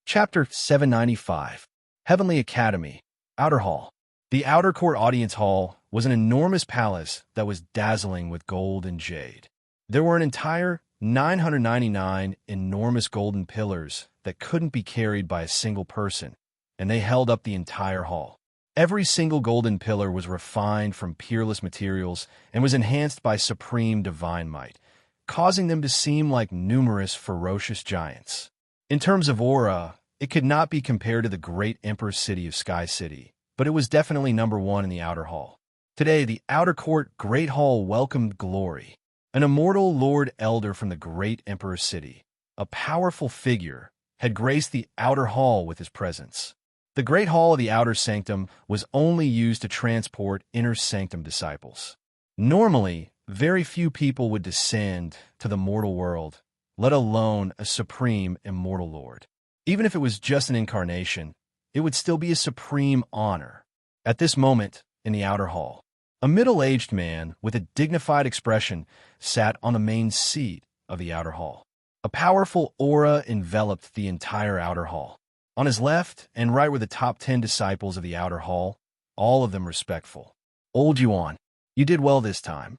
Chapter 795. Heavenly Academy, Outer Hall. The Outer Court Audience Hall was an enormous palace that was dazzling with gold and jade. There were an entire 999 enormous golden pillars that couldn't be carried by a single person, and they held up the entire hall. Every single golden pillar was refined from peerless materials and was enhanced by supreme divine might, causing them to seem like numerous ferocious giants. In terms of aura, it could not be compared to the great Emperor's city of Sky City, but it was definitely number one in the Outer Hall. Today, the Outer Court Great Hall welcomed Glory, an immortal Lord Elder from the great Emperor's city. A powerful figure had graced the Outer Hall with his presence. The Great Hall of the Outer Sanctum was only used to transport Inner Sanctum disciples. Normally, very few people would descend to the mortal world, let alone a supreme immortal lord. Even if it was just an incarnation, it would still be a supreme honor. At this moment, in the Outer Hall, a middle-aged man with a dignified expression sat on the main seat of the Outer Hall. A powerful aura enveloped the entire Outer Hall. On his left and right were the top 10 disciples of the Outer Hall, all of them respectful. Old Yuan, you did well this time.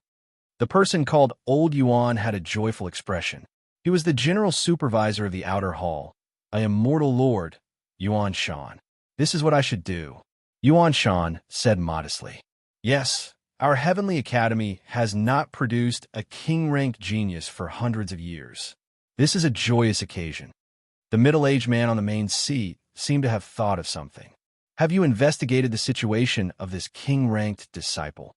The person called Old Yuan had a joyful expression. He was the general supervisor of the Outer Hall, an immortal lord, Yuan Shan. This is what I should do, Yuan Shan said modestly. Yes, our Heavenly Academy has not produced a king-ranked genius for hundreds of years. This is a joyous occasion. The middle-aged man on the main seat seemed to have thought of something. Have you investigated the situation of this king-ranked disciple?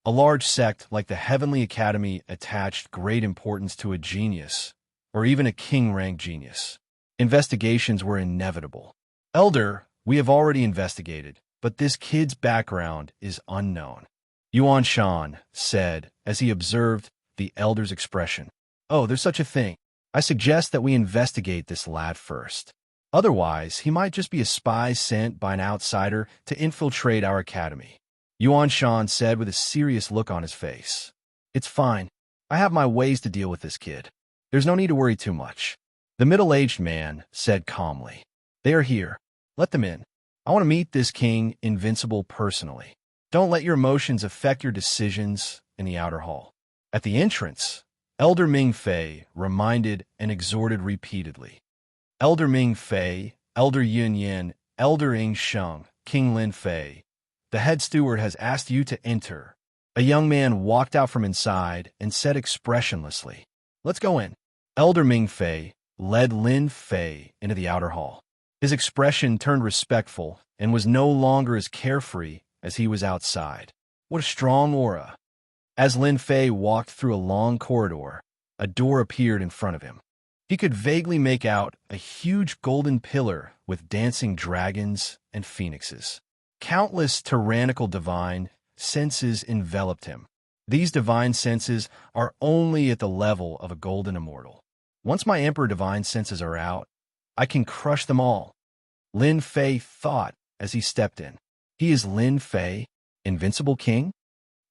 A large sect like the Heavenly Academy attached great importance to a genius, or even a king-ranked genius. Investigations were inevitable. Elder, we have already investigated, but this kid's background is unknown, Yuan Shan said as he observed the elder's expression. Oh, there's such a thing. I suggest that we investigate this lad first. Otherwise, he might just be a spy sent by an outsider to infiltrate our academy, Yuan Shan said with a serious look on his face. It's fine. I have my ways to deal with this kid. There's no need to worry too much. The middle-aged man said calmly. They are here. Let them in. I want to meet this King Invincible personally. Don't let your emotions affect your decisions in the Outer Hall. At the entrance, Elder Ming Fei reminded and exhorted repeatedly. Elder Ming Fei, Elder Yun Yin, Elder Ing Sheng, King Lin Fei, the head steward has asked you to enter. A young man walked out from inside and said expressionlessly, Let's go in. Elder Ming Fei led Lin Fei into the Outer Hall. His expression turned respectful and was no longer as carefree as he was outside. What a strong aura. As Lin Fei walked through a long corridor, a door appeared in front of him. He could vaguely make out a huge golden pillar with dancing dragons and phoenixes. Countless tyrannical divine senses enveloped him. These divine senses are only at the level of a golden immortal. Once my Emperor divine senses are out, I can crush them all, Lin Fei thought as he stepped in. He is Lin Fei, Invincible King?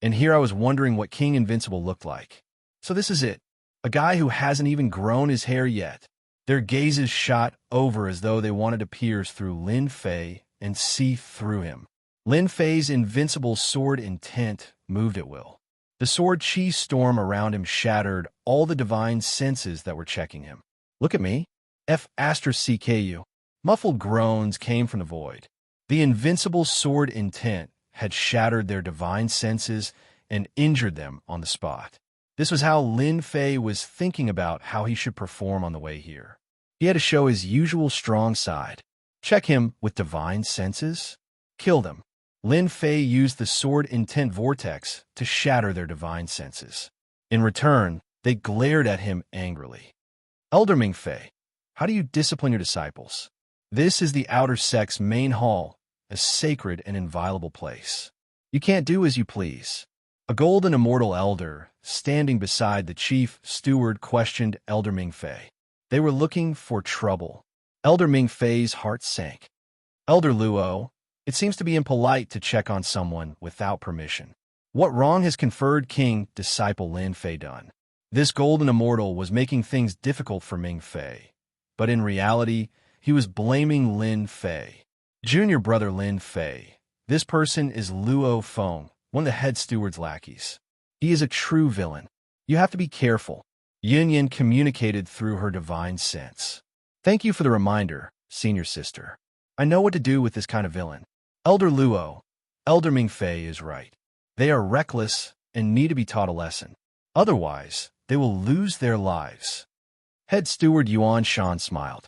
And here I was wondering what King Invincible looked like. So this is it. A guy who hasn't even grown his hair yet. Their gazes shot over as though they wanted to pierce through Lin Fei and see through him. Lin Fei's invincible sword intent moved at will. The sword chi storm around him shattered all the divine senses that were checking him. Look at me. F***CKU. Muffled groans came from the void. The invincible sword intent had shattered their divine senses and injured them on the spot. This was how Lin Fei was thinking about how he should perform on the way here. He had to show his usual strong side. Check him with divine senses? Kill them. Lin Fei used the sword intent vortex to shatter their divine senses. In return, they glared at him angrily. Elder Ming Fei, how do you discipline your disciples? This is the outer sect's main hall, a sacred and inviolable place. You can't do as you please. A golden immortal elder, standing beside the chief steward, questioned Elder Ming Fei. They were looking for trouble. Elder Ming Fei's heart sank. Elder Luo, it seems to be impolite to check on someone without permission. What wrong has conferred King Disciple Lin Fei done? This golden immortal was making things difficult for Ming Fei, but in reality, He was blaming Lin Fei. Junior brother Lin Fei. This person is Luo Feng, one of the head steward's lackeys. He is a true villain. You have to be careful. Yin Yin communicated through her divine sense. Thank you for the reminder, senior sister. I know what to do with this kind of villain. Elder Luo, Elder Mingfei is right. They are reckless and need to be taught a lesson. Otherwise, they will lose their lives. Head steward Yuan Shan smiled.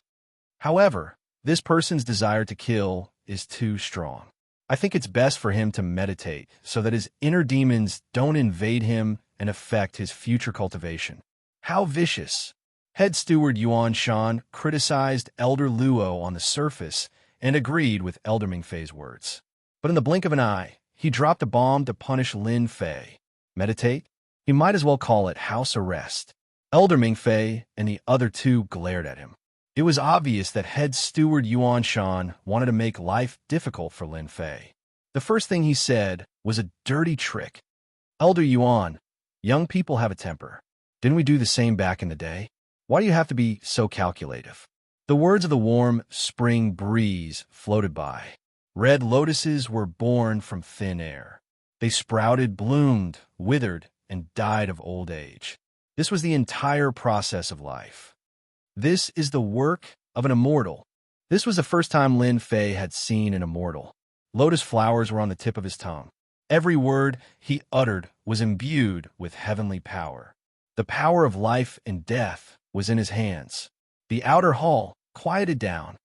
However, this person's desire to kill is too strong. I think it's best for him to meditate so that his inner demons don't invade him and affect his future cultivation. How vicious! Head steward Yuan Shan criticized Elder Luo on the surface and agreed with Elder Mingfei's words. But in the blink of an eye, he dropped a bomb to punish Lin Fei. Meditate? He might as well call it house arrest. Elder Mingfei and the other two glared at him. It was obvious that head steward Yuan Shan wanted to make life difficult for Lin Fei. The first thing he said was a dirty trick. Elder Yuan, young people have a temper. Didn't we do the same back in the day? Why do you have to be so calculative? The words of the warm spring breeze floated by. Red lotuses were born from thin air. They sprouted, bloomed, withered, and died of old age. This was the entire process of life. This is the work of an immortal. This was the first time Lin Fei had seen an immortal. Lotus flowers were on the tip of his tongue. Every word he uttered was imbued with heavenly power. The power of life and death was in his hands. The outer hall quieted down.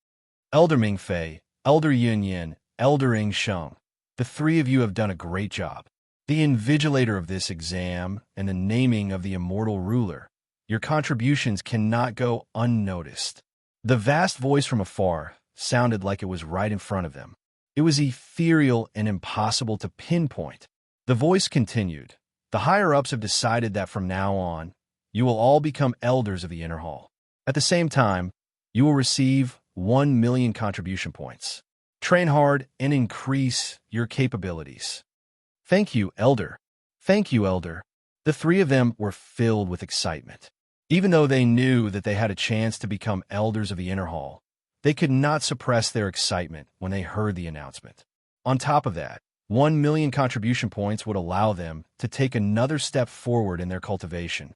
Elder Mingfei, Elder Yunyin, Elder Ing Sheng, the three of you have done a great job. The invigilator of this exam and the naming of the immortal ruler. Your contributions cannot go unnoticed. The vast voice from afar sounded like it was right in front of them. It was ethereal and impossible to pinpoint. The voice continued. The higher-ups have decided that from now on, you will all become elders of the inner hall. At the same time, you will receive 1 million contribution points. Train hard and increase your capabilities. Thank you, Elder. Thank you, Elder. The three of them were filled with excitement. Even though they knew that they had a chance to become elders of the inner hall, they could not suppress their excitement when they heard the announcement. On top of that, 1 million contribution points would allow them to take another step forward in their cultivation.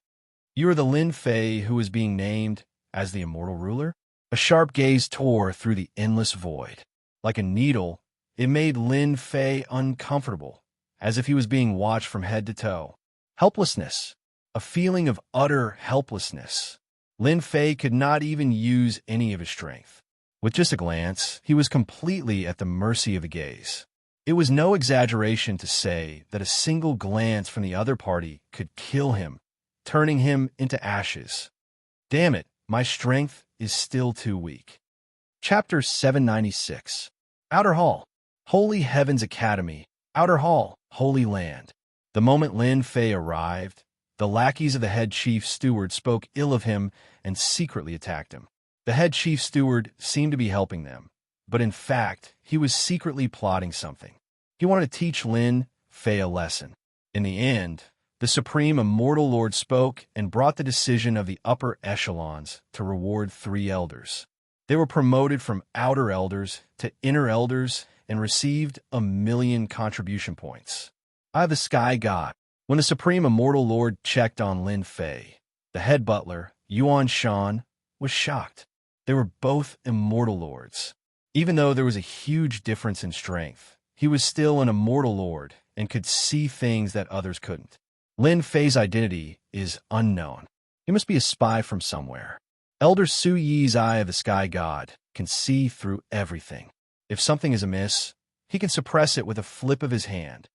You are the Lin Fei who is being named as the immortal ruler? A sharp gaze tore through the endless void. Like a needle, it made Lin Fei uncomfortable, as if he was being watched from head to toe. Helplessness. A feeling of utter helplessness. Lin Fei could not even use any of his strength. With just a glance, he was completely at the mercy of a gaze. It was no exaggeration to say that a single glance from the other party could kill him, turning him into ashes. Damn it, my strength is still too weak. Chapter 796. Outer Hall. Holy Heavens Academy. Outer Hall. Holy Land. The moment Lin Fei arrived, the lackeys of the head chief steward spoke ill of him and secretly attacked him. The head chief steward seemed to be helping them, but in fact, he was secretly plotting something. He wanted to teach Lin Fei a lesson. In the end, the Supreme Immortal Lord spoke and brought the decision of the upper echelons to reward 3 elders. They were promoted from outer elders to inner elders and received 1 million contribution points. Eye of the Sky God. When the Supreme Immortal Lord checked on Lin Fei, the head butler, Yuan Shan, was shocked. They were both immortal lords. Even though there was a huge difference in strength, he was still an immortal lord and could see things that others couldn't. Lin Fei's identity is unknown. He must be a spy from somewhere. Elder Su Yi's Eye of the Sky God can see through everything. If something is amiss, he can suppress it with a flip of his hand.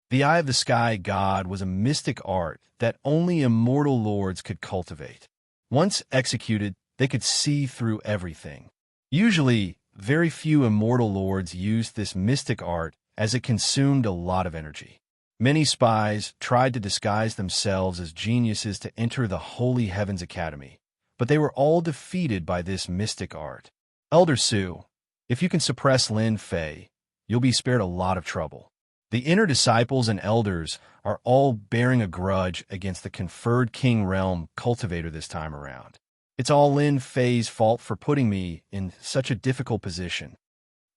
The Eye of the Sky God was a mystic art that only immortal lords could cultivate. Once executed, they could see through everything. Usually, very few immortal lords used this mystic art as it consumed a lot of energy. Many spies tried to disguise themselves as geniuses to enter the Holy Heavens Academy, but they were all defeated by this mystic art. Elder Su, if you can suppress Lin Fei, you'll be spared a lot of trouble. The inner disciples and elders are all bearing a grudge against the conferred king realm cultivator this time around. It's all Lin Fei's fault for putting me in such a difficult position.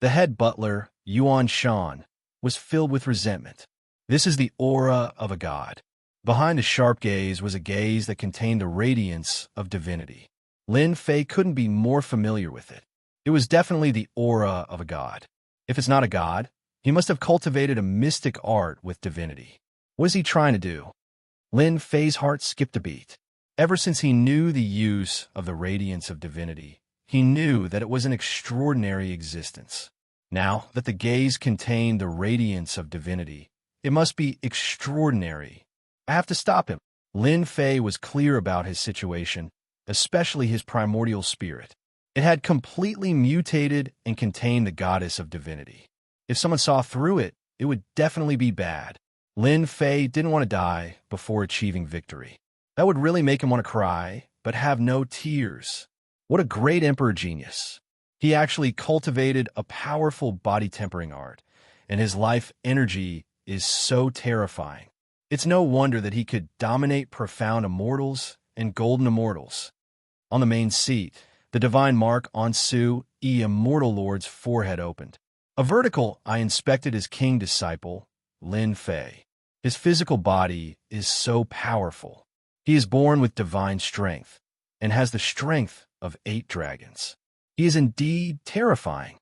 The head butler, Yuan Shan, was filled with resentment. This is the aura of a god. Behind the sharp gaze was a gaze that contained the radiance of divinity. Lin Fei couldn't be more familiar with it. It was definitely the aura of a god. If it's not a god, he must have cultivated a mystic art with divinity. What is he trying to do? Lin Fei's heart skipped a beat. Ever since he knew the use of the radiance of divinity, he knew that it was an extraordinary existence. Now that the gaze contained the radiance of divinity, it must be extraordinary. I have to stop him. Lin Fei was clear about his situation, especially his primordial spirit. It had completely mutated and contained the goddess of divinity. If someone saw through it, it would definitely be bad. Lin Fei didn't want to die before achieving victory. That would really make him want to cry, but have no tears. What a great emperor genius. He actually cultivated a powerful body tempering art, and his life energy is so terrifying. It's no wonder that he could dominate profound immortals and golden immortals. On the main seat, the divine mark on Su, Immortal Lord's forehead opened. A vertical I inspected his king disciple, Lin Fei. His physical body is so powerful. He is born with divine strength and has the strength of 8 dragons. He is indeed terrifying.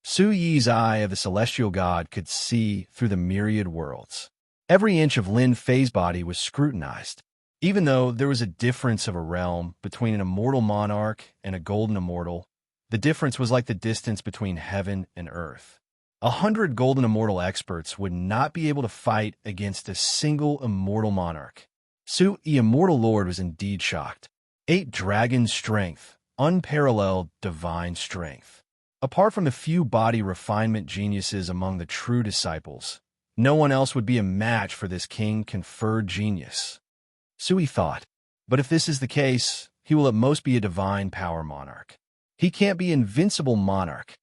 Su Yi's eye of the celestial god could see through the myriad worlds. Every inch of Lin Fei's body was scrutinized. Even though there was a difference of a realm between an immortal monarch and a golden immortal, the difference was like the distance between heaven and earth. 100 golden immortal experts would not be able to fight against a single immortal monarch. Su, Immortal Lord, was indeed shocked. 8 dragon strength, unparalleled divine strength. Apart from the few body refinement geniuses among the true disciples, no one else would be a match for this king-conferred genius. Sui thought, but if this is the case, he will at most be a divine power monarch. He can't be invincible monarch,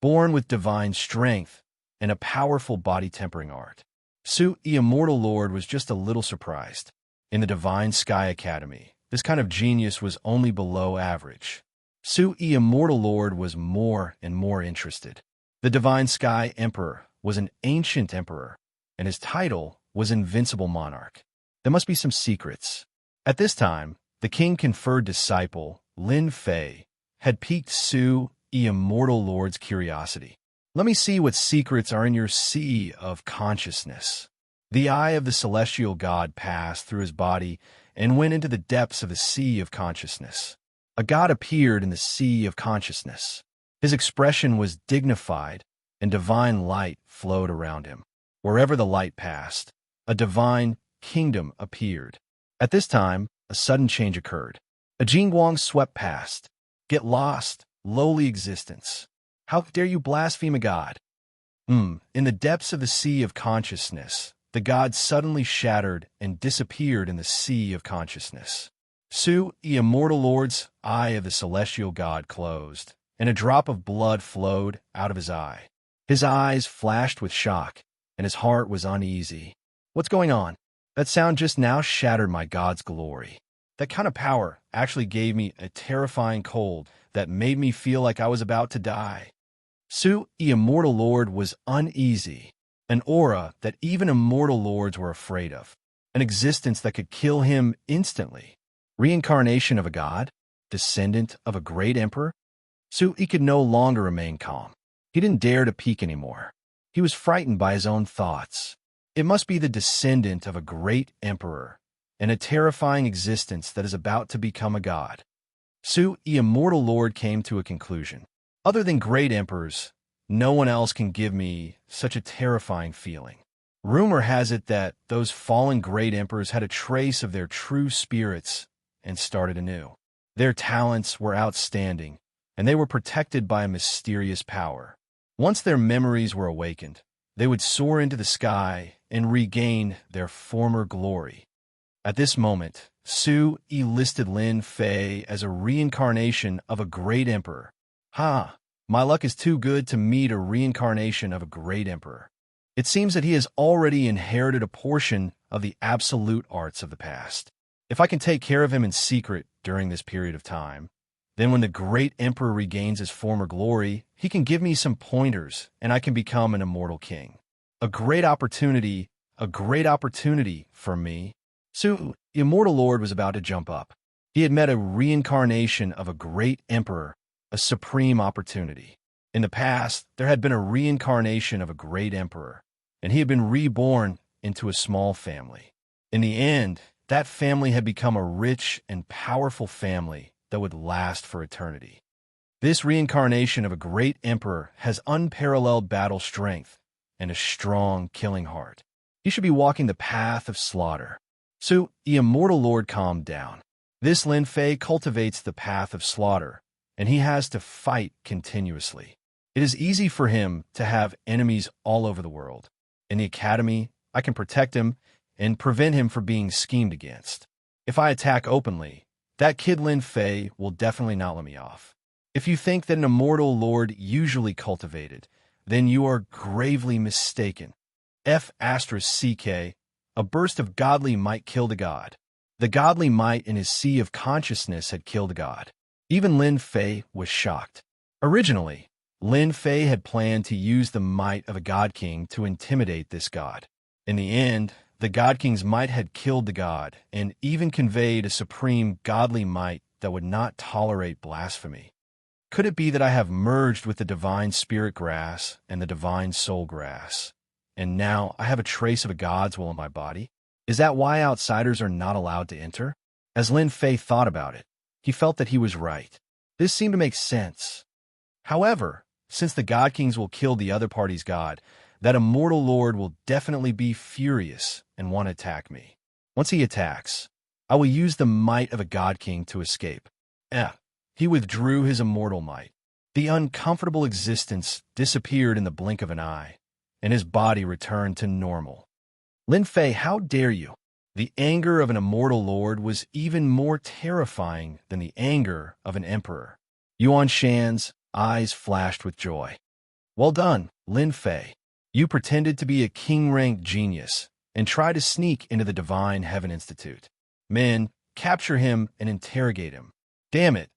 born with divine strength and a powerful body tempering art. Su, Immortal Lord, was just a little surprised. In the Divine Sky Academy, this kind of genius was only below average. Su, Immortal Lord, was more and more interested. The Divine Sky Emperor was an ancient emperor, and his title was Invincible Monarch. There must be some secrets. At this time, the king-conferred disciple, Lin Fei, had piqued Su, Immortal Lord's curiosity. Let me see what secrets are in your sea of consciousness. The eye of the celestial god passed through his body and went into the depths of the sea of consciousness. A god appeared in the sea of consciousness. His expression was dignified, and divine light flowed around him. Wherever the light passed, a divine kingdom appeared. At this time, a sudden change occurred. A Jingguang swept past. Get lost, lowly existence. How dare you blaspheme a god? In the depths of the sea of consciousness, the god suddenly shattered and disappeared in the sea of consciousness. Su, Immortal Lord's eye of the celestial god closed, and a drop of blood flowed out of his eye. His eyes flashed with shock, and his heart was uneasy. What's going on? That sound just now shattered my god's glory. That kind of power actually gave me a terrifying cold that made me feel like I was about to die. Su, Immortal Lord, was uneasy. An aura that even immortal lords were afraid of. An existence that could kill him instantly. Reincarnation of a god? Descendant of a great emperor? Sui could no longer remain calm. He didn't dare to peek anymore. He was frightened by his own thoughts. It must be the descendant of a great emperor, and a terrifying existence that is about to become a god. Sui, Immortal Lord, came to a conclusion. Other than great emperors, no one else can give me such a terrifying feeling. Rumor has it that those fallen great emperors had a trace of their true spirits and started anew. Their talents were outstanding, and they were protected by a mysterious power. Once their memories were awakened, they would soar into the sky and regain their former glory. At this moment, Su listed Lin Fei as a reincarnation of a great emperor. My luck is too good to meet a reincarnation of a great emperor. It seems that he has already inherited a portion of the absolute arts of the past. If I can take care of him in secret during this period of time, then when the great emperor regains his former glory, he can give me some pointers and I can become an immortal king. A great opportunity for me. So, the immortal lord was about to jump up. He had met a reincarnation of a great emperor, a supreme opportunity. In the past, there had been a reincarnation of a great emperor, and he had been reborn into a small family. In the end, that family had become a rich and powerful family that would last for eternity. This reincarnation of a great emperor has unparalleled battle strength and a strong killing heart. He should be walking the path of slaughter. So, the immortal lord calmed down. This Lin Fei cultivates the path of slaughter, and he has to fight continuously. It is easy for him to have enemies all over the world. In the academy, I can protect him and prevent him from being schemed against. If I attack openly, that kid Lin Fei will definitely not let me off. If you think that an immortal lord usually cultivated, then you are gravely mistaken. F***CK, a burst of godly might killed a god. The godly might in his sea of consciousness had killed a god. Even Lin Fei was shocked. Originally, Lin Fei had planned to use the might of a god king to intimidate this god. In the end, the god king's might had killed the god and even conveyed a supreme godly might that would not tolerate blasphemy. Could it be that I have merged with the divine spirit grass and the divine soul grass, and now I have a trace of a god's will in my body? Is that why outsiders are not allowed to enter? As Lin Fei thought about it, he felt that he was right. This seemed to make sense. However, since the god kings will kill the other party's god, that immortal lord will definitely be furious and want to attack me. Once he attacks, I will use the might of a god king to escape. He withdrew his immortal might. The uncomfortable existence disappeared in the blink of an eye, and his body returned to normal. Lin Fei, how dare you? The anger of an immortal lord was even more terrifying than the anger of an emperor. Yuan Shan's eyes flashed with joy. Well done, Lin Fei. You pretended to be a king-ranked genius and tried to sneak into the Divine Heaven Institute. Men, capture him and interrogate him. Damn it,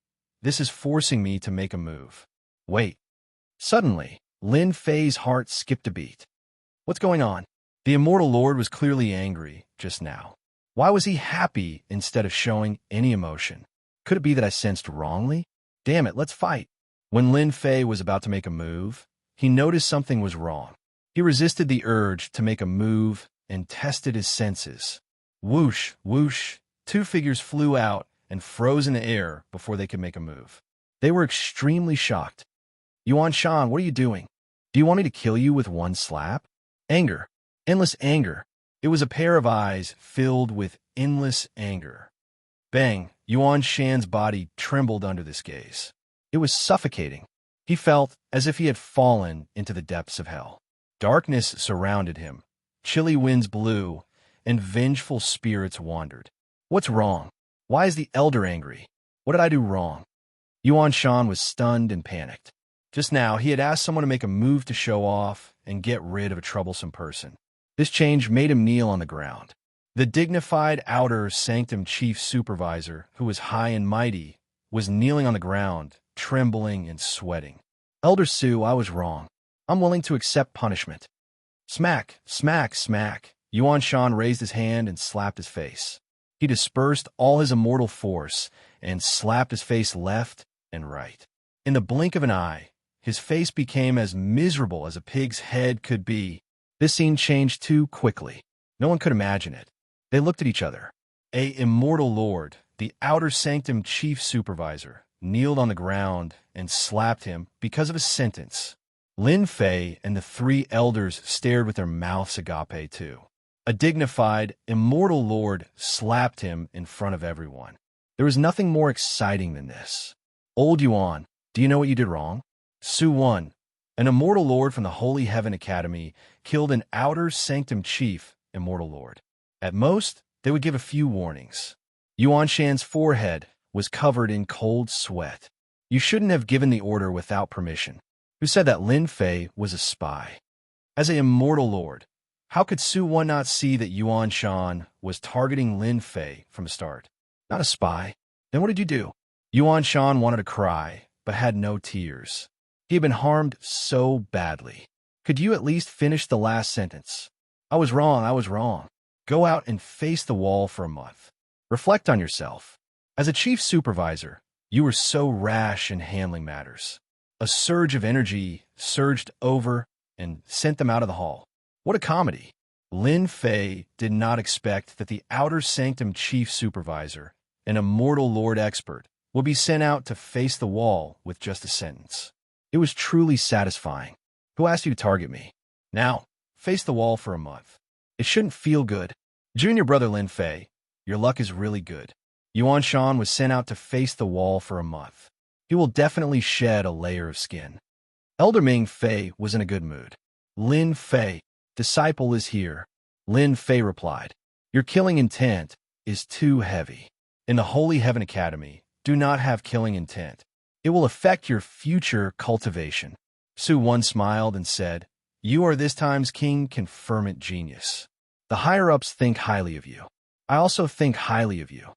this is forcing me to make a move. Wait. Suddenly, Lin Fei's heart skipped a beat. What's going on? The immortal lord was clearly angry just now. Why was he happy instead of showing any emotion? Could it be that I sensed wrongly? Damn it, let's fight. When Lin Fei was about to make a move, he noticed something was wrong. He resisted the urge to make a move and tested his senses. Whoosh, whoosh, two figures flew out and froze in the air before they could make a move. They were extremely shocked. Yuan Shan, what are you doing? Do you want me to kill you with one slap? Anger. Endless anger. It was a pair of eyes filled with endless anger. Bang! Yuan Shan's body trembled under this gaze. It was suffocating. He felt as if he had fallen into the depths of hell. Darkness surrounded him. Chilly winds blew, and vengeful spirits wandered. What's wrong? Why is the elder angry? What did I do wrong? Yuan Shan was stunned and panicked. Just now, he had asked someone to make a move to show off and get rid of a troublesome person. This change made him kneel on the ground. The dignified outer sanctum chief supervisor, who was high and mighty, was kneeling on the ground, trembling and sweating. Elder Su, I was wrong. I'm willing to accept punishment. Smack, smack, smack. Yuan Shan raised his hand and slapped his face. He dispersed all his immortal force and slapped his face left and right. In the blink of an eye, his face became as miserable as a pig's head could be. This scene changed too quickly. No one could imagine it. They looked at each other. A immortal lord, the outer sanctum chief supervisor, kneeled on the ground and slapped him because of a sentence. Lin Fei and the three elders stared with their mouths agape too. A dignified, immortal lord slapped him in front of everyone. There was nothing more exciting than this. Old Yuan, do you know what you did wrong? Su Wan, an immortal lord from the Holy Heaven Academy, killed an outer sanctum chief immortal lord. At most, they would give a few warnings. Yuan Shan's forehead was covered in cold sweat. You shouldn't have given the order without permission. Who said that Lin Fei was a spy? As an immortal lord, How could Su Wan not see that Yuan Shan was targeting Lin Fei from the start? Not a spy. Then what did you do? Yuan Shan wanted to cry, but had no tears. He had been harmed so badly. Could you at least finish the last sentence? I was wrong, I was wrong. Go out and face the wall for a month. Reflect on yourself. As a chief supervisor, you were so rash in handling matters. A surge of energy surged over and sent them out of the hall. What a comedy. Lin Fei did not expect that the Outer Sanctum chief supervisor, an immortal lord expert, would be sent out to face the wall with just a sentence. It was truly satisfying. Who asked you to target me? Now, face the wall for a month. It shouldn't feel good. Junior brother Lin Fei, your luck is really good. Yuan Shan was sent out to face the wall for a month. He will definitely shed a layer of skin. Elder Ming Fei was in a good mood. Lin Fei, disciple is here. Lin Fei replied, your killing intent is too heavy. In the Holy Heaven Academy, do not have killing intent. It will affect your future cultivation. Su Wan smiled and said, you are this time's king confirmant genius. The higher-ups think highly of you. I also think highly of you.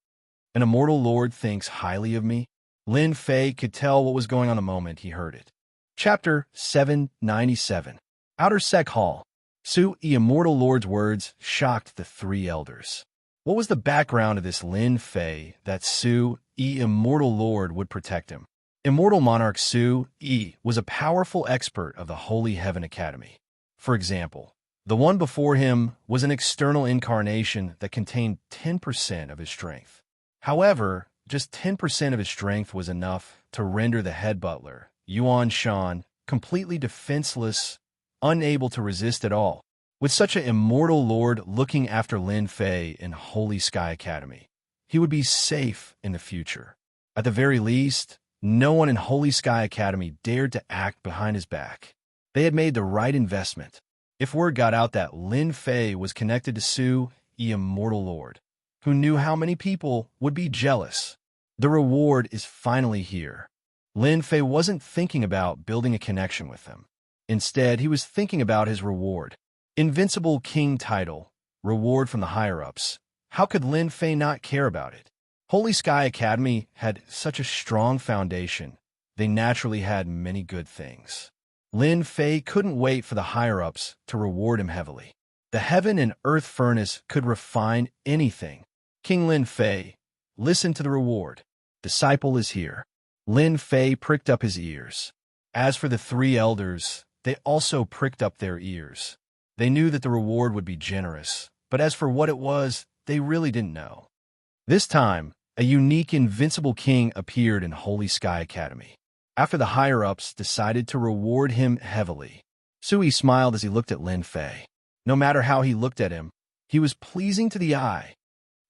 An immortal lord thinks highly of me. Lin Fei could tell what was going on the moment he heard it. Chapter 797. Outer Sec Hall. Su E Immortal Lord's words shocked the three elders. What was the background of this Lin Fei that Su E Immortal Lord would protect him? Immortal Monarch Su E was a powerful expert of the Holy Heaven Academy. For example, the one before him was an external incarnation that contained 10% of his strength. However, just 10% of his strength was enough to render the head butler, Yuan Shan, completely defenseless, unable to resist at all. With such an immortal lord looking after Lin Fei in Holy Sky Academy, he would be safe in the future. At the very least, no one in Holy Sky Academy dared to act behind his back. They had made the right investment. If word got out that Lin Fei was connected to Su E Immortal Lord, who knew how many people would be jealous? The reward is finally here. Lin Fei wasn't thinking about building a connection with them. Instead, he was thinking about his reward. Invincible King title, reward from the higher-ups. How could Lin Fei not care about it? Holy Sky Academy had such a strong foundation. They naturally had many good things. Lin Fei couldn't wait for the higher-ups to reward him heavily. The heaven and earth furnace could refine anything. King Lin Fei, listen to the reward. Disciple is here. Lin Fei pricked up his ears. As for the three elders, they also pricked up their ears. They knew that the reward would be generous, but as for what it was, they really didn't know. This time, a unique invincible king appeared in Holy Sky Academy. After the higher-ups decided to reward him heavily, Sui smiled as he looked at Lin Fei. No matter how he looked at him, he was pleasing to the eye.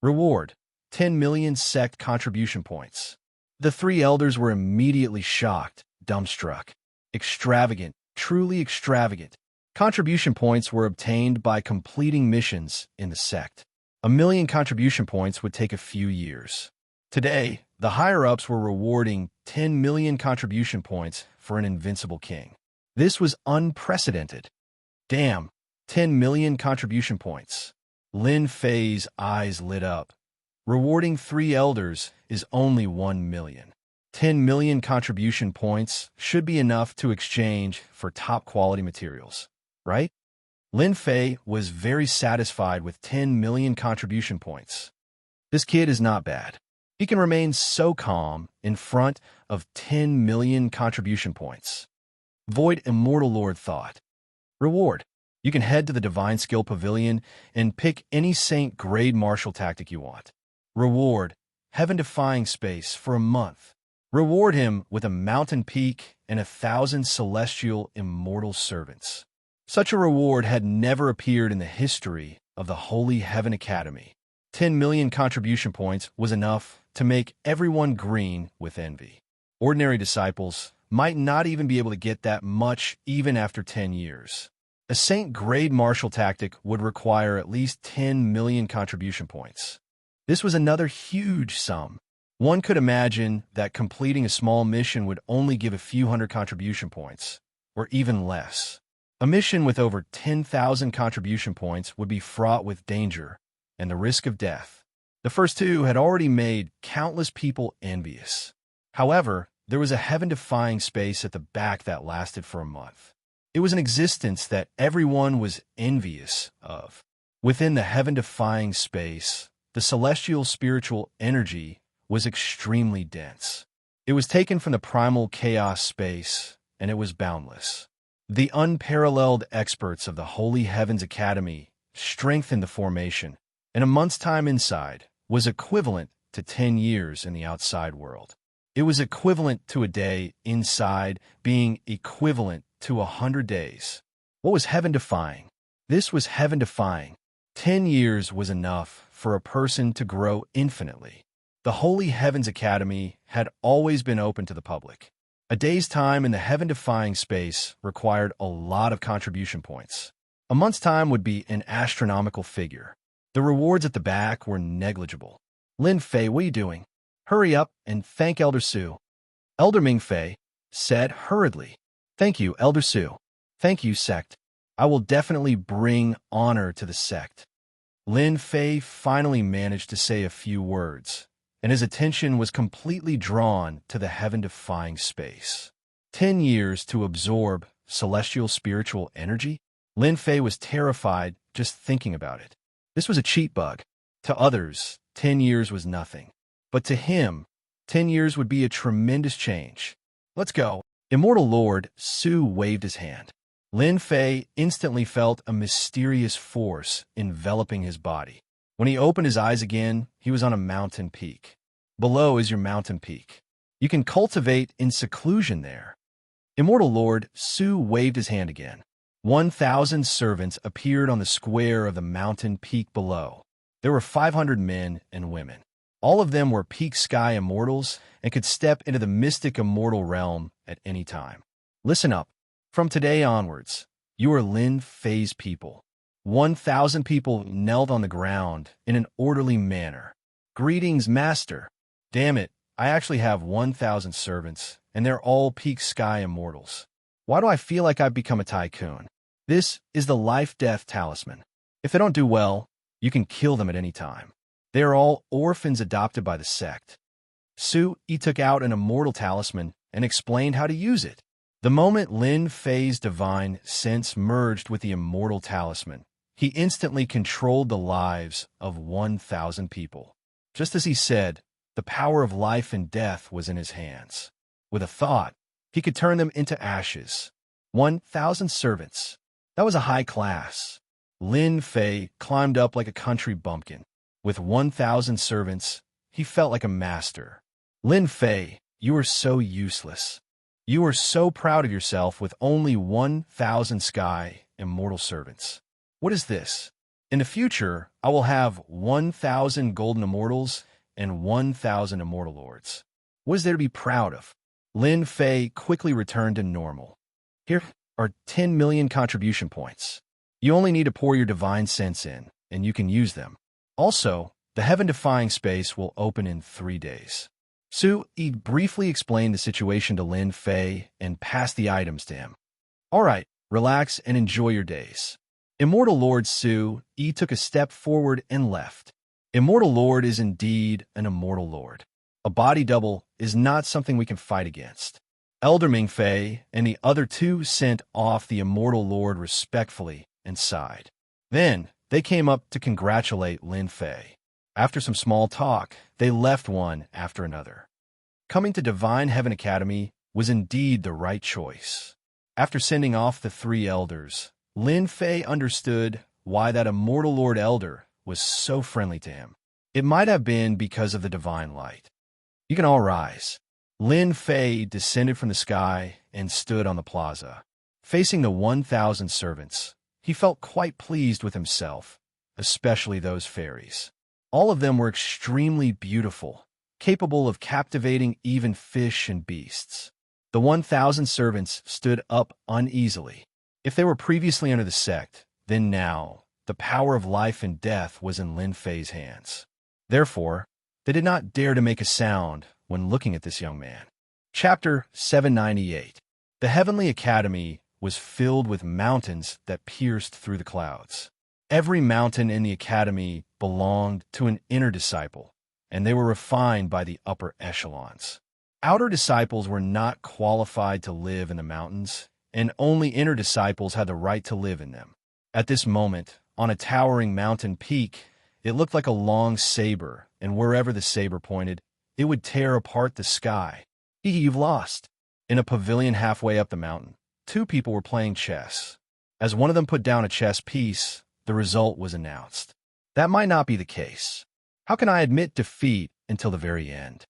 Reward, 10 million sect contribution points. The three elders were immediately shocked, dumbstruck. Extravagant, truly extravagant. Contribution points were obtained by completing missions in the sect. 1 million contribution points would take a few years. Today, the higher-ups were rewarding 10 million contribution points for an invincible king. This was unprecedented. Damn, 10 million contribution points. Lin Fei's eyes lit up. Rewarding three elders is only 1 million. 10 million contribution points should be enough to exchange for top-quality materials, right? Lin Fei was very satisfied with 10 million contribution points. This kid is not bad. He can remain so calm in front of 10 million contribution points. Void Immortal Lord thought. Reward. You can head to the Divine Skill Pavilion and pick any Saint grade martial tactic you want. Reward. Heaven-defying space for a month. Reward him with a mountain peak and 1,000 celestial immortal servants. Such a reward had never appeared in the history of the Holy Heaven Academy. 10 million contribution points was enough to make everyone green with envy. Ordinary disciples might not even be able to get that much even after 10 years. A Saint-grade martial tactic would require at least 10 million contribution points. This was another huge sum. One could imagine that completing a small mission would only give a few hundred contribution points, or even less. A mission with over 10,000 contribution points would be fraught with danger and the risk of death. The first two had already made countless people envious. However, there was a heaven-defying space at the back that lasted for a month. It was an existence that everyone was envious of. Within the heaven-defying space, the celestial spiritual energy was extremely dense. It was taken from the primal chaos space, and it was boundless. The unparalleled experts of the Holy Heavens Academy strengthened the formation, and a month's time inside was equivalent to 10 years in the outside world. It was equivalent to a day inside being equivalent to 100 days. What was heaven-defying? This was heaven-defying. 10 years was enough for a person to grow infinitely. The Holy Heavens Academy had always been open to the public. A day's time in the heaven-defying space required a lot of contribution points. A month's time would be an astronomical figure. The rewards at the back were negligible. Lin Fei, what are you doing? Hurry up and thank Elder Su. Elder Ming Fei said hurriedly. Thank you, Elder Su. Thank you, sect. I will definitely bring honor to the sect. Lin Fei finally managed to say a few words, and his attention was completely drawn to the heaven-defying space. 10 years to absorb celestial spiritual energy? Lin Fei was terrified just thinking about it. This was a cheat bug. To others, 10 years was nothing. But to him, 10 years would be a tremendous change. Let's go. Immortal Lord Su waved his hand. Lin Fei instantly felt a mysterious force enveloping his body. When he opened his eyes again, he was on a mountain peak. Below is your mountain peak. You can cultivate in seclusion there. Immortal Lord Su waved his hand again. 1,000 servants appeared on the square of the mountain peak below. There were 500 men and women. All of them were peak sky immortals and could step into the mystic immortal realm at any time. Listen up. From today onwards, you are Lin Fei's people. 1,000 people knelt on the ground in an orderly manner. Greetings, Master. Damn it, I actually have 1,000 servants, and they're all peak sky immortals. Why do I feel like I've become a tycoon? This is the life-death talisman. If they don't do well, you can kill them at any time. They are all orphans adopted by the sect. Su Yi took out an immortal talisman and explained how to use it. The moment Lin Fei's divine sense merged with the immortal talisman, he instantly controlled the lives of 1,000 people. Just as he said, the power of life and death was in his hands. With a thought, he could turn them into ashes. 1,000 servants. That was a high class. Lin Fei climbed up like a country bumpkin. With 1,000 servants, he felt like a master. Lin Fei, you are so useless. You are so proud of yourself with only 1,000 sky immortal servants. What is this? In the future, I will have 1,000 golden immortals and 1,000 immortal lords. What is there to be proud of? Lin Fei quickly returned to normal. Here are 10 million contribution points. You only need to pour your divine sense in, and you can use them. Also, the heaven-defying space will open in 3 days. Su Yi briefly explained the situation to Lin Fei and passed the items to him. All right, relax and enjoy your days. Immortal Lord Su Yi took a step forward and left. Immortal Lord is indeed an immortal lord. A body double is not something we can fight against. Elder Ming Fei and the other two sent off the immortal lord respectfully and sighed. Then they came up to congratulate Lin Fei. After some small talk, they left one after another. Coming to Divine Heaven Academy was indeed the right choice. After sending off the 3 elders, Lin Fei understood why that immortal Lord Elder was so friendly to him. It might have been because of the divine light. You can all rise. Lin Fei descended from the sky and stood on the plaza. Facing the 1,000 servants, he felt quite pleased with himself, especially those fairies. All of them were extremely beautiful, capable of captivating even fish and beasts. The 1,000 servants stood up uneasily. If they were previously under the sect, then now, the power of life and death was in Lin Fei's hands. Therefore, they did not dare to make a sound when looking at this young man. Chapter 798. The Heavenly Academy was filled with mountains that pierced through the clouds. Every mountain in the academy belonged to an inner disciple, and they were refined by the upper echelons. Outer disciples were not qualified to live in the mountains, and only inner disciples had the right to live in them. At this moment, on a towering mountain peak, it looked like a long saber, and wherever the saber pointed, it would tear apart the sky. You've lost. In a pavilion halfway up the mountain, two people were playing chess. As one of them put down a chess piece, the result was announced. That might not be the case. How can I admit defeat until the very end?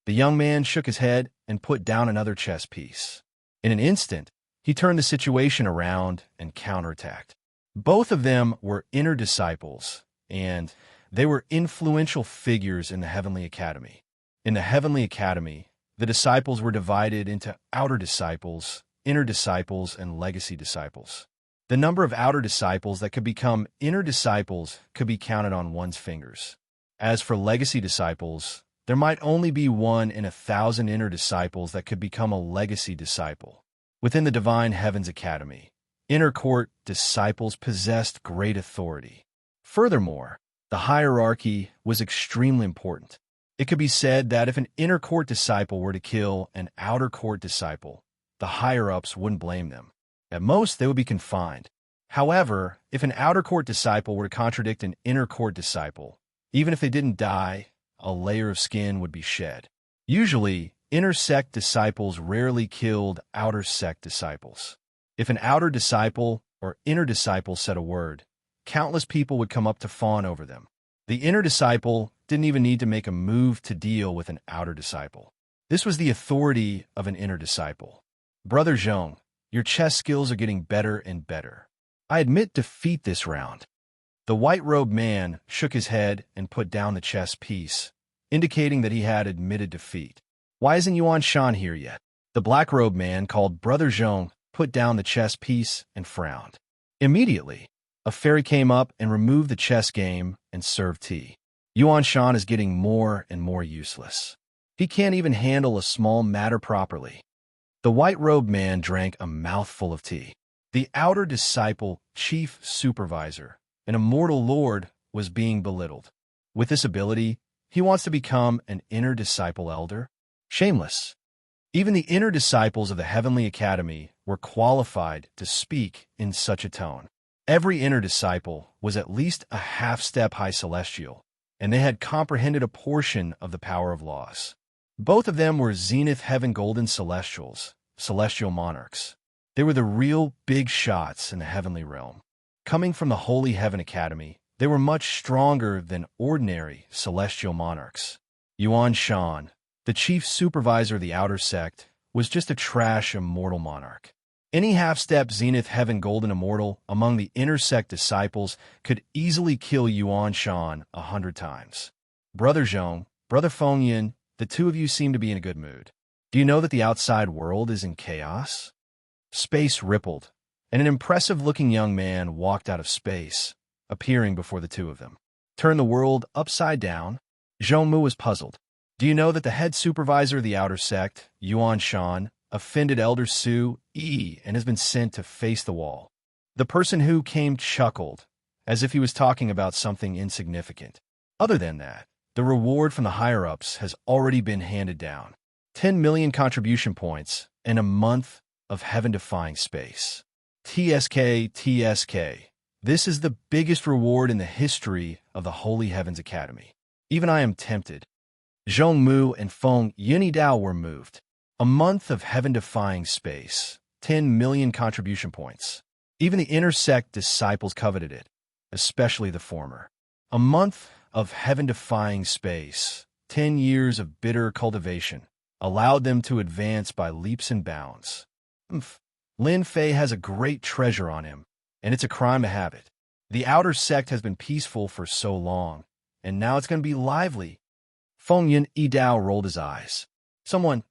The young man shook his head and put down another chess piece. In an instant, he turned the situation around and counterattacked. Both of them were inner disciples, and they were influential figures in the Heavenly Academy. In the Heavenly Academy, the disciples were divided into outer disciples, inner disciples, and legacy disciples. The number of outer disciples that could become inner disciples could be counted on one's fingers. As for legacy disciples, there might only be 1 in 1,000 inner disciples that could become a legacy disciple. Within the Divine Heavens Academy, inner court disciples possessed great authority. Furthermore, the hierarchy was extremely important. It could be said that if an inner court disciple were to kill an outer court disciple, the higher-ups wouldn't blame them. At most, they would be confined. However, if an outer court disciple were to contradict an inner court disciple, even if they didn't die, a layer of skin would be shed. Usually, inner sect disciples rarely killed outer sect disciples. If an outer disciple or inner disciple said a word, countless people would come up to fawn over them. The inner disciple didn't even need to make a move to deal with an outer disciple. This was the authority of an inner disciple. Brother Zhong, your chess skills are getting better and better. I admit defeat this round. The white-robed man shook his head and put down the chess piece, indicating that he had admitted defeat. Why isn't Xianxia here yet? The black-robed man called Brother Zhong put down the chess piece and frowned. Immediately, a fairy came up and removed the chess game and served tea. Xianxia is getting more and more useless. He can't even handle a small matter properly. The white-robed man drank a mouthful of tea. The outer disciple, chief supervisor, an immortal lord, was being belittled. With this ability, he wants to become an inner disciple elder? Shameless. Even the inner disciples of the Heavenly Academy were qualified to speak in such a tone. Every inner disciple was at least a half-step high celestial, and they had comprehended a portion of the power of laws. Both of them were Zenith Heaven Golden Celestials, celestial monarchs. They were the real big shots in the heavenly realm. Coming from the Holy Heaven Academy, they were much stronger than ordinary celestial monarchs. Xianxia, the chief supervisor of the outer sect, was just a trash immortal monarch. Any half-step Zenith Heaven Golden Immortal among the inner sect disciples could easily kill Xianxia 100 times. Brother Zhong, Brother Fengyan, the two of you seem to be in a good mood. Do you know that the outside world is in chaos? Space rippled, and an impressive-looking young man walked out of space, appearing before the two of them. Turn the world upside down? Zhongmu was puzzled. Do you know that the head supervisor of the outer sect, Xianxia, offended Elder Su Yi and has been sent to face the wall? The person who came chuckled, as if he was talking about something insignificant. Other than that, the reward from the higher-ups has already been handed down. 10 million contribution points and a month of heaven-defying space. TSK. This is the biggest reward in the history of the Holy Heavens Academy. Even I am tempted. Zhongmu and Feng Yunidao were moved. A month of heaven-defying space. 10 million contribution points. Even the inner sect disciples coveted it, especially the former. A month of heaven-defying space. 10 years of bitter cultivation allowed them to advance by leaps and bounds. Lin Fei has a great treasure on him, and it's a crime to have it. The outer sect has been peaceful for so long, and now it's going to be lively. Feng Yunidao rolled his eyes. Someone,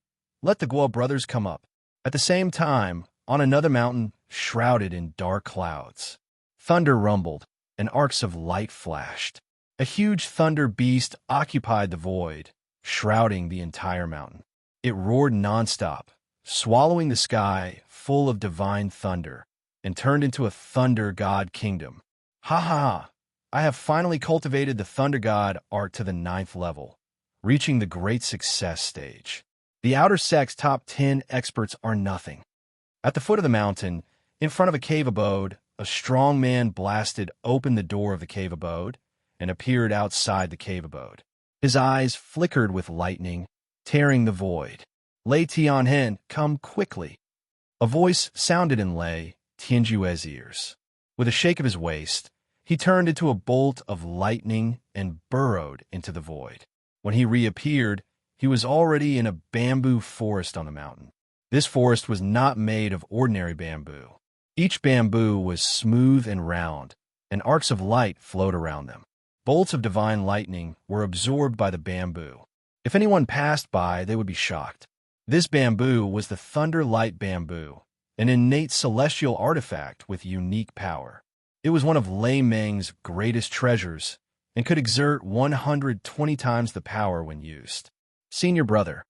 let the Guo brothers come up. At the same time, on another mountain, shrouded in dark clouds, thunder rumbled, and arcs of light flashed. A huge thunder beast occupied the void, shrouding the entire mountain. It roared nonstop, swallowing the sky full of divine thunder and turned into a thunder god kingdom. Ha ha ha! I have finally cultivated the thunder god art to the 9th level, reaching the great success stage. The outer sect's top 10 experts are nothing. At the foot of the mountain, in front of a cave abode, a strong man blasted open the door of the cave abode and appeared outside the cave abode. His eyes flickered with lightning, tearing the void. Lei Tianhen, come quickly. A voice sounded in Lei Tianjue's ears. With a shake of his waist, he turned into a bolt of lightning and burrowed into the void. When he reappeared, he was already in a bamboo forest on the mountain. This forest was not made of ordinary bamboo. Each bamboo was smooth and round, and arcs of light flowed around them. Bolts of divine lightning were absorbed by the bamboo. If anyone passed by, they would be shocked. This bamboo was the Thunder Light Bamboo, an innate celestial artifact with unique power. It was one of Lei Meng's greatest treasures and could exert 120 times the power when used. Senior brother,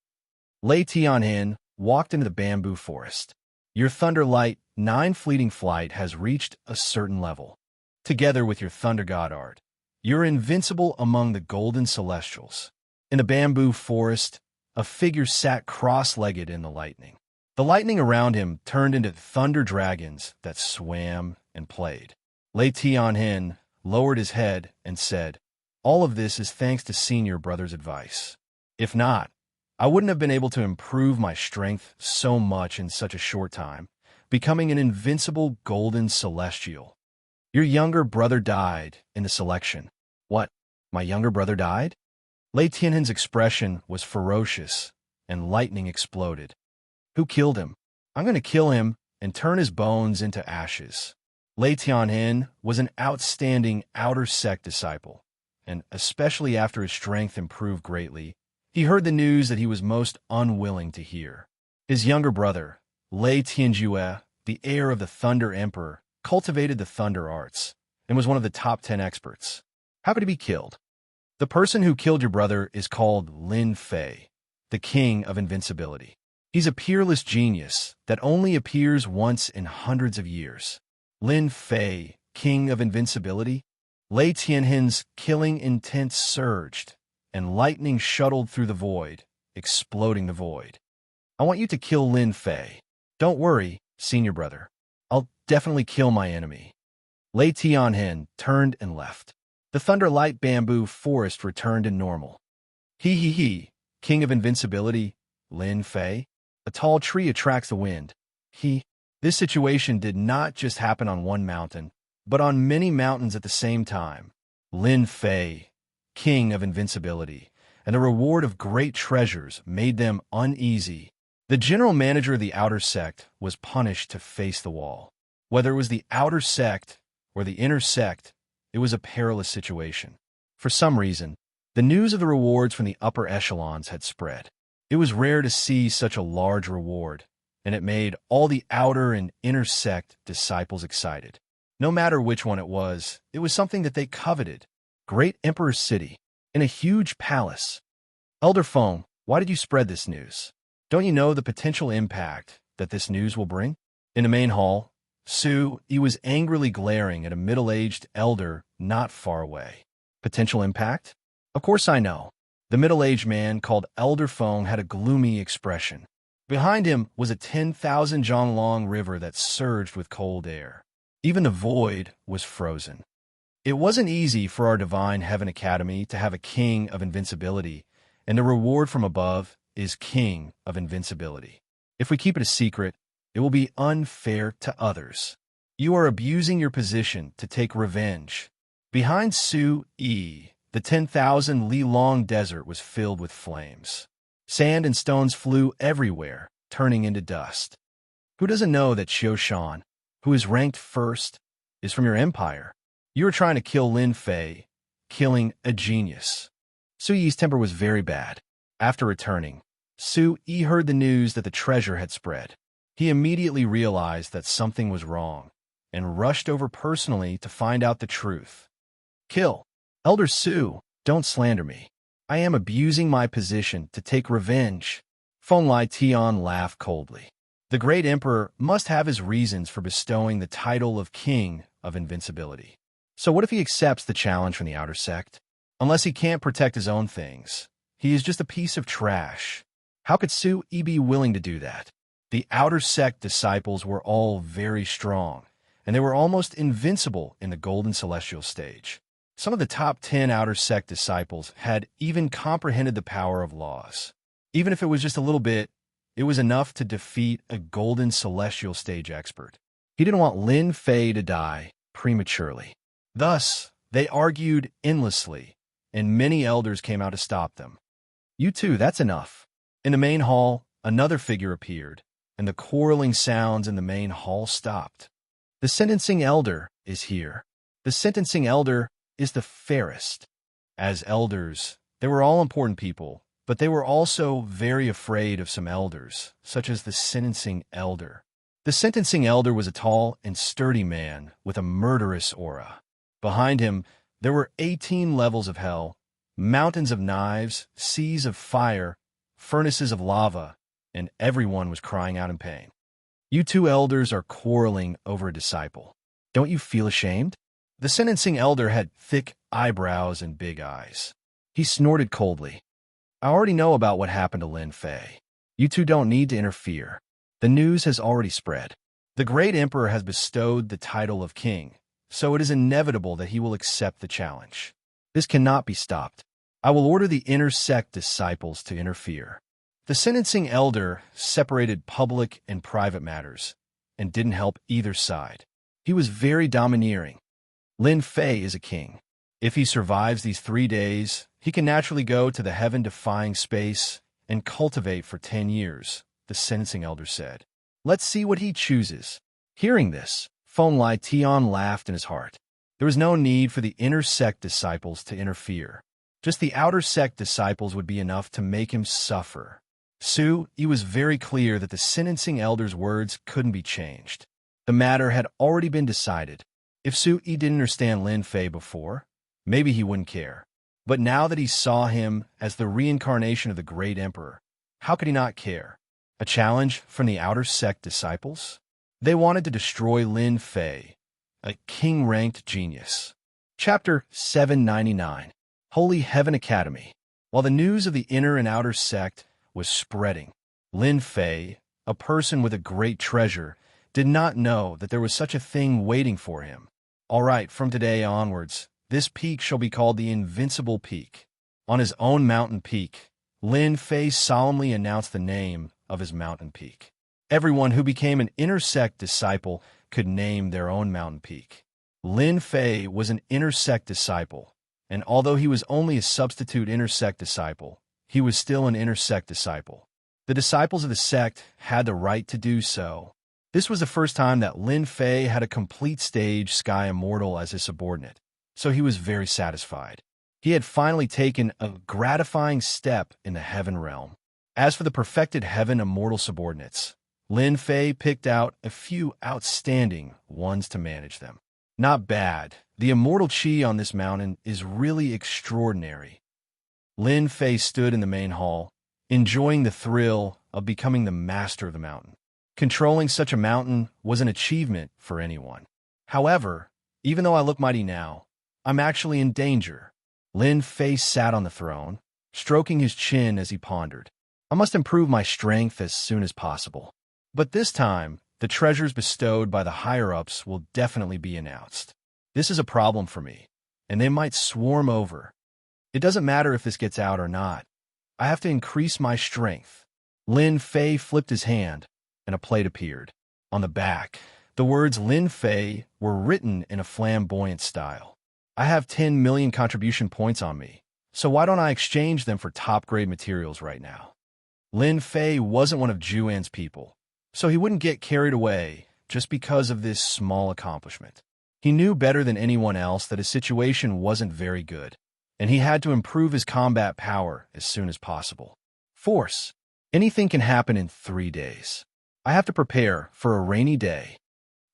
Lei Tianhen walked into the bamboo forest. Your Thunder Light 9 fleeting flight has reached a certain level. Together with your Thunder God art, you're invincible among the golden celestials. In the bamboo forest, a figure sat cross-legged in the lightning. The lightning around him turned into thunder dragons that swam and played. Lei Tianhen lowered his head and said, "All of this is thanks to Senior Brother's advice. If not, I wouldn't have been able to improve my strength so much in such a short time, becoming an invincible golden celestial. Your younger brother died in the selection." What? My younger brother died? Lei Tianhen's expression was ferocious, and lightning exploded. Who killed him? I'm going to kill him and turn his bones into ashes. Lei Tianhen was an outstanding outer sect disciple, and especially after his strength improved greatly, he heard the news that he was most unwilling to hear. His younger brother, Lei Tianjue, the heir of the Thunder Emperor, cultivated the thunder arts and was one of the top 10 experts. How could he be killed? The person who killed your brother is called Lin Fei, the king of invincibility. He's a peerless genius that only appears once in hundreds of years. Lin Fei, king of invincibility? Lei Tianhen's killing intent surged, and lightning shuttled through the void, exploding the void. I want you to kill Lin Fei. Don't worry, senior brother. I'll definitely kill my enemy. Lei Tianhen turned and left. The Thunder Light Bamboo forest returned to normal. He, king of invincibility, Lin Fei? A tall tree attracts the wind. This situation did not just happen on one mountain, but on many mountains at the same time. Lin Fei, king of invincibility, and the reward of great treasures made them uneasy. The general manager of the outer sect was punished to face the wall. Whether it was the outer sect or the inner sect, it was a perilous situation. For some reason, the news of the rewards from the upper echelons had spread. It was rare to see such a large reward, and it made all the outer and inner sect disciples excited. No matter which one it was something that they coveted. Great Emperor's City, in a huge palace. Elder Feng, why did you spread this news? Don't you know the potential impact that this news will bring? In the main hall, Su Yi was angrily glaring at a middle-aged elder not far away. Potential impact? Of course I know. The middle-aged man called Elder Feng had a gloomy expression. Behind him was a 10,000 zhang long river that surged with cold air. Even the void was frozen. It wasn't easy for our Divine Heaven Academy to have a king of invincibility, and the reward from above is king of invincibility. If we keep it a secret, it will be unfair to others. You are abusing your position to take revenge. Behind Su Yi, the 10,000 li-long desert was filled with flames. Sand and stones flew everywhere, turning into dust. Who doesn't know that Xiaoxan, who is ranked first, is from your empire? You were trying to kill Lin Fei, killing a genius. Su Yi's temper was very bad. After returning, Su Yi heard the news that the treasure had spread. He immediately realized that something was wrong and rushed over personally to find out the truth. Kill. Elder Su, don't slander me. I am abusing my position to take revenge. Feng Lai Tian laughed coldly. The great emperor must have his reasons for bestowing the title of King of Invincibility. So what if he accepts the challenge from the outer sect? Unless he can't protect his own things, he is just a piece of trash. How could Sui be willing to do that? The outer sect disciples were all very strong, and they were almost invincible in the Golden Celestial stage. Some of the top 10 outer sect disciples had even comprehended the power of laws. Even if it was just a little bit, it was enough to defeat a Golden Celestial stage expert. He didn't want Lin Fei to die prematurely. Thus, they argued endlessly, and many elders came out to stop them. You two, that's enough. In the main hall, another figure appeared, and the quarreling sounds in the main hall stopped. The sentencing elder is here. The sentencing elder is the fairest. As elders, they were all important people, but they were also very afraid of some elders, such as the sentencing elder. The sentencing elder was a tall and sturdy man with a murderous aura. Behind him, there were 18 levels of hell, mountains of knives, seas of fire, furnaces of lava, and everyone was crying out in pain. You two elders are quarreling over a disciple. Don't you feel ashamed? The sentencing elder had thick eyebrows and big eyes. He snorted coldly. I already know about what happened to Lin Fei. You two don't need to interfere. The news has already spread. The great emperor has bestowed the title of king, so it is inevitable that he will accept the challenge. This cannot be stopped. I will order the inner sect disciples to interfere. The sentencing elder separated public and private matters and didn't help either side. He was very domineering. Lin Fei is a king. If he survives these 3 days, he can naturally go to the heaven-defying space and cultivate for 10 years, the sentencing elder said. Let's see what he chooses. Hearing this, Feng Lai Tian laughed in his heart. There was no need for the inner sect disciples to interfere. Just the outer sect disciples would be enough to make him suffer. Sui was very clear that the sentencing elder's words couldn't be changed. The matter had already been decided. If Sui didn't understand Lin Fei before, maybe he wouldn't care. But now that he saw him as the reincarnation of the great emperor, how could he not care? A challenge from the outer sect disciples? They wanted to destroy Lin Fei, a king-ranked genius. Chapter 799, Holy Heaven Academy. While the news of the inner and outer sect was spreading, Lin Fei, a person with a great treasure, did not know that there was such a thing waiting for him. All right, from today onwards, this peak shall be called the Invincible Peak. On his own mountain peak, Lin Fei solemnly announced the name of his mountain peak. Everyone who became an inner sect disciple could name their own mountain peak. Lin Fei was an inner sect disciple, and although he was only a substitute inner sect disciple, he was still an inner sect disciple. The disciples of the sect had the right to do so. This was the first time that Lin Fei had a complete stage Sky Immortal as his subordinate, so he was very satisfied. He had finally taken a gratifying step in the heaven realm. As for the perfected heaven immortal subordinates, Lin Fei picked out a few outstanding ones to manage them. Not bad. The immortal chi on this mountain is really extraordinary. Lin Fei stood in the main hall, enjoying the thrill of becoming the master of the mountain. Controlling such a mountain was an achievement for anyone. However, even though I look mighty now, I'm actually in danger. Lin Fei sat on the throne, stroking his chin as he pondered. I must improve my strength as soon as possible. But this time, the treasures bestowed by the higher-ups will definitely be announced. This is a problem for me, and they might swarm over. It doesn't matter if this gets out or not. I have to increase my strength. Lin Fei flipped his hand, and a plate appeared. On the back, the words Lin Fei were written in a flamboyant style. I have 10 million contribution points on me, so why don't I exchange them for top-grade materials right now? Lin Fei wasn't one of Juan's people, so he wouldn't get carried away just because of this small accomplishment. He knew better than anyone else that his situation wasn't very good, and he had to improve his combat power as soon as possible. Force. Anything can happen in 3 days. I have to prepare for a rainy day.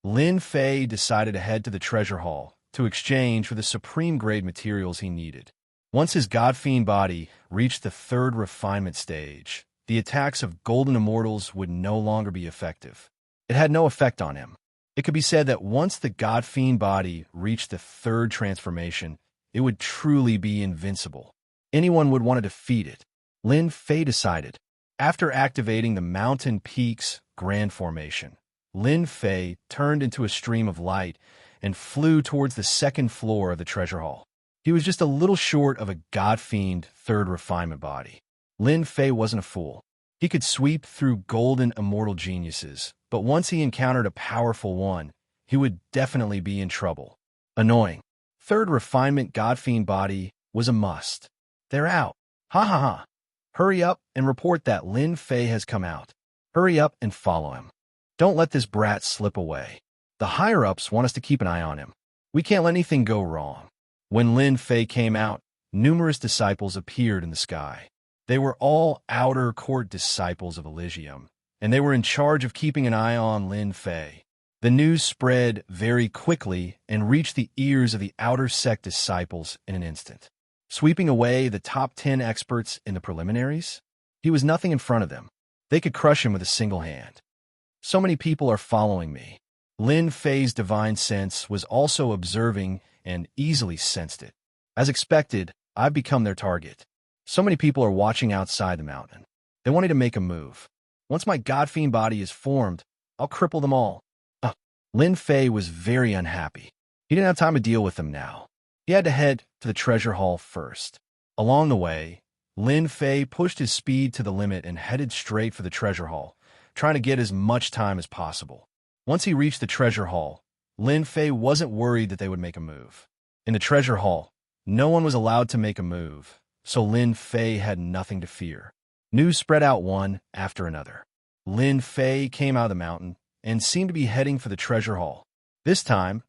Lin Fei decided to head to the treasure hall to exchange for the supreme-grade materials he needed. Once his God-fiend body reached the 3rd refinement stage, the attacks of golden immortals would no longer be effective. It had no effect on him. It could be said that once the God Fiend body reached the third transformation, it would truly be invincible. Anyone would want to defeat it. Lin Fei decided. After activating the Mountain Peaks Grand Formation, Lin Fei turned into a stream of light and flew towards the second floor of the treasure hall. He was just a little short of a God Fiend third refinement body. Lin Fei wasn't a fool. He could sweep through golden immortal geniuses, but once he encountered a powerful one, he would definitely be in trouble. Annoying. Third refinement God Fiend body was a must. They're out. Ha ha ha. Hurry up and report that Lin Fei has come out. Hurry up and follow him. Don't let this brat slip away. The higher-ups want us to keep an eye on him. We can't let anything go wrong. When Lin Fei came out, numerous disciples appeared in the sky. They were all outer court disciples of Elysium, and they were in charge of keeping an eye on Lin Fei. The news spread very quickly and reached the ears of the outer sect disciples in an instant. Sweeping away the top 10 experts in the preliminaries, he was nothing in front of them. They could crush him with a single hand. So many people are following me. Lin Fei's divine sense was also observing and easily sensed it. As expected, I've become their target. So many people are watching outside the mountain. They wanted to make a move. Once my God Fiend body is formed, I'll cripple them all. Lin Fei was very unhappy. He didn't have time to deal with them now. He had to head to the treasure hall first. Along the way, Lin Fei pushed his speed to the limit and headed straight for the treasure hall, trying to get as much time as possible. Once he reached the treasure hall, Lin Fei wasn't worried that they would make a move. In the treasure hall, no one was allowed to make a move, so Lin Fei had nothing to fear. News spread out one after another. Lin Fei came out of the mountain and seemed to be heading for the treasure hall. This time,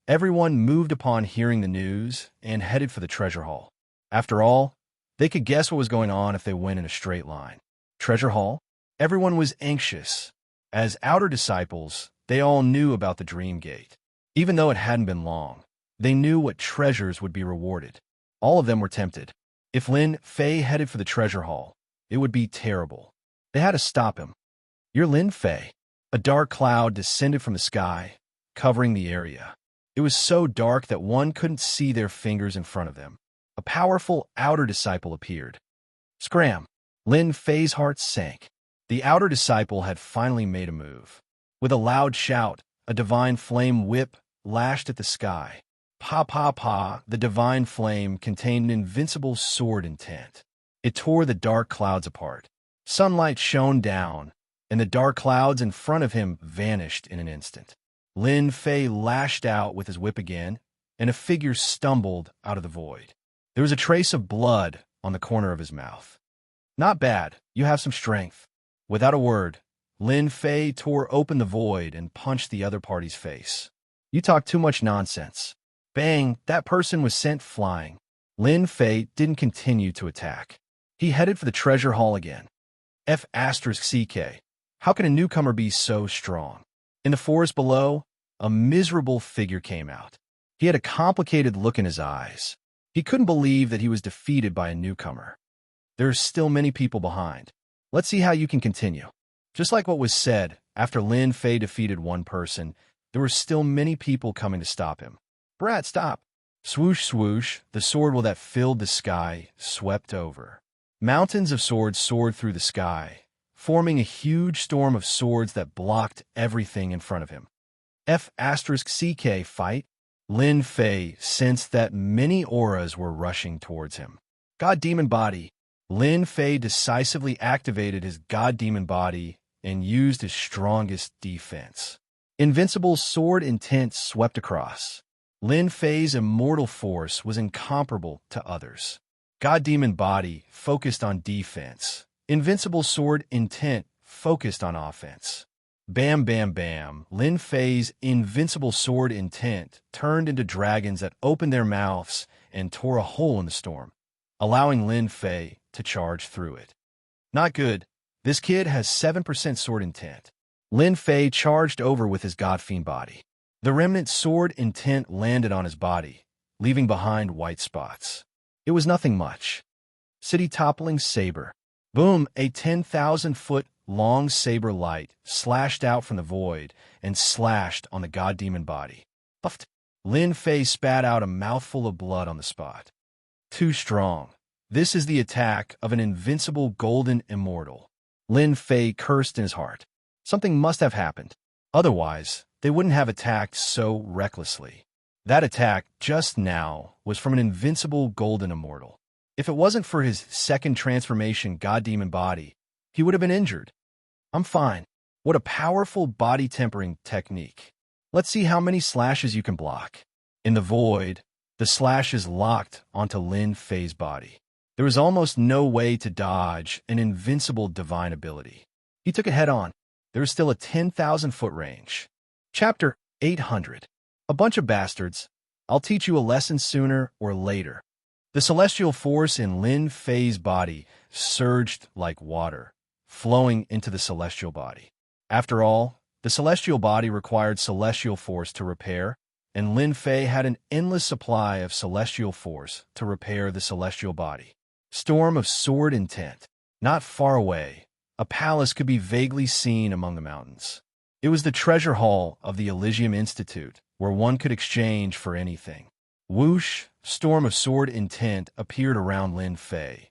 everyone moved upon hearing the news and headed for the treasure hall. After all, they could guess what was going on if they went in a straight line. Treasure hall? Everyone was anxious. As outer disciples, they all knew about the Dream Gate. Even though it hadn't been long, they knew what treasures would be rewarded. All of them were tempted. If Lin Fei headed for the treasure hall, it would be terrible. They had to stop him. "You're Lin Fei." A dark cloud descended from the sky, covering the area. It was so dark that one couldn't see their fingers in front of them. A powerful outer disciple appeared. Scram! Lin Fei's heart sank. The outer disciple had finally made a move. With a loud shout, a divine flame whip lashed at the sky. Pa pa pa, the divine flame contained an invincible sword intent. It tore the dark clouds apart. Sunlight shone down, and the dark clouds in front of him vanished in an instant. Lin Fei lashed out with his whip again, and a figure stumbled out of the void. There was a trace of blood on the corner of his mouth. "Not bad, you have some strength." Without a word, Lin Fei tore open the void and punched the other party's face. "You talk too much nonsense." Bang, that person was sent flying. Lin Fei didn't continue to attack. He headed for the treasure hall again. F***CK. How can a newcomer be so strong? In the forest below, a miserable figure came out. He had a complicated look in his eyes. He couldn't believe that he was defeated by a newcomer. There are still many people behind. Let's see how you can continue. Just like what was said, after Lin Fei defeated one person, there were still many people coming to stop him. "Brat, stop!" Swoosh, swoosh, the sword that filled the sky swept over. Mountains of swords soared through the sky, forming a huge storm of swords that blocked everything in front of him. F***CK fight? Lin Fei sensed that many auras were rushing towards him. God Demon Body. Lin Fei decisively activated his God Demon Body and used his strongest defense. Invincible sword intent swept across. Lin Fei's immortal force was incomparable to others. God Demon Body focused on defense. Invincible sword intent focused on offense. Bam, bam, bam. Lin Fei's invincible sword intent turned into dragons that opened their mouths and tore a hole in the storm, allowing Lin Fei to charge through it. Not good. This kid has 7% sword intent. Lin Fei charged over with his God Fiend body. The remnant sword intent landed on his body, leaving behind white spots. It was nothing much. City toppling saber. Boom, a 10,000-foot-long saber light slashed out from the void and slashed on the god demon body. Puffed. Lin Fei spat out a mouthful of blood on the spot. Too strong. This is the attack of an invincible golden immortal. Lin Fei cursed in his heart. Something must have happened. Otherwise, they wouldn't have attacked so recklessly. That attack just now was from an invincible golden immortal. If it wasn't for his second transformation god demon body, he would have been injured. I'm fine. What a powerful body tempering technique. Let's see how many slashes you can block. In the void, the slashes locked onto Lin Fei's body. There was almost no way to dodge an invincible divine ability. He took it head-on. There was still a 10,000-foot range. Chapter 800. A bunch of bastards. I'll teach you a lesson sooner or later. The celestial force in Lin Fei's body surged like water, flowing into the celestial body. After all, the celestial body required celestial force to repair, and Lin Fei had an endless supply of celestial force to repair the celestial body. Storm of sword intent. Not far away, a palace could be vaguely seen among the mountains. It was the treasure hall of the Elysium Institute, where one could exchange for anything. Whoosh, storm of sword intent appeared around Lin Fei,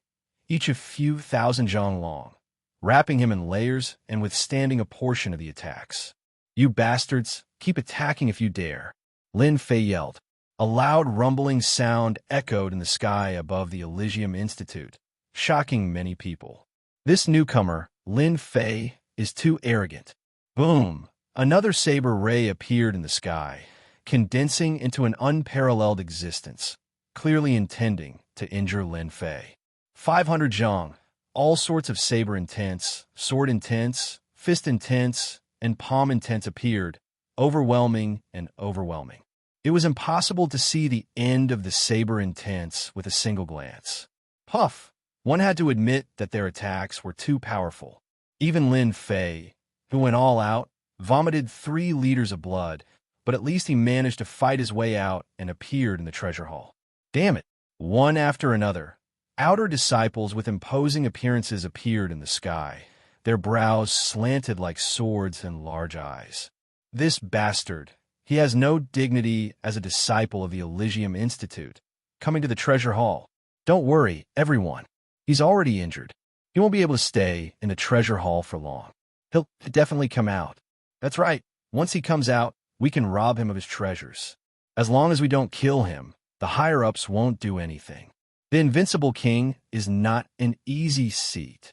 each a few thousand zhang long, wrapping him in layers and withstanding a portion of the attacks. You bastards, keep attacking if you dare. Lin Fei yelled. A loud rumbling sound echoed in the sky above the Elysium Institute, shocking many people. This newcomer, Lin Fei, is too arrogant. Boom! Another saber ray appeared in the sky, condensing into an unparalleled existence, clearly intending to injure Lin Fei. 500 zhang, all sorts of saber intents, sword intents, fist intents, and palm intents appeared, overwhelming and overwhelming. It was impossible to see the end of the saber intents with a single glance. Puff! One had to admit that their attacks were too powerful. Even Lin Fei, who went all out, vomited 3 liters of blood, but at least he managed to fight his way out and appeared in the treasure hall. Damn it! One after another, outer disciples with imposing appearances appeared in the sky, their brows slanted like swords and large eyes. This bastard, he has no dignity as a disciple of the Elysium Institute, coming to the treasure hall. Don't worry, everyone. He's already injured. He won't be able to stay in the treasure hall for long. He'll definitely come out. That's right. Once he comes out, we can rob him of his treasures. As long as we don't kill him, the higher-ups won't do anything. The Invincible King is not an easy seat.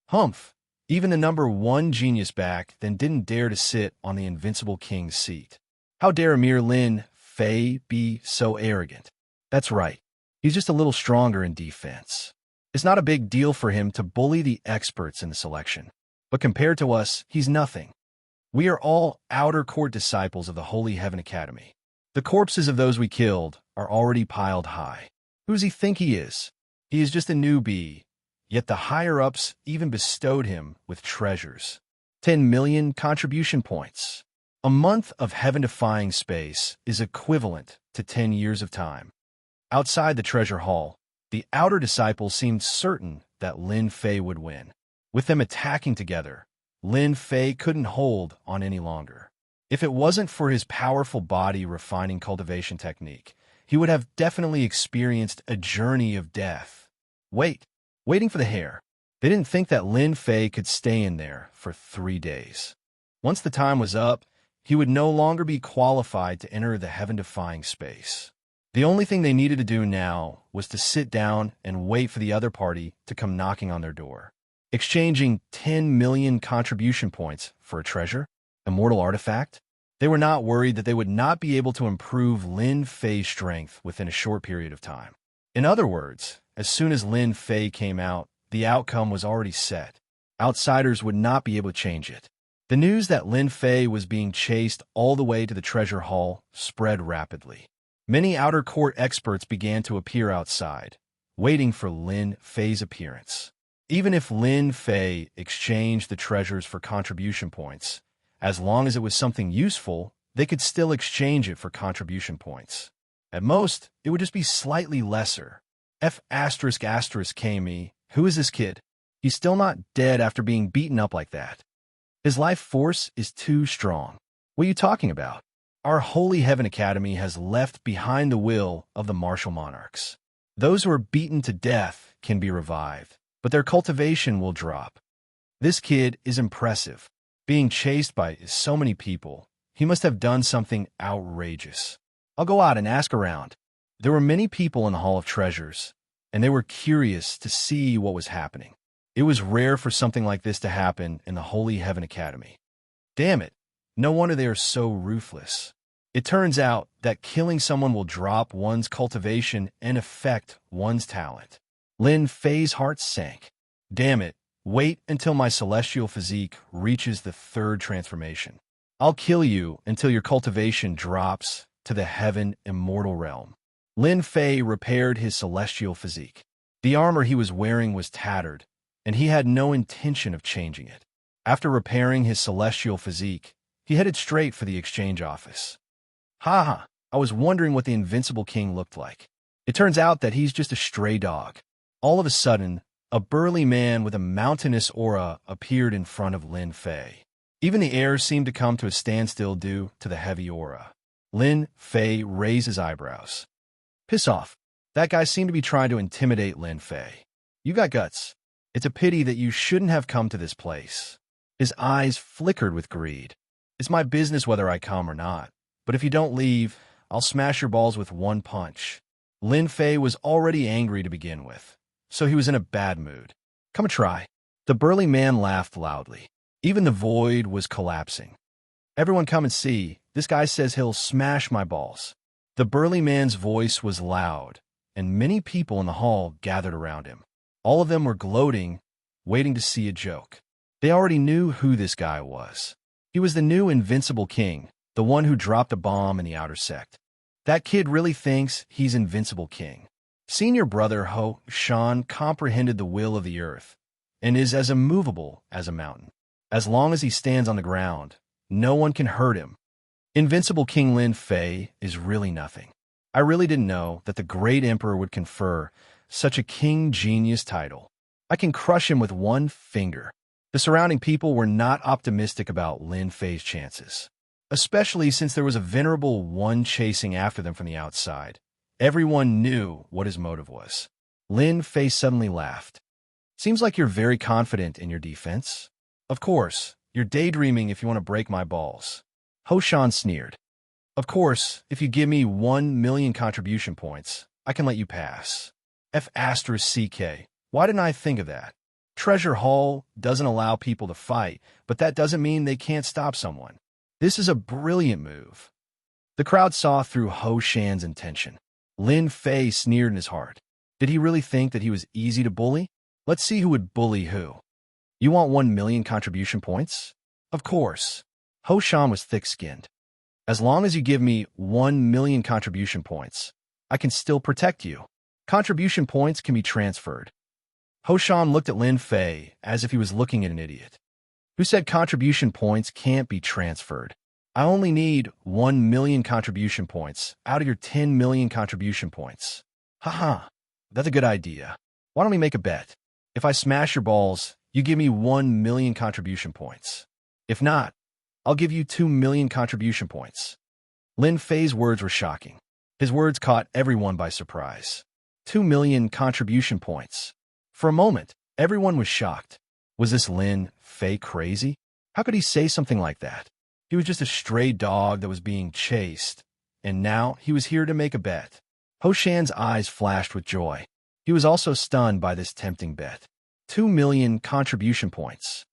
Humph! Even the number 1 genius back then didn't dare to sit on the Invincible King's seat. How dare a mere Lin Fei be so arrogant? That's right. He's just a little stronger in defense. It's not a big deal for him to bully the experts in the selection. But compared to us, he's nothing. We are all outer court disciples of the Holy Heaven Academy. The corpses of those we killed are already piled high. Who does he think he is? He is just a newbie, yet the higher-ups even bestowed him with treasures. 10 million contribution points. A month of heaven-defying space is equivalent to 10 years of time. Outside the treasure hall, the outer disciples seemed certain that Lin Fei would win. With them attacking together, Lin Fei couldn't hold on any longer. If it wasn't for his powerful body refining cultivation technique, he would have definitely experienced a journey of death. Waiting for the hair. They didn't think that Lin Fei could stay in there for 3 days. Once the time was up, he would no longer be qualified to enter the heaven-defying space. The only thing they needed to do now was to sit down and wait for the other party to come knocking on their door. Exchanging 10 million contribution points for a treasure, immortal artifact, they were not worried that they would not be able to improve Lin Fei's strength within a short period of time. In other words, as soon as Lin Fei came out, the outcome was already set. Outsiders would not be able to change it. The news that Lin Fei was being chased all the way to the treasure hall spread rapidly. Many outer court experts began to appear outside, waiting for Lin Fei's appearance. Even if Lin Fei exchanged the treasures for contribution points, as long as it was something useful, they could still exchange it for contribution points. At most, it would just be slightly lesser. F***KME, who is this kid? He's still not dead after being beaten up like that. His life force is too strong. What are you talking about? Our Holy Heaven Academy has left behind the will of the martial monarchs. Those who are beaten to death can be revived, but their cultivation will drop. This kid is impressive. Being chased by so many people, he must have done something outrageous. I'll go out and ask around. There were many people in the Hall of Treasures, and they were curious to see what was happening. It was rare for something like this to happen in the Holy Heaven Academy. Damn it, no wonder they are so ruthless. It turns out that killing someone will drop one's cultivation and affect one's talent. Lin Fei's heart sank. Damn it, wait until my celestial physique reaches the third transformation. I'll kill you until your cultivation drops to the heaven immortal realm. Lin Fei repaired his celestial physique. The armor he was wearing was tattered, and he had no intention of changing it. After repairing his celestial physique, he headed straight for the exchange office. Ha! I was wondering what the Invincible King looked like. It turns out that he's just a stray dog. All of a sudden, a burly man with a mountainous aura appeared in front of Lin Fei. Even the air seemed to come to a standstill due to the heavy aura. Lin Fei raised his eyebrows. Piss off. That guy seemed to be trying to intimidate Lin Fei. You got guts. It's a pity that you shouldn't have come to this place. His eyes flickered with greed. It's my business whether I come or not. But if you don't leave, I'll smash your balls with one punch. Lin Fei was already angry to begin with, so he was in a bad mood. Come and try. The burly man laughed loudly. Even the void was collapsing. Everyone come and see. This guy says he'll smash my balls. The burly man's voice was loud, and many people in the hall gathered around him. All of them were gloating, waiting to see a joke. They already knew who this guy was. He was the new Invincible King, the one who dropped a bomb in the outer sect. That kid really thinks he's Invincible King. Senior brother Ho Shan comprehended the will of the earth and is as immovable as a mountain. As long as he stands on the ground, no one can hurt him. Invincible King Lin Fei is really nothing. I really didn't know that the great emperor would confer such a king genius title. I can crush him with one finger. The surrounding people were not optimistic about Lin Fei's chances, especially since there was a venerable one chasing after them from the outside. Everyone knew what his motive was. Lin Fei suddenly laughed. Seems like you're very confident in your defense. Of course, you're daydreaming if you want to break my balls. Ho Shan sneered. Of course, if you give me 1,000,000 contribution points, I can let you pass. F***CK. Why didn't I think of that? Treasure Hall doesn't allow people to fight, but that doesn't mean they can't stop someone. This is a brilliant move. The crowd saw through Ho Shan's intention. Lin Fei sneered in his heart. Did he really think that he was easy to bully? Let's see who would bully who. You want 1,000,000 contribution points? Of course. Ho Shan was thick-skinned. As long as you give me 1,000,000 contribution points, I can still protect you. Contribution points can be transferred. Ho Shan looked at Lin Fei as if he was looking at an idiot. Who said contribution points can't be transferred? I only need 1,000,000 contribution points out of your 10,000,000 contribution points. Haha, that's a good idea. Why don't we make a bet? If I smash your balls, you give me 1,000,000 contribution points. If not, I'll give you 2,000,000 contribution points. Lin Fei's words were shocking. His words caught everyone by surprise. 2,000,000 contribution points. For a moment, everyone was shocked. Was this Lin Fei crazy? How could he say something like that? He was just a stray dog that was being chased, and now he was here to make a bet. Ho Shan's eyes flashed with joy. He was also stunned by this tempting bet. 2,000,000 contribution points.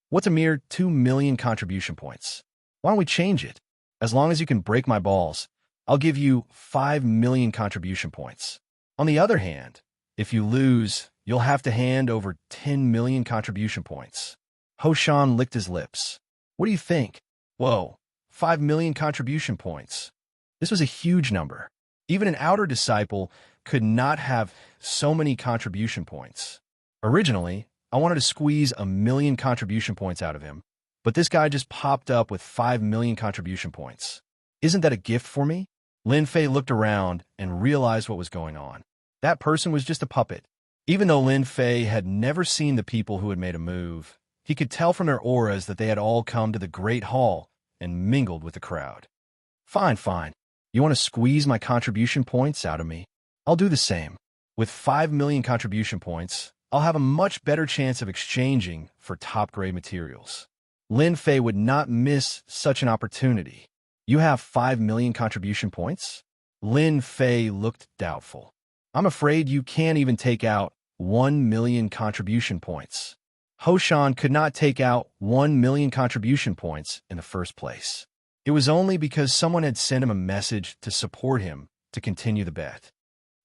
What's a mere 2,000,000 contribution points? Why don't we change it? As long as you can break my balls, I'll give you 5,000,000 contribution points. On the other hand, if you lose, you'll have to hand over 10,000,000 contribution points. Ho Shan licked his lips. What do you think? Whoa, 5,000,000 contribution points. This was a huge number. Even an outer disciple could not have so many contribution points. Originally, I wanted to squeeze 1,000,000 contribution points out of him, but this guy just popped up with 5,000,000 contribution points. Isn't that a gift for me? Lin Fei looked around and realized what was going on. That person was just a puppet. Even though Lin Fei had never seen the people who had made a move, he could tell from their auras that they had all come to the Great Hall and mingled with the crowd. Fine, fine. You want to squeeze my contribution points out of me? I'll do the same. With 5 million contribution points, I'll have a much better chance of exchanging for top-grade materials. Lin Fei would not miss such an opportunity. You have 5 million contribution points? Lin Fei looked doubtful. I'm afraid you can't even take out 1 million contribution points. Ho Shan could not take out 1 million contribution points in the first place. It was only because someone had sent him a message to support him to continue the bet.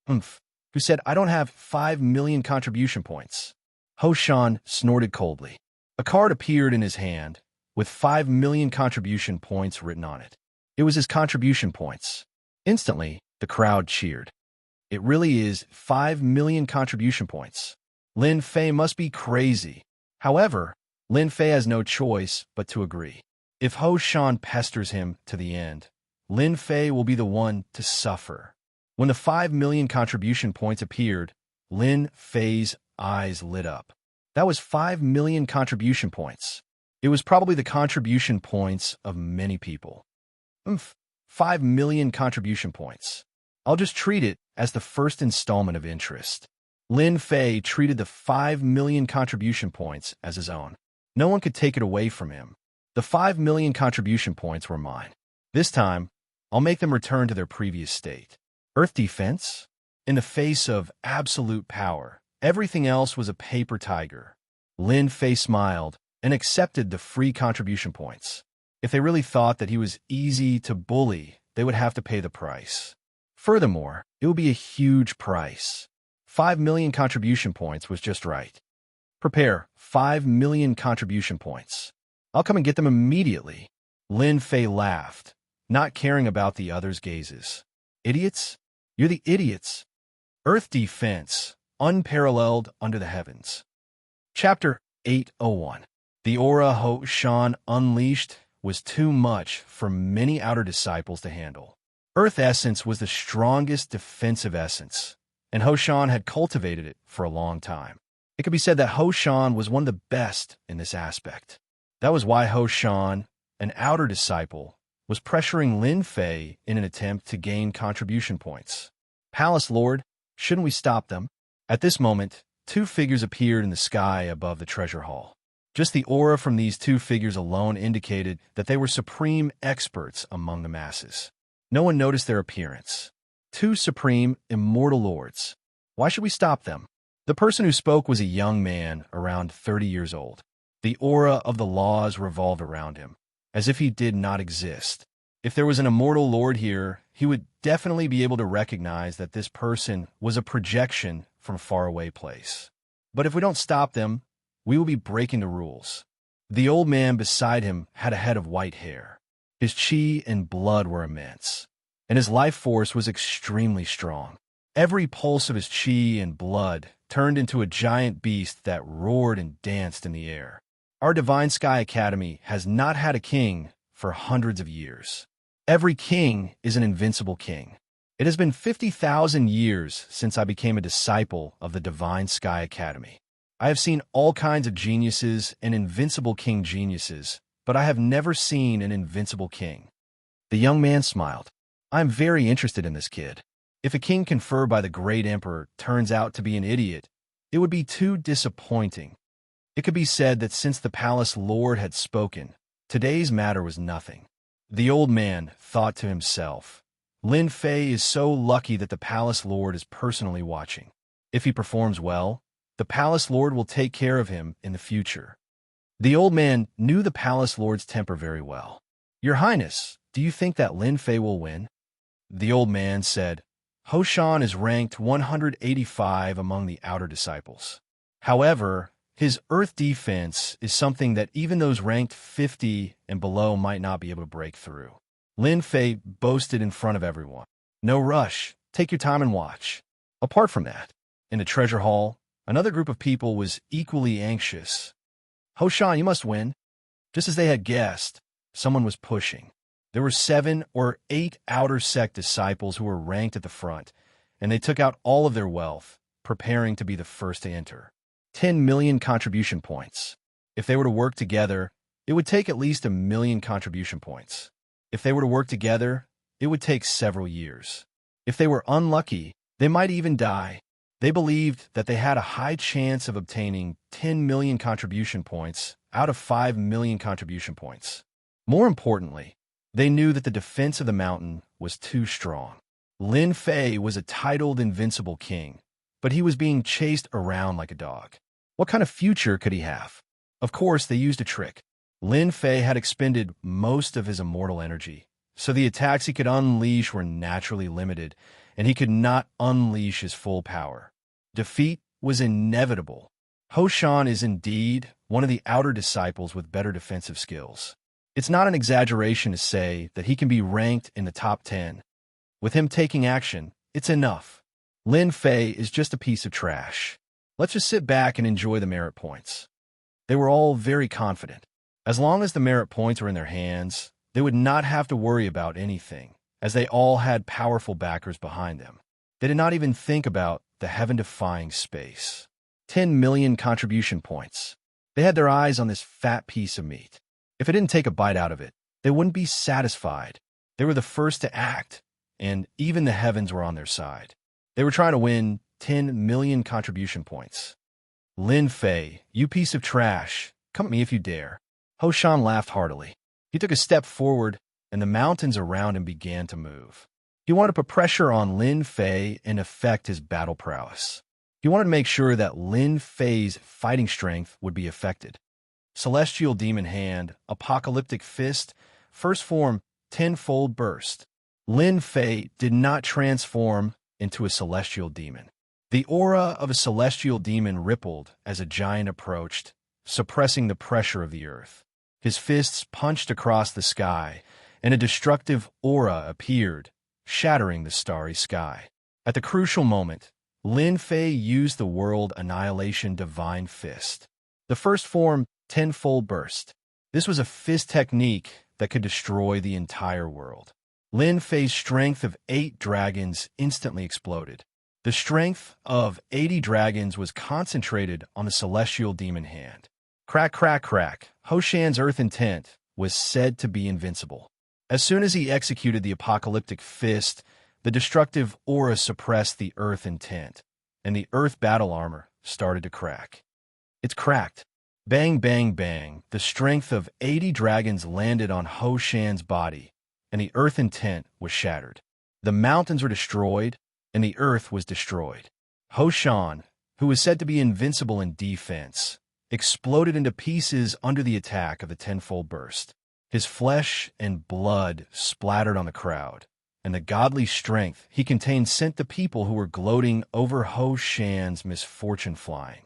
Who said, I don't have 5 million contribution points. Ho Shan snorted coldly. A card appeared in his hand with 5 million contribution points written on it. It was his contribution points. Instantly, the crowd cheered. It really is 5 million contribution points. Lin Fei must be crazy. However, Lin Fei has no choice but to agree. If Ho Shan pesters him to the end, Lin Fei will be the one to suffer. When the 5 million contribution points appeared, Lin Fei's eyes lit up. That was 5 million contribution points. It was probably the contribution points of many people. 5 million contribution points. I'll just treat it as the first installment of interest. Lin Fei treated the 5 million contribution points as his own. No one could take it away from him. The 5 million contribution points were mine. This time, I'll make them return to their previous state. Earth defense? In the face of absolute power, everything else was a paper tiger. Lin Fei smiled and accepted the free contribution points. If they really thought that he was easy to bully, they would have to pay the price. Furthermore, it would be a huge price. 5 million contribution points was just right. Prepare 5 million contribution points. I'll come and get them immediately. Lin Fei laughed, not caring about the others' gazes. Idiots? You're the idiots. Earth defense, unparalleled under the heavens. Chapter 801. The aura Ho Shan unleashed was too much for many outer disciples to handle. Earth essence was the strongest defensive essence, and Ho Shan had cultivated it for a long time. It could be said that Ho Shan was one of the best in this aspect. That was why Ho Shan, an outer disciple, was pressuring Lin Fei in an attempt to gain contribution points. Palace Lord, shouldn't we stop them? At this moment, 2 figures appeared in the sky above the treasure hall. Just the aura from these 2 figures alone indicated that they were supreme experts among the masses. No one noticed their appearance. 2 supreme, immortal lords. Why should we stop them? The person who spoke was a young man around 30 years old. The aura of the laws revolved around him, as if he did not exist. If there was an immortal lord here, he would definitely be able to recognize that this person was a projection from a faraway place. But if we don't stop them, we will be breaking the rules. The old man beside him had a head of white hair. His chi and blood were immense, and his life force was extremely strong. Every pulse of his chi and blood turned into a giant beast that roared and danced in the air. Our Divine Sky Academy has not had a king for hundreds of years. Every king is an invincible king. It has been 50,000 years since I became a disciple of the Divine Sky Academy. I have seen all kinds of geniuses and invincible king geniuses, but I have never seen an invincible king. The young man smiled. I'm very interested in this kid. If a king conferred by the great emperor turns out to be an idiot, it would be too disappointing. It could be said that since the palace lord had spoken, today's matter was nothing. The old man thought to himself, Lin Fei is so lucky that the palace lord is personally watching. If he performs well, the palace lord will take care of him in the future. The old man knew the palace lord's temper very well. Your Highness, do you think that Lin Fei will win? The old man said, Ho Shan is ranked 185 among the outer disciples. However, his earth defense is something that even those ranked 50 and below might not be able to break through. Lin Fei boasted in front of everyone. No rush, take your time and watch. Apart from that, in the treasure hall, another group of people was equally anxious. Ho Shan, you must win. Just as they had guessed, someone was pushing. There were 7 or 8 outer sect disciples who were ranked at the front, and they took out all of their wealth, preparing to be the first to enter. 10 million contribution points. If they were to work together, it would take at least 1 million contribution points. If they were to work together, it would take several years. If they were unlucky, they might even die. They believed that they had a high chance of obtaining 10 million contribution points out of 5 million contribution points. More importantly, they knew that the defense of the mountain was too strong. Lin Fei was a titled invincible king, but he was being chased around like a dog. What kind of future could he have? Of course, they used a trick. Lin Fei had expended most of his immortal energy, so the attacks he could unleash were naturally limited, and he could not unleash his full power. Defeat was inevitable. Ho Shan is indeed one of the outer disciples with better defensive skills. It's not an exaggeration to say that he can be ranked in the top 10. With him taking action, it's enough. Lin Fei is just a piece of trash. Let's just sit back and enjoy the merit points. They were all very confident. As long as the merit points were in their hands, they would not have to worry about anything, as they all had powerful backers behind them. They did not even think about the heaven-defying space. 10 million contribution points. They had their eyes on this fat piece of meat. If it didn't take a bite out of it, they wouldn't be satisfied. They were the first to act, and even the heavens were on their side. They were trying to win 10 million contribution points. Lin Fei, you piece of trash, come at me if you dare. Ho Shan laughed heartily. He took a step forward, and the mountains around him began to move. He wanted to put pressure on Lin Fei and affect his battle prowess. He wanted to make sure that Lin Fei's fighting strength would be affected. Celestial Demon Hand, Apocalyptic Fist, First Form, Tenfold Burst. Lin Fei did not transform into a celestial demon. The aura of a celestial demon rippled as a giant approached, suppressing the pressure of the earth. His fists punched across the sky, and a destructive aura appeared, shattering the starry sky. At the crucial moment, Lin Fei used the World Annihilation Divine Fist. The first form, Tenfold Burst. This was a fist technique that could destroy the entire world. Lin Fei's strength of 8 dragons instantly exploded. The strength of 80 dragons was concentrated on the celestial demon hand. Crack, crack, crack. Ho Shan's earth intent was said to be invincible. As soon as he executed the apocalyptic fist, the destructive aura suppressed the earth intent, and the earth battle armor started to crack. It's cracked. Bang, bang, bang. The strength of 80 dragons landed on Ho Shan's body, and the earth intent was shattered. The mountains were destroyed, and the earth was destroyed. Ho Shan, who was said to be invincible in defense, exploded into pieces under the attack of the tenfold burst. His flesh and blood splattered on the crowd, and the godly strength he contained sent the people who were gloating over Ho Shan's misfortune flying.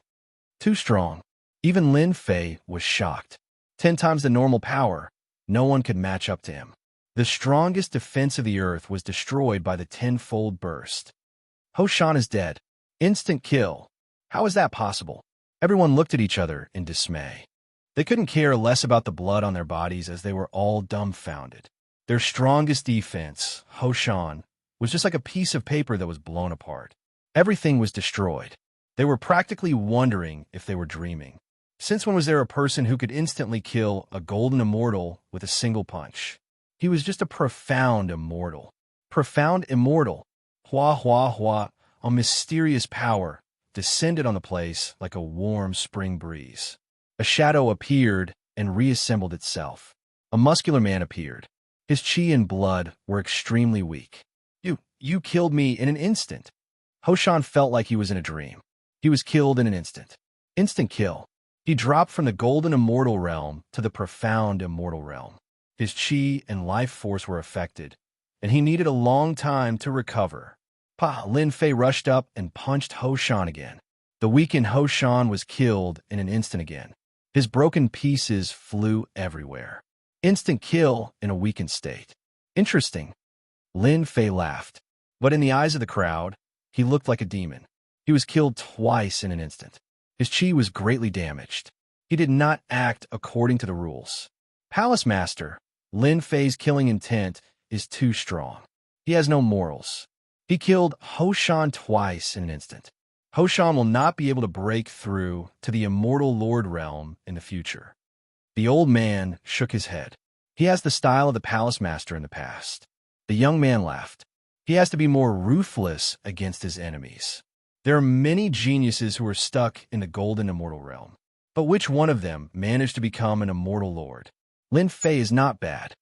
Too strong. Even Lin Fei was shocked. 10 times the normal power, no one could match up to him. The strongest defense of the earth was destroyed by the tenfold burst. Ho Shan is dead. Instant kill. How is that possible? Everyone looked at each other in dismay. They couldn't care less about the blood on their bodies as they were all dumbfounded. Their strongest defense, Ho Shan, was just like a piece of paper that was blown apart. Everything was destroyed. They were practically wondering if they were dreaming. Since when was there a person who could instantly kill a golden immortal with a single punch? He was just a profound immortal. Profound immortal. Hua hua hua, a mysterious power, descended on the place like a warm spring breeze. A shadow appeared and reassembled itself. A muscular man appeared. His chi and blood were extremely weak. You killed me in an instant. Ho Shan felt like he was in a dream. He was killed in an instant. Instant kill. He dropped from the golden immortal realm to the profound immortal realm. His chi and life force were affected, and he needed a long time to recover. Lin Fei rushed up and punched Ho Shan again. The weakened Ho Shan was killed in an instant again. His broken pieces flew everywhere. Instant kill in a weakened state. Interesting. Lin Fei laughed. But in the eyes of the crowd, he looked like a demon. He was killed twice in an instant. His chi was greatly damaged. He did not act according to the rules. Palace Master, Lin Fei's killing intent is too strong. He has no morals. He killed Ho Shan twice in an instant. Hoshan will not be able to break through to the Immortal Lord realm in the future. The old man shook his head. He has the style of the palace master in the past. The young man laughed. He has to be more ruthless against his enemies. There are many geniuses who are stuck in the golden immortal realm. But which one of them managed to become an immortal lord? Lin Fei is not bad.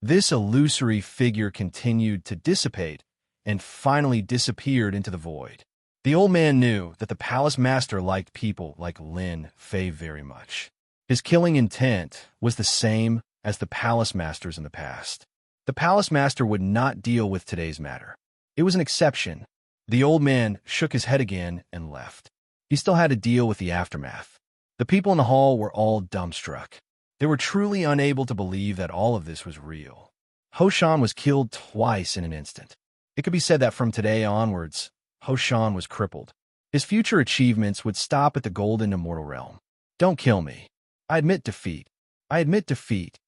This illusory figure continued to dissipate and finally disappeared into the void. The old man knew that the palace master liked people like Lin Fei very much. His killing intent was the same as the palace masters in the past. The palace master would not deal with today's matter. It was an exception. The old man shook his head again and left. He still had to deal with the aftermath. The people in the hall were all dumbstruck. They were truly unable to believe that all of this was real. Hoshan was killed twice in an instant. It could be said that from today onwards, Hoshan was crippled. His future achievements would stop at the golden immortal realm. Don't kill me. I admit defeat. I admit defeat.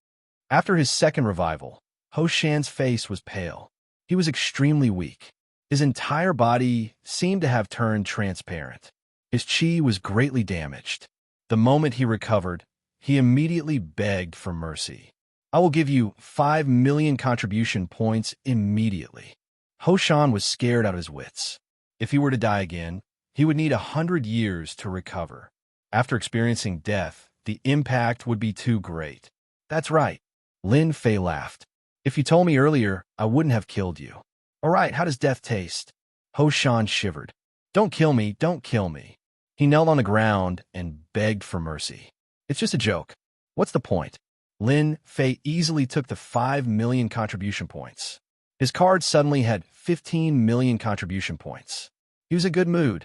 After his second revival, Hoshan's face was pale. He was extremely weak. His entire body seemed to have turned transparent. His chi was greatly damaged. The moment he recovered, he immediately begged for mercy. I will give you 5 million contribution points immediately. Hoshan was scared out of his wits. If he were to die again, he would need 100 years to recover. After experiencing death, the impact would be too great. That's right. Lin Fei laughed. If you told me earlier, I wouldn't have killed you. All right, how does death taste? Hoshan shivered. Don't kill me, don't kill me. He knelt on the ground and begged for mercy. It's just a joke. What's the point? Lin Fei easily took the 5 million contribution points. His card suddenly had 15 million contribution points. He was in a good mood.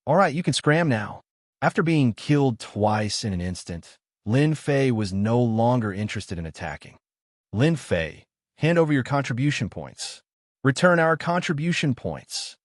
All right, you can scram now. After being killed twice in an instant, Lin Fei was no longer interested in attacking. Lin Fei, hand over your contribution points. Return our contribution points.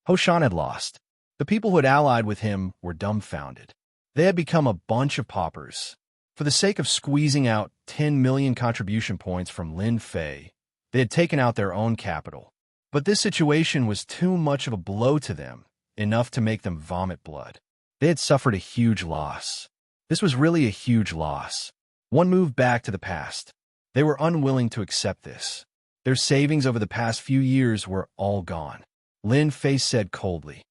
Hoshan had lost. The people who had allied with him were dumbfounded. They had become a bunch of paupers. For the sake of squeezing out 10 million contribution points from Lin Fei, they had taken out their own capital. But this situation was too much of a blow to them, enough to make them vomit blood. They had suffered a huge loss. This was really a huge loss. One move back to the past. They were unwilling to accept this. Their savings over the past few years were all gone. Lin Fei said coldly,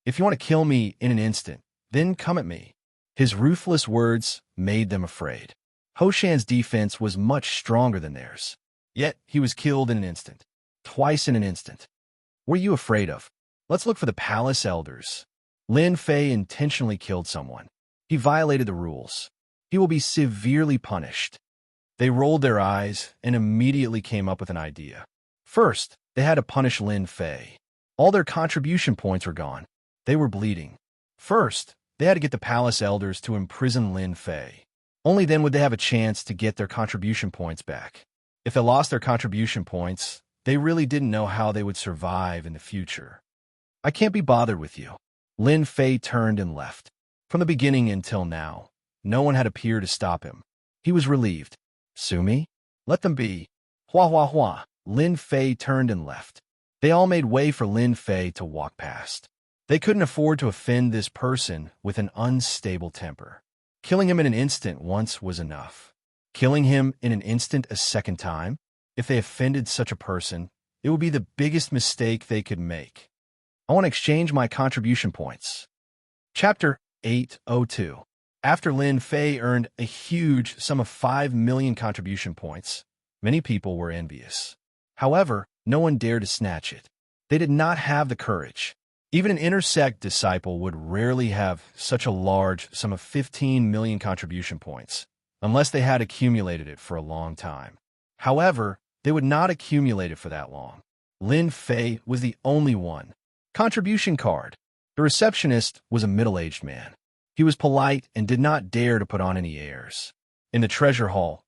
"If you want to kill me in an instant, then come at me." His ruthless words made them afraid. Hoshan's defense was much stronger than theirs. Yet he was killed in an instant. Twice in an instant. What are you afraid of? Let's look for the palace elders. Lin Fei intentionally killed someone. He violated the rules. He will be severely punished. They rolled their eyes and immediately came up with an idea. First, they had to punish Lin Fei. All their contribution points were gone. They were bleeding. First, they had to get the palace elders to imprison Lin Fei. Only then would they have a chance to get their contribution points back. If they lost their contribution points, they really didn't know how they would survive in the future. I can't be bothered with you. Lin Fei turned and left. From the beginning until now, no one had appeared to stop him. He was relieved. Sue me? Let them be. Hua hua hua. Lin Fei turned and left. They all made way for Lin Fei to walk past. They couldn't afford to offend this person with an unstable temper. Killing him in an instant once was enough. Killing him in an instant a second time? If they offended such a person, it would be the biggest mistake they could make. I want to exchange my contribution points. Chapter 802. After Lin Fei earned a huge sum of 5 million contribution points, many people were envious. However, no one dared to snatch it. They did not have the courage. Even an inner sect disciple would rarely have such a large sum of 15 million contribution points, unless they had accumulated it for a long time. However, they would not accumulate it for that long. Lin Fei was the only one. Contribution card. The receptionist was a middle-aged man. He was polite and did not dare to put on any airs. In the treasure hall,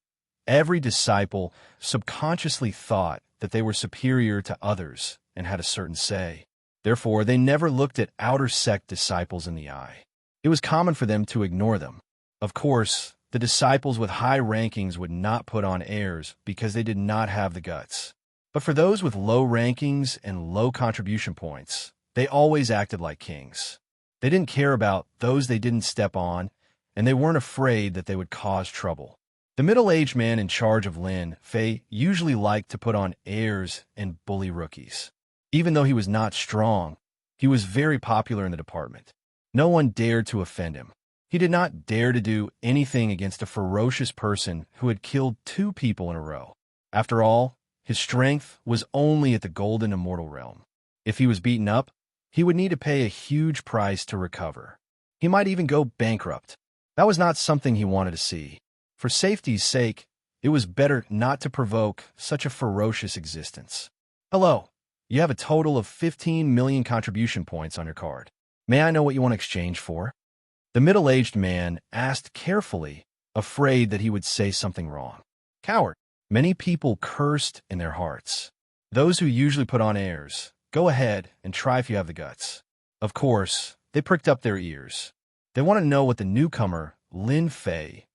every disciple subconsciously thought that they were superior to others and had a certain say. Therefore, they never looked at outer sect disciples in the eye. It was common for them to ignore them. Of course, the disciples with high rankings would not put on airs because they did not have the guts. But for those with low rankings and low contribution points, they always acted like kings. They didn't care about those they didn't step on, and they weren't afraid that they would cause trouble. The middle-aged man in charge of Lin Fei usually liked to put on airs and bully rookies. Even though he was not strong, he was very popular in the department. No one dared to offend him. He did not dare to do anything against a ferocious person who had killed 2 people in a row. After all, his strength was only at the golden immortal realm. If he was beaten up, he would need to pay a huge price to recover. He might even go bankrupt. That was not something he wanted to see. For safety's sake, it was better not to provoke such a ferocious existence. Hello, you have a total of 15 million contribution points on your card. May I know what you want to exchange for? The middle-aged man asked carefully, afraid that he would say something wrong. Coward. Many people cursed in their hearts. Those who usually put on airs, go ahead and try if you have the guts. Of course, they pricked up their ears. They wanted to know what the newcomer, Lin Fei,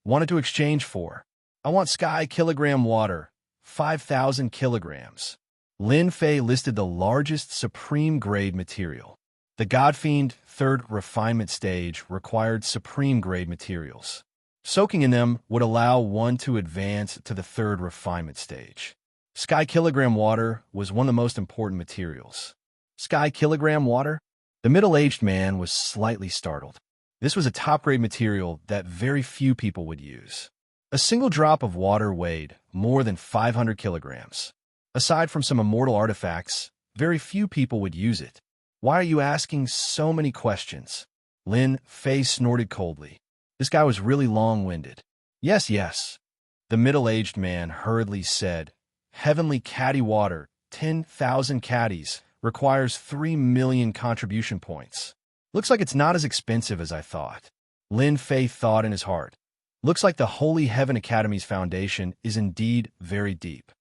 wanted to exchange for. I want sky kilogram water, 5,000 kilograms. Lin Fei listed the largest supreme-grade material. The Godfiend 3rd refinement stage required supreme-grade materials. Soaking in them would allow one to advance to the 3rd refinement stage. Sky kilogram water was one of the most important materials. Sky kilogram water? The middle-aged man was slightly startled. This was a top-grade material that very few people would use. A single drop of water weighed more than 500 kilograms. Aside from some immortal artifacts, very few people would use it. Why are you asking so many questions? Lin Fei snorted coldly. This guy was really long-winded. Yes. The middle-aged man hurriedly said, Heavenly caddy water, 10,000 caddies, requires 3 million contribution points. Looks like it's not as expensive as I thought. Lin Fei thought in his heart. Looks like the Holy Heaven Academy's foundation is indeed very deep.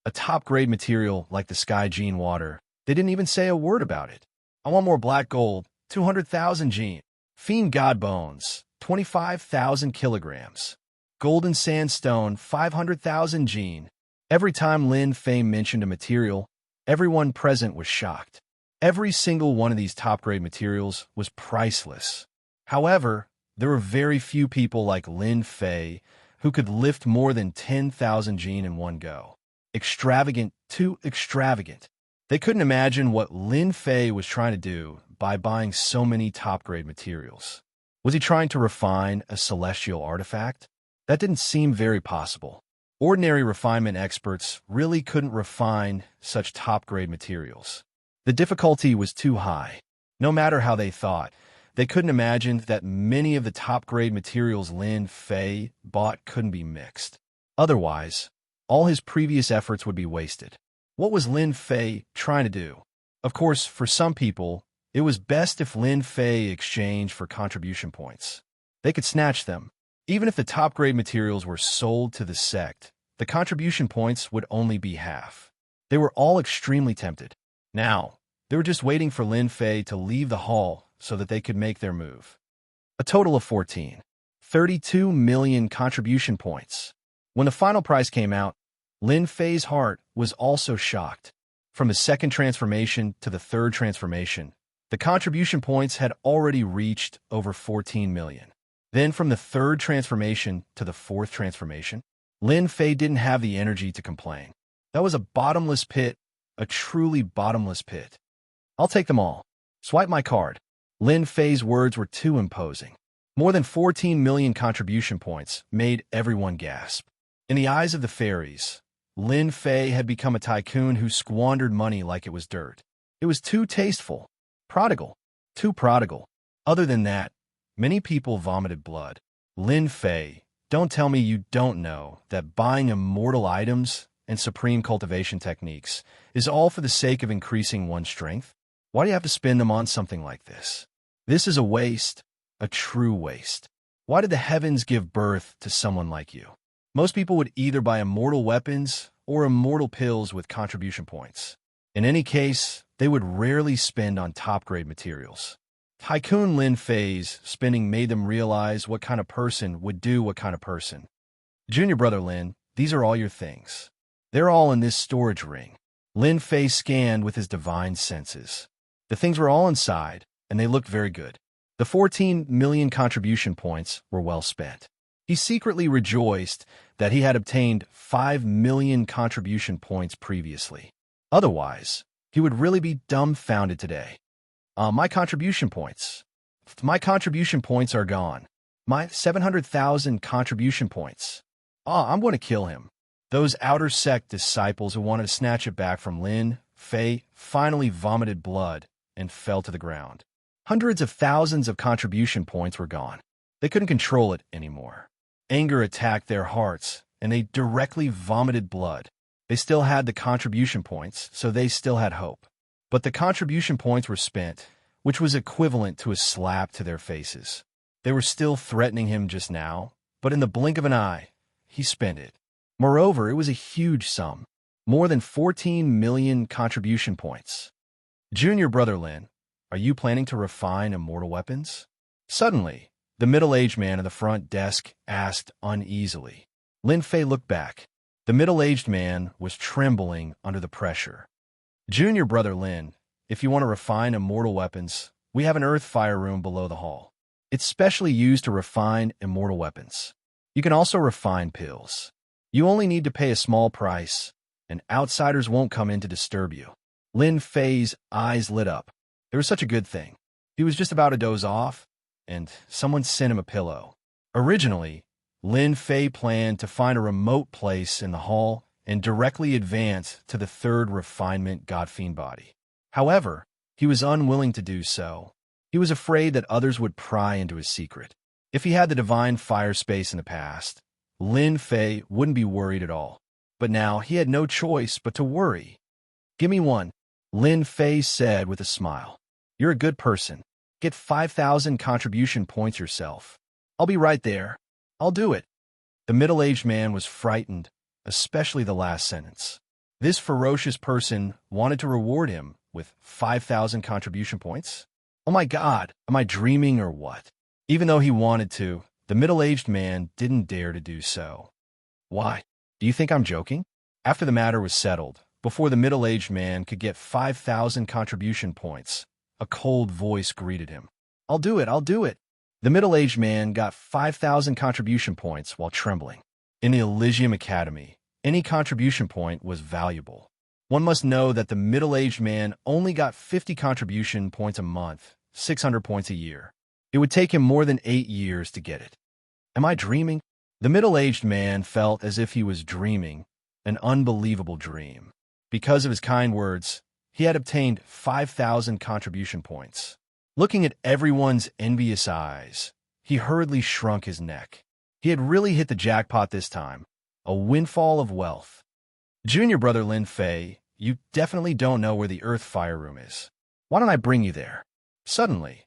A top-grade material like the Sky Gene water, they didn't even say a word about it. I want more black gold, 200,000 gene. Fiend God bones, 25,000 kilograms. Golden sandstone, 500,000 gene. Every time Lin Fei mentioned a material, everyone present was shocked. Every single one of these top-grade materials was priceless. However, there were very few people like Lin Fei who could lift more than 10,000 gene in one go. Extravagant, too extravagant. They couldn't imagine what Lin Fei was trying to do by buying so many top-grade materials. Was he trying to refine a celestial artifact? That didn't seem very possible. Ordinary refinement experts really couldn't refine such top-grade materials. The difficulty was too high. No matter how they thought, they couldn't imagine that many of the top-grade materials Lin Fei bought couldn't be mixed. Otherwise, all his previous efforts would be wasted. What was Lin Fei trying to do? Of course, for some people, it was best if Lin Fei exchanged for contribution points. They could snatch them. Even if the top-grade materials were sold to the sect, the contribution points would only be half. They were all extremely tempted. Now, they were just waiting for Lin Fei to leave the hall so that they could make their move. A total of 32 million contribution points. When the final price came out, Lin Fei's heart was also shocked. From the 2nd transformation to the 3rd transformation, the contribution points had already reached over 14 million. Then from the 3rd transformation to the 4th transformation, Lin Fei didn't have the energy to complain. That was a bottomless pit, a truly bottomless pit. I'll take them all. Swipe my card. Lin Fei's words were too imposing. More than 14 million contribution points made everyone gasp. In the eyes of the fairies, Lin Fei had become a tycoon who squandered money like it was dirt. It was too tasteful. Prodigal. Too prodigal. Other than that, many people vomited blood. Lin Fei, don't tell me you don't know that buying immortal items and supreme cultivation techniques is all for the sake of increasing one's strength? Why do you have to spend them on something like this? This is a waste, a true waste. Why did the heavens give birth to someone like you? Most people would either buy immortal weapons or immortal pills with contribution points. In any case, they would rarely spend on top-grade materials. Tycoon Lin Fei's spending made them realize what kind of person would do what kind of person. Junior brother Lin, these are all your things. They're all in this storage ring. Lin Fei scanned with his divine senses. The things were all inside, and they looked very good. The 14 million contribution points were well spent. He secretly rejoiced that he had obtained 5 million contribution points previously. Otherwise, he would really be dumbfounded today. My contribution points. My contribution points are gone. My 700,000 contribution points. I'm going to kill him. Those outer sect disciples who wanted to snatch it back from Lin Fei finally vomited blood and fell to the ground. Hundreds of thousands of contribution points were gone. They couldn't control it anymore. Anger attacked their hearts, and they directly vomited blood. They still had the contribution points, so they still had hope. But the contribution points were spent, which was equivalent to a slap to their faces. They were still threatening him just now, but in the blink of an eye, he spent it. Moreover, it was a huge sum, more than 14 million contribution points. Junior brother Lin, are you planning to refine immortal weapons? Suddenly, the middle-aged man at the front desk asked uneasily. Lin Fei looked back. The middle-aged man was trembling under the pressure. Junior brother Lin, if you want to refine immortal weapons, we have an earth fire room below the hall. It's specially used to refine immortal weapons. You can also refine pills. You only need to pay a small price, and outsiders won't come in to disturb you. Lin Fei's eyes lit up. It was such a good thing. He was just about to doze off, and someone sent him a pillow. Originally, Lin Fei planned to find a remote place in the hall and directly advance to the third refinement Godfiend body. However, he was unwilling to do so. He was afraid that others would pry into his secret. If he had the divine fire space in the past, Lin Fei wouldn't be worried at all. But now he had no choice but to worry. Give me one, Lin Fei said with a smile. You're a good person. Get 5,000 contribution points yourself. I'll be right there. I'll do it. The middle-aged man was frightened, especially the last sentence. This ferocious person wanted to reward him with 5,000 contribution points? Oh my God, am I dreaming or what? Even though he wanted to, the middle-aged man didn't dare to do so. Why? Do you think I'm joking? After the matter was settled, before the middle-aged man could get 5,000 contribution points, a cold voice greeted him. I'll do it, I'll do it. The middle-aged man got 5,000 contribution points while trembling. In the Elysium Academy, any contribution point was valuable. One must know that the middle-aged man only got 50 contribution points a month, 600 points a year. It would take him more than 8 years to get it. Am I dreaming? The middle-aged man felt as if he was dreaming, an unbelievable dream. Because of his kind words, he had obtained 5,000 contribution points. Looking at everyone's envious eyes, he hurriedly shrunk his neck. He had really hit the jackpot this time, a windfall of wealth. Junior brother Lin Fei, you definitely don't know where the earth fire room is. Why don't I bring you there? Suddenly,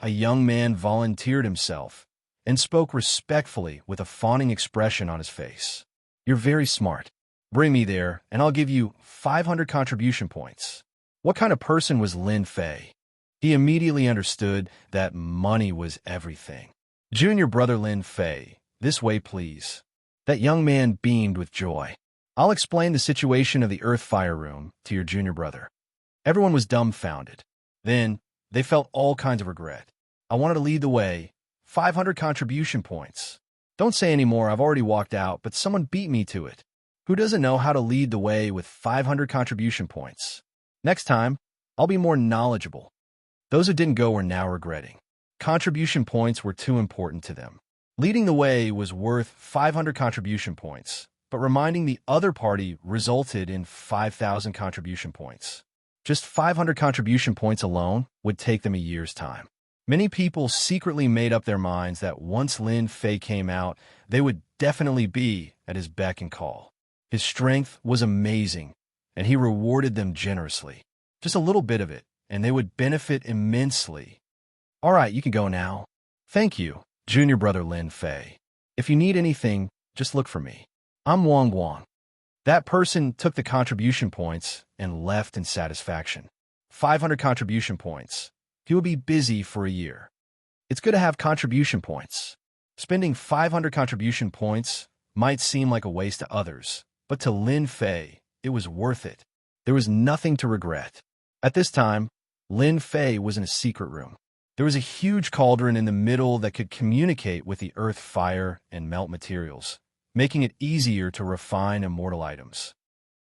a young man volunteered himself and spoke respectfully with a fawning expression on his face. You're very smart. Bring me there, and I'll give you 500 contribution points. What kind of person was Lin Fei? He immediately understood that money was everything. Junior brother Lin Fei, this way please. That young man beamed with joy. I'll explain the situation of the earth fire room to your junior brother. Everyone was dumbfounded. Then, they felt all kinds of regret. I wanted to lead the way. 500 contribution points. Don't say any more, I've already walked out, but someone beat me to it. Who doesn't know how to lead the way with 500 contribution points? Next time, I'll be more knowledgeable. Those who didn't go were now regretting. Contribution points were too important to them. Leading the way was worth 500 contribution points, but reminding the other party resulted in 5,000 contribution points. Just 500 contribution points alone would take them a year's time. Many people secretly made up their minds that once Lin Fei came out, they would definitely be at his beck and call. His strength was amazing, and he rewarded them generously. Just a little bit of it, and they would benefit immensely. All right, you can go now. Thank you, junior brother Lin Fei. If you need anything, just look for me. I'm Wang Wang. That person took the contribution points and left in satisfaction. 500 contribution points. He will be busy for a year. It's good to have contribution points. Spending 500 contribution points might seem like a waste to others, but to Lin Fei, it was worth it. There was nothing to regret. At this time, Lin Fei was in a secret room. There was a huge cauldron in the middle that could communicate with the earth, fire, and melt materials, making it easier to refine immortal items.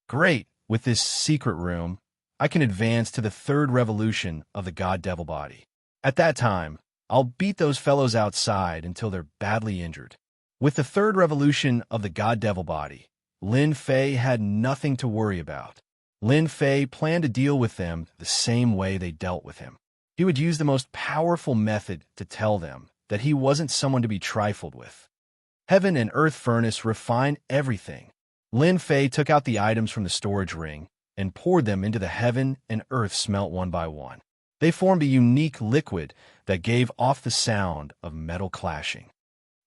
Great! With this secret room, I can advance to the third revolution of the God-Devil body. At that time, I'll beat those fellows outside until they're badly injured. With the third revolution of the God-Devil body, Lin Fei had nothing to worry about. Lin Fei planned to deal with them the same way they dealt with him. He would use the most powerful method to tell them that he wasn't someone to be trifled with. Heaven and Earth Furnace refine everything. Lin Fei took out the items from the storage ring and poured them into the Heaven and Earth smelt one by one. They formed a unique liquid that gave off the sound of metal clashing.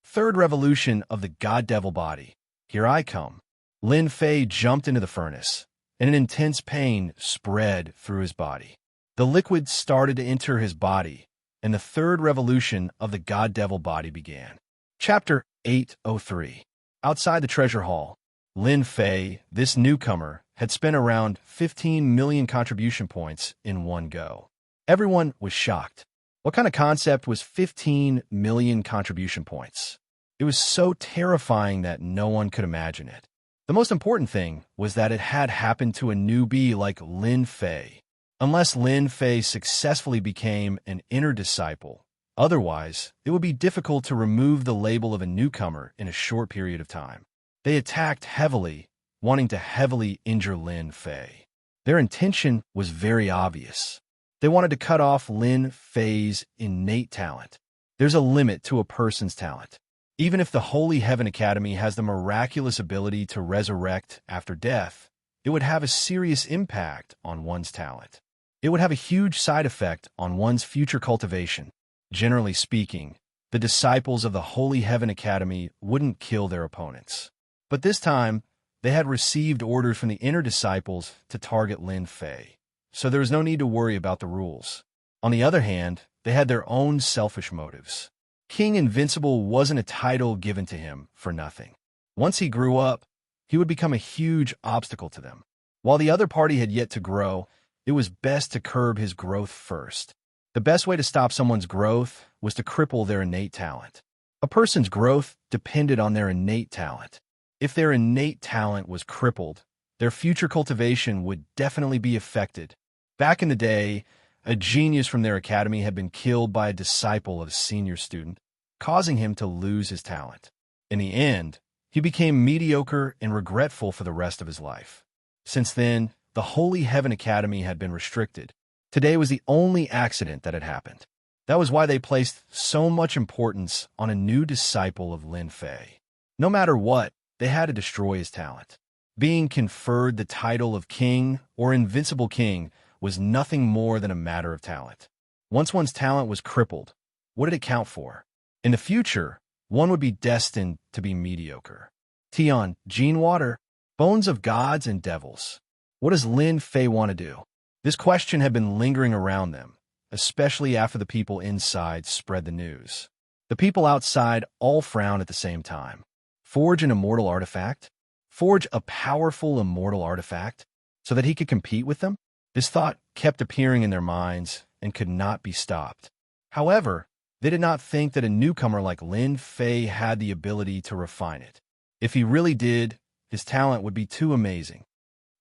Third revolution of the God-Devil body. Here I come. Lin Fei jumped into the furnace, and an intense pain spread through his body. The liquid started to enter his body, and the third revolution of the God-Devil body began. Chapter 803. Outside the treasure hall, Lin Fei, this newcomer, had spent around 15 million contribution points in one go. Everyone was shocked. What kind of concept was 15 million contribution points? It was so terrifying that no one could imagine it. The most important thing was that it had happened to a newbie like Lin Fei. Unless Lin Fei successfully became an inner disciple, otherwise, it would be difficult to remove the label of a newcomer in a short period of time. They attacked heavily, wanting to heavily injure Lin Fei. Their intention was very obvious. They wanted to cut off Lin Fei's innate talent. There's a limit to a person's talent. Even if the Holy Heaven Academy has the miraculous ability to resurrect after death, it would have a serious impact on one's talent. It would have a huge side effect on one's future cultivation. Generally speaking, the disciples of the Holy Heaven Academy wouldn't kill their opponents. But this time, they had received orders from the inner disciples to target Lin Fei, so there was no need to worry about the rules. On the other hand, they had their own selfish motives. King Invincible wasn't a title given to him for nothing. Once he grew up, he would become a huge obstacle to them. While the other party had yet to grow, it was best to curb his growth first. The best way to stop someone's growth was to cripple their innate talent. A person's growth depended on their innate talent. If their innate talent was crippled, their future cultivation would definitely be affected. Back in the day, a genius from their academy had been killed by a disciple of a senior student, causing him to lose his talent. In the end, he became mediocre and regretful for the rest of his life. Since then, the Holy Heaven Academy had been restricted. Today was the only accident that had happened. That was why they placed so much importance on a new disciple of Lin Fei. No matter what, they had to destroy his talent. Being conferred the title of king or invincible king was nothing more than a matter of talent. Once one's talent was crippled, what did it count for? In the future, one would be destined to be mediocre. Tian, Gene Water, bones of gods and devils. What does Lin Fei want to do? This question had been lingering around them, especially after the people inside spread the news. The people outside all frowned at the same time. Forge an immortal artifact? Forge a powerful immortal artifact so that he could compete with them? This thought kept appearing in their minds and could not be stopped. However, they did not think that a newcomer like Lin Fei had the ability to refine it. If he really did, his talent would be too amazing.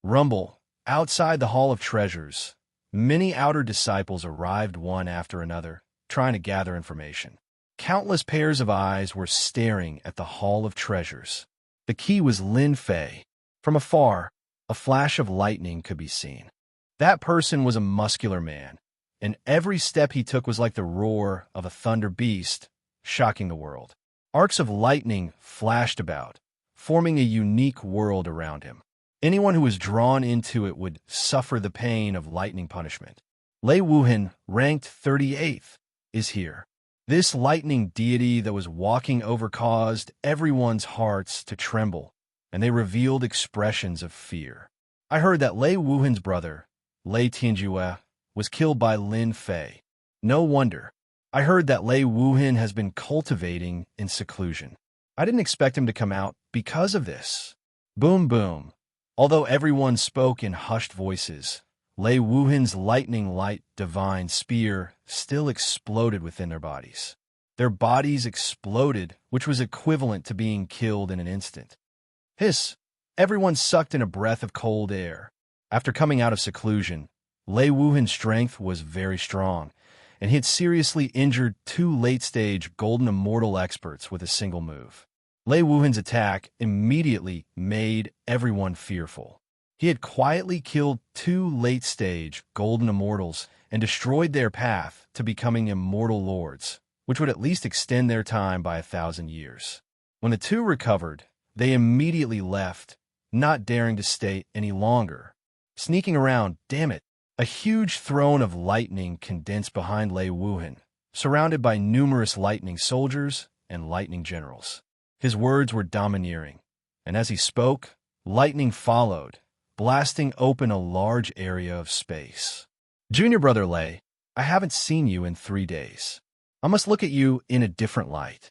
Rumble, outside the Hall of Treasures, many outer disciples arrived one after another, trying to gather information. Countless pairs of eyes were staring at the Hall of Treasures. The key was Lin Fei. From afar, a flash of lightning could be seen. That person was a muscular man, and every step he took was like the roar of a thunder beast, shocking the world. Arcs of lightning flashed about, forming a unique world around him. Anyone who was drawn into it would suffer the pain of lightning punishment. Lei Wuhan, ranked 38th, is here. This lightning deity that was walking over caused everyone's hearts to tremble, and they revealed expressions of fear. I heard that Lei Wuhan's brother, Lei Tianjue, was killed by Lin Fei. No wonder. I heard that Lei Wuhan has been cultivating in seclusion. I didn't expect him to come out because of this. Boom, boom. Although everyone spoke in hushed voices, Lei Wuhan's lightning light divine spear still exploded within their bodies. Their bodies exploded, which was equivalent to being killed in an instant. Hiss! Everyone sucked in a breath of cold air. After coming out of seclusion, Lei Wuhan's strength was very strong, and he had seriously injured 2 late-stage golden immortal experts with a single move. Lei Wuhan's attack immediately made everyone fearful. He had quietly killed 2 late-stage golden immortals and destroyed their path to becoming immortal lords, which would at least extend their time by 1,000 years. When the 2 recovered, they immediately left, not daring to stay any longer. Sneaking around, damn it, a huge throne of lightning condensed behind Lei Wuhan, surrounded by numerous lightning soldiers and lightning generals. His words were domineering, and as he spoke, lightning followed, blasting open a large area of space. Junior brother Lei, I haven't seen you in 3 days. I must look at you in a different light.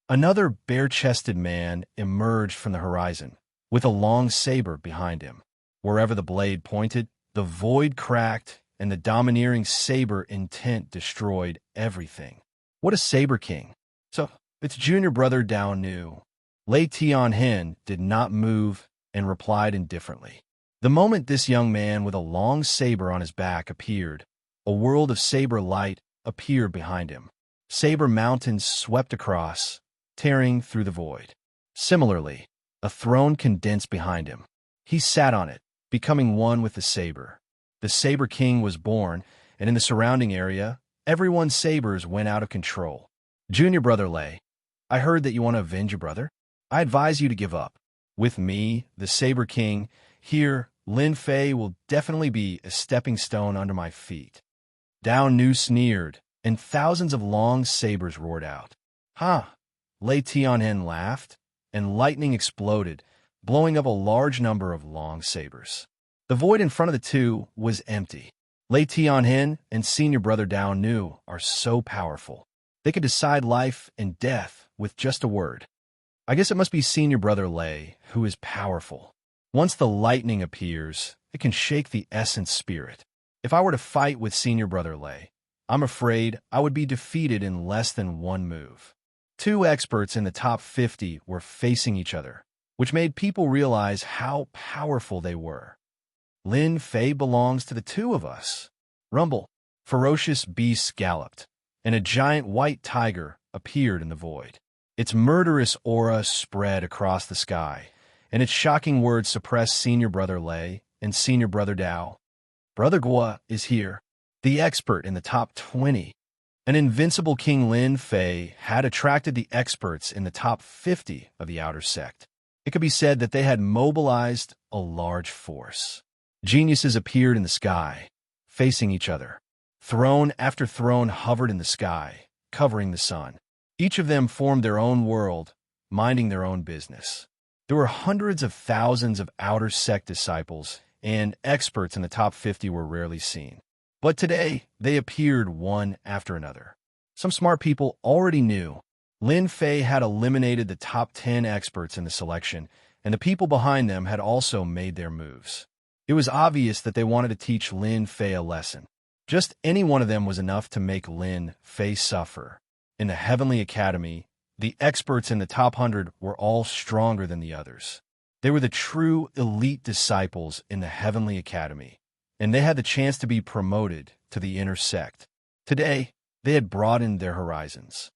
Another bare-chested man emerged from the horizon, with a long saber behind him. Wherever the blade pointed, the void cracked, and the domineering saber intent destroyed everything. What a saber king! So, it's junior brother Dao Nu. Lei Tianhen did not move and replied indifferently. The moment this young man with a long saber on his back appeared, a world of saber light appeared behind him. Saber mountains swept across, tearing through the void. Similarly, a throne condensed behind him. He sat on it, becoming one with the saber. The Saber King was born, and in the surrounding area, everyone's sabers went out of control. Junior brother Lei, I heard that you want to avenge your brother. I advise you to give up. With me, the Saber King, here, Lin Fei will definitely be a stepping stone under my feet. Dao Nu sneered, and thousands of long sabers roared out. Ha! Lei Tianhen laughed, and lightning exploded, blowing up a large number of long sabers. The void in front of the 2 was empty. Lei Tianhen and senior brother Dao Nu are so powerful. They could decide life and death with just a word. I guess it must be senior brother Lei who is powerful. Once the lightning appears, it can shake the essence spirit. If I were to fight with senior brother Lei, I'm afraid I would be defeated in less than 1 move. 2 experts in the top 50 were facing each other, which made people realize how powerful they were. Lin Fei belongs to the 2 of us. Rumble. Ferocious beasts galloped, and a giant white tiger appeared in the void. Its murderous aura spread across the sky, and its shocking words suppressed senior brother Lei and senior brother Dao. Brother Gua is here, the expert in the top 20. An invincible King Lin Fei had attracted the experts in the top 50 of the outer sect. It could be said that they had mobilized a large force. Geniuses appeared in the sky, facing each other. Throne after throne hovered in the sky, covering the sun. Each of them formed their own world, minding their own business. There were hundreds of thousands of outer sect disciples, and experts in the top 50 were rarely seen. But today, they appeared one after another. Some smart people already knew Lin Fei had eliminated the top 10 experts in the selection, and the people behind them had also made their moves. It was obvious that they wanted to teach Lin Fei a lesson. Just any one of them was enough to make Lin Fei suffer. In the Heavenly Academy, the experts in the top 100 were all stronger than the others. They were the true elite disciples in the Heavenly Academy, and they had the chance to be promoted to the inner sect. Today, they had broadened their horizons.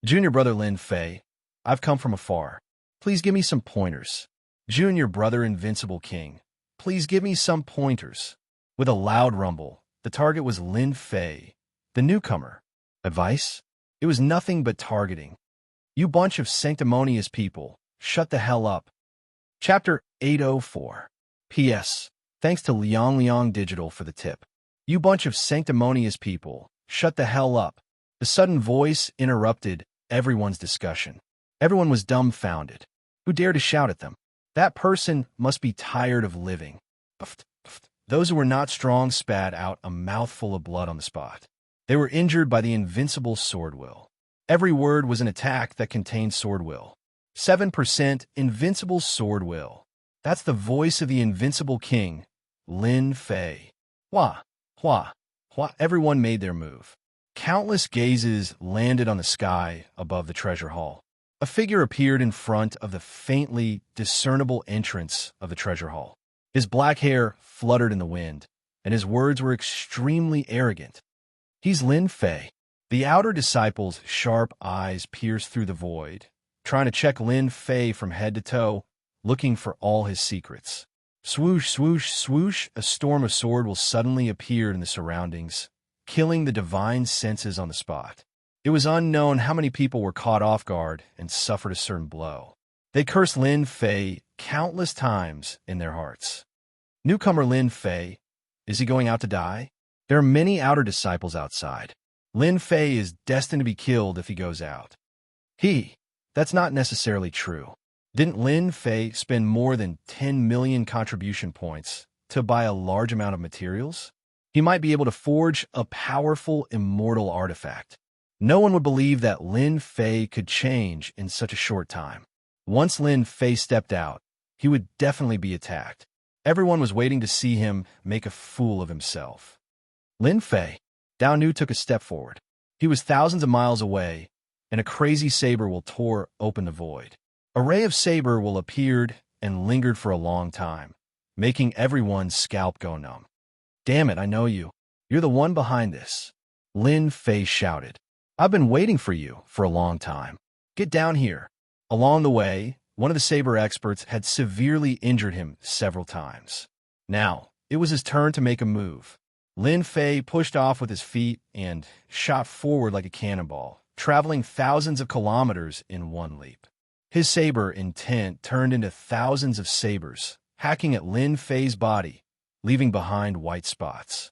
Junior brother Lin Fei, I've come from afar. Please give me some pointers. Junior brother Invincible King, please give me some pointers. With a loud rumble, the target was Lin Fei, the newcomer. Advice? It was nothing but targeting. You bunch of sanctimonious people, shut the hell up. Chapter 804. P.S. Thanks to Liang Digital for the tip. You bunch of sanctimonious people, shut the hell up. The sudden voice interrupted everyone's discussion. Everyone was dumbfounded. Who dared to shout at them? That person must be tired of living. Those who were not strong spat out a mouthful of blood on the spot. They were injured by the invincible sword will. Every word was an attack that contained sword will. 7% invincible sword will. That's the voice of the invincible king, Lin Fei. Hua, hua, hua. Everyone made their move. Countless gazes landed on the sky above the treasure hall. A figure appeared in front of the faintly discernible entrance of the treasure hall. His black hair fluttered in the wind, and his words were extremely arrogant. He's Lin Fei. The outer disciple's sharp eyes pierced through the void, trying to check Lin Fei from head to toe, looking for all his secrets. Swoosh, swoosh, swoosh, a storm of sword will suddenly appear in the surroundings, killing the divine senses on the spot. It was unknown how many people were caught off guard and suffered a certain blow. They cursed Lin Fei countless times in their hearts. Newcomer Lin Fei, is he going out to die? There are many outer disciples outside. Lin Fei is destined to be killed if he goes out. That's not necessarily true. Didn't Lin Fei spend more than 10 million contribution points to buy a large amount of materials? He might be able to forge a powerful immortal artifact. No one would believe that Lin Fei could change in such a short time. Once Lin Fei stepped out, he would definitely be attacked. Everyone was waiting to see him make a fool of himself. Lin Fei. Dao Nu took a step forward. He was thousands of miles away, and a crazy saber will tore open the void. A ray of saber will appeared and lingered for a long time, making everyone's scalp go numb. Damn it, I know you. You're the one behind this. Lin Fei shouted. I've been waiting for you for a long time. Get down here. Along the way, one of the saber experts had severely injured him several times. Now, it was his turn to make a move. Lin Fei pushed off with his feet and shot forward like a cannonball, traveling thousands of kilometers in one leap. His saber intent turned into thousands of sabers, hacking at Lin Fei's body, leaving behind white spots.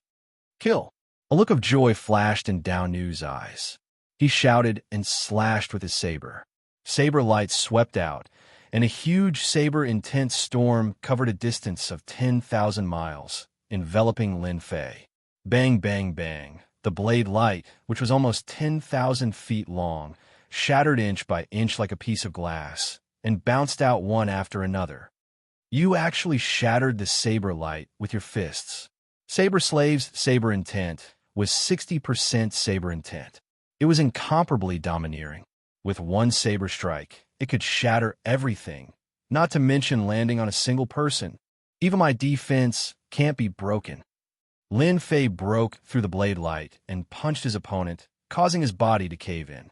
Kill! A look of joy flashed in Dao Nu's eyes. He shouted and slashed with his saber. Saber light swept out, and a huge saber-intent storm covered a distance of 10,000 miles, enveloping Lin Fei. Bang, bang, bang. The blade light, which was almost 10,000 feet long, shattered inch by inch like a piece of glass, and bounced out one after another. You actually shattered the saber light with your fists. Saber Slave's saber intent was 60% saber intent. It was incomparably domineering. With one saber strike, it could shatter everything, not to mention landing on a single person. Even my defense can't be broken. Lin Fei broke through the blade light and punched his opponent, causing his body to cave in.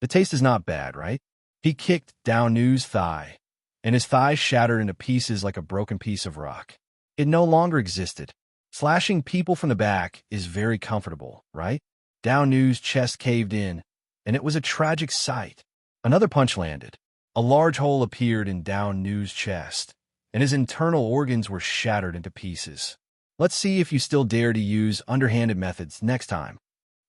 The taste is not bad, right? He kicked Dao Nu's thigh, and his thigh shattered into pieces like a broken piece of rock. It no longer existed. Slashing people from the back is very comfortable, right? Dao Nu's chest caved in, and it was a tragic sight. Another punch landed. A large hole appeared in Dao Nu's chest, and his internal organs were shattered into pieces. Let's see if you still dare to use underhanded methods next time.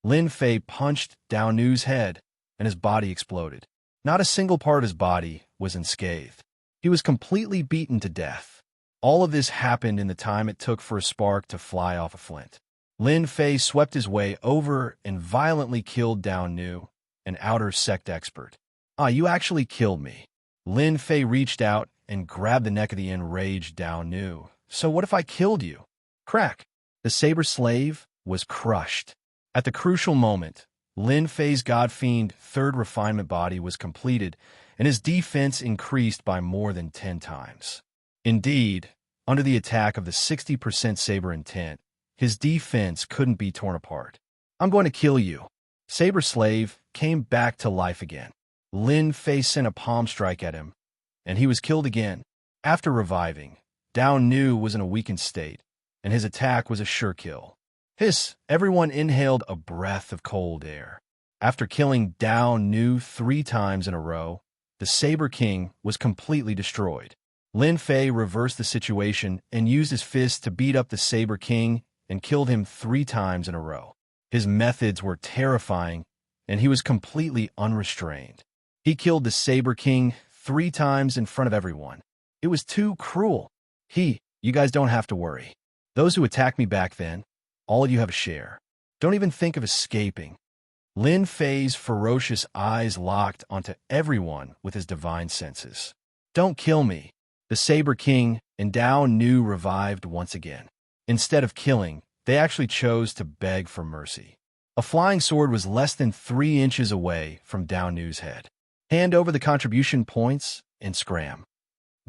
Lin Fei punched Dao Nu's head, and his body exploded. Not a single part of his body was unscathed. He was completely beaten to death. All of this happened in the time it took for a spark to fly off a flint. Lin Fei swept his way over and violently killed Dao Nu, an outer sect expert. You actually killed me. Lin Fei reached out and grabbed the neck of the enraged Dao Nu. So what if I killed you? Crack! The saber slave was crushed. At the crucial moment, Lin Fei's God-fiend third refinement body was completed, and his defense increased by more than 10 times. Indeed, under the attack of the 60% saber intent, his defense couldn't be torn apart. I'm going to kill you. Saber Slave came back to life again. Lin Fei sent a palm strike at him, and he was killed again. After reviving, Dao Nu was in a weakened state, and his attack was a sure kill. Hiss! Everyone inhaled a breath of cold air. After killing Dao Nu 3 times in a row, the Saber King was completely destroyed. Lin Fei reversed the situation and used his fist to beat up the Saber King and killed him 3 times in a row. His methods were terrifying, and he was completely unrestrained. He killed the Saber King 3 times in front of everyone. It was too cruel. You guys don't have to worry. Those who attacked me back then, all of you have a share. Don't even think of escaping. Lin Fei's ferocious eyes locked onto everyone with his divine senses. Don't kill me. The Saber King and Dao Nu revived once again. Instead of killing, they actually chose to beg for mercy. A flying sword was less than 3 inches away from Dao Nu's head. Hand over the contribution points and scram.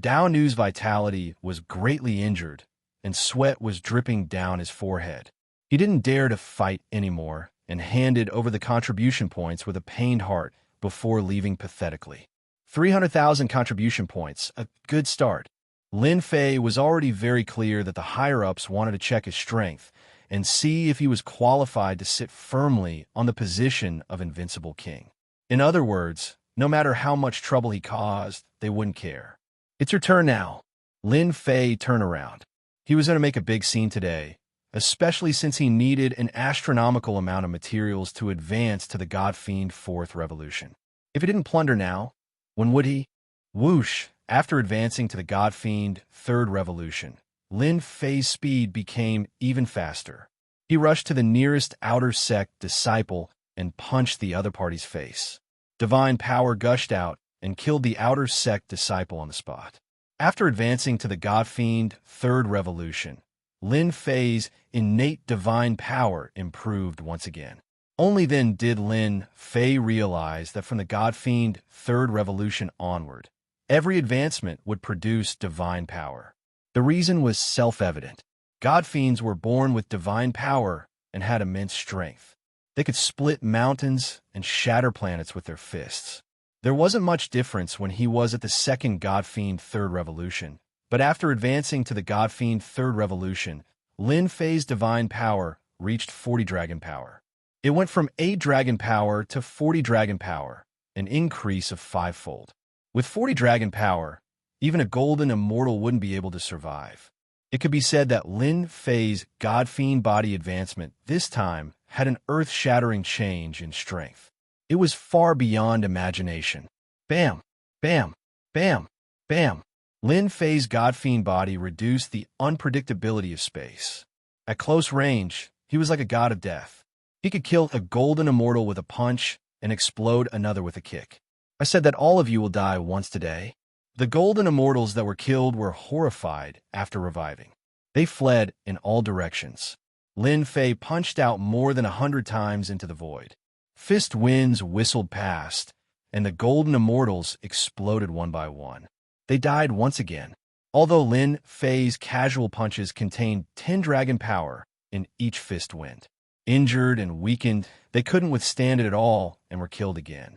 Dao Nu's vitality was greatly injured, and sweat was dripping down his forehead. He didn't dare to fight anymore and handed over the contribution points with a pained heart before leaving pathetically. 300,000 contribution points, a good start. Lin Fei was already very clear that the higher-ups wanted to check his strength and see if he was qualified to sit firmly on the position of Invincible King. In other words, no matter how much trouble he caused, they wouldn't care. It's your turn now. Lin Fei turned around. He was going to make a big scene today, especially since he needed an astronomical amount of materials to advance to the God-Fiend 4th Revolution. If he didn't plunder now, when would he? Whoosh! After advancing to the God-Fiend 3rd Revolution, Lin Fei's speed became even faster. He rushed to the nearest outer sect disciple and punched the other party's face. Divine power gushed out and killed the outer sect disciple on the spot. After advancing to the God-Fiend 3rd Revolution, Lin Fei's innate divine power improved once again. Only then did Lin Fei realize that from the God-Fiend 3rd Revolution onward, every advancement would produce divine power. The reason was self-evident. God-Fiends were born with divine power and had immense strength. They could split mountains and shatter planets with their fists. There wasn't much difference when he was at the second God-Fiend 3rd Revolution, but after advancing to the God-Fiend 3rd Revolution, Lin Fei's divine power reached 40 dragon power. It went from 8 dragon power to 40 dragon power, an increase of 5-fold. With 40 dragon power, even a golden immortal wouldn't be able to survive. It could be said that Lin Fei's God-Fiend body advancement this time had an earth-shattering change in strength. It was far beyond imagination. Bam! Bam! Bam! Bam! Lin Fei's God-Fiend body reduced the unpredictability of space. At close range, he was like a god of death. He could kill a golden immortal with a punch and explode another with a kick. I said that all of you will die once today. The golden immortals that were killed were horrified after reviving. They fled in all directions. Lin Fei punched out more than 100 times into the void. Fist winds whistled past, and the golden immortals exploded one by one. They died once again. Although Lin Fei's casual punches contained 10 dragon power in each fist wind. Injured and weakened, they couldn't withstand it at all and were killed again.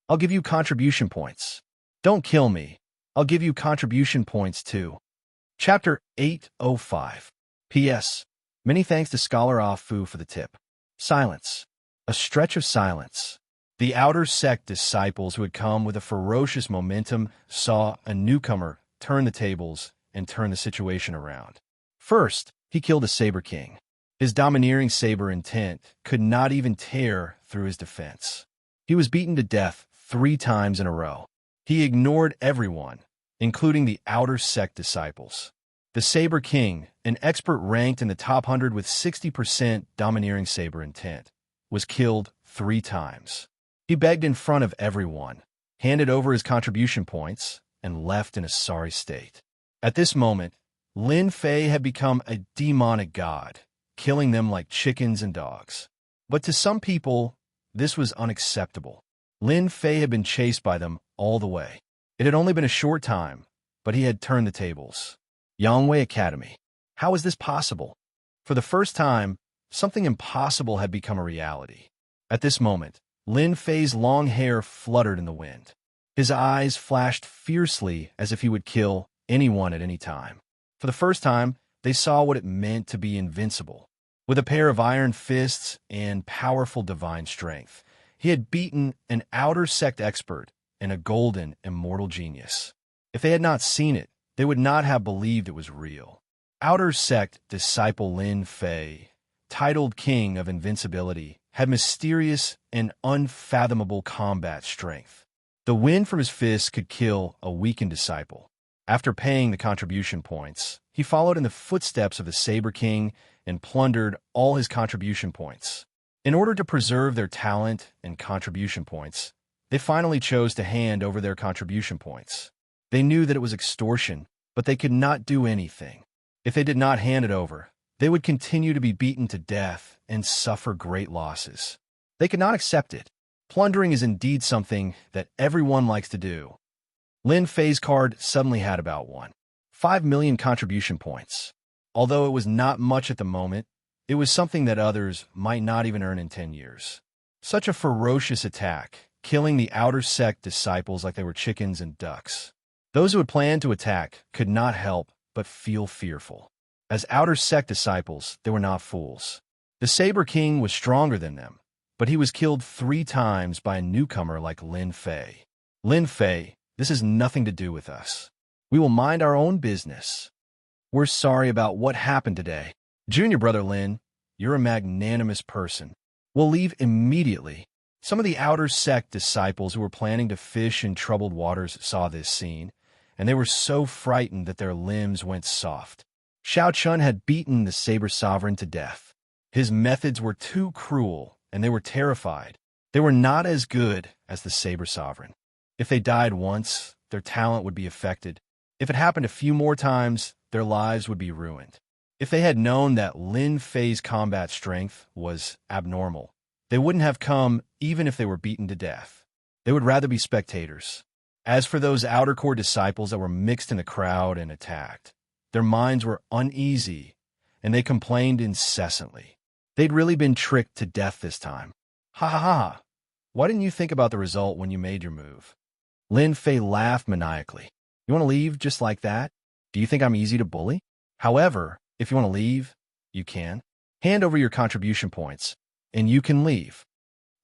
I'll give you contribution points. Don't kill me. I'll give you contribution points too. Chapter 805. P.S. Many thanks to Scholar Ah Fu for the tip. Silence. A stretch of silence. The outer sect disciples who had come with a ferocious momentum saw a newcomer turn the tables and turn the situation around. First, he killed the Saber King. His domineering saber intent could not even tear through his defense. He was beaten to death 3 times in a row. He ignored everyone, including the outer sect disciples. The Saber King, an expert ranked in the top 100 with 60% domineering saber intent, was killed 3 times. He begged in front of everyone, handed over his contribution points, and left in a sorry state. At this moment, Lin Fei had become a demonic god, killing them like chickens and dogs. But to some people, this was unacceptable. Lin Fei had been chased by them all the way. It had only been a short time, but he had turned the tables. Yangwei Academy. How is this possible? For the first time, something impossible had become a reality. At this moment, Lin Fei's long hair fluttered in the wind. His eyes flashed fiercely as if he would kill anyone at any time. For the first time, they saw what it meant to be invincible. With a pair of iron fists and powerful divine strength, he had beaten an outer sect expert and a golden immortal genius. If they had not seen it, they would not have believed it was real. Outer sect disciple Lin Fei, titled King of Invincibility, had mysterious and unfathomable combat strength. The wind from his fists could kill a weakened disciple. After paying the contribution points, he followed in the footsteps of the Saber King and plundered all his contribution points. In order to preserve their talent and contribution points, they finally chose to hand over their contribution points. They knew that it was extortion, but they could not do anything. If they did not hand it over, They would continue to be beaten to death and suffer great losses. They could not accept it. Plundering is indeed something that everyone likes to do. Lin Fei's card suddenly had about 1.5 million contribution points. Although it was not much at the moment, it was something that others might not even earn in 10 years. Such a ferocious attack, killing the outer sect disciples like they were chickens and ducks. Those who had planned to attack could not help but feel fearful. As outer sect disciples, they were not fools. The Saber King was stronger than them, but he was killed 3 times by a newcomer like Lin Fei. Lin Fei, this has nothing to do with us. We will mind our own business. We're sorry about what happened today. Junior brother Lin, you're a magnanimous person. We'll leave immediately. Some of the outer sect disciples who were planning to fish in troubled waters saw this scene, and they were so frightened that their limbs went soft. Xiao Chun had beaten the Saber Sovereign to death. His methods were too cruel, and they were terrified. They were not as good as the Saber Sovereign. If they died once, their talent would be affected. If it happened a few more times, their lives would be ruined. If they had known that Lin Fei's combat strength was abnormal, they wouldn't have come even if they were beaten to death. They would rather be spectators. As for those outer core disciples that were mixed in the crowd and attacked, their minds were uneasy, and they complained incessantly. They'd really been tricked to death this time. Ha ha ha! Why didn't you think about the result when you made your move? Lin Fei laughed maniacally. You want to leave just like that? Do you think I'm easy to bully? However, if you want to leave, you can. Hand over your contribution points, and you can leave.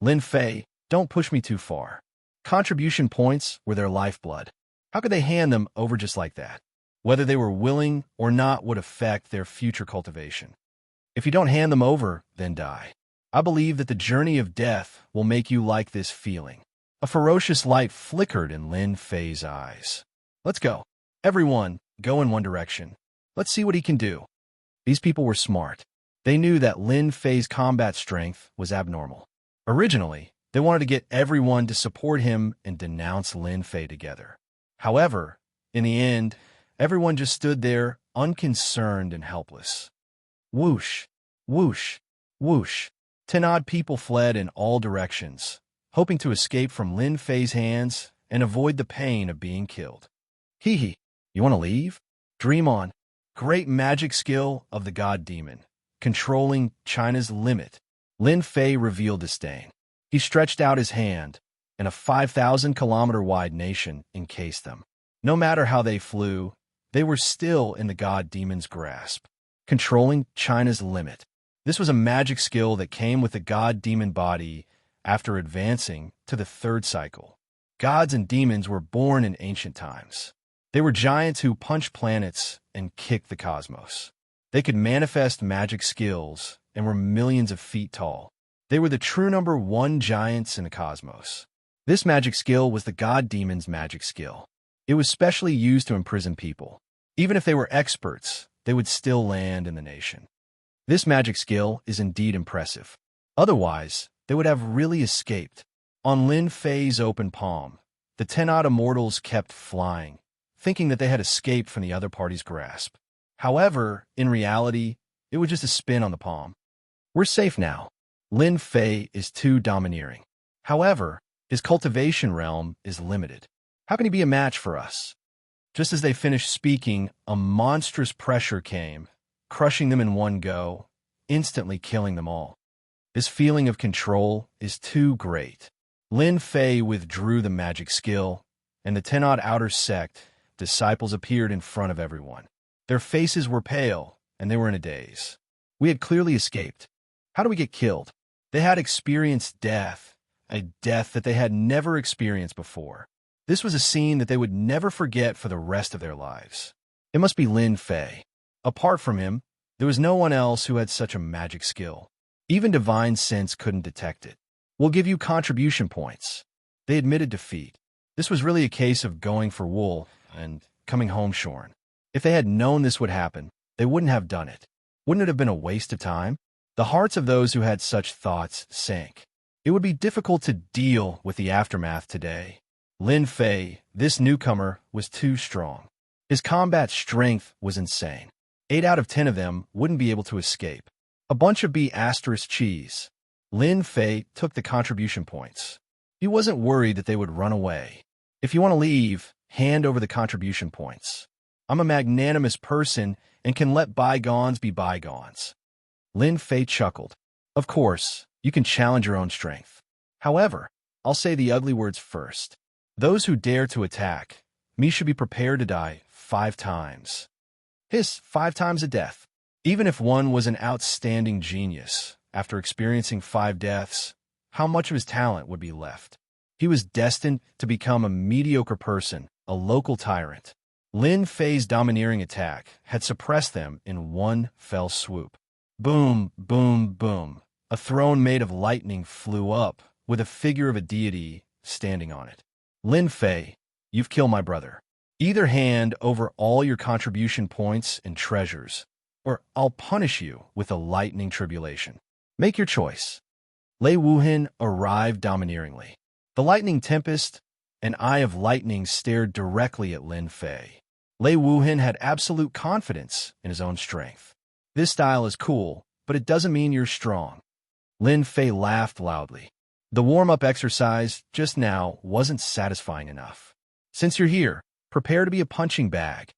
Lin Fei, don't push me too far. Contribution points were their lifeblood. How could they hand them over just like that? Whether they were willing or not would affect their future cultivation. If you don't hand them over, then die. I believe that the journey of death will make you like this feeling. A ferocious light flickered in Lin Fei's eyes. Let's go. Everyone, go in one direction. Let's see what he can do. These people were smart. They knew that Lin Fei's combat strength was abnormal. Originally, they wanted to get everyone to support him and denounce Lin Fei together. However, in the end, everyone just stood there, unconcerned and helpless. Whoosh, whoosh, whoosh. 10 odd people fled in all directions, hoping to escape from Lin Fei's hands and avoid the pain of being killed. Hee hee, you want to leave? Dream on. Great magic skill of the god demon, controlling China's limit. Lin Fei revealed disdain. He stretched out his hand, and a 5,000-kilometer-wide nation encased them. No matter how they flew, they were still in the god demon's grasp, controlling China's limit. This was a magic skill that came with the god demon body after advancing to the 3rd cycle. Gods and demons were born in ancient times. They were giants who punched planets and kicked the cosmos. They could manifest magic skills and were millions of feet tall. They were the true number 1 giants in the cosmos. This magic skill was the god demon's magic skill. It was specially used to imprison people. Even if they were experts, they would still land in the nation. This magic skill is indeed impressive. Otherwise, they would have really escaped. On Lin Fei's open palm, the 10 odd immortals kept flying, thinking that they had escaped from the other party's grasp. However, in reality, it was just a spin on the palm. We're safe now. Lin Fei is too domineering. However, his cultivation realm is limited. How can he be a match for us? Just as they finished speaking, a monstrous pressure came, crushing them in one go, instantly killing them all. This feeling of control is too great. Lin Fei withdrew the magic skill, and the 10 odd outer sect disciples appeared in front of everyone. Their faces were pale, and they were in a daze. We had clearly escaped. How do we get killed? They had experienced death, a death that they had never experienced before. This was a scene that they would never forget for the rest of their lives. It must be Lin Fei. Apart from him, there was no one else who had such a magic skill. Even divine sense couldn't detect it. We'll give you contribution points. They admitted defeat. This was really a case of going for wool and coming home shorn. If they had known this would happen, they wouldn't have done it. Wouldn't it have been a waste of time? The hearts of those who had such thoughts sank. It would be difficult to deal with the aftermath today. Lin Fei, this newcomer, was too strong. His combat strength was insane. 8 out of 10 of them wouldn't be able to escape. A bunch of B** cheese. Lin Fei took the contribution points. He wasn't worried that they would run away. If you want to leave, hand over the contribution points. I'm a magnanimous person and can let bygones be bygones. Lin Fei chuckled. Of course, you can challenge your own strength. However, I'll say the ugly words first. Those who dare to attack me should be prepared to die 5 times. Hiss, 5 times a death. Even if one was an outstanding genius, after experiencing 5 deaths, how much of his talent would be left? He was destined to become a mediocre person, a local tyrant. Lin Fei's domineering attack had suppressed them in one fell swoop. Boom, boom, boom. A throne made of lightning flew up, with a figure of a deity standing on it. Lin Fei, you've killed my brother. Either hand over all your contribution points and treasures, or I'll punish you with a lightning tribulation. Make your choice. Lei Wuhan arrived domineeringly. The lightning tempest, an eye of lightning, stared directly at Lin Fei. Lei Wuhan had absolute confidence in his own strength. This style is cool, but it doesn't mean you're strong. Lin Fei laughed loudly. The warm-up exercise just now wasn't satisfying enough. Since you're here, prepare to be a punching bag.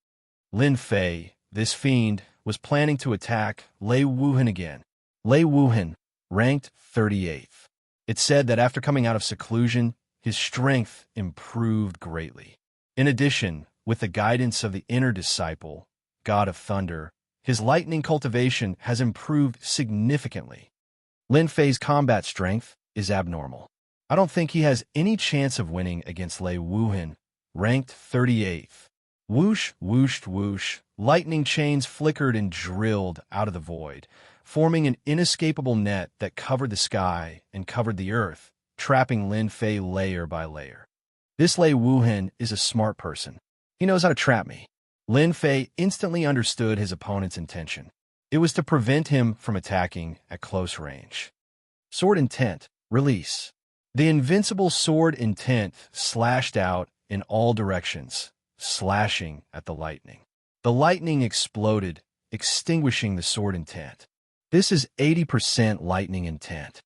Lin Fei, this fiend, was planning to attack Lei Wuhan again. Lei Wuhan, ranked 38th. It said that after coming out of seclusion, his strength improved greatly. In addition, with the guidance of the inner disciple, God of Thunder, his lightning cultivation has improved significantly. Lin Fei's combat strength is abnormal. I don't think he has any chance of winning against Lei Wuhan, ranked 38th. Whoosh, whoosh, whoosh, lightning chains flickered and drilled out of the void, forming an inescapable net that covered the sky and covered the earth, trapping Lin Fei layer by layer. This Lei Wuhan is a smart person. He knows how to trap me. Lin Fei instantly understood his opponent's intention. It was to prevent him from attacking at close range. Sword Intent, release. The invincible sword intent slashed out in all directions, slashing at the lightning. The lightning exploded, extinguishing the sword intent. This is 80% lightning intent.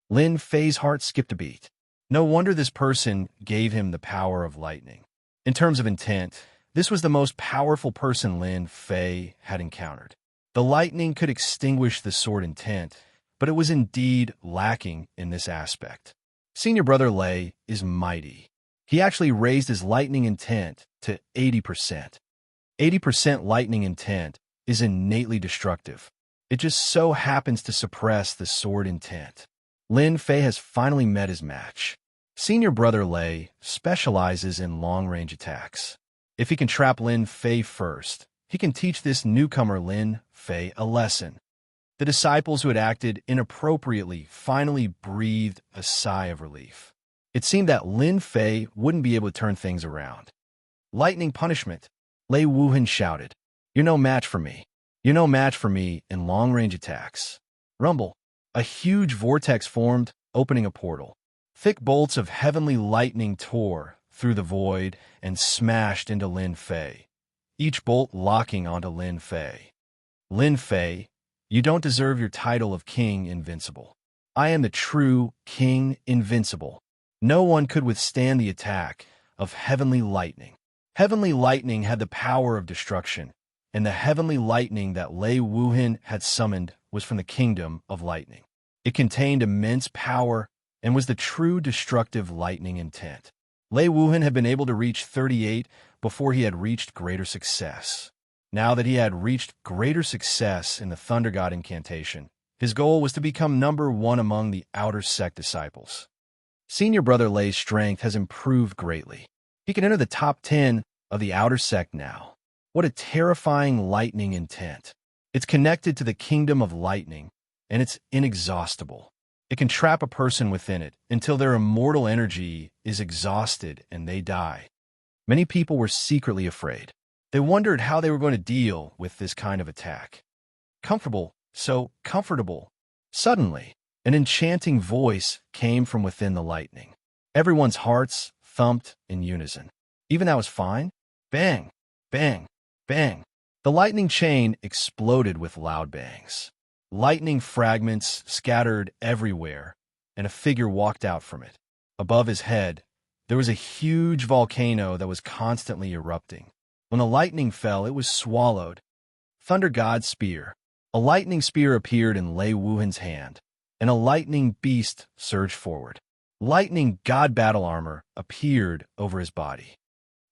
Lin Fei's heart skipped a beat. No wonder this person gave him the power of lightning. In terms of intent, this was the most powerful person Lin Fei had encountered. The lightning could extinguish the sword intent, but it was indeed lacking in this aspect. Senior brother Lei is mighty. He actually raised his lightning intent to 80%. 80% lightning intent is innately destructive. It just so happens to suppress the sword intent. Lin Fei has finally met his match. Senior brother Lei specializes in long-range attacks. If he can trap Lin Fei first, he can teach this newcomer Lin Fei a lesson. The disciples who had acted inappropriately finally breathed a sigh of relief. It seemed that Lin Fei wouldn't be able to turn things around. Lightning punishment, Lei Wuhan shouted. You're no match for me. You're no match for me in long-range attacks. Rumble. A huge vortex formed, opening a portal. Thick bolts of heavenly lightning tore through the void and smashed into Lin Fei, each bolt locking onto Lin Fei. Lin Fei, you don't deserve your title of King Invincible. I am the true King Invincible. No one could withstand the attack of heavenly lightning. Heavenly lightning had the power of destruction, and the heavenly lightning that Lei Wuhan had summoned was from the kingdom of lightning. It contained immense power and was the true destructive lightning intent. Lei Wuhan had been able to reach 38 before he had reached greater success. Now that he had reached greater success in the Thunder God incantation, his goal was to become number 1 among the Outer Sect disciples. Senior brother Lei's strength has improved greatly. He can enter the top 10 of the Outer Sect now. What a terrifying lightning intent. It's connected to the kingdom of lightning, and it's inexhaustible. It can trap a person within it until their immortal energy is exhausted and they die. Many people were secretly afraid. They wondered how they were going to deal with this kind of attack. Comfortable, so comfortable. Suddenly, an enchanting voice came from within the lightning. Everyone's hearts thumped in unison. Even that was fine? Bang, bang, bang. The lightning chain exploded with loud bangs. Lightning fragments scattered everywhere, and a figure walked out from it. Above his head, there was a huge volcano that was constantly erupting. When the lightning fell, it was swallowed. Thunder God's Spear. A lightning spear appeared in Lei Wuhan's hand, and a lightning beast surged forward. Lightning God battle armor appeared over his body.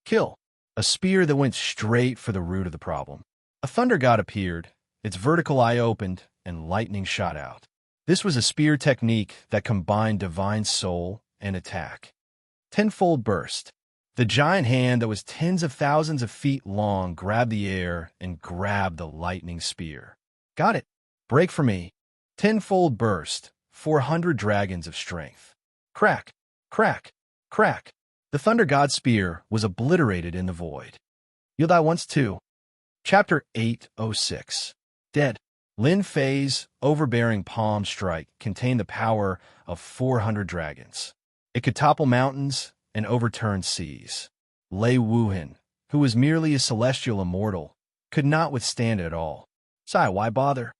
Kill. A spear that went straight for the root of the problem. A thunder god appeared, its vertical eye opened, and lightning shot out. This was a spear technique that combined divine soul and attack. Tenfold burst. The giant hand that was tens of thousands of feet long grabbed the air and grabbed the lightning spear. Got it. Break for me. Tenfold burst. 400 dragons of strength. Crack, crack, crack. The Thunder God Spear was obliterated in the void. You'll die once too. Chapter 806. Dead. Lin Fei's overbearing palm strike contained the power of 400 dragons. It could topple mountains and overturn seas. Lei Wuhan, who was merely a celestial immortal, could not withstand it at all. Sigh, why bother?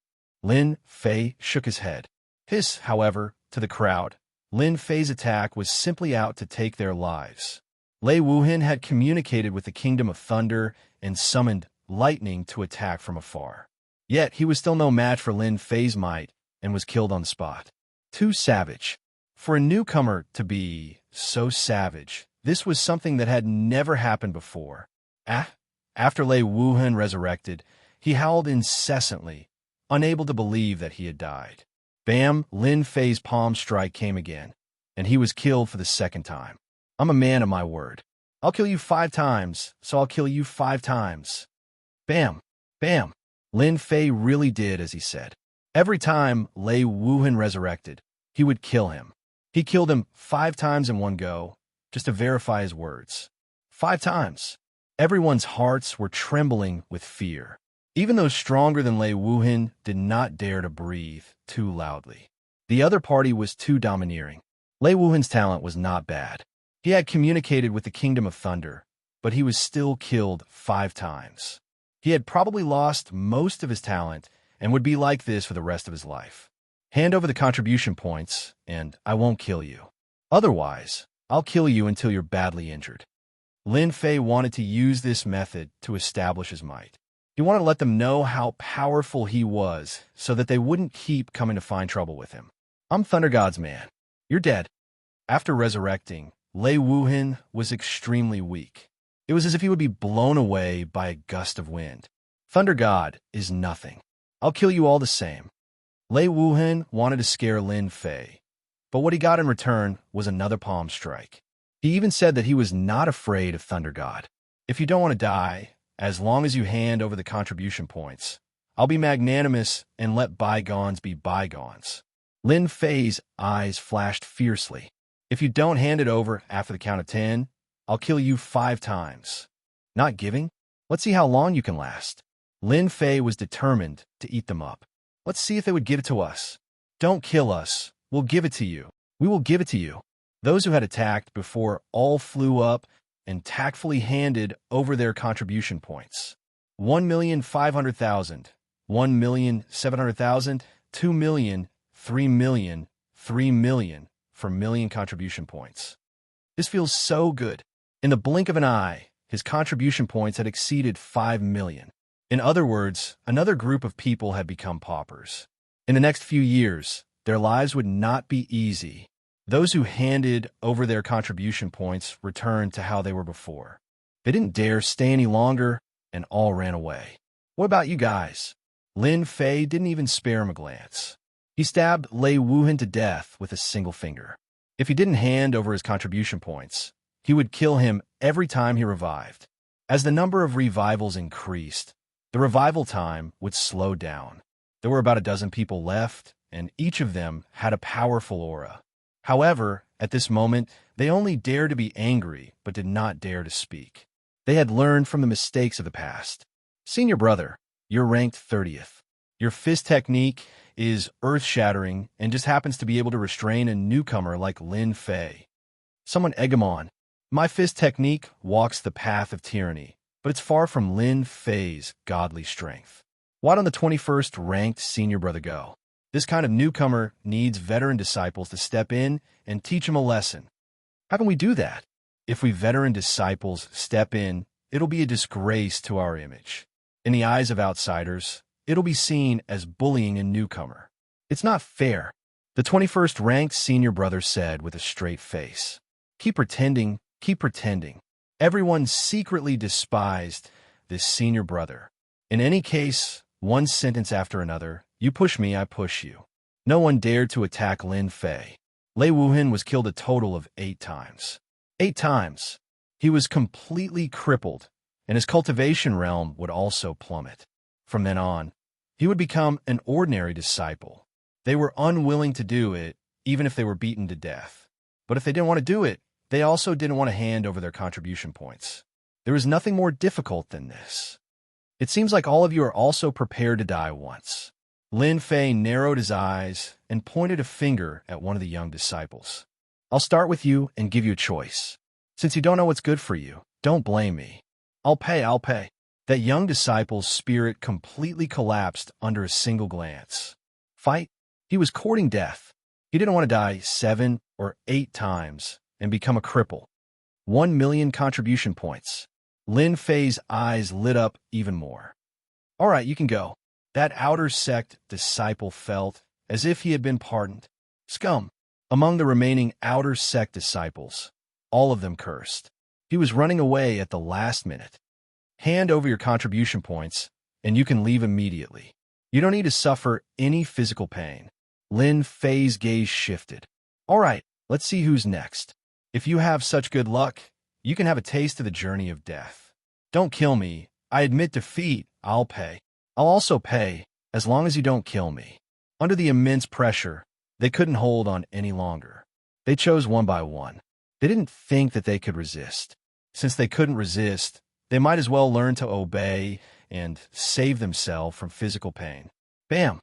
Lin Fei shook his head. Hiss, however, to the crowd. Lin Fei's attack was simply out to take their lives. Lei Wuhan had communicated with the Kingdom of Thunder and summoned lightning to attack from afar. Yet he was still no match for Lin Fei's might and was killed on the spot. Too savage. For a newcomer to be so savage, this was something that had never happened before. After Lei Wuhan resurrected, he howled incessantly, unable to believe that he had died. Bam! Lin Fei's palm strike came again, and he was killed for the second time. I'm a man of my word. I'll kill you 5 times, so I'll kill you 5 times. Bam! Bam! Lin Fei really did as he said. Every time Lei Wuhan resurrected, he would kill him. He killed him 5 times in one go, just to verify his words. 5 times. Everyone's hearts were trembling with fear. Even those stronger than Lei Wuhan did not dare to breathe too loudly. The other party was too domineering. Lei Wuhan's talent was not bad. He had communicated with the Kingdom of Thunder, but he was still killed 5 times. He had probably lost most of his talent and would be like this for the rest of his life. Hand over the contribution points, and I won't kill you. Otherwise, I'll kill you until you're badly injured. Lin Fei wanted to use this method to establish his might. He wanted to let them know how powerful he was so that they wouldn't keep coming to find trouble with him. I'm Thunder God's man. You're dead. After resurrecting, Lei Wuhan was extremely weak. It was as if he would be blown away by a gust of wind. Thunder God is nothing. I'll kill you all the same. Lei Wuhan wanted to scare Lin Fei, but what he got in return was another palm strike. He even said that he was not afraid of Thunder God. If you don't want to die, as long as you hand over the contribution points, I'll be magnanimous and let bygones be bygones. Lin Fei's eyes flashed fiercely. If you don't hand it over after the count of 10, I'll kill you 5 times. Not giving? Let's see how long you can last. Lin Fei was determined to eat them up. Let's see if they would give it to us. Don't kill us. We'll give it to you. We will give it to you. Those who had attacked before all flew up and tactfully handed over their contribution points. 1,500,000, 1,700,000, 2 million, 3 million, 3 million for million contribution points. This feels so good. In the blink of an eye, his contribution points had exceeded 5 million. In other words, another group of people had become paupers. In the next few years, their lives would not be easy. Those who handed over their contribution points returned to how they were before. They didn't dare stay any longer, and all ran away. What about you guys? Lin Fei didn't even spare him a glance. He stabbed Lei Wuhan to death with a single finger. If he didn't hand over his contribution points, he would kill him every time he revived. As the number of revivals increased, the revival time would slow down. There were about a dozen people left, and each of them had a powerful aura. However, at this moment, they only dared to be angry, but did not dare to speak. They had learned from the mistakes of the past. Senior brother, you're ranked 30th. Your fist technique is earth-shattering and just happens to be able to restrain a newcomer like Lin Fei. Someone egg him on. My fist technique walks the path of tyranny, but it's far from Lin Fei's godly strength. Why don't the 21st ranked senior brother go? This kind of newcomer needs veteran disciples to step in and teach him a lesson. How can we do that? If we veteran disciples step in, it'll be a disgrace to our image. In the eyes of outsiders, it'll be seen as bullying a newcomer. It's not fair. The 21st ranked senior brother said with a straight face. Keep pretending, keep pretending. Everyone secretly despised this senior brother. In any case, one sentence after another, you push me, I push you. No one dared to attack Lin Fei. Lei Wuhan was killed a total of 8 times. 8 times. He was completely crippled, and his cultivation realm would also plummet. From then on, he would become an ordinary disciple. They were unwilling to do it, even if they were beaten to death. But if they didn't want to do it, they also didn't want to hand over their contribution points. There is nothing more difficult than this. It seems like all of you are also prepared to die once. Lin Fei narrowed his eyes and pointed a finger at one of the young disciples. I'll start with you and give you a choice. Since you don't know what's good for you, don't blame me. I'll pay. That young disciple's spirit completely collapsed under a single glance. Fight? He was courting death. He didn't want to die 7 or 8 times and become a cripple. 1 million contribution points. Lin Fei's eyes lit up even more. All right, you can go. That outer sect disciple felt as if he had been pardoned. Scum. Among the remaining outer sect disciples, all of them cursed. He was running away at the last minute. Hand over your contribution points, and you can leave immediately. You don't need to suffer any physical pain. Lin Fei's gaze shifted. All right, let's see who's next. If you have such good luck, you can have a taste of the journey of death. Don't kill me. I admit defeat. I'll pay. I'll also pay, as long as you don't kill me. Under the immense pressure, they couldn't hold on any longer. They chose one by one. They didn't think that they could resist. Since they couldn't resist, they might as well learn to obey and save themselves from physical pain. Bam!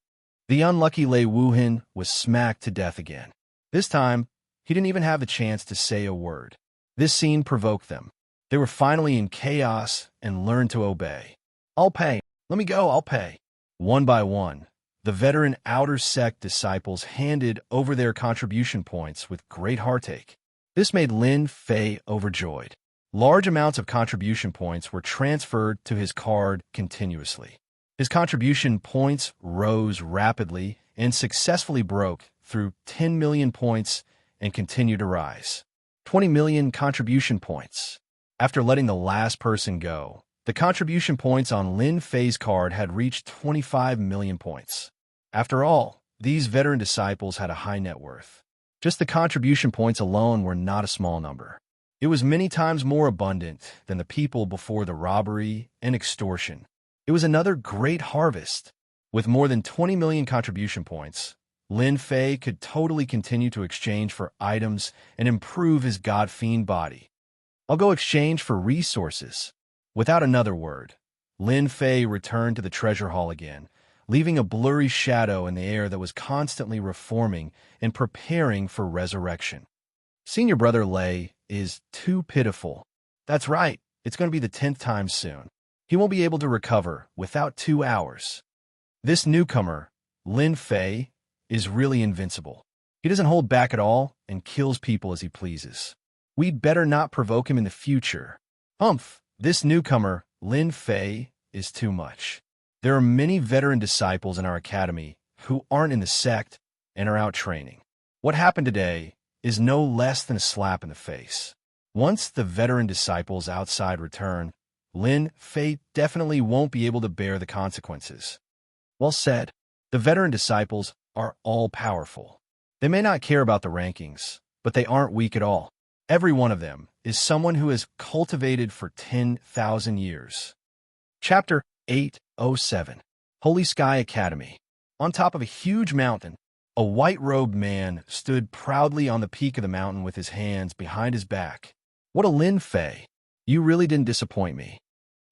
The unlucky Lei Wuhan was smacked to death again. This time, he didn't even have the chance to say a word. This scene provoked them. They were finally in chaos and learned to obey. I'll pay. Let me go, I'll pay. One by one, the veteran outer sect disciples handed over their contribution points with great heartache. This made Lin Fei overjoyed. Large amounts of contribution points were transferred to his card continuously. His contribution points rose rapidly and successfully broke through 10 million points and continued to rise. 20 million contribution points. After letting the last person go, the contribution points on Lin Fei's card had reached 25 million points. After all, these veteran disciples had a high net worth. Just the contribution points alone were not a small number. It was many times more abundant than the people before the robbery and extortion. It was another great harvest. With more than 20 million contribution points, Lin Fei could totally continue to exchange for items and improve his god-fiend body. I'll go exchange for resources. Without another word, Lin Fei returned to the treasure hall again, leaving a blurry shadow in the air that was constantly reforming and preparing for resurrection. Senior brother Lei is too pitiful. That's right, it's going to be the 10th time soon. He won't be able to recover without 2 hours. This newcomer, Lin Fei, is really invincible. He doesn't hold back at all and kills people as he pleases. We'd better not provoke him in the future. Humph! This newcomer, Lin Fei, is too much. There are many veteran disciples in our academy who aren't in the sect and are out training. What happened today is no less than a slap in the face. Once the veteran disciples outside return, Lin Fei definitely won't be able to bear the consequences. Well said. The veteran disciples are all-powerful. They may not care about the rankings, but they aren't weak at all. Every one of them is someone who has cultivated for 10,000 years. Chapter 807. Holy Sky Academy. On top of a huge mountain, a white-robed man stood proudly on the peak of the mountain with his hands behind his back. What a Lin Fei! You really didn't disappoint me.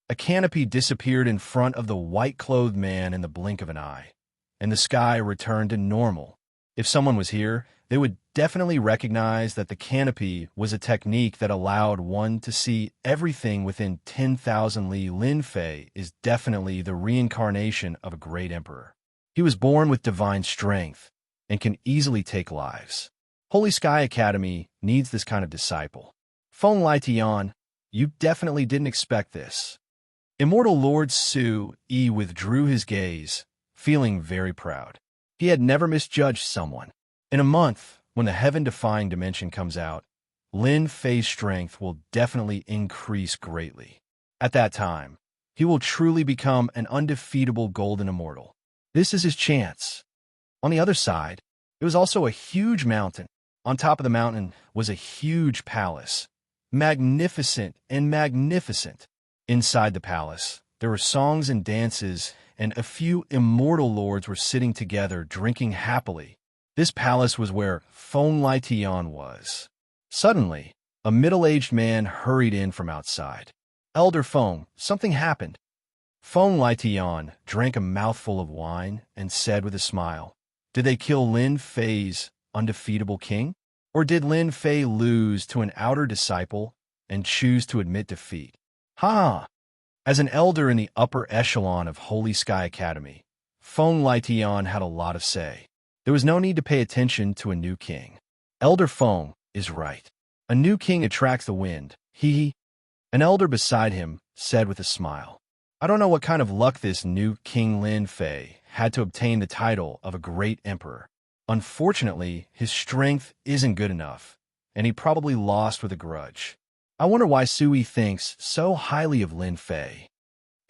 A canopy disappeared in front of the white-clothed man in the blink of an eye, and the sky returned to normal. If someone was here, they would definitely recognize that the canopy was a technique that allowed one to see everything within 10,000 li. Lin Fei is definitely the reincarnation of a great emperor. He was born with divine strength and can easily take lives. Holy Sky Academy needs this kind of disciple. Feng Lai Tian, you definitely didn't expect this. Immortal Lord Su Yi withdrew his gaze, feeling very proud. He had never misjudged someone. In a month, when the heaven-defying dimension comes out, Lin Fei's strength will definitely increase greatly. At that time, he will truly become an undefeatable golden immortal. This is his chance. On the other side, it was also a huge mountain. On top of the mountain was a huge palace, magnificent and magnificent. Inside the palace, there were songs and dances, and a few immortal lords were sitting together drinking happily. This palace was where Feng Lai Tian was. Suddenly, a middle-aged man hurried in from outside. Elder Feng, something happened. Feng Lai Tian drank a mouthful of wine and said with a smile, "Did they kill Lin Fei's undefeatable king? Or did Lin Fei lose to an outer disciple and choose to admit defeat?" Ha! As an elder in the upper echelon of Holy Sky Academy, Feng Lai Tian had a lot to say. There was no need to pay attention to a new king. Elder Feng is right. A new king attracts the wind. An elder beside him said with a smile. I don't know what kind of luck this new King Lin Fei had to obtain the title of a great emperor. Unfortunately, his strength isn't good enough, and he probably lost with a grudge. I wonder why Sui thinks so highly of Lin Fei.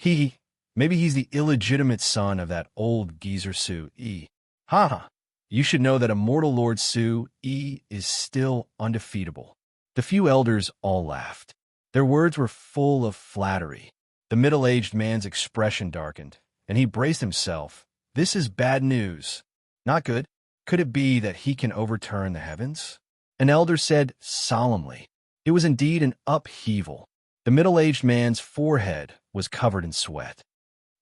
Maybe he's the illegitimate son of that old geezer Sui. Ha! You should know that Immortal Lord Su Yi is still undefeatable. The few elders all laughed. Their words were full of flattery. The middle-aged man's expression darkened, and he braced himself. This is bad news. Not good. Could it be that he can overturn the heavens? An elder said solemnly. It was indeed an upheaval. The middle-aged man's forehead was covered in sweat.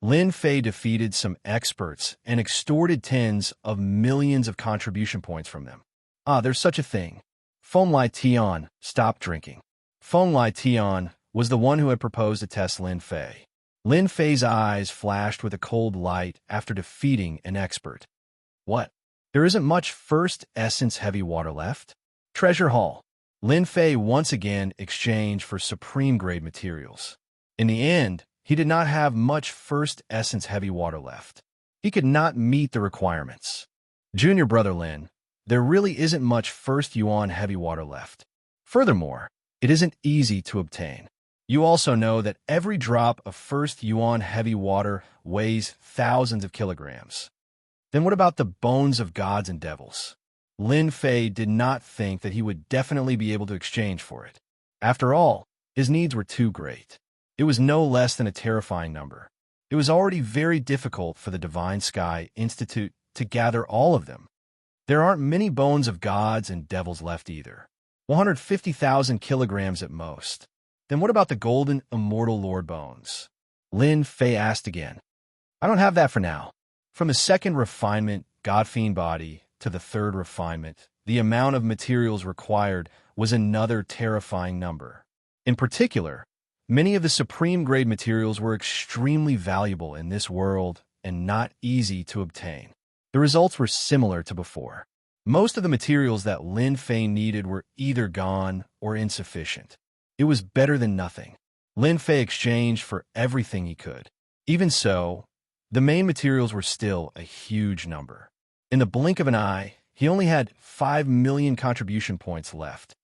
Lin Fei defeated some experts and extorted tens of millions of contribution points from them. There's such a thing. Feng Lai Tian stopped drinking. Feng Lai Tian was the one who had proposed to test Lin Fei. Lin Fei's eyes flashed with a cold light after defeating an expert. What? There isn't much first essence heavy water left? Treasure Hall. Lin Fei once again exchanged for supreme-grade materials. In the end, he did not have much first essence heavy water left. He could not meet the requirements. Junior brother Lin, there really isn't much first yuan heavy water left. Furthermore, it isn't easy to obtain. You also know that every drop of first yuan heavy water weighs thousands of kilograms. Then what about the bones of gods and devils? Lin Fei did not think that he would definitely be able to exchange for it. After all, his needs were too great. It was no less than a terrifying number. It was already very difficult for the Divine Sky Institute to gather all of them. There aren't many bones of gods and devils left either. 150,000 kilograms at most. Then what about the golden immortal lord bones? Lin Fei asked again. I don't have that for now. From the second refinement, God-fiend body, to the third refinement, the amount of materials required was another terrifying number. In particular, many of the supreme-grade materials were extremely valuable in this world and not easy to obtain. The results were similar to before. Most of the materials that Lin Fei needed were either gone or insufficient. It was better than nothing. Lin Fei exchanged for everything he could. Even so, the main materials were still a huge number. In the blink of an eye, he only had 5 million contribution points left.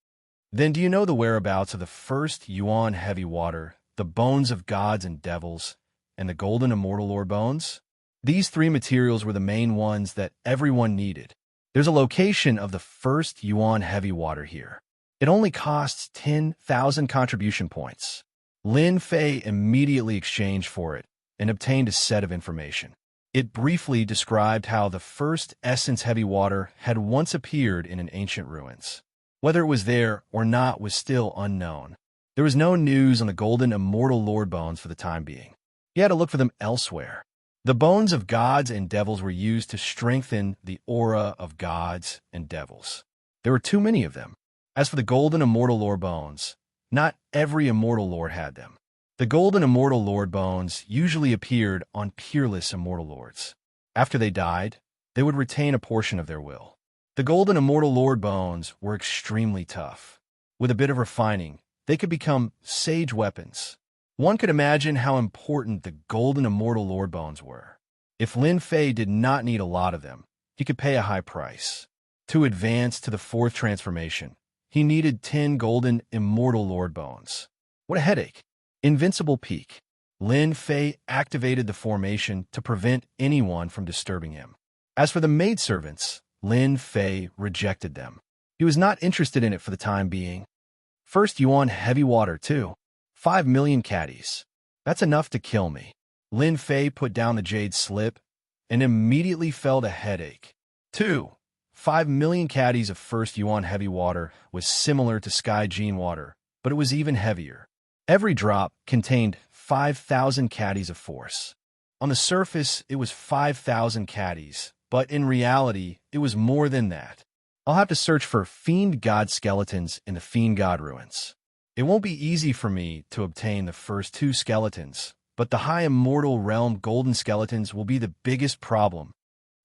Then do you know the whereabouts of the first yuan heavy water, the bones of gods and devils, and the golden immortal lord bones? These three materials were the main ones that everyone needed. There's a location of the first yuan heavy water here. It only costs 10,000 contribution points. Lin Fei immediately exchanged for it and obtained a set of information. It briefly described how the first essence heavy water had once appeared in an ancient ruins. Whether it was there or not was still unknown. There was no news on the golden immortal lord bones for the time being. He had to look for them elsewhere. The bones of gods and devils were used to strengthen the aura of gods and devils. There were too many of them. As for the golden immortal lord bones, not every immortal lord had them. The golden immortal lord bones usually appeared on peerless immortal lords. After they died, they would retain a portion of their will. The golden immortal lord bones were extremely tough. With a bit of refining, they could become sage weapons. One could imagine how important the golden immortal lord bones were. If Lin Fei did not need a lot of them, he could pay a high price. To advance to the fourth transformation, he needed 10 golden immortal lord bones. What a headache. Invincible Peak. Lin Fei activated the formation to prevent anyone from disturbing him. As for the maidservants, Lin Fei rejected them. He was not interested in it for the time being. First Yuan heavy water too. 5 million caddies. That's enough to kill me. Lin Fei put down the jade slip and immediately felt a headache. 2. 5 million caddies of first Yuan heavy water was similar to Sky Gene water, but it was even heavier. Every drop contained 5,000 caddies of force. On the surface, it was 5,000 caddies, but in reality, it was more than that. I'll have to search for Fiend God skeletons in the Fiend God ruins. It won't be easy for me to obtain the first 2 skeletons, but the High Immortal Realm golden skeletons will be the biggest problem.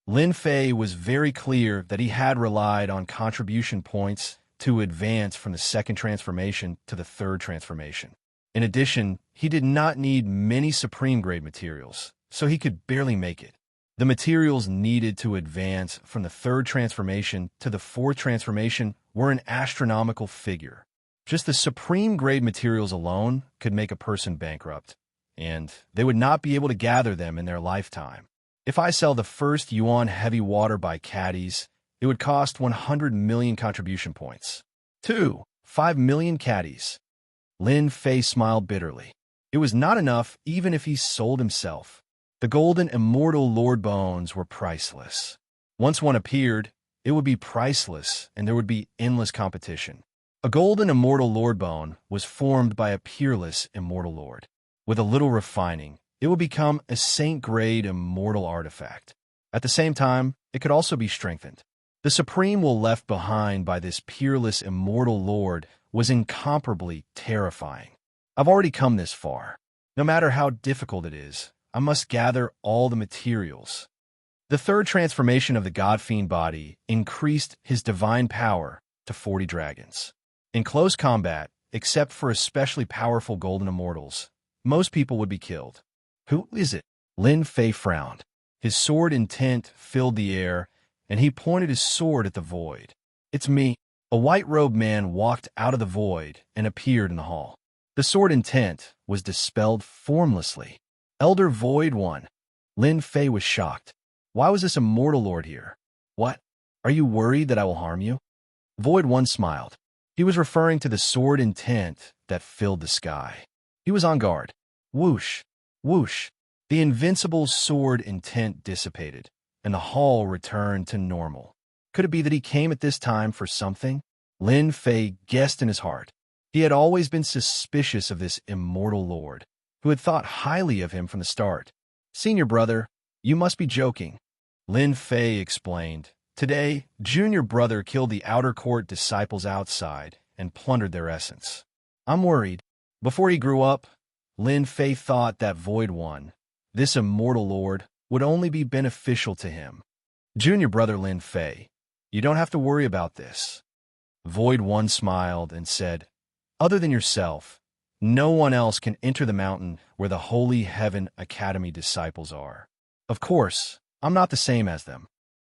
Lin Fei was very clear that he had relied on contribution points to advance from the second transformation to the third transformation. In addition, he did not need many supreme grade materials, so he could barely make it. The materials needed to advance from the third transformation to the fourth transformation were an astronomical figure. Just the supreme grade materials alone could make a person bankrupt, and they would not be able to gather them in their lifetime. If I sell the first Yuan heavy water by caddies, it would cost 100 million contribution points. 2. 5 million caddies. Lin Fei smiled bitterly. It was not enough even if he sold himself. The golden immortal lord bones were priceless. Once one appeared, it would be priceless and there would be endless competition. A golden immortal lord bone was formed by a peerless immortal lord. With a little refining, it would become a saint-grade immortal artifact. At the same time, it could also be strengthened. The supreme will left behind by this peerless immortal lord was incomparably terrifying. I've already come this far. No matter how difficult it is, I must gather all the materials. The third transformation of the God-Fiend body increased his divine power to 40 dragons. In close combat, except for especially powerful golden immortals, most people would be killed. Who is it? Lin Fei frowned. His sword intent filled the air, and he pointed his sword at the void. It's me. A white-robed man walked out of the void and appeared in the hall. The sword intent was dispelled formlessly. Elder Void One. Lin Fei was shocked. Why was this immortal lord here? What? Are you worried that I will harm you? Void One smiled. He was referring to the sword intent that filled the sky. He was on guard. Whoosh, whoosh. The invincible sword intent dissipated, and the hall returned to normal. Could it be that he came at this time for something? Lin Fei guessed in his heart. He had always been suspicious of this immortal lord, who had thought highly of him from the start. Senior brother, you must be joking. Lin Fei explained. Today, junior brother killed the outer court disciples outside and plundered their essence. I'm worried. Before he grew up, Lin Fei thought that Void One, this immortal lord, would only be beneficial to him. Junior brother Lin Fei, you don't have to worry about this. Void One smiled and said, other than yourself, no one else can enter the mountain where the Holy Heaven Academy disciples are. Of course, I'm not the same as them.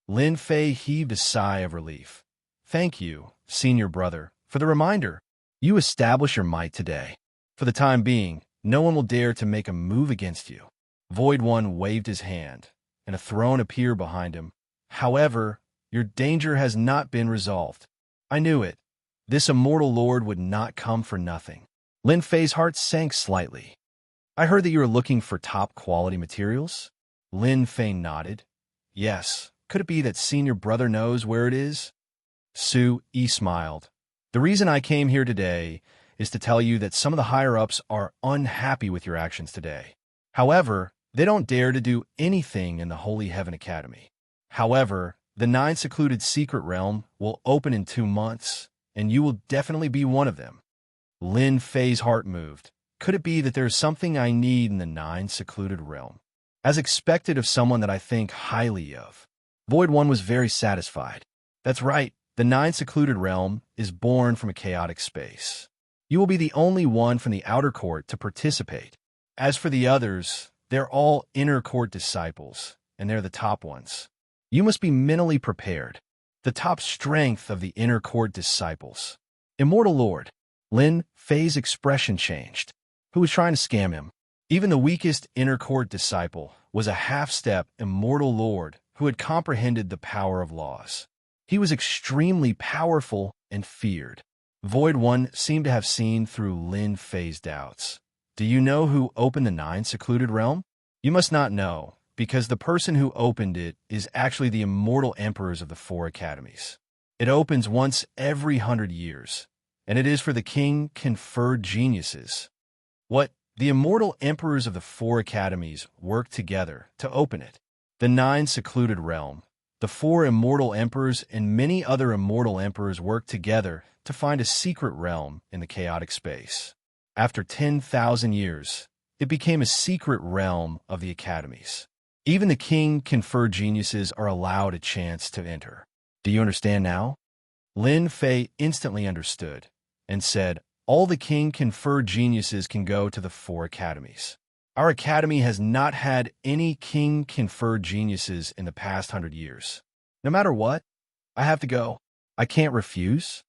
Lin Fei heaved a sigh of relief. Thank you, senior brother, for the reminder. You establish your might today. For the time being, no one will dare to make a move against you. Void One waved his hand, and a throne appeared behind him. However, your danger has not been resolved. I knew it. This immortal lord would not come for nothing. Lin Fei's heart sank slightly. I heard that you are looking for top-quality materials? Lin Fei nodded. Yes. Could it be that senior brother knows where it is? Su Yi smiled. The reason I came here today is to tell you that some of the higher-ups are unhappy with your actions today. However, They don't dare to do anything in the Holy Heaven Academy. However, the 9 secluded secret realm will open in 2 months, and you will definitely be one of them. Lin Fei's heart moved. Could it be that there is something I need in the 9 secluded realm? As expected of someone that I think highly of. Void One was very satisfied. That's right, the 9 secluded realm is born from a chaotic space. You will be the only one from the outer court to participate. As for the others, they're all inner court disciples, and they're the top ones. You must be mentally prepared. The top strength of the inner court disciples. Immortal Lord. Lin Fei's expression changed. Who was trying to scam him? Even the weakest inner court disciple was a half-step Immortal Lord who had comprehended the power of laws. He was extremely powerful and feared. Void One seemed to have seen through Lin Fei's doubts. Do you know who opened the 9 secluded realm? You must not know, because the person who opened it is actually the immortal emperors of the 4 academies. It opens once every 100 years, and it is for the king-conferred geniuses. What? The immortal emperors of the 4 academies work together to open it. The 9 secluded realm. The 4 immortal emperors and many other immortal emperors work together to find a secret realm in the chaotic space. After 10,000 years, it became a secret realm of the academies. Even the king-conferred geniuses are allowed a chance to enter. Do you understand now? Lin Fei instantly understood and said, all the king-conferred geniuses can go to the 4 academies. Our academy has not had any king-conferred geniuses in the past 100 years. No matter what, I have to go. I can't refuse.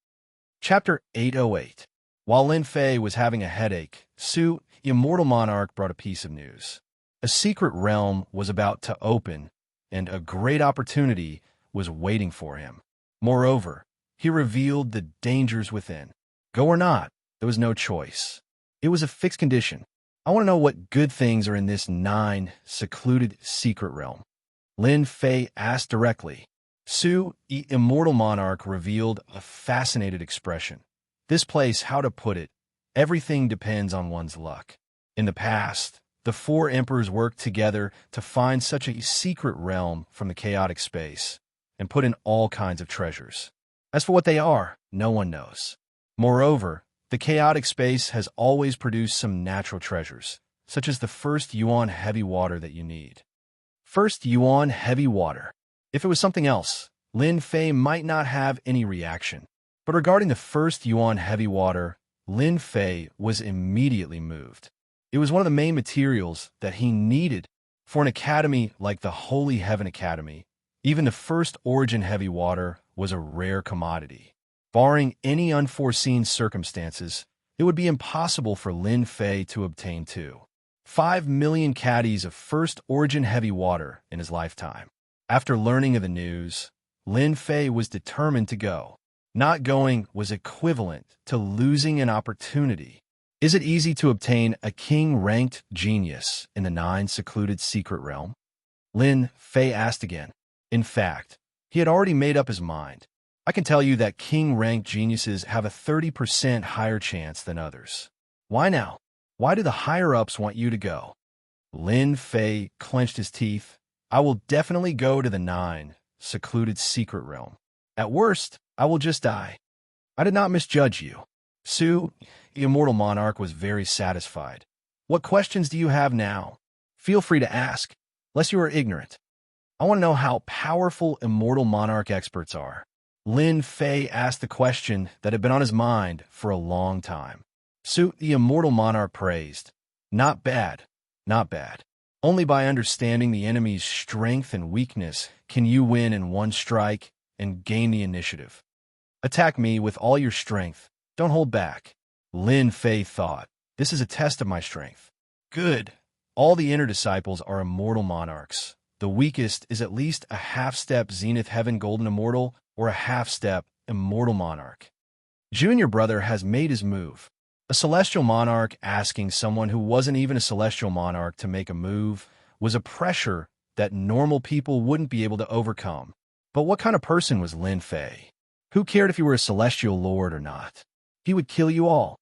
Chapter 808. While Lin Fei was having a headache, Su, the immortal monarch, brought a piece of news. A secret realm was about to open, and a great opportunity was waiting for him. Moreover, he revealed the dangers within. Go or not, there was no choice. It was a fixed condition. I want to know what good things are in this 9 secluded secret realm. Lin Fei asked directly. Su, the immortal monarch, revealed a fascinated expression. This place, how to put it, everything depends on one's luck. In the past, the 4 emperors worked together to find such a secret realm from the chaotic space and put in all kinds of treasures. As for what they are, no one knows. Moreover, the chaotic space has always produced some natural treasures, such as the first Yuan heavy water that you need. First Yuan heavy water. If it was something else, Lin Fei might not have any reaction. But regarding the first Yuan heavy water, Lin Fei was immediately moved. It was one of the main materials that he needed for an academy like the Holy Heaven Academy. Even the first origin heavy water was a rare commodity. Barring any unforeseen circumstances, it would be impossible for Lin Fei to obtain 5 million caddies of first origin heavy water in his lifetime. After learning of the news, Lin Fei was determined to go. Not going was equivalent to losing an opportunity. Is it easy to obtain a king-ranked genius in the 9 secluded secret realm? Lin Fei asked again. In fact, he had already made up his mind. I can tell you that king-ranked geniuses have a 30% higher chance than others. Why now? Why do the higher-ups want you to go? Lin Fei clenched his teeth. I will definitely go to the 9 secluded secret realm. At worst, I will just die. I did not misjudge you. Su, the immortal monarch, was very satisfied. What questions do you have now? Feel free to ask, lest you are ignorant. I want to know how powerful immortal monarch experts are. Lin Fei asked the question that had been on his mind for a long time. Su, the immortal monarch, praised. Not bad, not bad. Only by understanding the enemy's strength and weakness can you win in one strike and gain the initiative. Attack me with all your strength. Don't hold back. Lin Fei thought, this is a test of my strength. Good. All the inner disciples are immortal monarchs. The weakest is at least a half-step Zenith Heaven Golden Immortal or a half-step Immortal Monarch. Junior brother has made his move. A celestial monarch asking someone who wasn't even a celestial monarch to make a move was a pressure that normal people wouldn't be able to overcome. But what kind of person was Lin Fei? Who cared if you were a celestial lord or not? He would kill you all.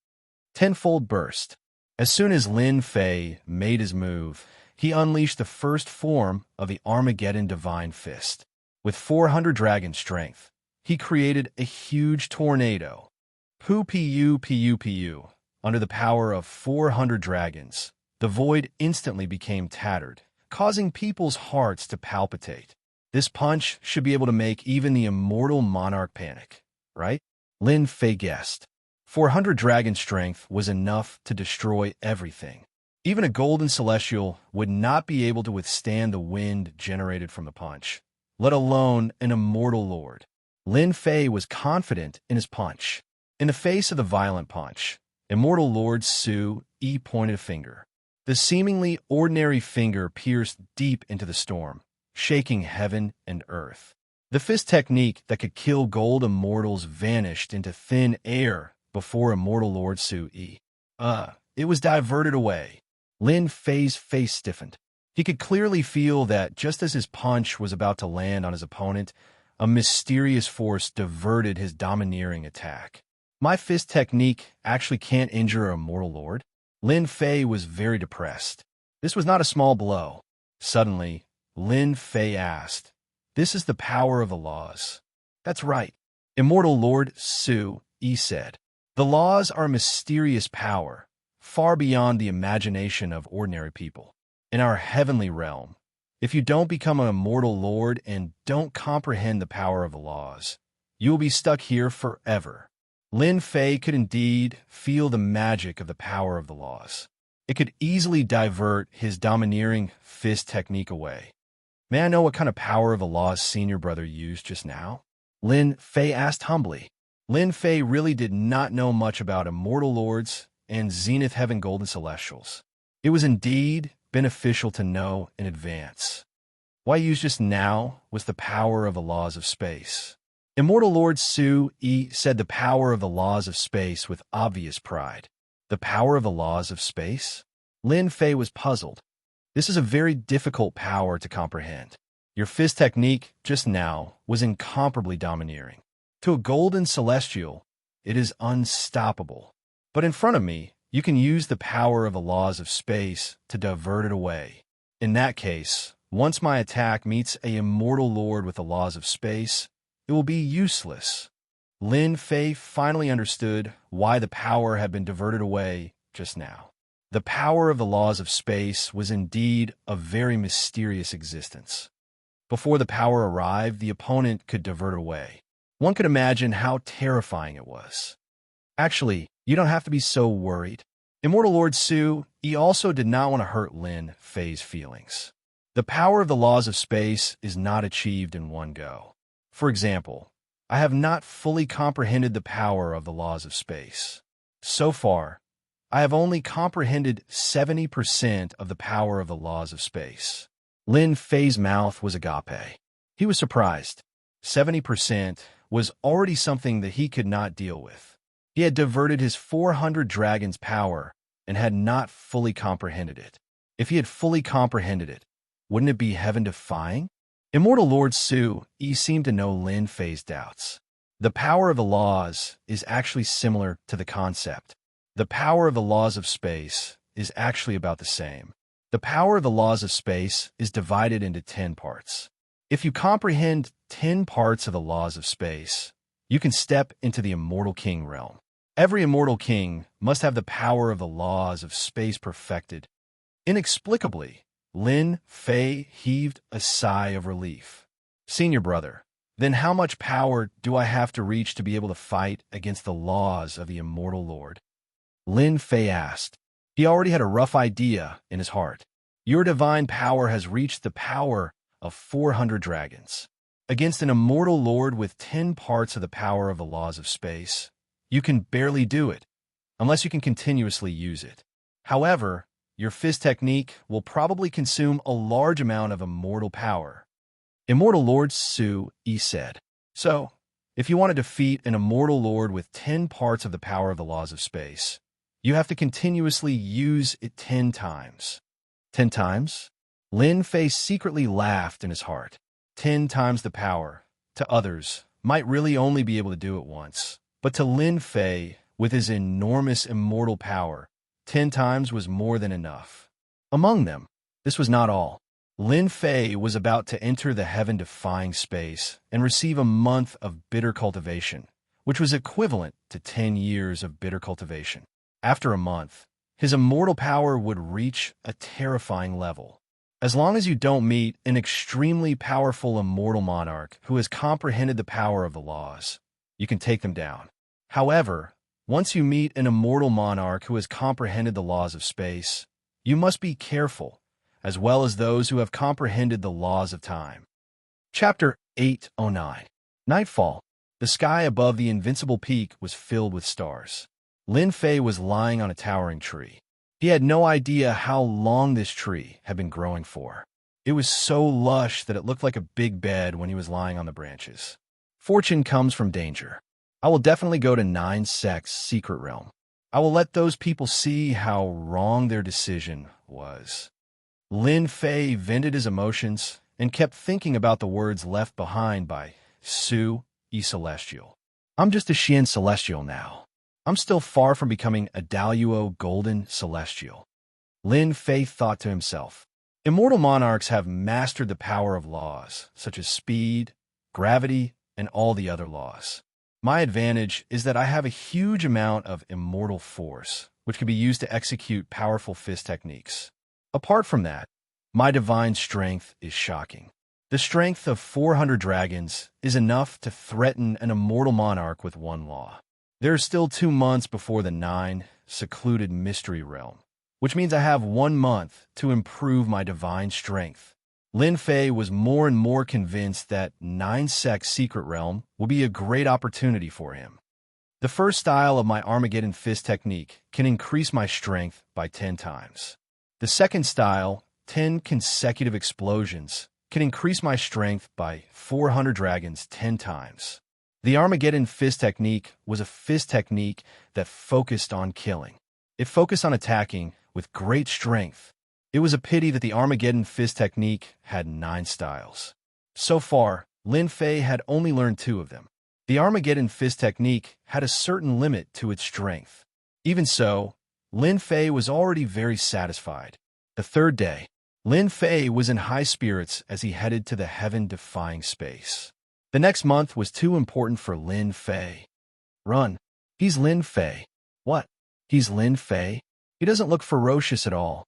Tenfold burst. As soon as Lin Fei made his move, he unleashed the first form of the Armageddon Divine Fist. With 400 dragon strength, he created a huge tornado. Pu. Under the power of 400 dragons, the void instantly became tattered, causing people's hearts to palpitate. This punch should be able to make even the immortal monarch panic, right? Lin Fei guessed. 400 dragon strength was enough to destroy everything. Even a golden celestial would not be able to withstand the wind generated from the punch, let alone an immortal lord. Lin Fei was confident in his punch. In the face of the violent punch, Immortal Lord Su Yi pointed a finger. The seemingly ordinary finger pierced deep into the storm, shaking heaven and earth. The fist technique that could kill gold immortals vanished into thin air before Immortal Lord Su Yi. It was diverted away. Lin Fei's face stiffened. He could clearly feel that just as his punch was about to land on his opponent, a mysterious force diverted his domineering attack. My fist technique actually can't injure a mortal lord? Lin Fei was very depressed. This was not a small blow. Suddenly, Lin Fei asked, "This is the power of the laws." "That's right," Immortal Lord Su Yi said. "The laws are a mysterious power, far beyond the imagination of ordinary people. In our heavenly realm, if you don't become an immortal lord and don't comprehend the power of the laws, you will be stuck here forever." Lin Fei could indeed feel the magic of the power of the laws. It could easily divert his domineering fist technique away. "May I know what kind of power of the laws senior brother used just now?" Lin Fei asked humbly. Lin Fei really did not know much about immortal lords and Zenith Heaven Golden Celestials. It was indeed beneficial to know in advance. What I used just now was the power of the laws of space. Immortal Lord Su Yi said the power of the laws of space with obvious pride. The power of the laws of space? Lin Fei was puzzled. This is a very difficult power to comprehend. Your fist technique just now was incomparably domineering. To a golden celestial, it is unstoppable. But in front of me, you can use the power of the laws of space to divert it away. In that case, once my attack meets a immortal lord with the laws of space, it will be useless. Lin Fei finally understood why the power had been diverted away just now. The power of the laws of space was indeed a very mysterious existence. Before the power arrived, the opponent could divert it away. One could imagine how terrifying it was. Actually, you don't have to be so worried. Immortal Lord Su Yi also did not want to hurt Lin Fei's feelings. The power of the laws of space is not achieved in one go. For example, I have not fully comprehended the power of the laws of space. So far, I have only comprehended 70% of the power of the laws of space. Lin Fei's mouth was agape. He was surprised. 70% was already something that he could not deal with. He had diverted his 400 dragons' power and had not fully comprehended it. If he had fully comprehended it, wouldn't it be heaven-defying? Immortal Lord Su Yi seemed to know Lin Fei's doubts. The power of the laws is actually similar to the concept. The power of the laws of space is actually about the same. The power of the laws of space is divided into 10 parts. If you comprehend 10 parts of the laws of space, you can step into the Immortal King realm. Every Immortal King must have the power of the laws of space perfected. Inexplicably, Lin Fei heaved a sigh of relief. "Senior brother, then how much power do I have to reach to be able to fight against the laws of the Immortal Lord?" Lin Fei asked. He already had a rough idea in his heart. "Your divine power has reached the power of 400 dragons. Against an immortal lord with 10 parts of the power of the laws of space, you can barely do it, unless you can continuously use it. However, your fist technique will probably consume a large amount of immortal power." Immortal Lord Su Yi said. "So, if you want to defeat an immortal lord with 10 parts of the power of the laws of space, you have to continuously use it 10 times. 10 times? Lin Fei secretly laughed in his heart. 10 times the power, to others, might really only be able to do it once. But to Lin Fei, with his enormous immortal power, 10 times was more than enough. Among them, This was not all. Lin Fei was about to enter the heaven-defying space and receive a month of bitter cultivation, which was equivalent to 10 years of bitter cultivation. After a month, his immortal power would reach a terrifying level. As long as you don't meet an extremely powerful immortal monarch who has comprehended the power of the laws, you can take them down. However, once you meet an immortal monarch who has comprehended the laws of space, you must be careful, as well as those who have comprehended the laws of time. Chapter 809. Nightfall. The sky above the invincible peak was filled with stars. Lin Fei was lying on a towering tree. He had no idea how long this tree had been growing for. It was so lush that it looked like a big bed when he was lying on the branches. Fortune comes from danger. I will definitely go to 9 Sect's secret realm. I will let those people see how wrong their decision was. Lin Fei vented his emotions and kept thinking about the words left behind by Su E Celestial. I'm just a Xian Celestial now. I'm still far from becoming a Daluo Golden Celestial. Lin Fei thought to himself. Immortal monarchs have mastered the power of laws, such as speed, gravity, and all the other laws. My advantage is that I have a huge amount of immortal force, which can be used to execute powerful fist techniques. Apart from that, my divine strength is shocking. The strength of 400 dragons is enough to threaten an immortal monarch with one law. There are still 2 months before the 9 secluded mystery realm, which means I have 1 month to improve my divine strength. Lin Fei was more and more convinced that 9 Sect's secret realm would be a great opportunity for him. The first style of my Armageddon Fist technique can increase my strength by 10 times. The second style, 10 consecutive explosions, can increase my strength by 400 dragons 10 times. The Armageddon Fist technique was a fist technique that focused on killing. It focused on attacking with great strength. It was a pity that the Armageddon Fist technique had 9 styles. So far, Lin Fei had only learned 2 of them. The Armageddon Fist technique had a certain limit to its strength. Even so, Lin Fei was already very satisfied. The third day, Lin Fei was in high spirits as he headed to the heaven-defying space. The next month was too important for Lin Fei. Run. He's Lin Fei. What? He's Lin Fei? He doesn't look ferocious at all.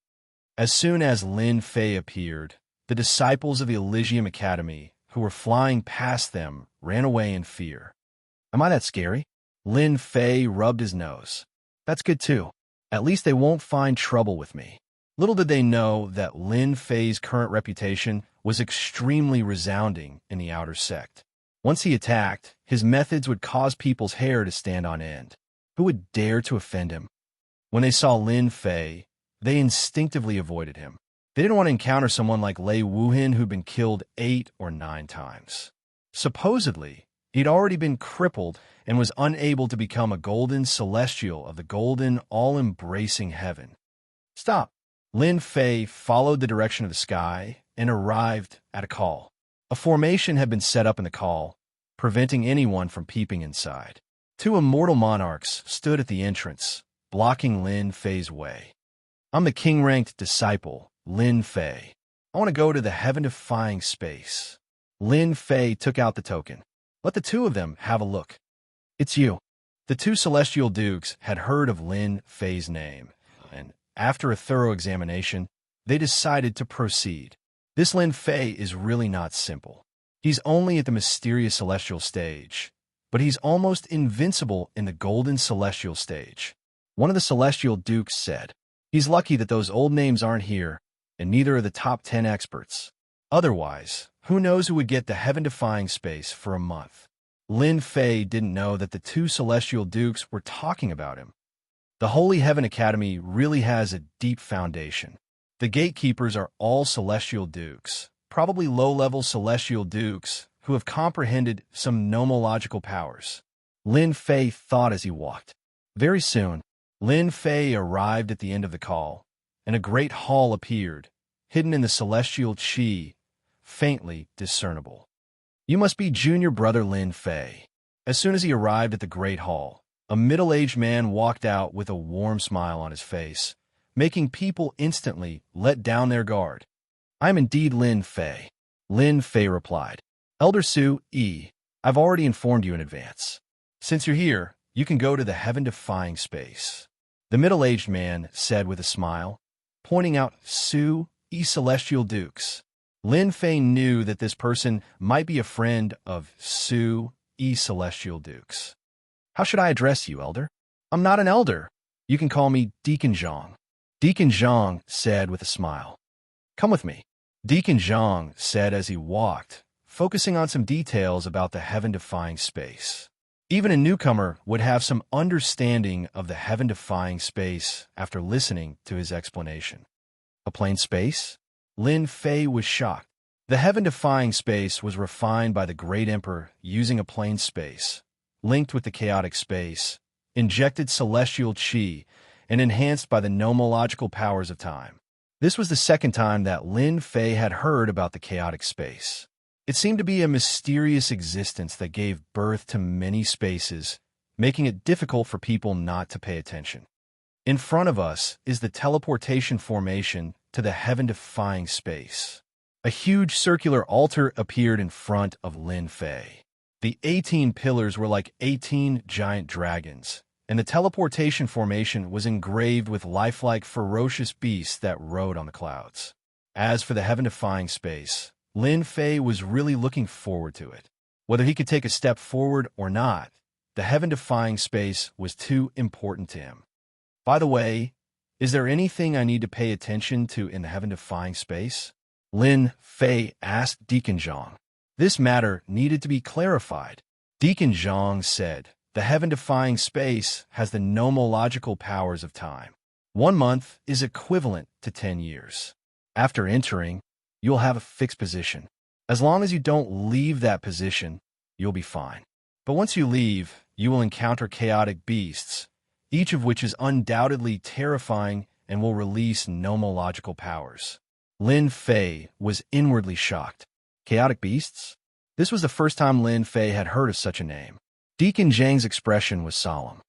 As soon as Lin Fei appeared, the disciples of the Elysium Academy, who were flying past them, ran away in fear. Am I that scary? Lin Fei rubbed his nose. That's good too. At least they won't find trouble with me. Little did they know that Lin Fei's current reputation was extremely resounding in the outer sect. Once he attacked, his methods would cause people's hair to stand on end. Who would dare to offend him? When they saw Lin Fei, they instinctively avoided him. They didn't want to encounter someone like Lei Wuhan who'd been killed 8 or 9 times. Supposedly, he'd already been crippled and was unable to become a golden celestial of the golden, all-embracing heaven. Stop! Lin Fei followed the direction of the sky and arrived at a call. A formation had been set up in the call, preventing anyone from peeping inside. 2 immortal monarchs stood at the entrance, blocking Lin Fei's way. I'm the king-ranked disciple, Lin Fei. I want to go to the heaven-defying space. Lin Fei took out the token. Let the 2 of them have a look. It's you. The 2 celestial dukes had heard of Lin Fei's name, and after a thorough examination, they decided to proceed. This Lin Fei is really not simple. He's only at the mysterious celestial stage, but he's almost invincible in the golden celestial stage. One of the celestial dukes said, he's lucky that those old names aren't here, and neither are the top 10 experts. Otherwise, who knows who would get the heaven-defying space for a month. Lin Fei didn't know that the 2 celestial dukes were talking about him. The Holy Heaven Academy really has a deep foundation. The gatekeepers are all celestial dukes, probably low-level celestial dukes who have comprehended some nomological powers. Lin Fei thought as he walked. Very soon, Lin Fei arrived at the end of the call, and a great hall appeared, hidden in the celestial qi, faintly discernible. You must be junior brother Lin Fei. As soon as he arrived at the great hall, a middle-aged man walked out with a warm smile on his face, making people instantly let down their guard. "I am indeed Lin Fei," Lin Fei replied. "Elder Su E, I've already informed you in advance. Since you're here, you can go to the heaven-defying space," the middle-aged man said with a smile, pointing out Su E Celestial Dukes. Lin Fei knew that this person might be a friend of Su E Celestial Dukes. "How should I address you, Elder?" "I'm not an elder. You can call me Deacon Zhang," Deacon Zhang said with a smile. "Come with me," Deacon Zhang said as he walked, focusing on some details about the heaven-defying space. Even a newcomer would have some understanding of the heaven-defying space after listening to his explanation. A plane space? Lin Fei was shocked. The heaven-defying space was refined by the Great Emperor using a plane space, linked with the chaotic space, injected celestial qi, and enhanced by the nomological powers of time. This was the second time that Lin Fei had heard about the chaotic space. It seemed to be a mysterious existence that gave birth to many spaces, making it difficult for people not to pay attention. In front of us is the teleportation formation to the heaven-defying space. A huge circular altar appeared in front of Lin Fei. The 18 pillars were like 18 giant dragons, and the teleportation formation was engraved with lifelike ferocious beasts that rode on the clouds. As for the heaven-defying space, Lin Fei was really looking forward to it. Whether he could take a step forward or not, the heaven-defying space was too important to him. "By the way, is there anything I need to pay attention to in the heaven-defying space?" Lin Fei asked Deacon Zhang. This matter needed to be clarified. Deacon Zhang said, "The heaven-defying space has the nomological powers of time. 1 month is equivalent to 10 years. After entering, you'll have a fixed position. As long as you don't leave that position, you'll be fine. But once you leave, you will encounter chaotic beasts, each of which is undoubtedly terrifying and will release nomological powers." Lin Fei was inwardly shocked. Chaotic beasts? This was the first time Lin Fei had heard of such a name. Deacon Zhang's expression was solemn.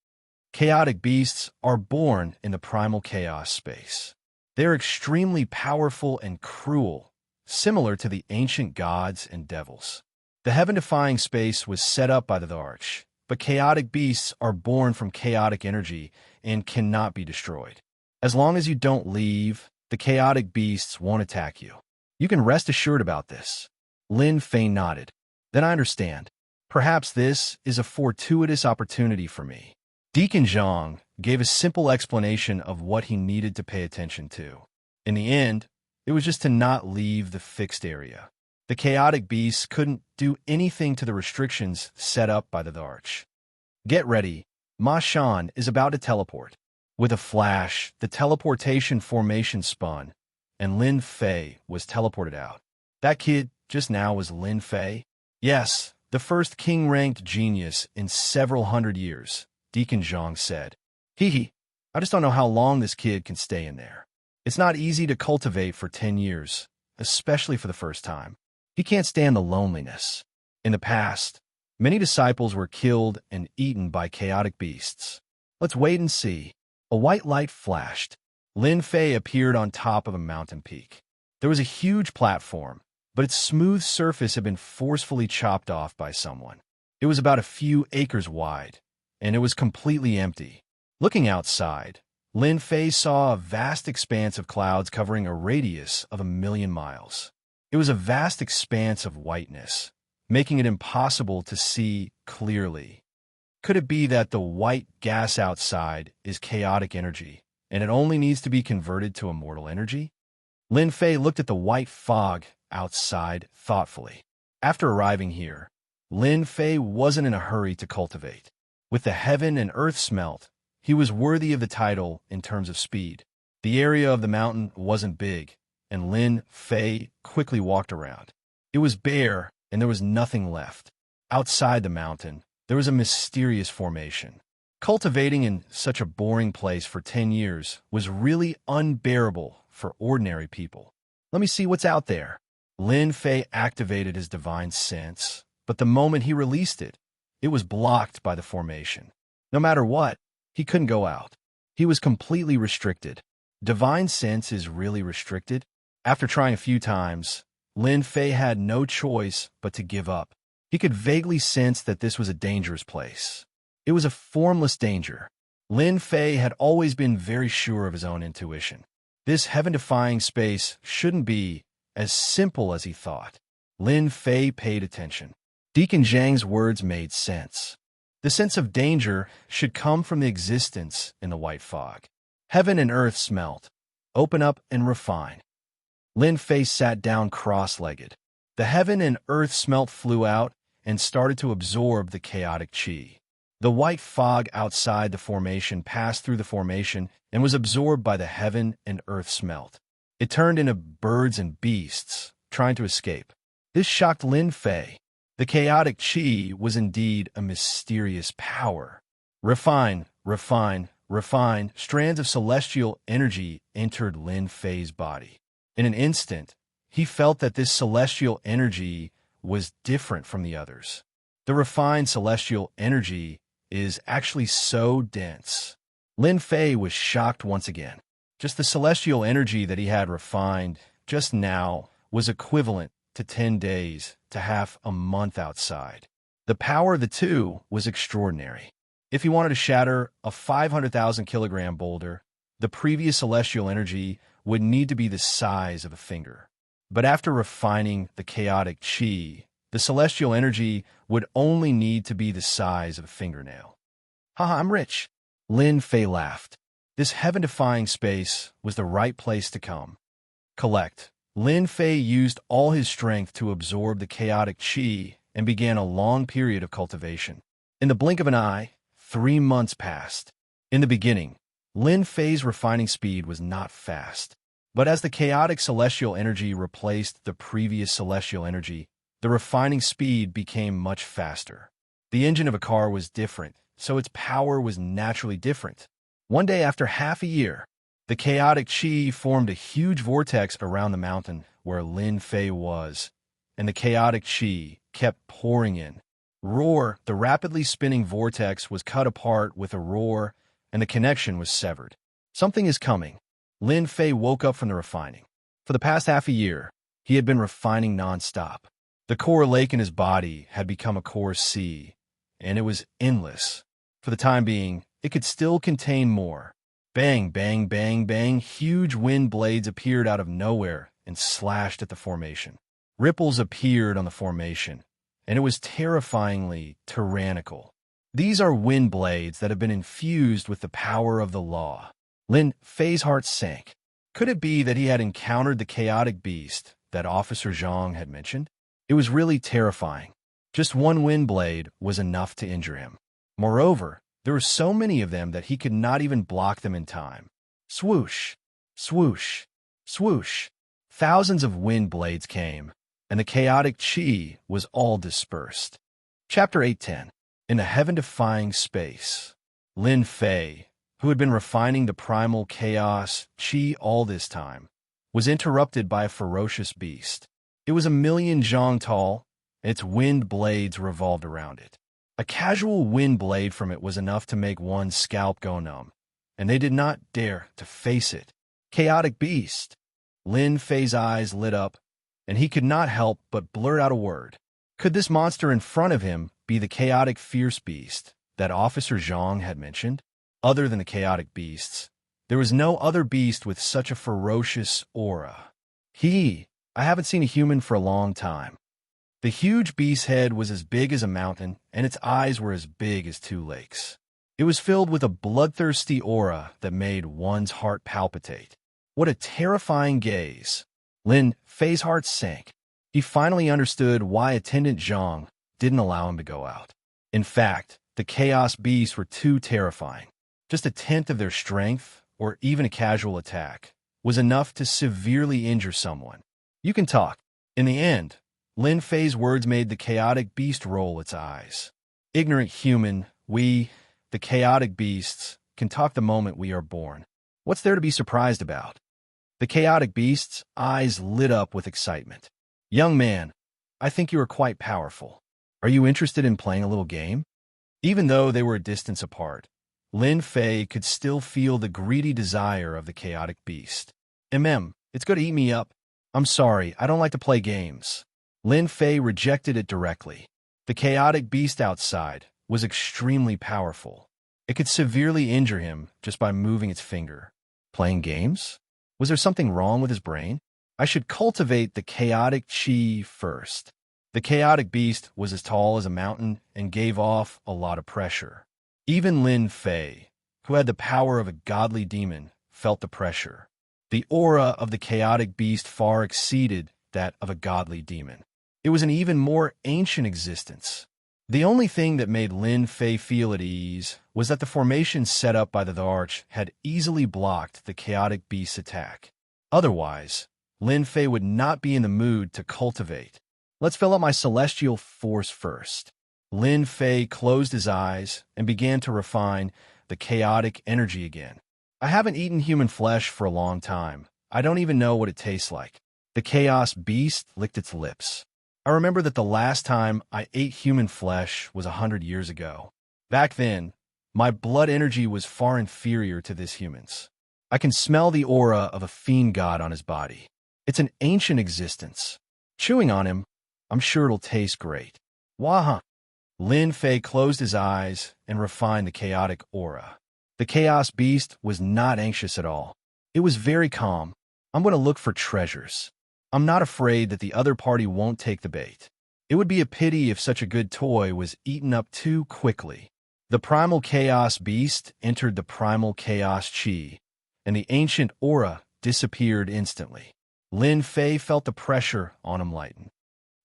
Chaotic beasts are born in the primal chaos space. They're extremely powerful and cruel, similar to the ancient gods and devils. The heaven-defying space was set up by the Arch, but chaotic beasts are born from chaotic energy and cannot be destroyed. As long as you don't leave, the chaotic beasts won't attack you. You can rest assured about this. Lin Fei nodded. Then I understand. Perhaps this is a fortuitous opportunity for me. Deacon Zhang gave a simple explanation of what he needed to pay attention to. In the end, it was just to not leave the fixed area. The chaotic beasts couldn't do anything to the restrictions set up by the Arch. "Get ready. Ma Shan is about to teleport." With a flash, the teleportation formation spun, and Lin Fei was teleported out. That kid just now was Lin Fei? Yes, the first king-ranked genius in several hundred years, Deacon Zhang said. Hee, I just don't know how long this kid can stay in there. It's not easy to cultivate for 10 years, especially for the first time. He can't stand the loneliness. In the past, many disciples were killed and eaten by chaotic beasts. Let's wait and see. A white light flashed. Lin Fei appeared on top of a mountain peak. There was a huge platform, but its smooth surface had been forcefully chopped off by someone. It was about a few acres wide, and it was completely empty. Looking outside, Lin Fei saw a vast expanse of clouds covering a radius of 1,000,000 miles. It was a vast expanse of whiteness, making it impossible to see clearly. Could it be that the white gas outside is chaotic energy, and it only needs to be converted to immortal energy? Lin Fei looked at the white fog outside thoughtfully. After arriving here, Lin Fei wasn't in a hurry to cultivate. With the heaven and earth smelt, he was worthy of the title in terms of speed. The area of the mountain wasn't big, and Lin Fei quickly walked around. It was bare, and there was nothing left. Outside the mountain, there was a mysterious formation. Cultivating in such a boring place for 10 years was really unbearable for ordinary people. Let me see what's out there. Lin Fei activated his divine sense, but the moment he released it, it was blocked by the formation. No matter what, he couldn't go out. He was completely restricted. Divine sense is really restricted. After trying a few times, Lin Fei had no choice but to give up. He could vaguely sense that this was a dangerous place. It was a formless danger. Lin Fei had always been very sure of his own intuition. This heaven-defying space shouldn't be as simple as he thought. Lin Fei paid attention. Deacon Zhang's words made sense. The sense of danger should come from the existence in the white fog. Heaven and earth smelt. Open up and refine. Lin Fei sat down cross-legged. The heaven and earth smelt flew out and started to absorb the chaotic qi. The white fog outside the formation passed through the formation and was absorbed by the heaven and earth smelt. It turned into birds and beasts, trying to escape. This shocked Lin Fei. The chaotic qi was indeed a mysterious power. Refine, refine, refine. Strands of celestial energy entered Lin Fei's body. In an instant, he felt that this celestial energy was different from the others. The refined celestial energy is actually so dense. Lin Fei was shocked once again. Just the celestial energy that he had refined just now was equivalent to 10 days to half a month outside. The power of the two was extraordinary. If he wanted to shatter a 500,000 kilogram boulder, the previous celestial energy would need to be the size of a finger. But after refining the chaotic qi, the celestial energy would only need to be the size of a fingernail. Haha, I'm rich. Lin Fei laughed. This heaven-defying space was the right place to come. Collect. Lin Fei used all his strength to absorb the chaotic qi and began a long period of cultivation. In the blink of an eye, 3 months passed. In the beginning, Lin Fei's refining speed was not fast. But as the chaotic celestial energy replaced the previous celestial energy, the refining speed became much faster. The engine of a car was different, so its power was naturally different. One day after half a year, the chaotic qi formed a huge vortex around the mountain where Lin Fei was, and the chaotic qi kept pouring in. Roar! The rapidly spinning vortex was cut apart with a roar, and the connection was severed. Something is coming. Lin Fei woke up from the refining. For the past half a year, he had been refining non-stop. The core lake in his body had become a core sea, and it was endless. For the time being, it could still contain more. Bang, bang, bang, bang, huge wind blades appeared out of nowhere and slashed at the formation. Ripples appeared on the formation, and it was terrifyingly tyrannical. These are wind blades that have been infused with the power of the law. Lin Fei's heart sank. Could it be that he had encountered the chaotic beast that Officer Zhang had mentioned? It was really terrifying. Just one wind blade was enough to injure him. Moreover, there were so many of them that he could not even block them in time. Swoosh, swoosh, swoosh. Thousands of wind blades came, and the chaotic qi was all dispersed. Chapter 8:10. In a heaven-defying space, Lin Fei, who had been refining the primal chaos qi all this time, was interrupted by a ferocious beast. It was 1,000,000 zhang tall, and its wind blades revolved around it. A casual wind blade from it was enough to make one's scalp go numb, and they did not dare to face it. Chaotic beast! Lin Fei's eyes lit up, and he could not help but blurt out a word. Could this monster in front of him be the chaotic fierce beast that Officer Zhang had mentioned? Other than the chaotic beasts, there was no other beast with such a ferocious aura. I haven't seen a human for a long time. The huge beast's head was as big as a mountain, and its eyes were as big as 2 lakes. It was filled with a bloodthirsty aura that made one's heart palpitate. What a terrifying gaze! Lin Fei's heart sank. He finally understood why Attendant Zhang didn't allow him to go out. In fact, the chaos beasts were too terrifying. Just a tenth of their strength, or even a casual attack, was enough to severely injure someone. You can talk. In the end, Lin Fei's words made the chaotic beast roll its eyes. Ignorant human, we, the chaotic beasts, can talk the moment we are born. What's there to be surprised about? The chaotic beast's eyes lit up with excitement. Young man, I think you are quite powerful. Are you interested in playing a little game? Even though they were a distance apart, Lin Fei could still feel the greedy desire of the chaotic beast. It's going to eat me up. I'm sorry, I don't like to play games. Lin Fei rejected it directly. The chaotic beast outside was extremely powerful. It could severely injure him just by moving its finger. Playing games? Was there something wrong with his brain? I should cultivate the chaotic chi first. The chaotic beast was as tall as a mountain and gave off a lot of pressure. Even Lin Fei, who had the power of a godly demon, felt the pressure. The aura of the chaotic beast far exceeded that of a godly demon. It was an even more ancient existence. The only thing that made Lin Fei feel at ease was that the formation set up by the Arch had easily blocked the chaotic beast's attack. Otherwise, Lin Fei would not be in the mood to cultivate. Let's fill up my celestial force first. Lin Fei closed his eyes and began to refine the chaotic energy again. I haven't eaten human flesh for a long time. I don't even know what it tastes like. The chaos beast licked its lips. I remember that the last time I ate human flesh was 100 years ago. Back then, my blood energy was far inferior to this human's. I can smell the aura of a fiend god on his body. It's an ancient existence. Chewing on him, I'm sure it'll taste great. Waha! Lin Fei closed his eyes and refined the chaotic aura. The chaos beast was not anxious at all. It was very calm. I'm going to look for treasures. I'm not afraid that the other party won't take the bait. It would be a pity if such a good toy was eaten up too quickly. The primal chaos beast entered the primal chaos chi, and the ancient aura disappeared instantly. Lin Fei felt the pressure on him lighten.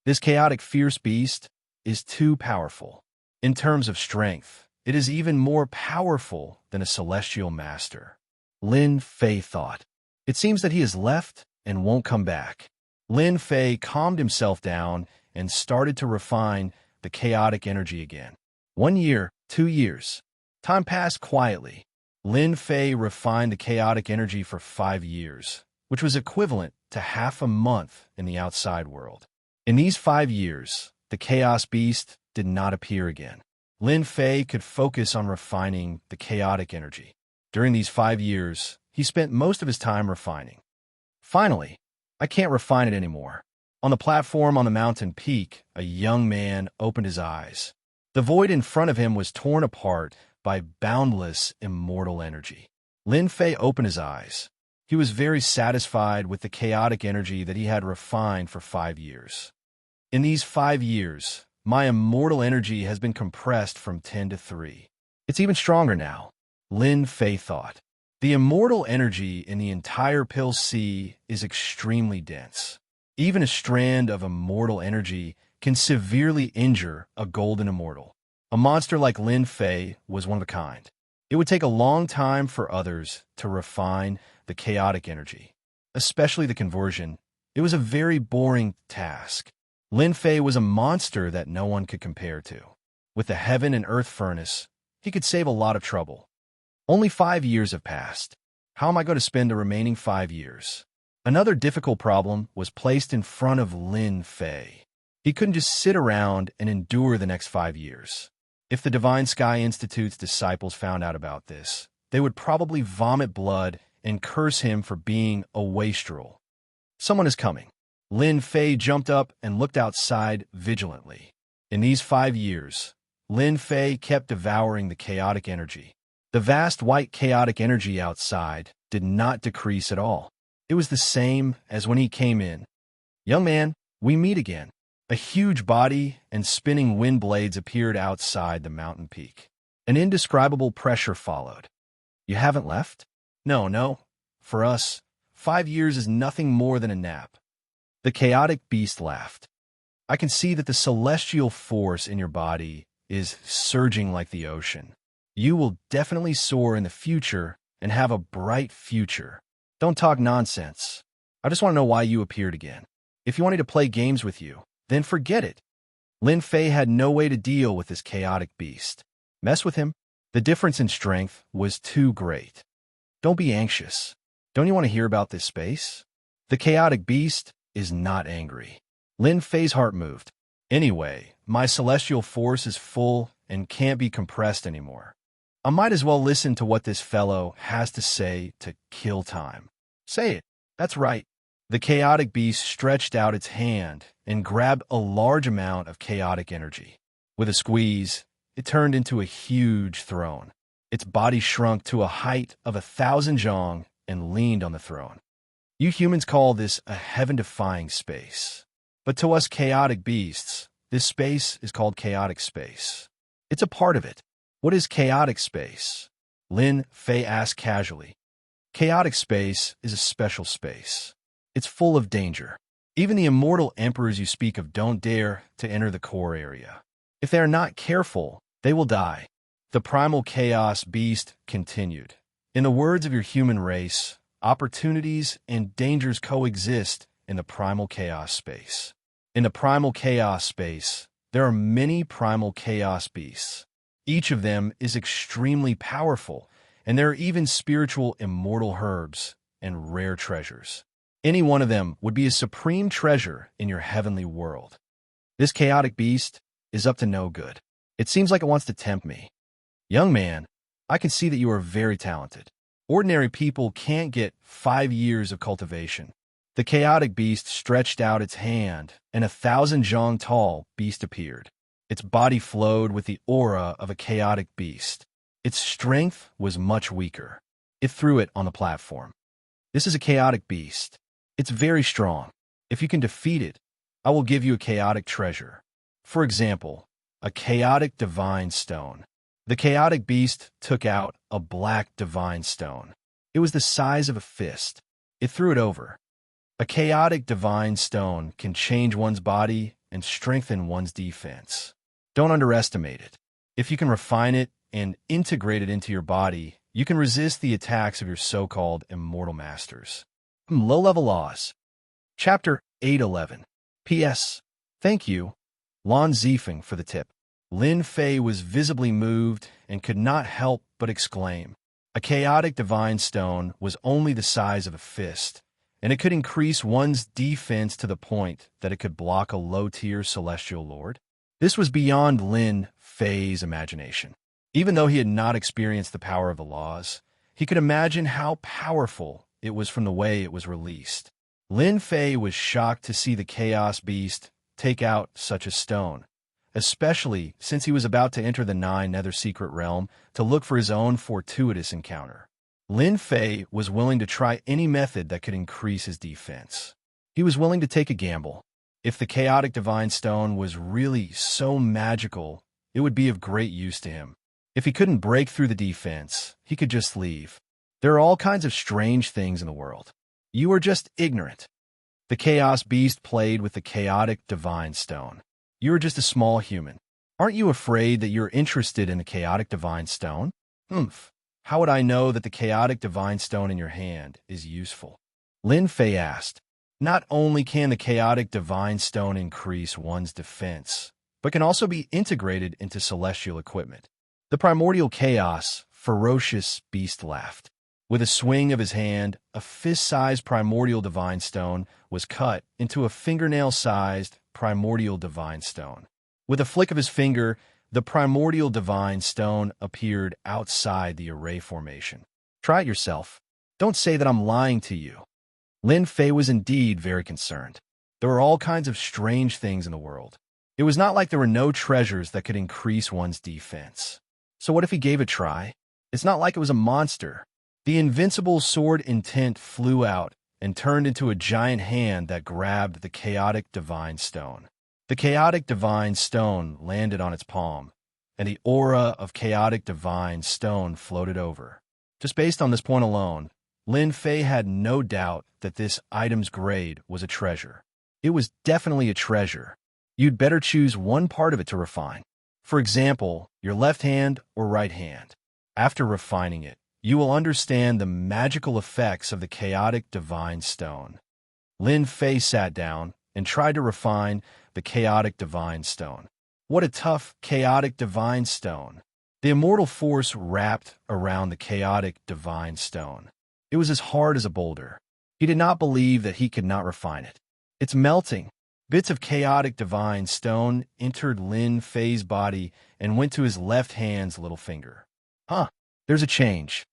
This chaotic fierce beast is too powerful. In terms of strength, it is even more powerful than a celestial master. Lin Fei thought. It seems that he has left and won't come back. Lin Fei calmed himself down and started to refine the chaotic energy again. 1 year, 2 years. Time passed quietly. Lin Fei refined the chaotic energy for 5 years, which was equivalent to half a month in the outside world. In these 5 years, the chaos beast did not appear again. Lin Fei could focus on refining the chaotic energy. During these 5 years, he spent most of his time refining. Finally, I can't refine it anymore. On the platform on the mountain peak, a young man opened his eyes. The void in front of him was torn apart by boundless immortal energy. Lin Fei opened his eyes. He was very satisfied with the chaotic energy that he had refined for 5 years. In these 5 years, my immortal energy has been compressed from 10 to 3. It's even stronger now, Lin Fei thought. The immortal energy in the entire Pill Sea is extremely dense. Even a strand of immortal energy can severely injure a golden immortal. A monster like Lin Fei was one of a kind. It would take a long time for others to refine the chaotic energy, especially the conversion. It was a very boring task. Lin Fei was a monster that no one could compare to. With the heaven and earth furnace, he could save a lot of trouble. Only 5 years have passed. How am I going to spend the remaining 5 years? Another difficult problem was placed in front of Lin Fei. He couldn't just sit around and endure the next 5 years. If the Divine Sky Institute's disciples found out about this, they would probably vomit blood and curse him for being a wastrel. Someone is coming. Lin Fei jumped up and looked outside vigilantly. In these 5 years, Lin Fei kept devouring the chaotic energy. The vast white chaotic energy outside did not decrease at all. It was the same as when he came in. Young man, we meet again. A huge body and spinning wind blades appeared outside the mountain peak. An indescribable pressure followed. You haven't left? No. For us, 5 years is nothing more than a nap. The chaotic beast laughed. I can see that the celestial force in your body is surging like the ocean. You will definitely soar in the future and have a bright future. Don't talk nonsense. I just want to know why you appeared again. If you wanted to play games with you, then forget it. Lin Fei had no way to deal with this chaotic beast. Mess with him? The difference in strength was too great. Don't be anxious. Don't you want to hear about this space? The chaotic beast is not angry. Lin Fei's heart moved. Anyway, my celestial force is full and can't be compressed anymore. I might as well listen to what this fellow has to say to kill time. Say it. That's right. The chaotic beast stretched out its hand and grabbed a large amount of chaotic energy. With a squeeze, it turned into a huge throne. Its body shrunk to a height of 1,000 zhong and leaned on the throne. You humans call this a heaven-defying space. But to us chaotic beasts, this space is called chaotic space. It's a part of it. What is chaotic space? Lin Fei asked casually. Chaotic space is a special space. It's full of danger. Even the immortal emperors you speak of don't dare to enter the core area. If they are not careful, they will die. The primal chaos beast continued. In the words of your human race, opportunities and dangers coexist in the primal chaos space. In the primal chaos space, there are many primal chaos beasts. Each of them is extremely powerful, and there are even spiritual immortal herbs and rare treasures. Any one of them would be a supreme treasure in your heavenly world. This chaotic beast is up to no good. It seems like it wants to tempt me. Young man, I can see that you are very talented. Ordinary people can't get 5 years of cultivation. The chaotic beast stretched out its hand, and 1,000 zhong tall beast appeared. Its body flowed with the aura of a chaotic beast. Its strength was much weaker. It threw it on the platform. This is a chaotic beast. It's very strong. If you can defeat it, I will give you a chaotic treasure. For example, a chaotic divine stone. The chaotic beast took out a black divine stone. It was the size of a fist. It threw it over. A chaotic divine stone can change one's body and strengthen one's defense. Don't underestimate it. If you can refine it and integrate it into your body, you can resist the attacks of your so-called immortal masters. Low-level laws. Chapter 811. P.S. Thank you, Lan Zifeng, for the tip. Lin Fei was visibly moved and could not help but exclaim. A chaotic divine stone was only the size of a fist, and it could increase one's defense to the point that it could block a low-tier celestial lord. This was beyond Lin Fei's imagination. Even though he had not experienced the power of the laws, he could imagine how powerful it was from the way it was released. Lin Fei was shocked to see the chaos beast take out such a stone, especially since he was about to enter the 9 Nether Secret Realm to look for his own fortuitous encounter. Lin Fei was willing to try any method that could increase his defense. He was willing to take a gamble. If the chaotic divine stone was really so magical, it would be of great use to him. If he couldn't break through the defense, he could just leave. There are all kinds of strange things in the world. You are just ignorant. The chaos beast played with the chaotic divine stone. You are just a small human. Aren't you afraid that you're interested in the chaotic divine stone? How would I know that the chaotic divine stone in your hand is useful? Lin Fei asked. Not only can the chaotic divine stone increase one's defense, but can also be integrated into celestial equipment. The primordial chaos, ferocious beast laughed. With a swing of his hand, a fist-sized primordial divine stone was cut into a fingernail-sized primordial divine stone. With a flick of his finger, the primordial divine stone appeared outside the array formation. Try it yourself. Don't say that I'm lying to you. Lin Fei was indeed very concerned. There were all kinds of strange things in the world. It was not like there were no treasures that could increase one's defense. So what if he gave it a try? It's not like it was a monster. The invincible sword intent flew out and turned into a giant hand that grabbed the chaotic divine stone. The chaotic divine stone landed on its palm, and the aura of chaotic divine stone floated over. Just based on this point alone, Lin Fei had no doubt that this item's grade was a treasure. It was definitely a treasure. You'd better choose one part of it to refine. For example, your left hand or right hand. After refining it, you will understand the magical effects of the chaotic divine stone. Lin Fei sat down and tried to refine the chaotic divine stone. What a tough, chaotic divine stone. The immortal force wrapped around the chaotic divine stone. It was as hard as a boulder. He did not believe that he could not refine it. It's melting. Bits of chaotic divine stone entered Lin Fei's body and went to his left hand's little finger. Huh, there's a change.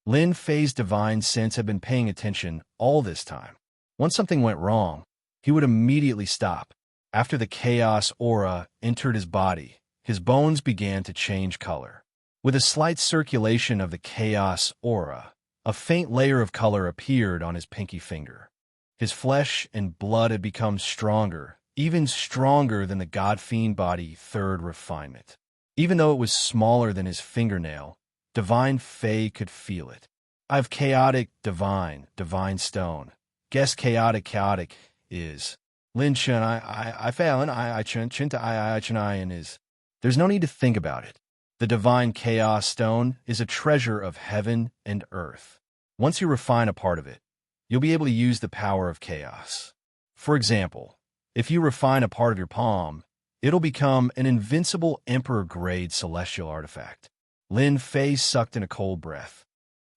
Lin Fei's divine sense had been paying attention all this time. Once something went wrong, he would immediately stop. After the chaos aura entered his body, his bones began to change color. With a slight circulation of the chaos aura, a faint layer of color appeared on his pinky finger. His flesh and blood had become stronger, even stronger than the God-Fiend body third refinement. Even though it was smaller than his fingernail, Divine Fei could feel it. I've chaotic, divine stone. Guess chaotic is. Lin Chen, I fail, and I chen and is. There's no need to think about it. The divine chaos stone is a treasure of heaven and earth. Once you refine a part of it, you'll be able to use the power of chaos. For example, if you refine a part of your palm, it'll become an invincible emperor-grade celestial artifact. Lin Fei sucked in a cold breath.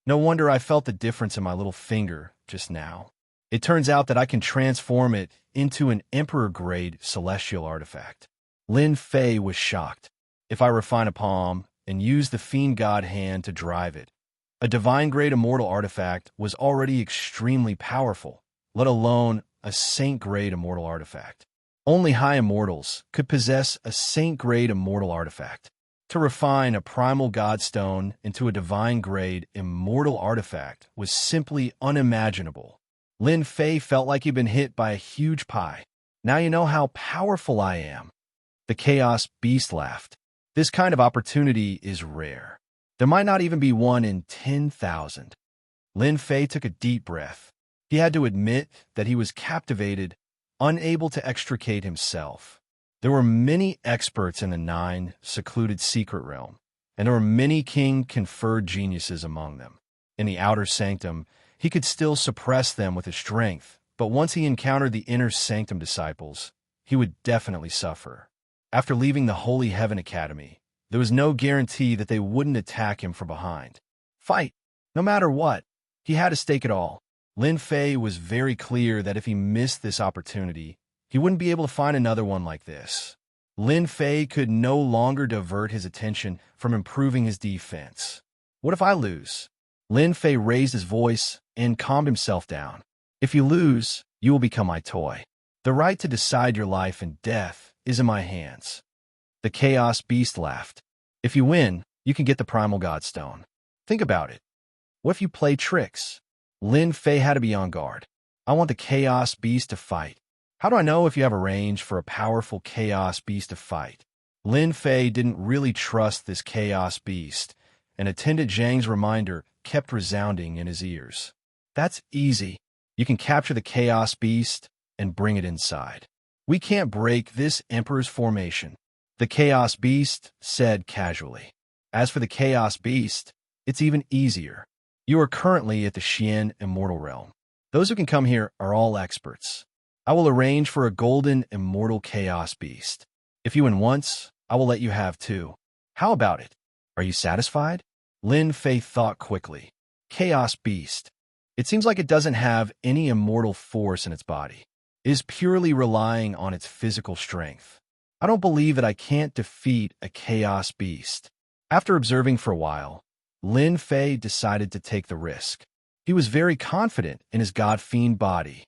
No wonder I felt the difference in my little finger just now. It turns out that I can transform it into an emperor-grade celestial artifact. Lin Fei was shocked. If I refine a palm and use the fiend god hand to drive it, a divine-grade immortal artifact was already extremely powerful, let alone a saint-grade immortal artifact. Only high immortals could possess a saint-grade immortal artifact. To refine a primal godstone into a divine-grade immortal artifact was simply unimaginable. Lin Fei felt like he'd been hit by a huge pie. Now you know how powerful I am. The Chaos Beast laughed. This kind of opportunity is rare. There might not even be one in 10,000. Lin Fei took a deep breath. He had to admit that he was captivated, unable to extricate himself. There were many experts in the 9 secluded secret realm, and there were many king-conferred geniuses among them. In the outer sanctum, he could still suppress them with his strength, but once he encountered the inner sanctum disciples, he would definitely suffer. After leaving the Holy Heaven Academy, there was no guarantee that they wouldn't attack him from behind. Fight! No matter what, he had to stake it all. Lin Fei was very clear that if he missed this opportunity, he wouldn't be able to find another one like this. Lin Fei could no longer divert his attention from improving his defense. What if I lose? Lin Fei raised his voice and calmed himself down. If you lose, you will become my toy. The right to decide your life and death is in my hands. The Chaos Beast laughed. If you win, you can get the Primal Godstone. Think about it. What if you play tricks? Lin Fei had to be on guard. I want the Chaos Beast to fight. How do I know if you have a range for a powerful Chaos Beast to fight? Lin Fei didn't really trust this Chaos Beast, and Attendant Zhang's reminder kept resounding in his ears. That's easy. You can capture the Chaos Beast and bring it inside. We can't break this Emperor's formation, the Chaos Beast said casually. As for the Chaos Beast, it's even easier. You are currently at the Xian Immortal Realm. Those who can come here are all experts. I will arrange for a golden immortal Chaos Beast. If you win once, I will let you have 2. How about it? Are you satisfied? Lin Fei thought quickly. Chaos Beast. It seems like it doesn't have any immortal force in its body. It is purely relying on its physical strength. I don't believe that I can't defeat a Chaos Beast. After observing for a while, Lin Fei decided to take the risk. He was very confident in his God-Fiend body.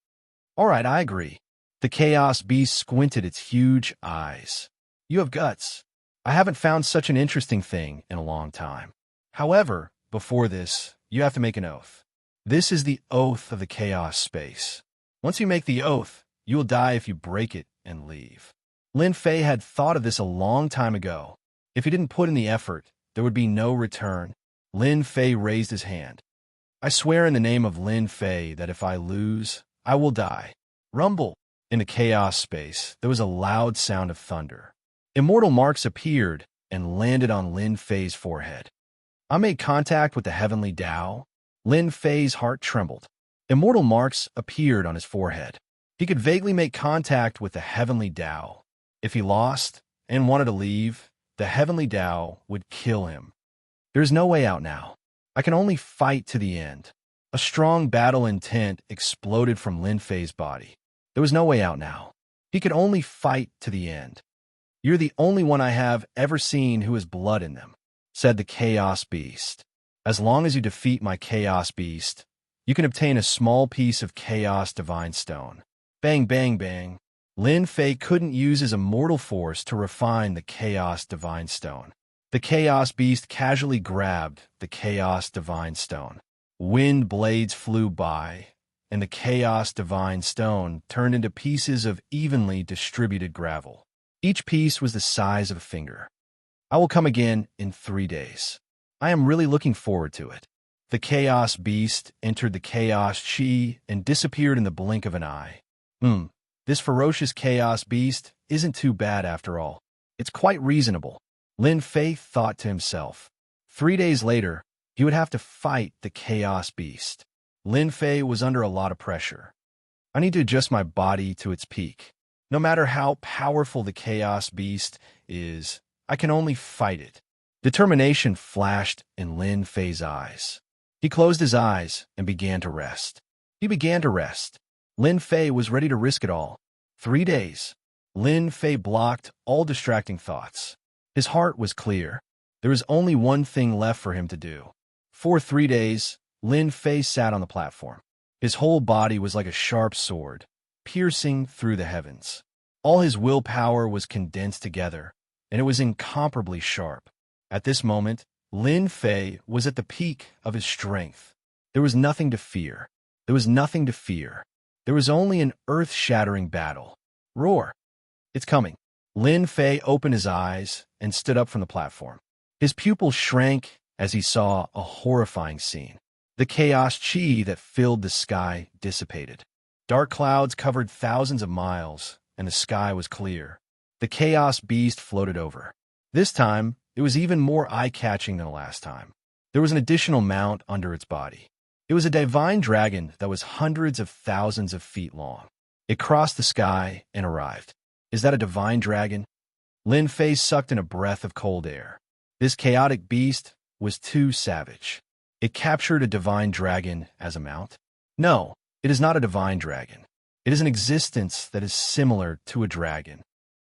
All right, I agree. The Chaos Beast squinted its huge eyes. You have guts. I haven't found such an interesting thing in a long time. However, before this, you have to make an oath. This is the oath of the Chaos Space. Once you make the oath, you will die if you break it and leave. Lin Fei had thought of this a long time ago. If he didn't put in the effort, there would be no return. Lin Fei raised his hand. I swear in the name of Lin Fei that if I lose, I will die. Rumble. In the Chaos Space, there was a loud sound of thunder. Immortal marks appeared and landed on Lin Fei's forehead. I made contact with the heavenly Tao. Lin Fei's heart trembled. Immortal marks appeared on his forehead. He could vaguely make contact with the heavenly Tao. If he lost and wanted to leave, the heavenly Tao would kill him. There's no way out now. I can only fight to the end. A strong battle intent exploded from Lin Fei's body. There was no way out now. He could only fight to the end. You're the only one I have ever seen who has blood in them. said the Chaos Beast. "As long as you defeat my Chaos Beast, you can obtain a small piece of Chaos Divine Stone." Bang, bang, bang. Lin Fei couldn't use his immortal force to refine the Chaos Divine Stone. The Chaos Beast casually grabbed the Chaos Divine Stone. Wind blades flew by, and the Chaos Divine Stone turned into pieces of evenly distributed gravel. Each piece was the size of a finger. "I will come again in 3 days. I am really looking forward to it." The Chaos Beast entered the Chaos Chi and disappeared in the blink of an eye. This ferocious Chaos Beast isn't too bad after all. It's quite reasonable, Lin Fei thought to himself. 3 days later, he would have to fight the Chaos Beast. Lin Fei was under a lot of pressure. "I need to adjust my body to its peak. No matter how powerful the Chaos Beast is, I can only fight it." Determination flashed in Lin Fei's eyes. He closed his eyes and began to rest. Lin Fei was ready to risk it all. 3 days. Lin Fei blocked all distracting thoughts. His heart was clear. There was only one thing left for him to do. For 3 days, Lin Fei sat on the platform. His whole body was like a sharp sword, piercing through the heavens. All his willpower was condensed together, and it was incomparably sharp. At this moment, Lin Fei was at the peak of his strength. There was nothing to fear. There was only an earth-shattering battle. Roar! It's coming. Lin Fei opened his eyes and stood up from the platform. His pupils shrank as he saw a horrifying scene. The chaos chi that filled the sky dissipated. Dark clouds covered thousands of miles, and the sky was clear. The Chaos Beast floated over. This time, it was even more eye-catching than the last time. There was an additional mount under its body. It was a divine dragon that was hundreds of thousands of feet long. It crossed the sky and arrived. "Is that a divine dragon?" Lin Fei sucked in a breath of cold air. This chaotic beast was too savage. It captured a divine dragon as a mount? No, it is not a divine dragon. It is an existence that is similar to a dragon.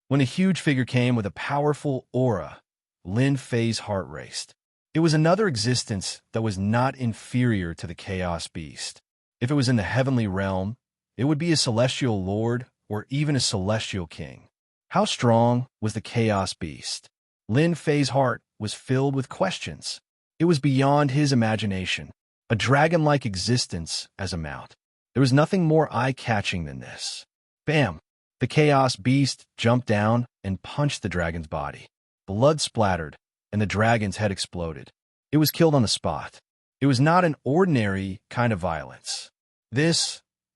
When a huge figure came with a powerful aura, Lin Fei's heart raced. It was another existence that was not inferior to the Chaos Beast. If it was in the heavenly realm, it would be a celestial lord or even a celestial king. How strong was the Chaos Beast? Lin Fei's heart was filled with questions. It was beyond his imagination, a dragon-like existence as a mount. There was nothing more eye-catching than this. Bam! The Chaos Beast jumped down and punched the dragon's body. Blood splattered, and the dragon's head exploded. It was killed on the spot. It was not an ordinary kind of violence.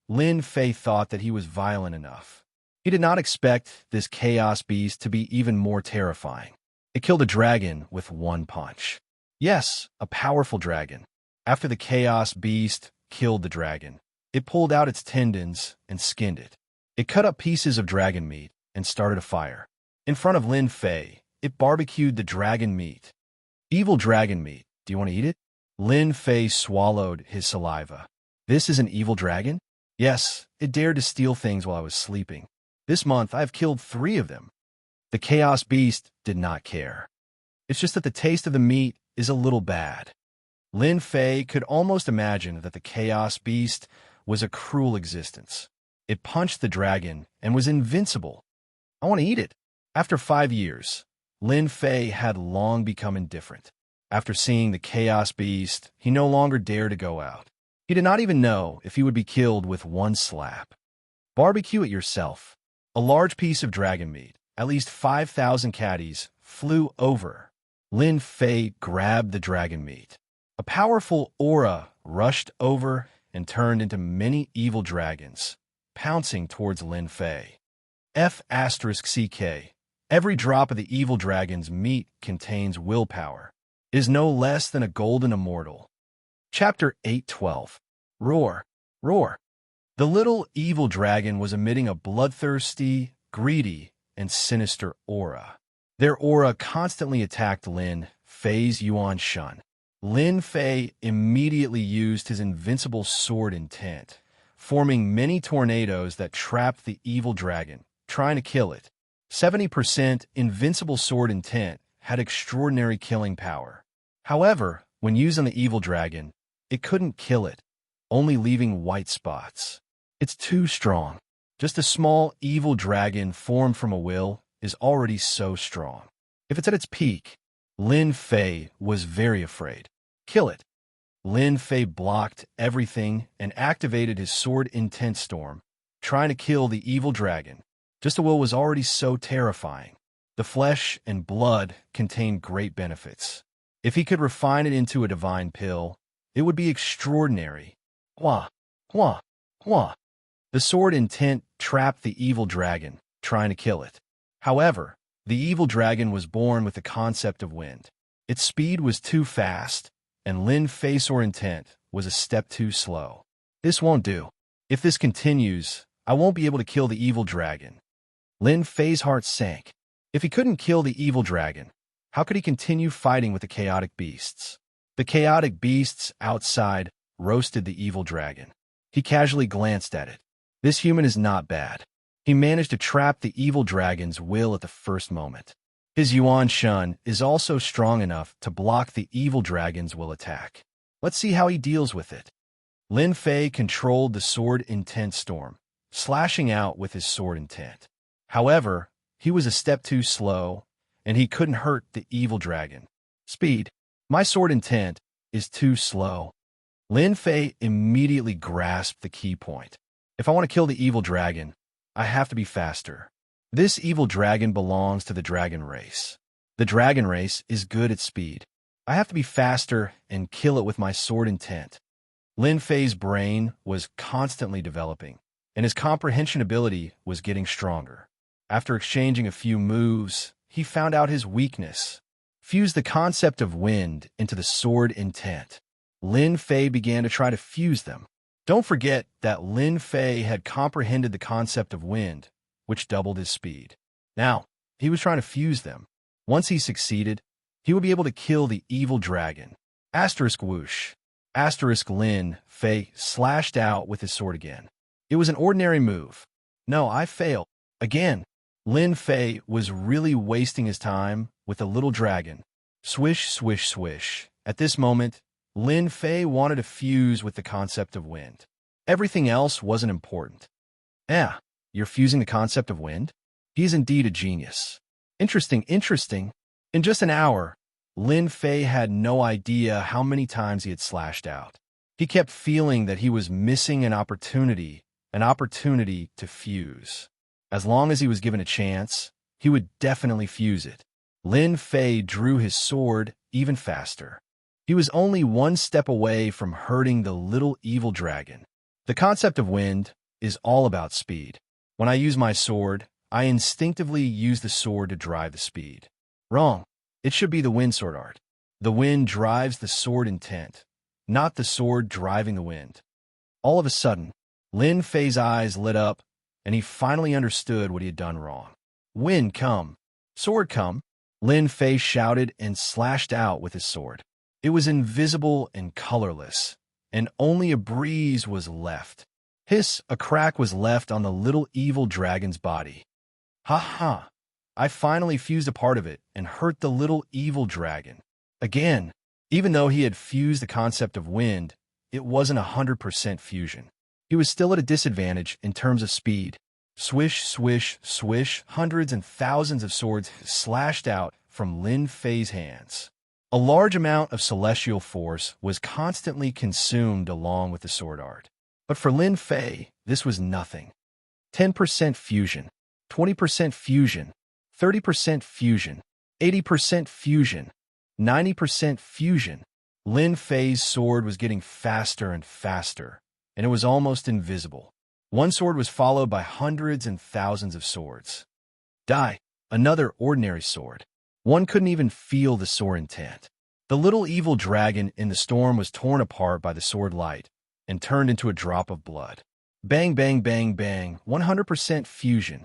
Lin Fei thought that he was violent enough. He did not expect this Chaos Beast to be even more terrifying. It killed a dragon with one punch. Yes, a powerful dragon. After the Chaos Beast killed the dragon, it pulled out its tendons and skinned it. It cut up pieces of dragon meat and started a fire. In front of Lin Fei, it barbecued the dragon meat. "Evil dragon meat, do you want to eat it?" Lin Fei swallowed his saliva. "This is an evil dragon?" "Yes, it dared to steal things while I was sleeping. This month I have killed 3 of them." The Chaos Beast did not care. "It's just that the taste of the meat is a little bad." Lin Fei could almost imagine that the Chaos Beast was a cruel existence. It punched the dragon and was invincible. "I want to eat it." After 5 years, Lin Fei had long become indifferent. After seeing the Chaos Beast, he no longer dared to go out. He did not even know if he would be killed with one slap. Barbecue it yourself. A large piece of dragon meat, at least 5,000 caddies, flew over. Lin Fei grabbed the dragon meat. A powerful aura rushed over and turned into many evil dragons, pouncing towards Lin Fei. F***CK. Every drop of the evil dragon's meat contains willpower. It is no less than a golden immortal. Chapter 8:12. Roar, roar. The little evil dragon was emitting a bloodthirsty, greedy, and sinister aura. Their aura constantly attacked Lin Fei's Yuan Shun. Lin Fei immediately used his invincible sword intent, forming many tornadoes that trapped the evil dragon, trying to kill it. 70% invincible sword intent had extraordinary killing power. However, when used on the evil dragon, it couldn't kill it, only leaving white spots. It's too strong. Just a small evil dragon formed from a will is already so strong. If it's at its peak, Lin Fei was very afraid. Kill it. Lin Fei blocked everything and activated his sword intent storm, trying to kill the evil dragon. Just a will was already so terrifying. The flesh and blood contained great benefits. If he could refine it into a divine pill, it would be extraordinary. Hua, hua, hua. The sword intent trapped the evil dragon, trying to kill it. However, the evil dragon was born with the concept of wind. Its speed was too fast, and Lin Fei's sword intent was a step too slow. This won't do. If this continues, I won't be able to kill the evil dragon. Lin Fei's heart sank. If he couldn't kill the evil dragon, how could he continue fighting with the chaotic beasts? The chaotic beasts outside roasted the evil dragon. He casually glanced at it. This human is not bad. He managed to trap the evil dragon's will at the first moment. His Yuan Shun is also strong enough to block the evil dragon's will attack. Let's see how he deals with it. Lin Fei controlled the sword intent storm, slashing out with his sword intent. However, he was a step too slow, and he couldn't hurt the evil dragon. Speed. My sword intent is too slow. Lin Fei immediately grasped the key point. If I want to kill the evil dragon, I have to be faster. This evil dragon belongs to the dragon race. The dragon race is good at speed. I have to be faster and kill it with my sword intent. Lin Fei's brain was constantly developing, and his comprehension ability was getting stronger. After exchanging a few moves, he found out his weakness. Fuse the concept of wind into the sword intent. Lin Fei began to try to fuse them. Don't forget that Lin Fei had comprehended the concept of wind, which doubled his speed. Now, he was trying to fuse them. Once he succeeded, he would be able to kill the evil dragon. Asterisk whoosh. Asterisk Lin Fei slashed out with his sword again. It was an ordinary move. No, I failed. Again. Lin Fei was really wasting his time with the little dragon. Swish, swish, swish. At this moment, Lin Fei wanted to fuse with the concept of wind. Everything else wasn't important. You're fusing the concept of wind? He is indeed a genius. Interesting. In just an hour, Lin Fei had no idea how many times he had slashed out. He kept feeling that he was missing an opportunity to fuse. As long as he was given a chance, he would definitely fuse it. Lin Fei drew his sword even faster. He was only one step away from hurting the little evil dragon. The concept of wind is all about speed. When I use my sword, I instinctively use the sword to drive the speed. Wrong. It should be the wind sword art. The wind drives the sword intent, not the sword driving the wind. All of a sudden, Lin Fei's eyes lit up, and he finally understood what he had done wrong. Wind come. Sword come. Lin Fei shouted and slashed out with his sword. It was invisible and colorless, and only a breeze was left. Hiss, a crack was left on the little evil dragon's body. Ha ha! I finally fused a part of it and hurt the little evil dragon. Again, even though he had fused the concept of wind, it wasn't 100% fusion. He was still at a disadvantage in terms of speed. Swish, swish, swish, hundreds and thousands of swords slashed out from Lin Fei's hands. A large amount of celestial force was constantly consumed along with the sword art. But for Lin Fei, this was nothing. 10% fusion, 20% fusion, 30% fusion, 80% fusion, 90% fusion. Lin Fei's sword was getting faster and faster, and it was almost invisible. One sword was followed by hundreds and thousands of swords. Die, another ordinary sword. One couldn't even feel the sword intent. The little evil dragon in the storm was torn apart by the sword light and turned into a drop of blood. Bang, bang, bang, bang, 100% fusion.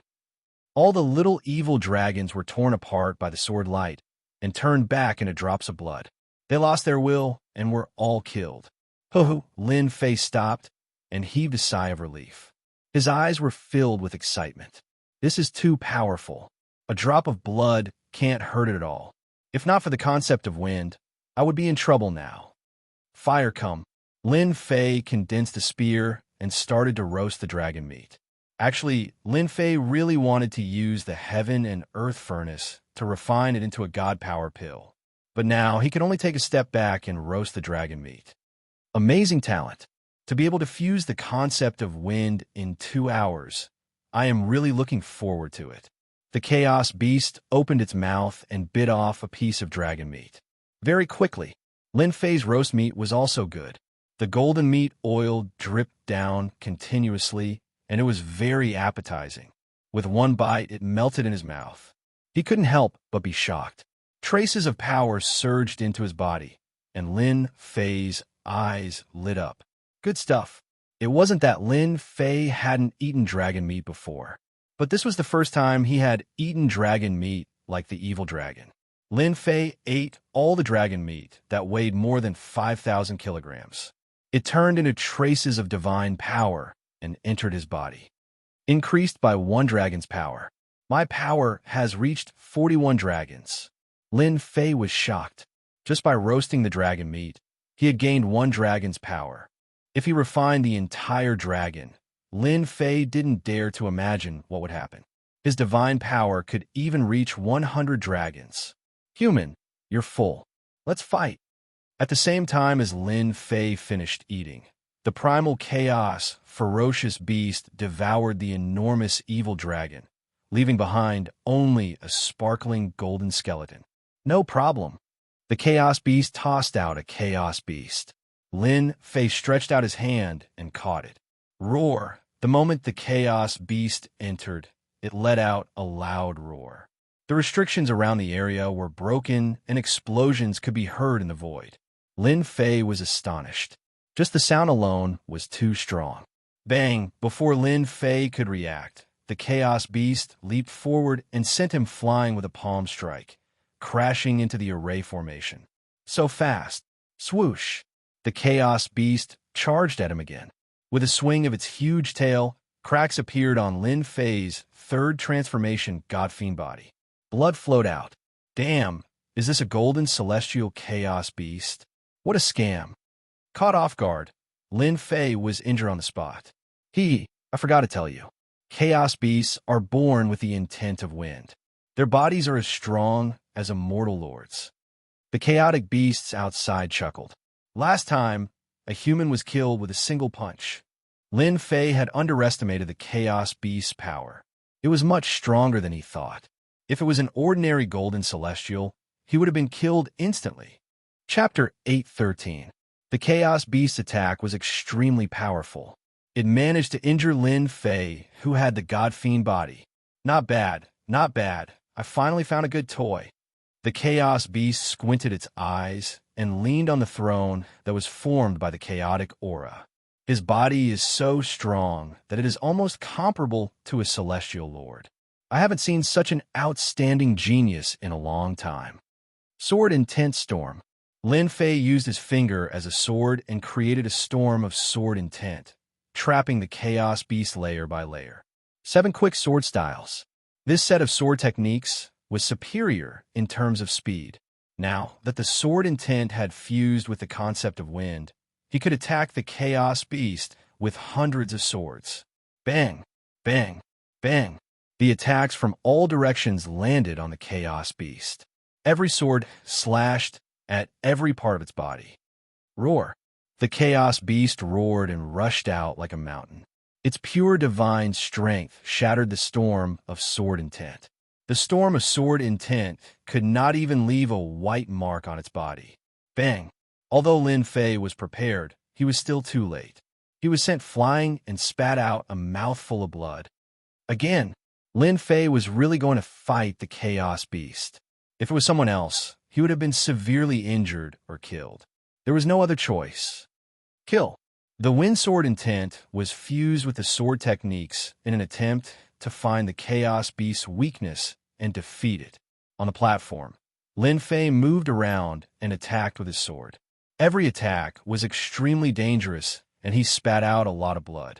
All the little evil dragons were torn apart by the sword light and turned back into drops of blood. They lost their will and were all killed. Ho! Lin Fei stopped and heaved a sigh of relief. His eyes were filled with excitement. This is too powerful. A drop of blood can't hurt it at all. If not for the concept of wind, I would be in trouble now. Fire come. Lin Fei condensed a spear and started to roast the dragon meat. Actually, Lin Fei really wanted to use the heaven and earth furnace to refine it into a god power pill. But now he could only take a step back and roast the dragon meat. Amazing talent. To be able to fuse the concept of wind in 2 hours, I am really looking forward to it. The Chaos Beast opened its mouth and bit off a piece of dragon meat. Very quickly, Lin Fei's roast meat was also good. The golden meat oil dripped down continuously, and it was very appetizing. With one bite, it melted in his mouth. He couldn't help but be shocked. Traces of power surged into his body, and Lin Fei's eyes lit up. Good stuff. It wasn't that Lin Fei hadn't eaten dragon meat before, but this was the first time he had eaten dragon meat like the evil dragon. Lin Fei ate all the dragon meat that weighed more than 5,000 kilograms. It turned into traces of divine power and entered his body. Increased by 1 dragon's power. My power has reached 41 dragons. Lin Fei was shocked. Just by roasting the dragon meat, he had gained 1 dragon's power. If he refined the entire dragon, Lin Fei didn't dare to imagine what would happen. His divine power could even reach 100 dragons. Human, you're full. Let's fight. At the same time as Lin Fei finished eating, the primal chaos, ferocious beast devoured the enormous evil dragon, leaving behind only a sparkling golden skeleton. No problem. The chaos beast tossed out a chaos beast. Lin Fei stretched out his hand and caught it. Roar! The moment the chaos beast entered, it let out a loud roar. The restrictions around the area were broken and explosions could be heard in the void. Lin Fei was astonished. Just the sound alone was too strong. Bang! Before Lin Fei could react, the chaos beast leaped forward and sent him flying with a palm strike, crashing into the array formation. So fast. Swoosh! The chaos beast charged at him again. With a swing of its huge tail, cracks appeared on Lin Fei's 3rd transformation God-Fiend body. Blood flowed out. Damn, is this a golden celestial chaos beast? What a scam. Caught off guard, Lin Fei was injured on the spot. I forgot to tell you, chaos beasts are born with the intent of wind. Their bodies are as strong as immortal lords. The chaotic beasts outside chuckled. Last time, a human was killed with a single punch. Lin Fei had underestimated the chaos beast's power. It was much stronger than he thought. If it was an ordinary golden celestial, he would have been killed instantly. Chapter 8:13. The chaos beast's attack was extremely powerful. It managed to injure Lin Fei, who had the God-Fiend body. Not bad, not bad. I finally found a good toy. The chaos beast squinted its eyes and leaned on the throne that was formed by the chaotic aura. His body is so strong that it is almost comparable to a celestial lord. I haven't seen such an outstanding genius in a long time. Sword Intent Storm. Lin Fei used his finger as a sword and created a storm of sword intent, trapping the chaos beast layer by layer. 7 quick sword styles. This set of sword techniques was superior in terms of speed. Now that the sword intent had fused with the concept of wind, he could attack the chaos beast with hundreds of swords. Bang, bang, bang. The attacks from all directions landed on the chaos beast. Every sword slashed at every part of its body. Roar. The chaos beast roared and rushed out like a mountain. Its pure divine strength shattered the storm of sword intent. The storm of sword intent could not even leave a white mark on its body. Bang! Although Lin Fei was prepared, he was still too late. He was sent flying and spat out a mouthful of blood. Again, Lin Fei was really going to fight the chaos beast. If it was someone else, he would have been severely injured or killed. There was no other choice. Kill. The wind sword intent was fused with the sword techniques in an attempt to find the chaos beast's weakness and defeat it. On the platform, Lin Fei moved around and attacked with his sword. Every attack was extremely dangerous, and he spat out a lot of blood.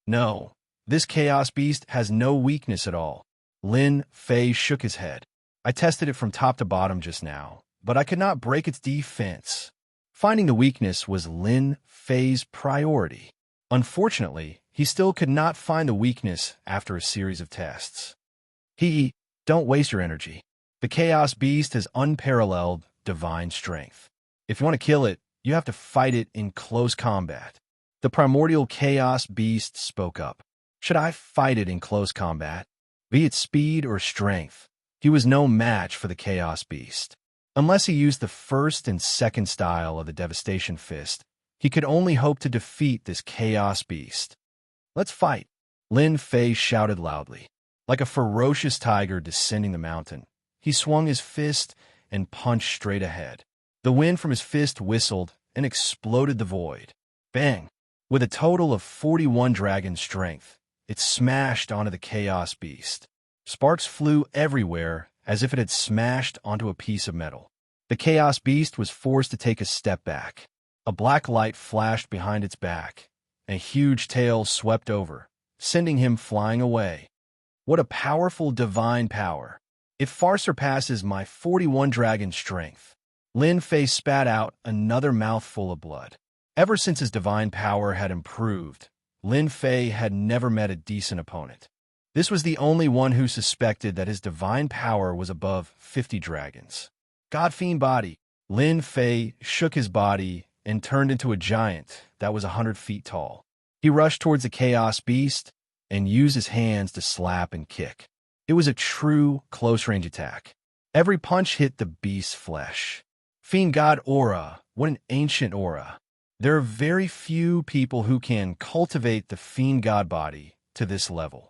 No, this chaos beast has no weakness at all. Lin Fei shook his head. I tested it from top to bottom just now, but I could not break its defense. Finding the weakness was Lin Fei's priority. Unfortunately, he still could not find the weakness after a series of tests. Don't waste your energy. The Chaos Beast has unparalleled divine strength. If you want to kill it, you have to fight it in close combat. The primordial Chaos Beast spoke up. Should I fight it in close combat? Be it speed or strength, he was no match for the Chaos Beast. Unless he used the first and second style of the Devastation Fist, he could only hope to defeat this Chaos Beast. Let's fight, Lin Fei shouted loudly. Like a ferocious tiger descending the mountain, he swung his fist and punched straight ahead. The wind from his fist whistled and exploded the void. Bang! With a total of 41 dragon strength, it smashed onto the Chaos Beast. Sparks flew everywhere as if it had smashed onto a piece of metal. The Chaos Beast was forced to take a step back. A black light flashed behind its back, and a huge tail swept over, sending him flying away. What a powerful divine power! It far surpasses my 41 dragon strength. Lin Fei spat out another mouthful of blood. Ever since his divine power had improved, Lin Fei had never met a decent opponent. This was the only one who suspected that his divine power was above 50 dragons. Godfiend body. Lin Fei shook his body and turned into a giant that was 100 feet tall. He rushed towards the Chaos Beast and used his hands to slap and kick. It was a true close-range attack. Every punch hit the beast's flesh. Fiend God aura. What an ancient aura. There are very few people who can cultivate the Fiend God body to this level.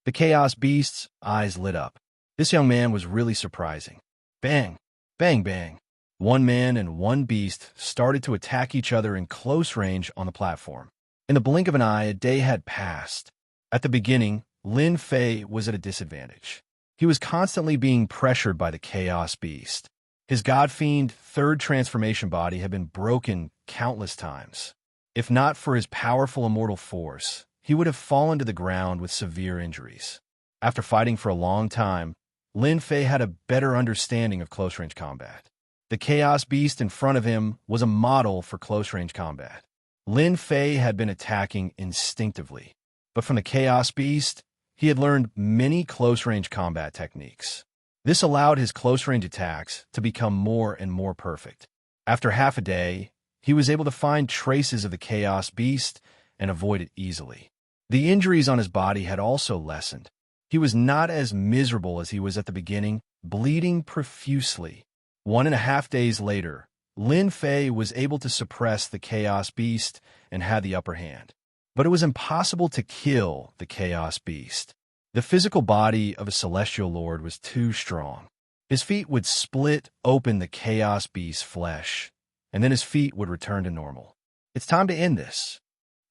The Chaos Beast's eyes lit up. This young man was really surprising. Bang! Bang bang! One man and one beast started to attack each other in close range on the platform. In the blink of an eye, a day had passed. At the beginning, Lin Fei was at a disadvantage. He was constantly being pressured by the Chaos Beast. His Godfiend third transformation body had been broken countless times. If not for his powerful immortal force, he would have fallen to the ground with severe injuries. After fighting for a long time, Lin Fei had a better understanding of close-range combat. The Chaos Beast in front of him was a model for close-range combat. Lin Fei had been attacking instinctively, but from the Chaos Beast, he had learned many close-range combat techniques. This allowed his close-range attacks to become more and more perfect. After half a day, he was able to find traces of the Chaos Beast and avoid it easily. The injuries on his body had also lessened. He was not as miserable as he was at the beginning, bleeding profusely. 1.5 days later, Lin Fei was able to suppress the Chaos Beast and had the upper hand. But it was impossible to kill the Chaos Beast. The physical body of a celestial lord was too strong. His feet would split open the Chaos Beast's flesh, and then his feet would return to normal. It's time to end this.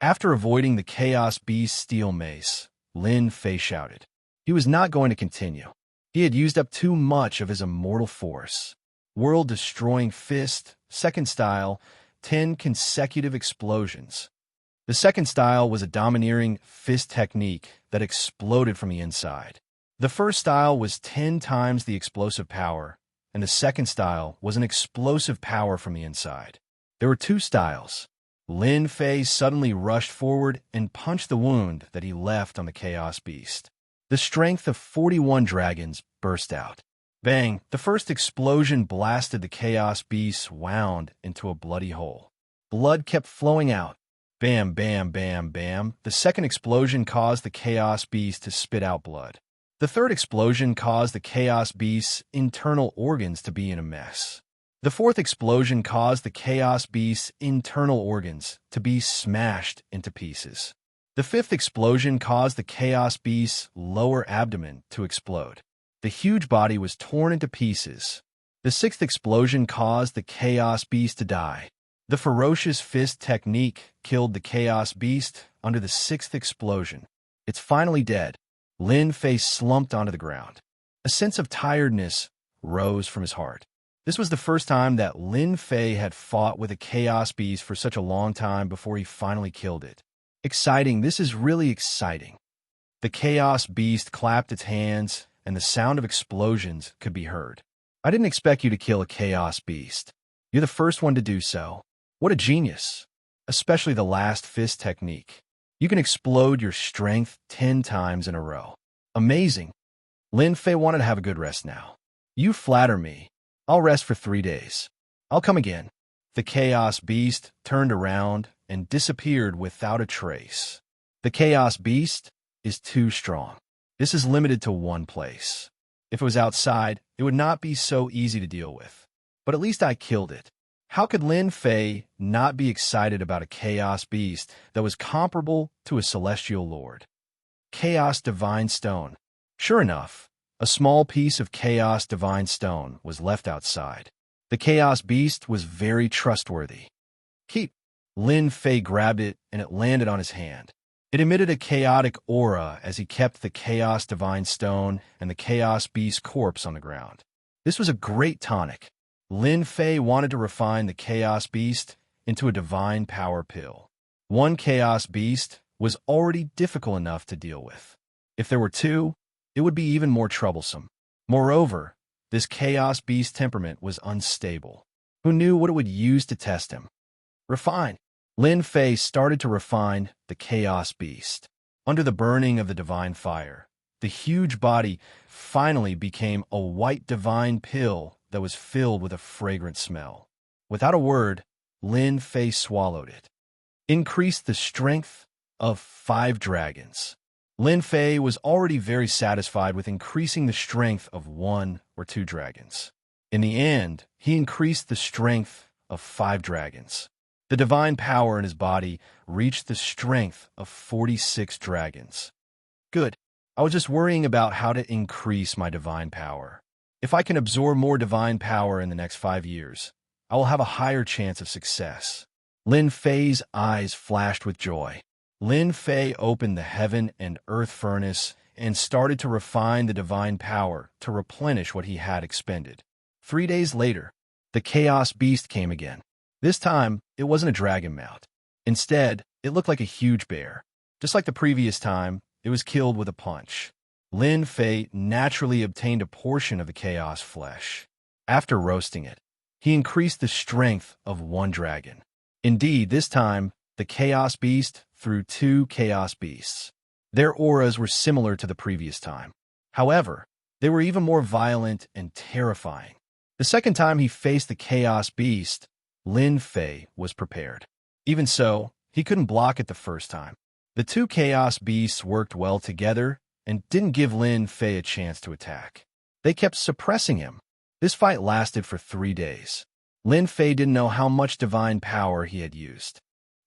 After avoiding the Chaos Beast's steel mace, Lin Fei shouted. He was not going to continue. He had used up too much of his immortal force. World-destroying fist, second style, 10 consecutive explosions. The second style was a domineering fist technique that exploded from the inside. The first style was 10 times the explosive power, and the second style was an explosive power from the inside. There were 2 styles. Lin Fei suddenly rushed forward and punched the wound that he left on the Chaos Beast. The strength of 41 dragons burst out. Bang! The first explosion blasted the Chaos Beast wound into a bloody hole. Blood kept flowing out. Bam, bam, bam, bam. The second explosion caused the Chaos Beast to spit out blood. The third explosion caused the Chaos Beast's internal organs to be in a mess. The fourth explosion caused the Chaos Beast's internal organs to be smashed into pieces. The fifth explosion caused the Chaos Beast's lower abdomen to explode. The huge body was torn into pieces. The sixth explosion caused the Chaos Beast to die. The ferocious fist technique killed the Chaos Beast under the sixth explosion. It's finally dead. Lin Fei slumped onto the ground. A sense of tiredness rose from his heart. This was the first time that Lin Fei had fought with a Chaos Beast for such a long time before he finally killed it. Exciting. This is really exciting. The Chaos Beast clapped its hands and the sound of explosions could be heard. I didn't expect you to kill a chaos beast. You're the first one to do so. What a genius. Especially the last fist technique. You can explode your strength 10 times in a row. Amazing. Lin Fei wanted to have a good rest now. You flatter me. I'll rest for 3 days. I'll come again. The chaos beast turned around and disappeared without a trace. The chaos beast is too strong. This is limited to one place. If it was outside, it would not be so easy to deal with. But at least I killed it. How could Lin Fei not be excited about a chaos beast that was comparable to a celestial lord? Chaos Divine Stone. Sure enough, a small piece of Chaos Divine Stone was left outside. The chaos beast was very trustworthy. Keep. Lin Fei grabbed it and it landed on his hand. It emitted a chaotic aura as he kept the Chaos Divine Stone and the Chaos Beast corpse on the ground. This was a great tonic. Lin Fei wanted to refine the Chaos Beast into a divine power pill. One Chaos Beast was already difficult enough to deal with. If there were two, it would be even more troublesome. Moreover, this Chaos Beast temperament was unstable. Who knew what it would use to test him? Refine. Lin Fei started to refine the Chaos Beast. Under the burning of the divine fire, the huge body finally became a white divine pill that was filled with a fragrant smell. Without a word, Lin Fei swallowed it. Increased the strength of 5 dragons. Lin Fei was already very satisfied with increasing the strength of 1 or 2 dragons. In the end, he increased the strength of 5 dragons. The divine power in his body reached the strength of 46 dragons. Good. I was just worrying about how to increase my divine power. If I can absorb more divine power in the next 5 years, I will have a higher chance of success. Lin Fei's eyes flashed with joy. Lin Fei opened the heaven and earth furnace and started to refine the divine power to replenish what he had expended. 3 days later, the Chaos Beast came again. This time, it wasn't a dragon mount. Instead, it looked like a huge bear. Just like the previous time, it was killed with a punch. Lin Fei naturally obtained a portion of the chaos flesh. After roasting it, he increased the strength of 1 dragon. Indeed, this time, the Chaos Beast threw 2 Chaos Beasts. Their auras were similar to the previous time. However, they were even more violent and terrifying. The second time he faced the Chaos Beast, Lin Fei was prepared. Even so, he couldn't block it the first time. The 2 Chaos Beasts worked well together and didn't give Lin Fei a chance to attack. They kept suppressing him. This fight lasted for 3 days. Lin Fei didn't know how much divine power he had used.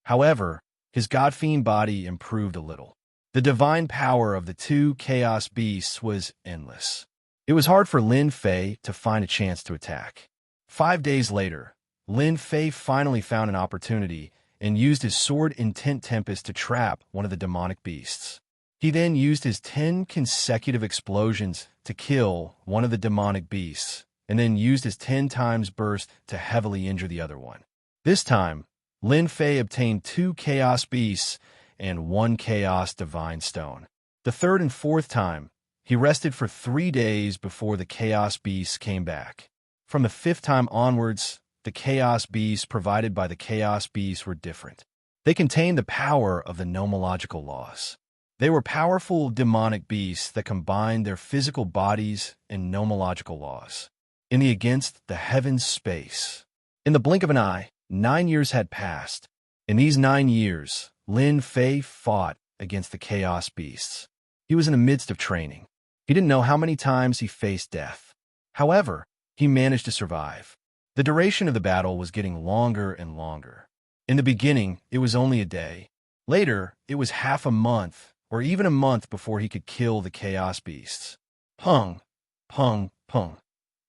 However, his God-fiend body improved a little. The divine power of the 2 Chaos Beasts was endless. It was hard for Lin Fei to find a chance to attack. 5 days later, Lin Fei finally found an opportunity and used his sword Intent Tempest to trap one of the demonic beasts. He then used his 10 consecutive explosions to kill one of the demonic beasts, and then used his 10 times burst to heavily injure the other one. This time, Lin Fei obtained 2 Chaos Beasts and 1 Chaos Divine Stone. The third and fourth time, he rested for 3 days before the Chaos Beasts came back. From the 5th time onwards, the Chaos Beasts provided by the Chaos Beasts were different. They contained the power of the nomological laws. They were powerful demonic beasts that combined their physical bodies and nomological laws. In the against the heavens space. In the blink of an eye, 9 years had passed. In these 9 years, Lin Fei fought against the Chaos Beasts. He was in the midst of training. He didn't know how many times he faced death. However, he managed to survive. The duration of the battle was getting longer and longer. In the beginning, it was only a day. Later, it was half a month, or even a month before he could kill the Chaos Beasts. Pung, pung, pung.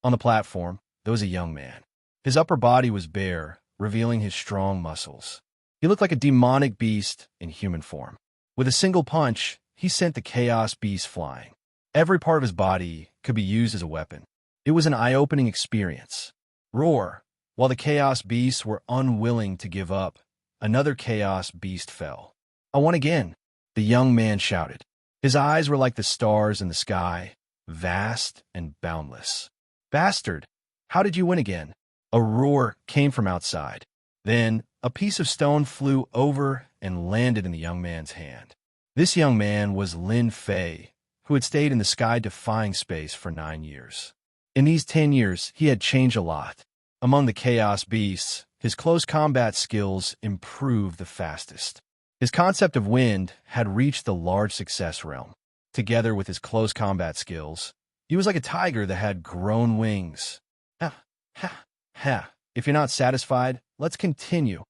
On the platform, there was a young man. His upper body was bare, revealing his strong muscles. He looked like a demonic beast in human form. With a single punch, he sent the Chaos Beast flying. Every part of his body could be used as a weapon. It was an eye-opening experience. Roar! While the Chaos Beasts were unwilling to give up, another Chaos Beast fell. I won again, the young man shouted. His eyes were like the stars in the sky, vast and boundless. "Bastard! How did you win again?" A roar came from outside. Then, a piece of stone flew over and landed in the young man's hand. This young man was Lin Fei, who had stayed in the sky-defying space for 9 years. In these 10 years, he had changed a lot. Among the Chaos Beasts, his close combat skills improved the fastest. His concept of wind had reached the large success realm. Together with his close combat skills, he was like a tiger that had grown wings. Ha, ha, ha. If you're not satisfied, let's continue.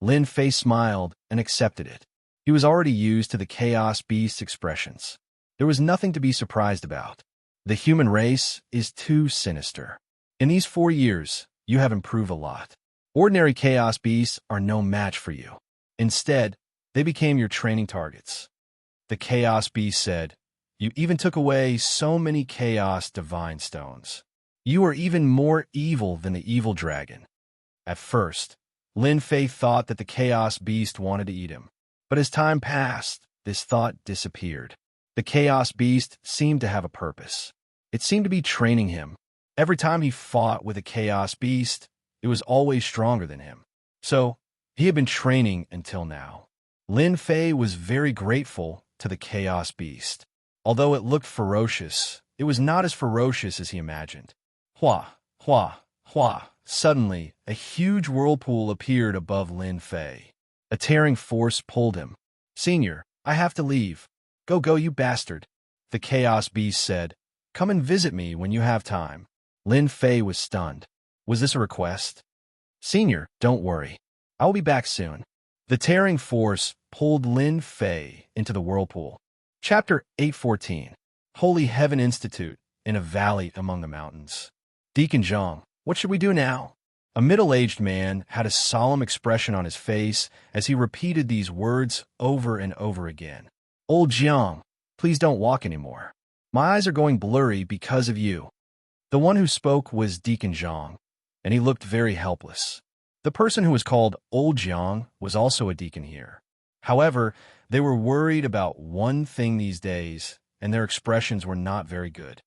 Lin Fei smiled and accepted it. He was already used to the Chaos Beast's expressions. There was nothing to be surprised about. The human race is too sinister. In these 4 years, you have improved a lot. Ordinary Chaos Beasts are no match for you. Instead, they became your training targets. The Chaos Beast said, "You even took away so many Chaos Divine Stones. You are even more evil than the evil dragon." At first, Lin Fei thought that the Chaos Beast wanted to eat him. But as time passed, this thought disappeared. The Chaos Beast seemed to have a purpose. It seemed to be training him. Every time he fought with a Chaos Beast, it was always stronger than him. So, he had been training until now. Lin Fei was very grateful to the Chaos Beast. Although it looked ferocious, it was not as ferocious as he imagined. Hua, hua, hua. Suddenly, a huge whirlpool appeared above Lin Fei. A tearing force pulled him. "Senior, I have to leave." Go, you bastard," the Chaos Beast said. "Come and visit me when you have time." Lin Fei was stunned. Was this a request? "Senior, don't worry. I will be back soon." The tearing force pulled Lin Fei into the whirlpool. Chapter 814. Holy Heaven Institute in a Valley Among the Mountains. Deacon Zhang, what should we do now? A middle-aged man had a solemn expression on his face as he repeated these words over and over again. "Old Jiang, please don't walk anymore. My eyes are going blurry because of you." The one who spoke was Deacon Zhang, and he looked very helpless. The person who was called Old Jiang was also a deacon here. However, they were worried about one thing these days, and their expressions were not very good.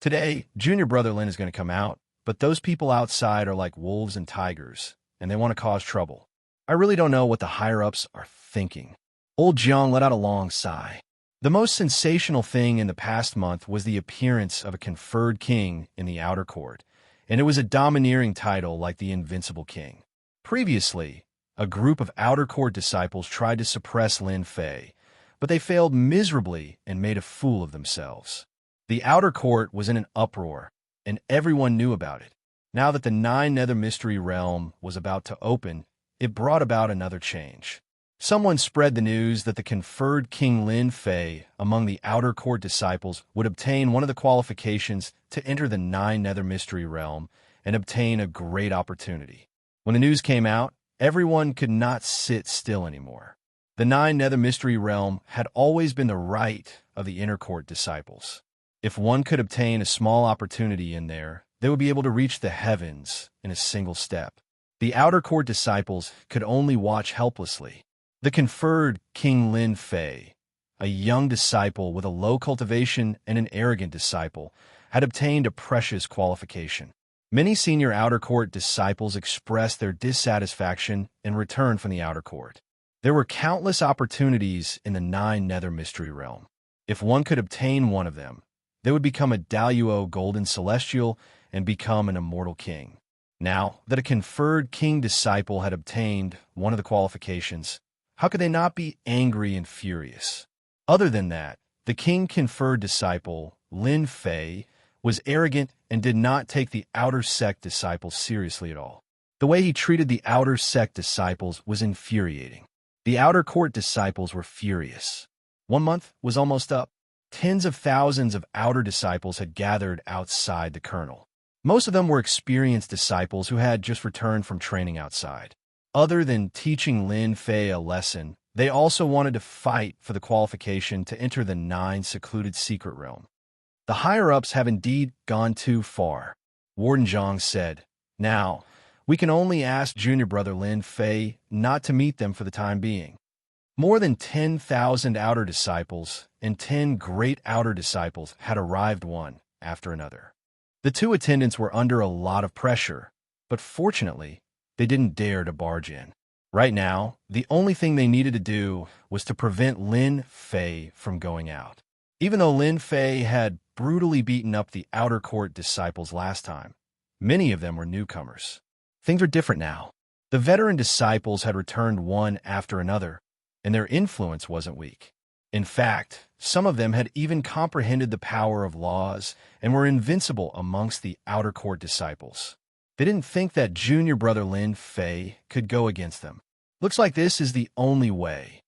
Today, Junior Brother Lin is going to come out, but those people outside are like wolves and tigers, and they want to cause trouble. I really don't know what the higher-ups are thinking. Old Jiang let out a long sigh. The most sensational thing in the past month was the appearance of a conferred king in the outer court, and it was a domineering title like the Invincible King. Previously, a group of outer court disciples tried to suppress Lin Fei, but they failed miserably and made a fool of themselves. The outer court was in an uproar, and everyone knew about it. Now that the 9 Nether Mystery Realm was about to open, it brought about another change. Someone spread the news that the conferred King Lin Fei among the outer court disciples would obtain one of the qualifications to enter the 9 Nether Mystery Realm and obtain a great opportunity. When the news came out, everyone could not sit still anymore. The 9 Nether Mystery Realm had always been the right of the inner court disciples. If one could obtain a small opportunity in there, they would be able to reach the heavens in a single step. The outer court disciples could only watch helplessly. The conferred King Lin Fei, a young disciple with a low cultivation and an arrogant disciple, had obtained a precious qualification. Many senior outer court disciples expressed their dissatisfaction in return from the outer court. There were countless opportunities in the 9 Nether Mystery Realm. If one could obtain one of them, they would become a Daluo Golden Celestial and become an immortal king. Now that a conferred king disciple had obtained one of the qualifications, how could they not be angry and furious? Other than that, the king-conferred disciple, Lin Fei, was arrogant and did not take the outer sect disciples seriously at all. The way he treated the outer sect disciples was infuriating. The outer court disciples were furious. 1 month was almost up. Tens of thousands of outer disciples had gathered outside the kernel. Most of them were experienced disciples who had just returned from training outside. Other than teaching Lin Fei a lesson, they also wanted to fight for the qualification to enter the 9 secluded secret realm. The higher-ups have indeed gone too far, Warden Zhang said. Now, we can only ask Junior Brother Lin Fei not to meet them for the time being. More than 10,000 outer disciples and 10 great outer disciples had arrived one after another. The two attendants were under a lot of pressure, but fortunately, they didn't dare to barge in. Right now, the only thing they needed to do was to prevent Lin Fei from going out. Even though Lin Fei had brutally beaten up the outer court disciples last time, many of them were newcomers. Things are different now. The veteran disciples had returned one after another, and their influence wasn't weak. In fact, some of them had even comprehended the power of laws and were invincible amongst the outer court disciples. They didn't think that junior brother Lin Fei could go against them. Looks like this is the only way.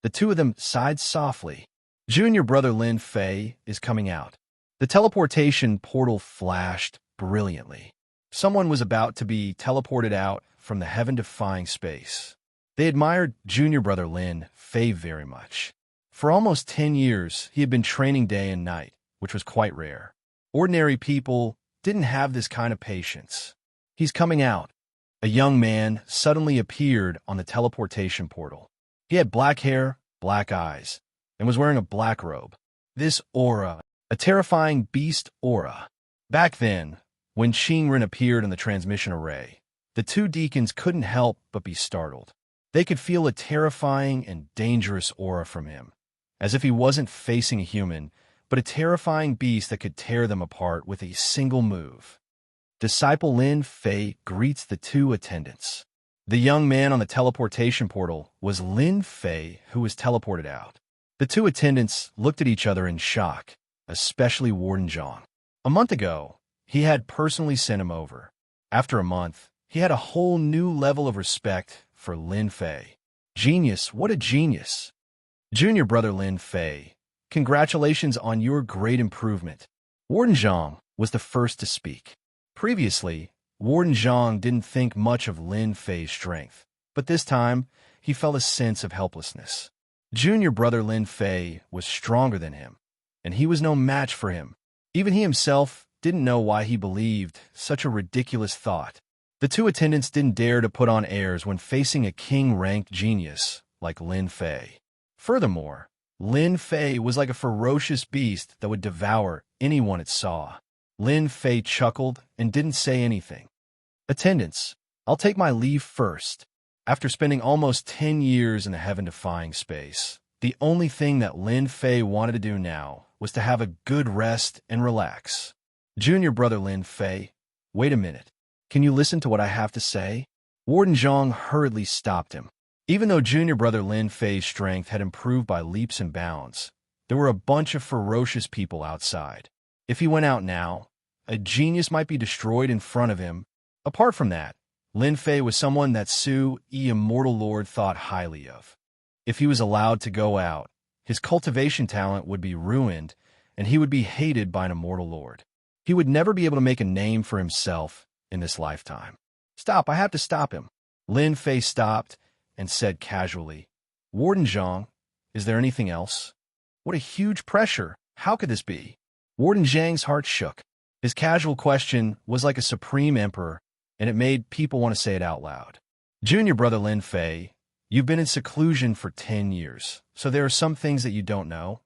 The two of them sighed softly. Junior brother Lin Fei is coming out. The teleportation portal flashed brilliantly. Someone was about to be teleported out from the heaven-defying space. They admired junior brother Lin Fei very much. For almost 10 years, he had been training day and night, which was quite rare. Ordinary people didn't have this kind of patience. He's coming out. A young man suddenly appeared on the teleportation portal. He had black hair, black eyes, and was wearing a black robe. This aura, a terrifying beast aura. Back then, when Qingren appeared on the transmission array, the two deacons couldn't help but be startled. They could feel a terrifying and dangerous aura from him, as if he wasn't facing a human, but a terrifying beast that could tear them apart with a single move. Disciple Lin Fei greets the two attendants. The young man on the teleportation portal was Lin Fei, who was teleported out. The two attendants looked at each other in shock, especially Warden Zhang. A month ago, he had personally sent him over. After a month, he had a whole new level of respect for Lin Fei. Genius, what a genius! Junior brother Lin Fei, congratulations on your great improvement. Warden Zhang was the first to speak. Previously, Warden Zhang didn't think much of Lin Fei's strength, but this time, he felt a sense of helplessness. Junior brother Lin Fei was stronger than him, and he was no match for him. Even he himself didn't know why he believed such a ridiculous thought. The two attendants didn't dare to put on airs when facing a king-ranked genius like Lin Fei. Furthermore, Lin Fei was like a ferocious beast that would devour anyone it saw. Lin Fei chuckled and didn't say anything. Attendants, I'll take my leave first. After spending almost 10 years in the heaven-defying space, the only thing that Lin Fei wanted to do now was to have a good rest and relax. Junior brother Lin Fei, wait a minute. Can you listen to what I have to say? Warden Zhang hurriedly stopped him. Even though junior brother Lin Fei's strength had improved by leaps and bounds, there were a bunch of ferocious people outside. If he went out now, a genius might be destroyed in front of him. Apart from that, Lin Fei was someone that Su Yi Immortal Lord thought highly of. If he was allowed to go out, his cultivation talent would be ruined, and he would be hated by an Immortal Lord. He would never be able to make a name for himself in this lifetime. Stop, I have to stop him. Lin Fei stopped and said casually, Warden Zhang, is there anything else? What a huge pressure. How could this be? Warden Zhang's heart shook. His casual question was like a supreme emperor, and it made people want to say it out loud. Junior brother Lin Fei, you've been in seclusion for 10 years, so there are some things that you don't know.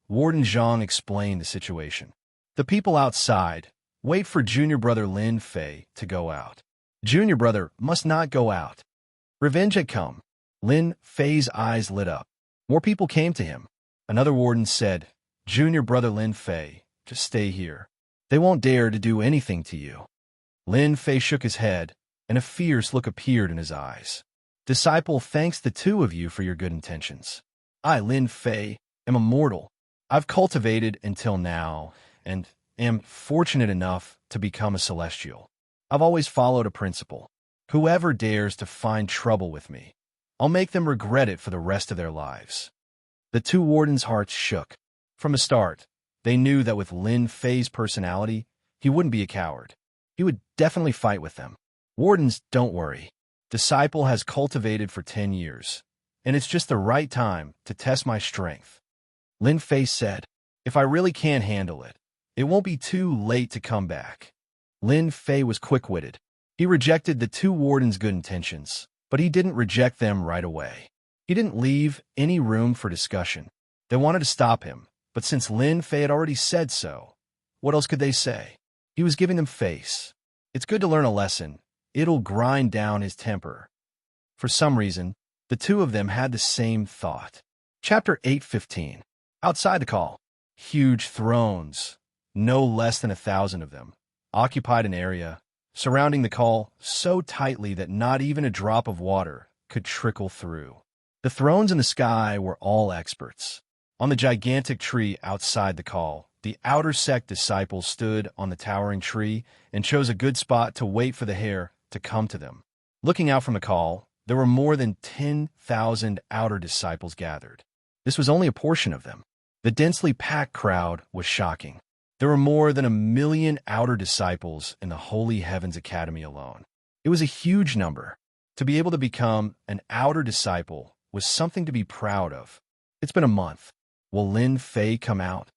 Warden Zhang explained the situation. The people outside wait for junior brother Lin Fei to go out. Junior brother must not go out. Revenge had come. Lin Fei's eyes lit up. More people came to him. Another warden said, Junior brother Lin Fei, just stay here. They won't dare to do anything to you. Lin Fei shook his head, and a fierce look appeared in his eyes. Disciple, thanks the two of you for your good intentions. I, Lin Fei, am immortal. I've cultivated until now, and am fortunate enough to become a celestial. I've always followed a principle. Whoever dares to find trouble with me, I'll make them regret it for the rest of their lives. The two wardens' hearts shook. From the start, they knew that with Lin Fei's personality, he wouldn't be a coward. He would definitely fight with them. Wardens, don't worry. Disciple has cultivated for 10 years, and it's just the right time to test my strength. Lin Fei said, if I really can't handle it, it won't be too late to come back. Lin Fei was quick-witted. He rejected the two wardens' good intentions, but he didn't reject them right away. He didn't leave any room for discussion. They wanted to stop him, but since Lin Fei had already said so, what else could they say? He was giving them face. It's good to learn a lesson. It'll grind down his temper. For some reason, the two of them had the same thought. Chapter 8:15. Outside the call, huge thrones, no less than 1,000 of them, occupied an area surrounding the call so tightly that not even a drop of water could trickle through. The thrones in the sky were all experts. On the gigantic tree outside the call, the outer sect disciples stood on the towering tree and chose a good spot to wait for the heir to come to them. Looking out from the call, there were more than 10,000 outer disciples gathered. This was only a portion of them. The densely packed crowd was shocking. There were more than 1,000,000 outer disciples in the Holy Heavens Academy alone. It was a huge number. To be able to become an outer disciple was something to be proud of. It's been a month. Will Lin Fei come out?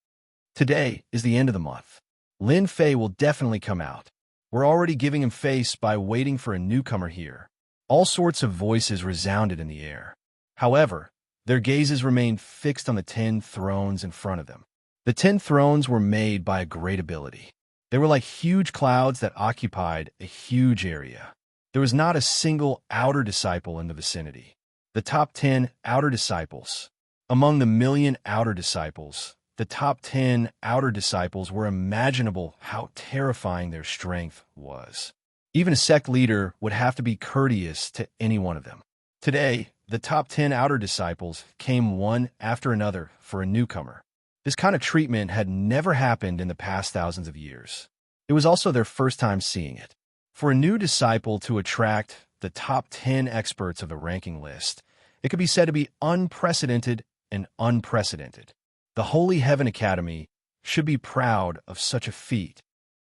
Today is the end of the month. Lin Fei will definitely come out. We're already giving him face by waiting for a newcomer here. All sorts of voices resounded in the air. However, their gazes remained fixed on the 10 thrones in front of them. The 10 thrones were made by a great ability. They were like huge clouds that occupied a huge area. There was not a single outer disciple in the vicinity. The top 10 outer disciples. Among the 1,000,000 outer disciples, the top 10 outer disciples were imaginable how terrifying their strength was. Even a sect leader would have to be courteous to any one of them. Today, the top 10 outer disciples came one after another for a newcomer. This kind of treatment had never happened in the past thousands of years. It was also their first time seeing it. For a new disciple to attract the top 10 experts of the ranking list, it could be said to be unprecedented and unprecedented. The Holy Heaven Academy should be proud of such a feat.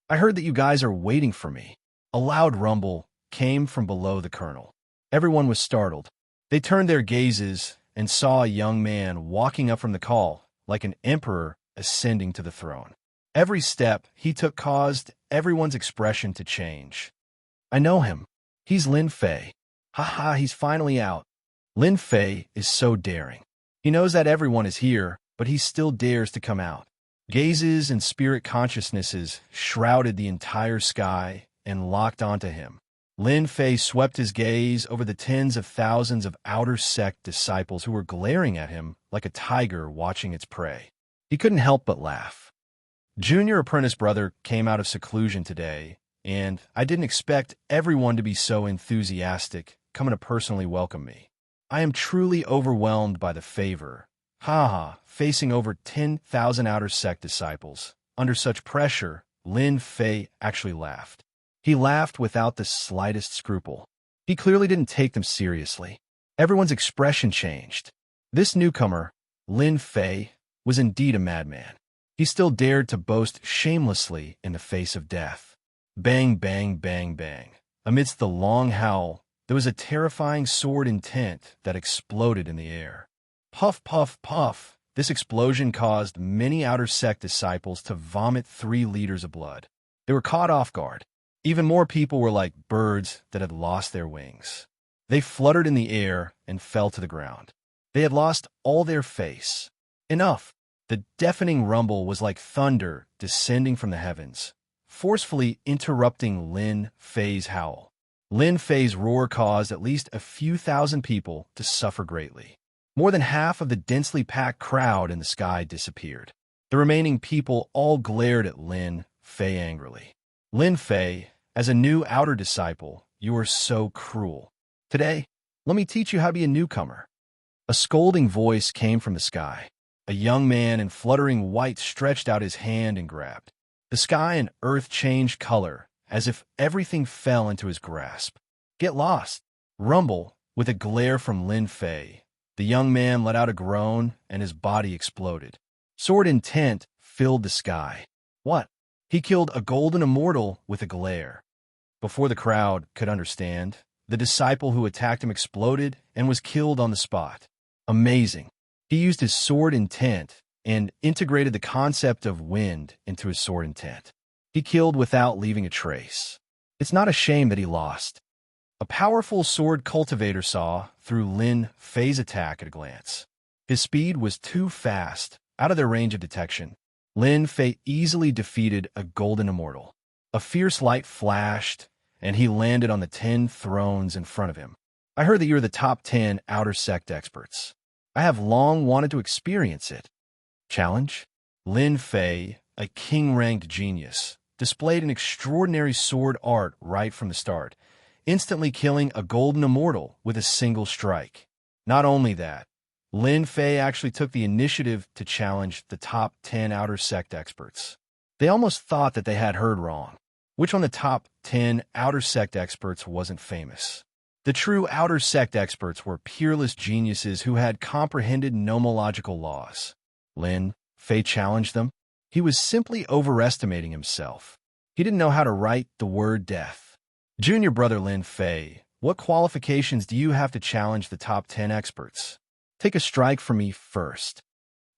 I heard that you guys are waiting for me. A loud rumble came from below the colonel. Everyone was startled. They turned their gazes and saw a young man walking up from the call, like an emperor ascending to the throne. Every step he took caused everyone's expression to change. I know him. He's Lin Fei. Haha, he's finally out. Lin Fei is so daring. He knows that everyone is here, but he still dares to come out. Gazes and spirit consciousnesses shrouded the entire sky and locked onto him. Lin Fei swept his gaze over the tens of thousands of outer sect disciples who were glaring at him like a tiger watching its prey. He couldn't help but laugh. Junior apprentice brother came out of seclusion today, and I didn't expect everyone to be so enthusiastic, coming to personally welcome me. I am truly overwhelmed by the favor. Haha, facing over 10,000 outer sect disciples. Under such pressure, Lin Fei actually laughed. He laughed without the slightest scruple. He clearly didn't take them seriously. Everyone's expression changed. This newcomer, Lin Fei, was indeed a madman. He still dared to boast shamelessly in the face of death. Bang, bang, bang, bang. Amidst the long howl, there was a terrifying sword intent that exploded in the air. Puff, puff, puff. This explosion caused many outer sect disciples to vomit 3 liters of blood. They were caught off guard. Even more people were like birds that had lost their wings. They fluttered in the air and fell to the ground. They had lost all their face. Enough. The deafening rumble was like thunder descending from the heavens, forcefully interrupting Lin Fei's howl. Lin Fei's roar caused at least a few thousand people to suffer greatly. More than half of the densely packed crowd in the sky disappeared. The remaining people all glared at Lin Fei angrily. Lin Fei, as a new outer disciple, you are so cruel. Today, let me teach you how to be a newcomer. A scolding voice came from the sky. A young man in fluttering white stretched out his hand and grabbed. The sky and earth changed color, as if everything fell into his grasp. Get lost. Rumble, with a glare from Lin Fei. The young man let out a groan, and his body exploded. Sword intent filled the sky. What? He killed a golden immortal with a glare. Before the crowd could understand, the disciple who attacked him exploded and was killed on the spot. Amazing. He used his sword intent and integrated the concept of wind into his sword intent. He killed without leaving a trace. It's not a shame that he lost. A powerful sword cultivator saw through Lin Fei's attack at a glance. His speed was too fast, out of their range of detection. Lin Fei easily defeated a golden immortal. A fierce light flashed, and he landed on the 10 thrones in front of him. I heard that you're the top 10 outer sect experts. I have long wanted to experience it. Challenge? Lin Fei, a king-ranked genius, displayed an extraordinary sword art right from the start, instantly killing a golden immortal with a single strike. Not only that, Lin Fei actually took the initiative to challenge the top 10 outer sect experts. They almost thought that they had heard wrong. Which one of the top 10 outer sect experts wasn't famous? The true outer sect experts were peerless geniuses who had comprehended nomological laws. Lin Fei challenged them. He was simply overestimating himself. He didn't know how to write the word death. Junior brother Lin Fei, what qualifications do you have to challenge the top 10 experts? Take a strike for me first.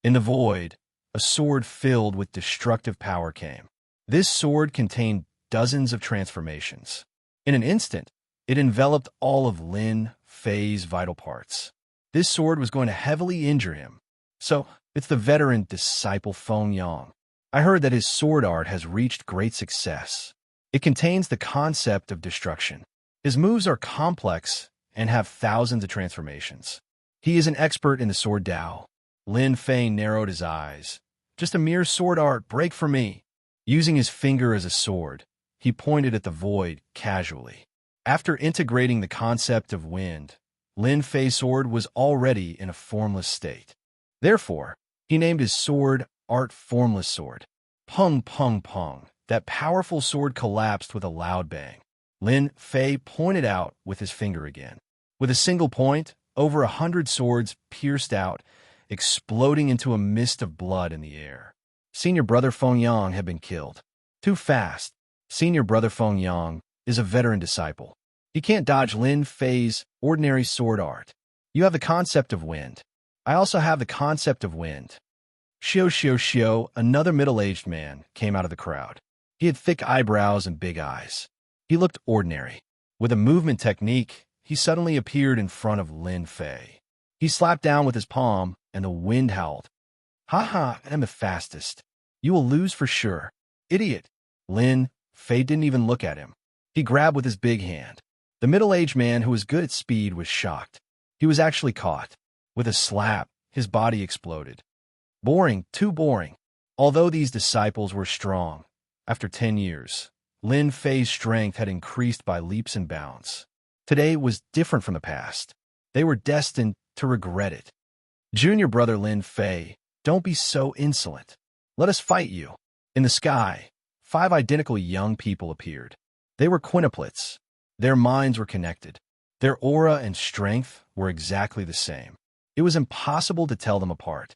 In the void, a sword filled with destructive power came. This sword contained dozens of transformations. In an instant, it enveloped all of Lin Fei's vital parts. This sword was going to heavily injure him. So, it's the veteran disciple Feng Yang. I heard that his sword art has reached great success. It contains the concept of destruction. His moves are complex and have thousands of transformations. He is an expert in the sword Dao. Lin Fei narrowed his eyes. Just a mere sword art, break for me. Using his finger as a sword, he pointed at the void casually. After integrating the concept of wind, Lin Fei's sword was already in a formless state. Therefore, he named his sword Art Formless Sword. Pung, pung, pung. That powerful sword collapsed with a loud bang. Lin Fei pointed out with his finger again. With a single point, over 100 swords pierced out, exploding into a mist of blood in the air. Senior brother Feng Yang had been killed. Too fast. Senior brother Feng Yang is a veteran disciple. He can't dodge Lin Fei's ordinary sword art. You have the concept of wind. I also have the concept of wind. Xiao, another middle-aged man, came out of the crowd. He had thick eyebrows and big eyes. He looked ordinary. With a movement technique, he suddenly appeared in front of Lin Fei. He slapped down with his palm, and the wind howled. Ha ha, I'm the fastest. You will lose for sure. Idiot. Lin Fei didn't even look at him. He grabbed with his big hand. The middle-aged man who was good at speed was shocked. He was actually caught. With a slap, his body exploded. Boring, too boring. Although these disciples were strong, after 10 years, Lin Fei's strength had increased by leaps and bounds. Today was different from the past. They were destined to regret it. Junior brother Lin Fei, don't be so insolent. Let us fight you. In the sky, 5 identical young people appeared. They were quintuplets. Their minds were connected. Their aura and strength were exactly the same. It was impossible to tell them apart.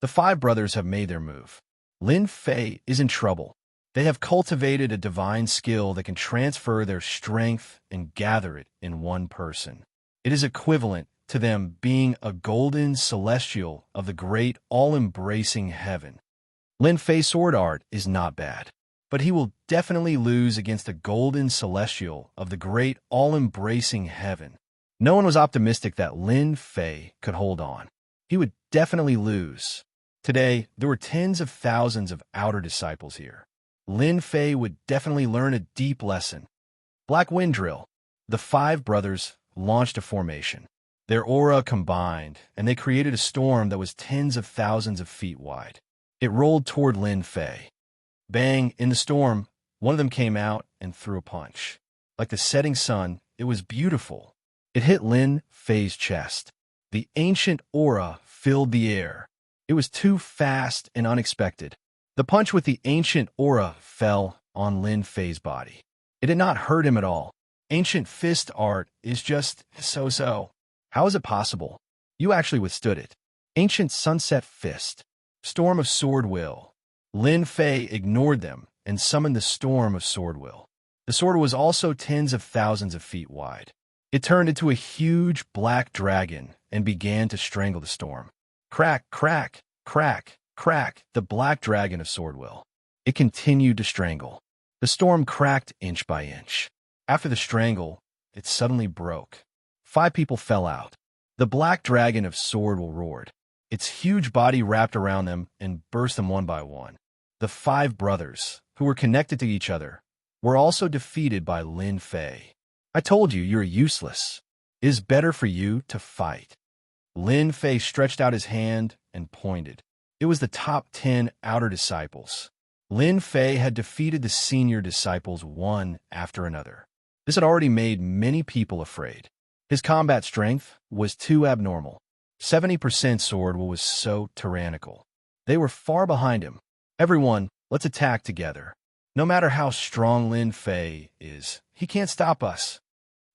The 5 brothers have made their move. Lin Fei is in trouble. They have cultivated a divine skill that can transfer their strength and gather it in one person. It is equivalent to them being a golden celestial of the great all-embracing heaven. Lin Fei's sword art is not bad, but he will definitely lose against a golden celestial of the great all-embracing heaven. No one was optimistic that Lin Fei could hold on. He would definitely lose. Today, there were tens of thousands of outer disciples here. Lin Fei would definitely learn a deep lesson. Black Wind Drill. The 5 brothers launched a formation. Their aura combined, and they created a storm that was tens of thousands of feet wide. It rolled toward Lin Fei. Bang! In the storm, one of them came out and threw a punch. Like the setting sun, it was beautiful. It hit Lin Fei's chest. The ancient aura filled the air. It was too fast and unexpected. The punch with the ancient aura fell on Lin Fei's body. It did not hurt him at all. Ancient fist art is just so-so. How is it possible? You actually withstood it. Ancient sunset fist. Storm of sword will. Lin Fei ignored them and summoned the storm of sword will. The sword was also tens of thousands of feet wide. It turned into a huge black dragon and began to strangle the storm. Crack, crack, crack, crack, the black dragon of sword will. It continued to strangle. The storm cracked inch by inch. After the strangle, it suddenly broke. 5 people fell out. The black dragon of sword roared. Its huge body wrapped around them and burst them one by one. The 5 brothers, who were connected to each other, were also defeated by Lin Fei. I told you, you're useless. It is better for you to fight. Lin Fei stretched out his hand and pointed. It was the top 10 outer disciples. Lin Fei had defeated the senior disciples one after another. This had already made many people afraid. His combat strength was too abnormal. 70% sword was so tyrannical. They were far behind him. Everyone, let's attack together. No matter how strong Lin Fei is, he can't stop us.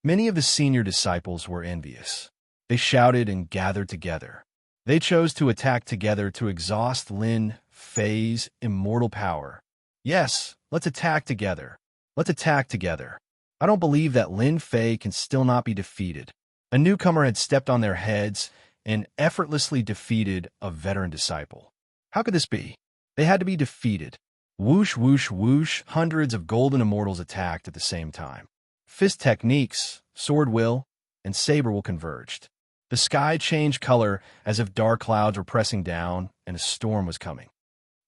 Many of the senior disciples were envious. They shouted and gathered together. They chose to attack together to exhaust Lin Fei's immortal power. Yes, let's attack together. Let's attack together. I don't believe that Lin Fei can still not be defeated. A newcomer had stepped on their heads and effortlessly defeated a veteran disciple. How could this be? They had to be defeated. Whoosh, whoosh, whoosh, hundreds of golden immortals attacked at the same time. Fist techniques, sword will, and saber will converged. The sky changed color as if dark clouds were pressing down and a storm was coming.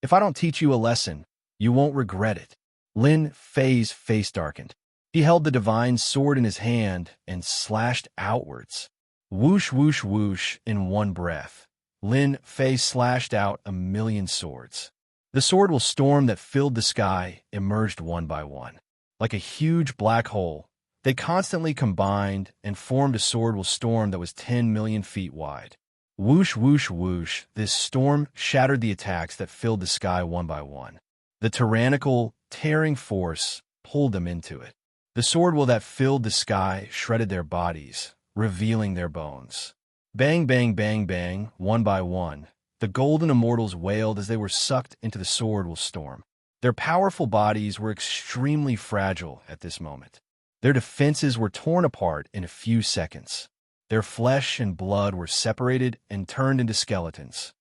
If I don't teach you a lesson, you won't regret it. Lin Fei's face darkened. He held the divine sword in his hand and slashed outwards. Whoosh, whoosh, whoosh, in one breath. Lin Fei slashed out 1,000,000 swords. The sword will storm that filled the sky emerged one by one. Like a huge black hole, they constantly combined and formed a sword will storm that was 10 million feet wide. Whoosh, whoosh, whoosh, this storm shattered the attacks that filled the sky one by one. The tyrannical, tearing force pulled them into it. The sword will that filled the sky shredded their bodies, revealing their bones. Bang, bang, bang, bang, one by one, the golden immortals wailed as they were sucked into the sword will storm. Their powerful bodies were extremely fragile at this moment. Their defenses were torn apart in a few seconds. Their flesh and blood were separated and turned into skeletons.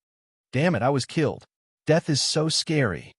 Damn it, I was killed. Death is so scary.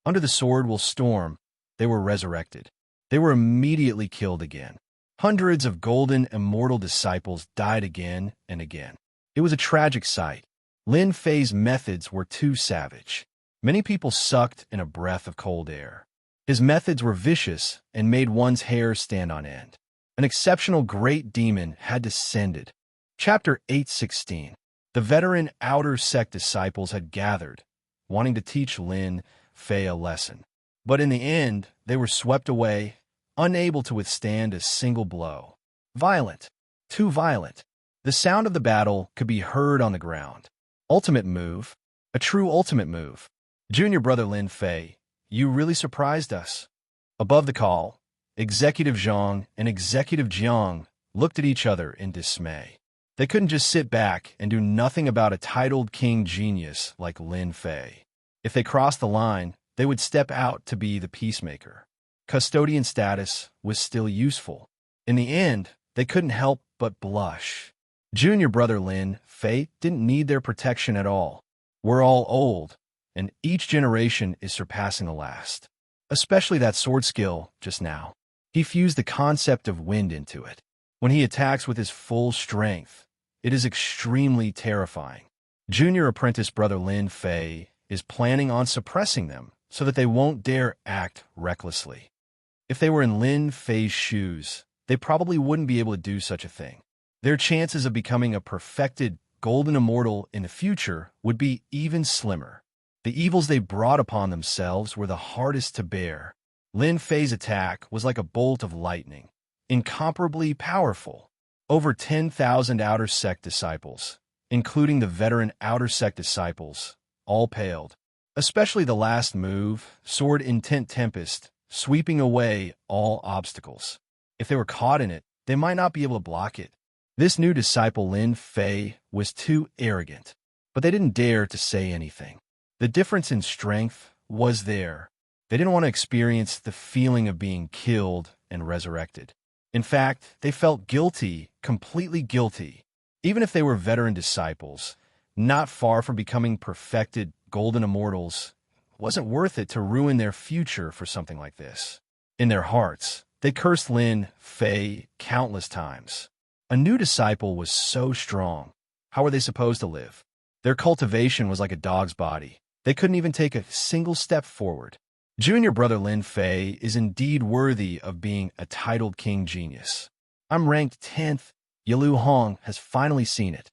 Under the sword will storm, they were resurrected. They were immediately killed again. Hundreds of golden immortal disciples died again and again. It was a tragic sight. Lin Fei's methods were too savage. Many people sucked in a breath of cold air. His methods were vicious and made one's hair stand on end. An exceptional great demon had descended. Chapter 8:16. The veteran outer sect disciples had gathered, wanting to teach Lin Fei a lesson. But in the end, they were swept away, unable to withstand a single blow. Violent. Too violent. The sound of the battle could be heard on the ground. Ultimate move. A true ultimate move. Junior brother Lin Fei, you really surprised us. Above the call, Executive Zhang and Executive Jiang looked at each other in dismay. They couldn't just sit back and do nothing about a titled king genius like Lin Fei. If they crossed the line, they would step out to be the peacemaker. Custodian status was still useful. In the end, they couldn't help but blush. Junior brother Lin Fei didn't need their protection at all. We're all old, and each generation is surpassing the last. Especially that sword skill just now. He fused the concept of wind into it. When he attacks with his full strength, it is extremely terrifying. Junior apprentice brother Lin Fei is planning on suppressing them so that they won't dare act recklessly. If they were in Lin Fei's shoes, they probably wouldn't be able to do such a thing. Their chances of becoming a perfected golden immortal in the future would be even slimmer. The evils they brought upon themselves were the hardest to bear. Lin Fei's attack was like a bolt of lightning, incomparably powerful. Over 10,000 outer sect disciples, including the veteran outer sect disciples, all paled. Especially the last move, Sword Intent Tempest, sweeping away all obstacles. If they were caught in it, they might not be able to block it. This new disciple Lin Fei was too arrogant, but they didn't dare to say anything. The difference in strength was there. They didn't want to experience the feeling of being killed and resurrected. In fact, they felt guilty, completely guilty. Even if they were veteran disciples, not far from becoming perfected golden immortals, it wasn't worth it to ruin their future for something like this. In their hearts, They cursed Lin Fei countless times. A new disciple was so strong. How were they supposed to live? Their cultivation was like a dog's body. They couldn't even take a single step forward. Junior brother Lin Fei is indeed worthy of being a titled king genius. I'm ranked 10th. Yalu Hong has finally seen it.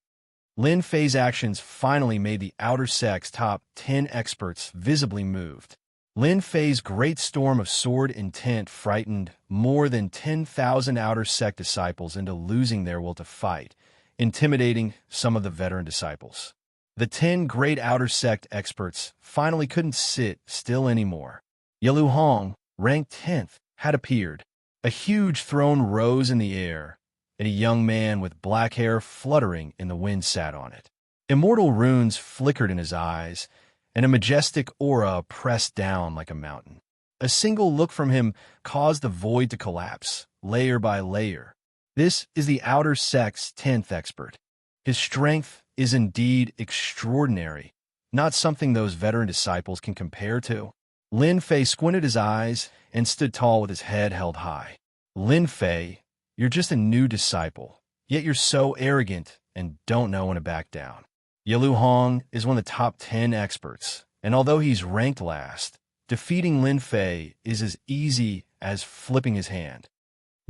Lin Fei's actions finally made the outer sect's top 10 experts visibly moved. Lin Fei's great storm of sword intent frightened more than 10,000 outer sect disciples into losing their will to fight, intimidating some of the veteran disciples. The 10 great outer sect experts finally couldn't sit still anymore. Yalu Hong, ranked 10th, had appeared. A huge throne rose in the air, and a young man with black hair fluttering in the wind sat on it. Immortal runes flickered in his eyes, and a majestic aura pressed down like a mountain. A single look from him caused the void to collapse, layer by layer. This is the outer sect's 10th expert. His strength is indeed extraordinary, not something those veteran disciples can compare to. Lin Fei squinted his eyes and stood tall with his head held high. Lin Fei, you're just a new disciple, yet you're so arrogant and don't know when to back down. Yalu Hong is one of the top 10 experts, and although he's ranked last, defeating Lin Fei is as easy as flipping his hand.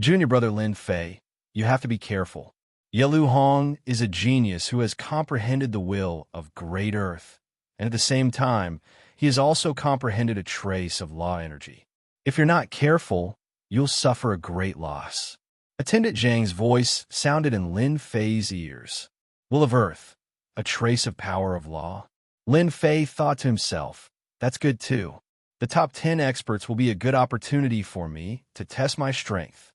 Junior brother Lin Fei, you have to be careful. Yalu Hong is a genius who has comprehended the will of Great Earth, and at the same time, he has also comprehended a trace of law energy. If you're not careful, you'll suffer a great loss. Attendant Zhang's voice sounded in Lin Fei's ears. Will of Earth, a trace of power of law? Lin Fei thought to himself, that's good too. The top 10 experts will be a good opportunity for me to test my strength.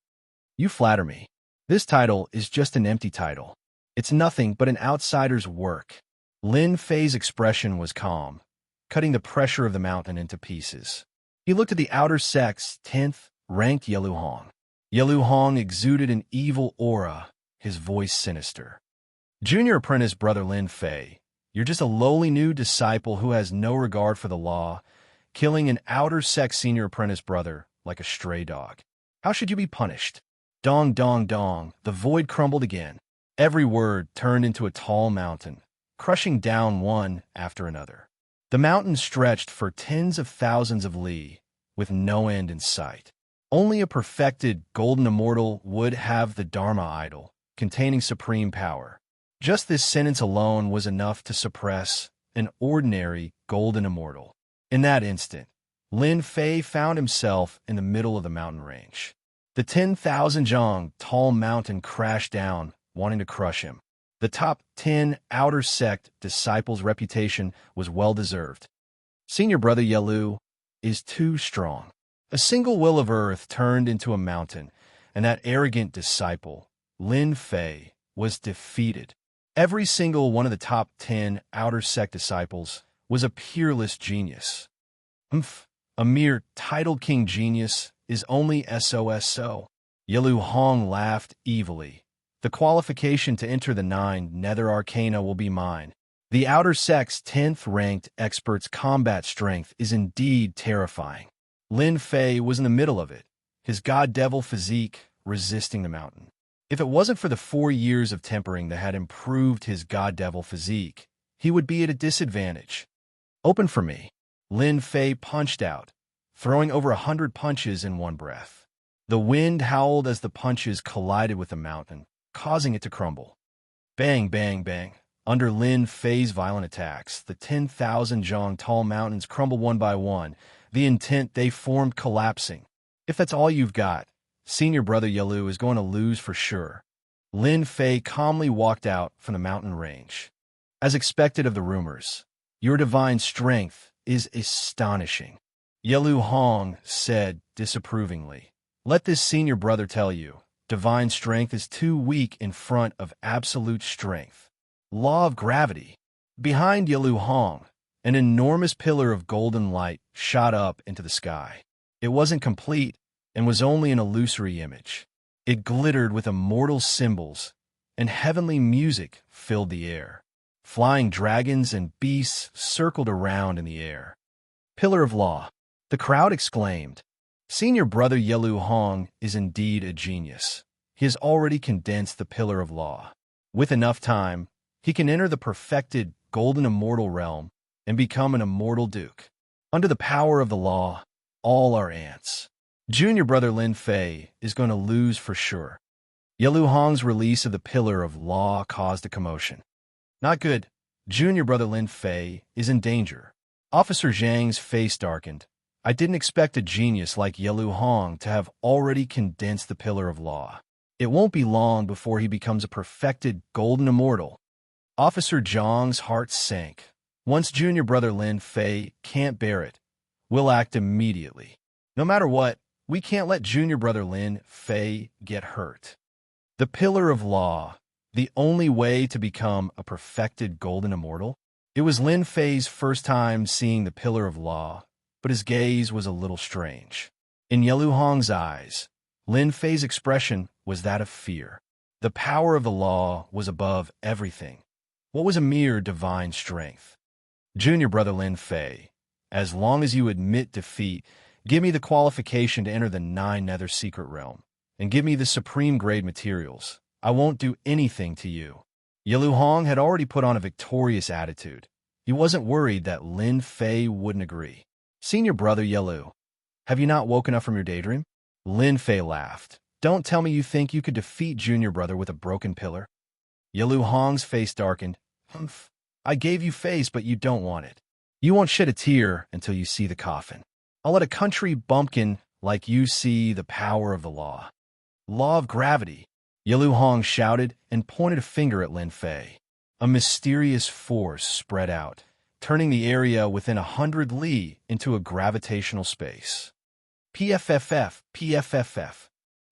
You flatter me. This title is just an empty title. It's nothing but an outsider's work. Lin Fei's expression was calm, cutting the pressure of the mountain into pieces. He looked at the outer sect's 10th ranked Yalu Hong. Yalu Hong exuded an evil aura, his voice sinister. Junior apprentice brother Lin Fei, you're just a lowly new disciple who has no regard for the law, killing an outer sect senior apprentice brother like a stray dog. How should you be punished? Dong, dong, dong, the void crumbled again. Every word turned into a tall mountain, crushing down one after another. The mountain stretched for tens of thousands of li, with no end in sight. Only a perfected golden immortal would have the Dharma idol, containing supreme power. Just this sentence alone was enough to suppress an ordinary golden immortal. In that instant, Lin Fei found himself in the middle of the mountain range. The 10,000 zhang tall mountain crashed down, wanting to crush him. The top 10 outer sect disciples' reputation was well-deserved. Senior brother Yalu is too strong. A single will of earth turned into a mountain, and that arrogant disciple, Lin Fei, was defeated. Every single one of the top 10 outer sect disciples was a peerless genius. A mere titled king genius is only SOSO. Yalu Hong laughed evilly. The qualification to enter the 9 Nether Arcana will be mine. The outer sect's 10th ranked expert's combat strength is indeed terrifying. Lin Fei was in the middle of it, his god-devil physique resisting the mountain. If it wasn't for the 4 years of tempering that had improved his god-devil physique, he would be at a disadvantage. Open for me. Lin Fei punched out, throwing over 100 punches in one breath. The wind howled as the punches collided with the mountain, causing it to crumble. Bang, bang, bang. Under Lin Fei's violent attacks, the 10,000 zhang tall mountains crumbled one by one, the intent they formed collapsing. If that's all you've got, senior brother Yalu is going to lose for sure. Lin Fei calmly walked out from the mountain range. As expected of the rumors, your divine strength is astonishing. Yalu Hong said disapprovingly. Let this senior brother tell you, divine strength is too weak in front of absolute strength. Law of gravity. Behind Yalu Hong, an enormous pillar of golden light shot up into the sky. It wasn't complete and was only an illusory image. It glittered with immortal symbols, and heavenly music filled the air. Flying dragons and beasts circled around in the air. Pillar of Law. The crowd exclaimed. Senior brother Yelu Hong is indeed a genius. He has already condensed the Pillar of Law. With enough time, he can enter the perfected golden immortal realm and become an immortal duke. Under the power of the law, all are ants. Junior brother Lin Fei is going to lose for sure. Yelu Hong's release of the Pillar of Law caused a commotion. Not good. Junior brother Lin Fei is in danger. Officer Zhang's face darkened. I didn't expect a genius like Yelu Hong to have already condensed the Pillar of Law. It won't be long before he becomes a perfected golden immortal. Officer Zhang's heart sank. Once junior brother Lin Fei can't bear it, we'll act immediately. No matter what, we can't let junior brother Lin Fei get hurt. The Pillar of Law, the only way to become a perfected golden immortal? It was Lin Fei's first time seeing the Pillar of Law, but his gaze was a little strange. In Yelu Hong's eyes, Lin Fei's expression was that of fear. The power of the law was above everything. What was a mere divine strength? Junior brother Lin Fei, as long as you admit defeat, give me the qualification to enter the 9 Nether Secret Realm, and give me the supreme grade materials. I won't do anything to you. Yelu Hong had already put on a victorious attitude. He wasn't worried that Lin Fei wouldn't agree. Senior brother Yelu, have you not woken up from your daydream? Lin Fei laughed. Don't tell me you think you could defeat junior brother with a broken pillar. Yelu Hong's face darkened. Humph. I gave you face, but you don't want it. You won't shed a tear until you see the coffin. I'll let a country bumpkin like you see the power of the law. Law of gravity. Yelu Hong shouted and pointed a finger at Lin Fei. A mysterious force spread out, turning the area within 100 li into a gravitational space. PFFF.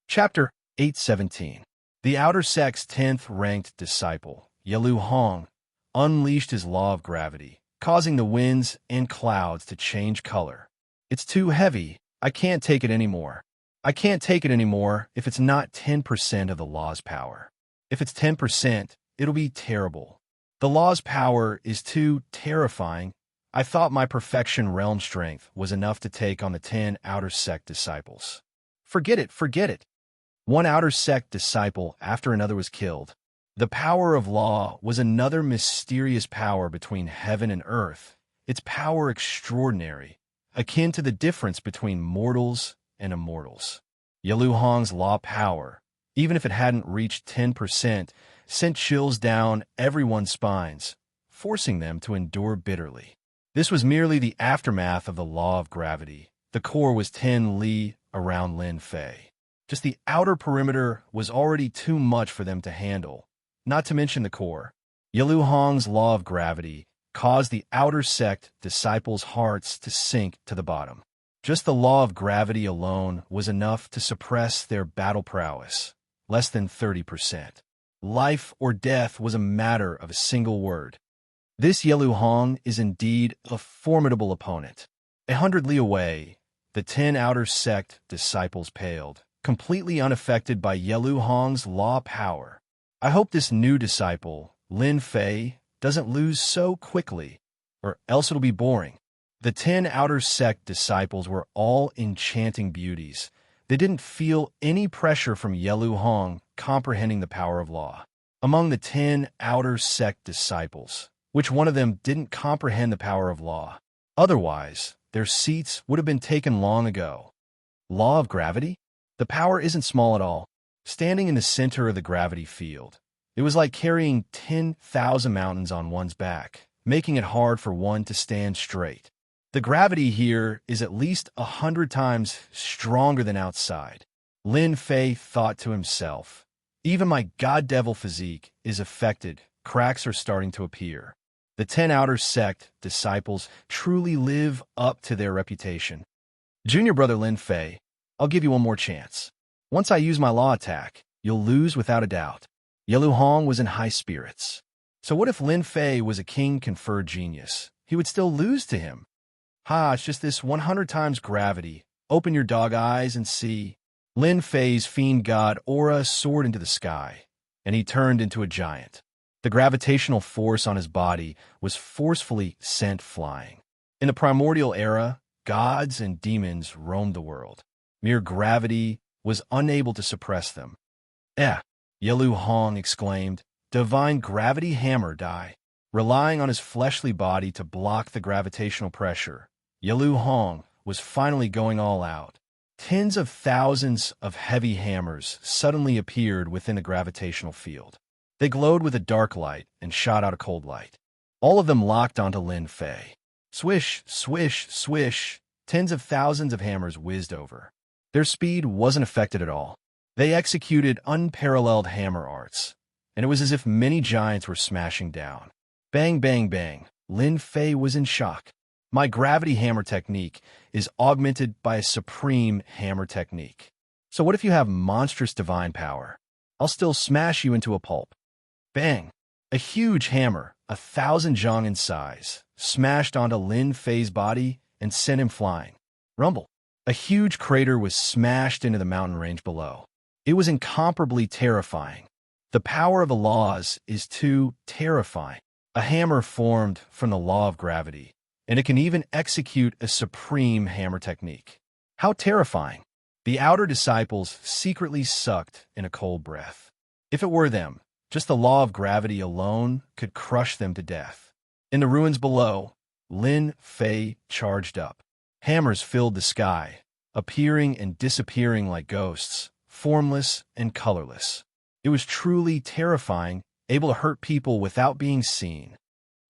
Chapter 817. The Outer Sect's 10th ranked disciple, Yelu Hong, unleashed his law of gravity, causing the winds and clouds to change color. It's too heavy. I can't take it anymore. I can't take it anymore if it's not 10% of the law's power. If it's 10%, it'll be terrible. The law's power is too terrifying. I thought my perfection realm strength was enough to take on the 10 Outer Sect disciples. Forget it. One Outer Sect disciple after another was killed. The power of law was another mysterious power between heaven and earth, its power extraordinary, akin to the difference between mortals and immortals. Yelu Hong's law power, even if it hadn't reached 10%, sent chills down everyone's spines, forcing them to endure bitterly. This was merely the aftermath of the law of gravity. The core was 10 li around Lin Fei. Just the outer perimeter was already too much for them to handle, not to mention the core. Yelu Hong's law of gravity caused the Outer Sect disciples' hearts to sink to the bottom. Just the law of gravity alone was enough to suppress their battle prowess, less than 30%. Life or death was a matter of a single word. This Yelu Hong is indeed a formidable opponent. 100 li away, the 10 Outer Sect disciples paled, completely unaffected by Yelu Hong's law power. I hope this new disciple, Lin Fei, doesn't lose so quickly, or else it'll be boring. The 10 Outer Sect disciples were all enchanting beauties. They didn't feel any pressure from Yelu Hong comprehending the power of law. Among the 10 Outer Sect disciples, which one of them didn't comprehend the power of law? Otherwise, their seats would have been taken long ago. Law of gravity? The power isn't small at all. Standing in the center of the gravity field, it was like carrying 10,000 mountains on one's back, making it hard for one to stand straight. The gravity here is at least 100 times stronger than outside. Lin Fei thought to himself, even my god-devil physique is affected. Cracks are starting to appear. The 10 Outer Sect disciples truly live up to their reputation. Junior brother Lin Fei, I'll give you one more chance. Once I use my law attack, you'll lose without a doubt. Yelu Hong was in high spirits. So what if Lin Fei was a king-conferred genius? He would still lose to him. It's just this 100 times gravity. Open your dog eyes and see. Lin Fei's fiend god aura soared into the sky, and he turned into a giant. The gravitational force on his body was forcefully sent flying. In the primordial era, gods and demons roamed the world. Mere gravity was unable to suppress them. Eh, Yelu Hong exclaimed. Divine gravity hammer die. Relying on his fleshly body to block the gravitational pressure, Yelu Hong was finally going all out. Tens of thousands of heavy hammers suddenly appeared within the gravitational field. They glowed with a dark light and shot out a cold light. All of them locked onto Lin Fei. Swish, swish, swish. Tens of thousands of hammers whizzed over. Their speed wasn't affected at all. They executed unparalleled hammer arts, and it was as if many giants were smashing down. Bang, bang, bang. Lin Fei was in shock. My gravity hammer technique is augmented by a supreme hammer technique. So what if you have monstrous divine power? I'll still smash you into a pulp. Bang! A huge hammer, 1,000 zhang in size, smashed onto Lin Fei's body and sent him flying. Rumble. A huge crater was smashed into the mountain range below. It was incomparably terrifying. The power of the laws is too terrifying. A hammer formed from the law of gravity, and it can even execute a supreme hammer technique. How terrifying! The outer disciples secretly sucked in a cold breath. If it were them, just the law of gravity alone could crush them to death. In the ruins below, Lin Fei charged up. Hammers filled the sky, appearing and disappearing like ghosts, formless and colorless. It was truly terrifying, able to hurt people without being seen.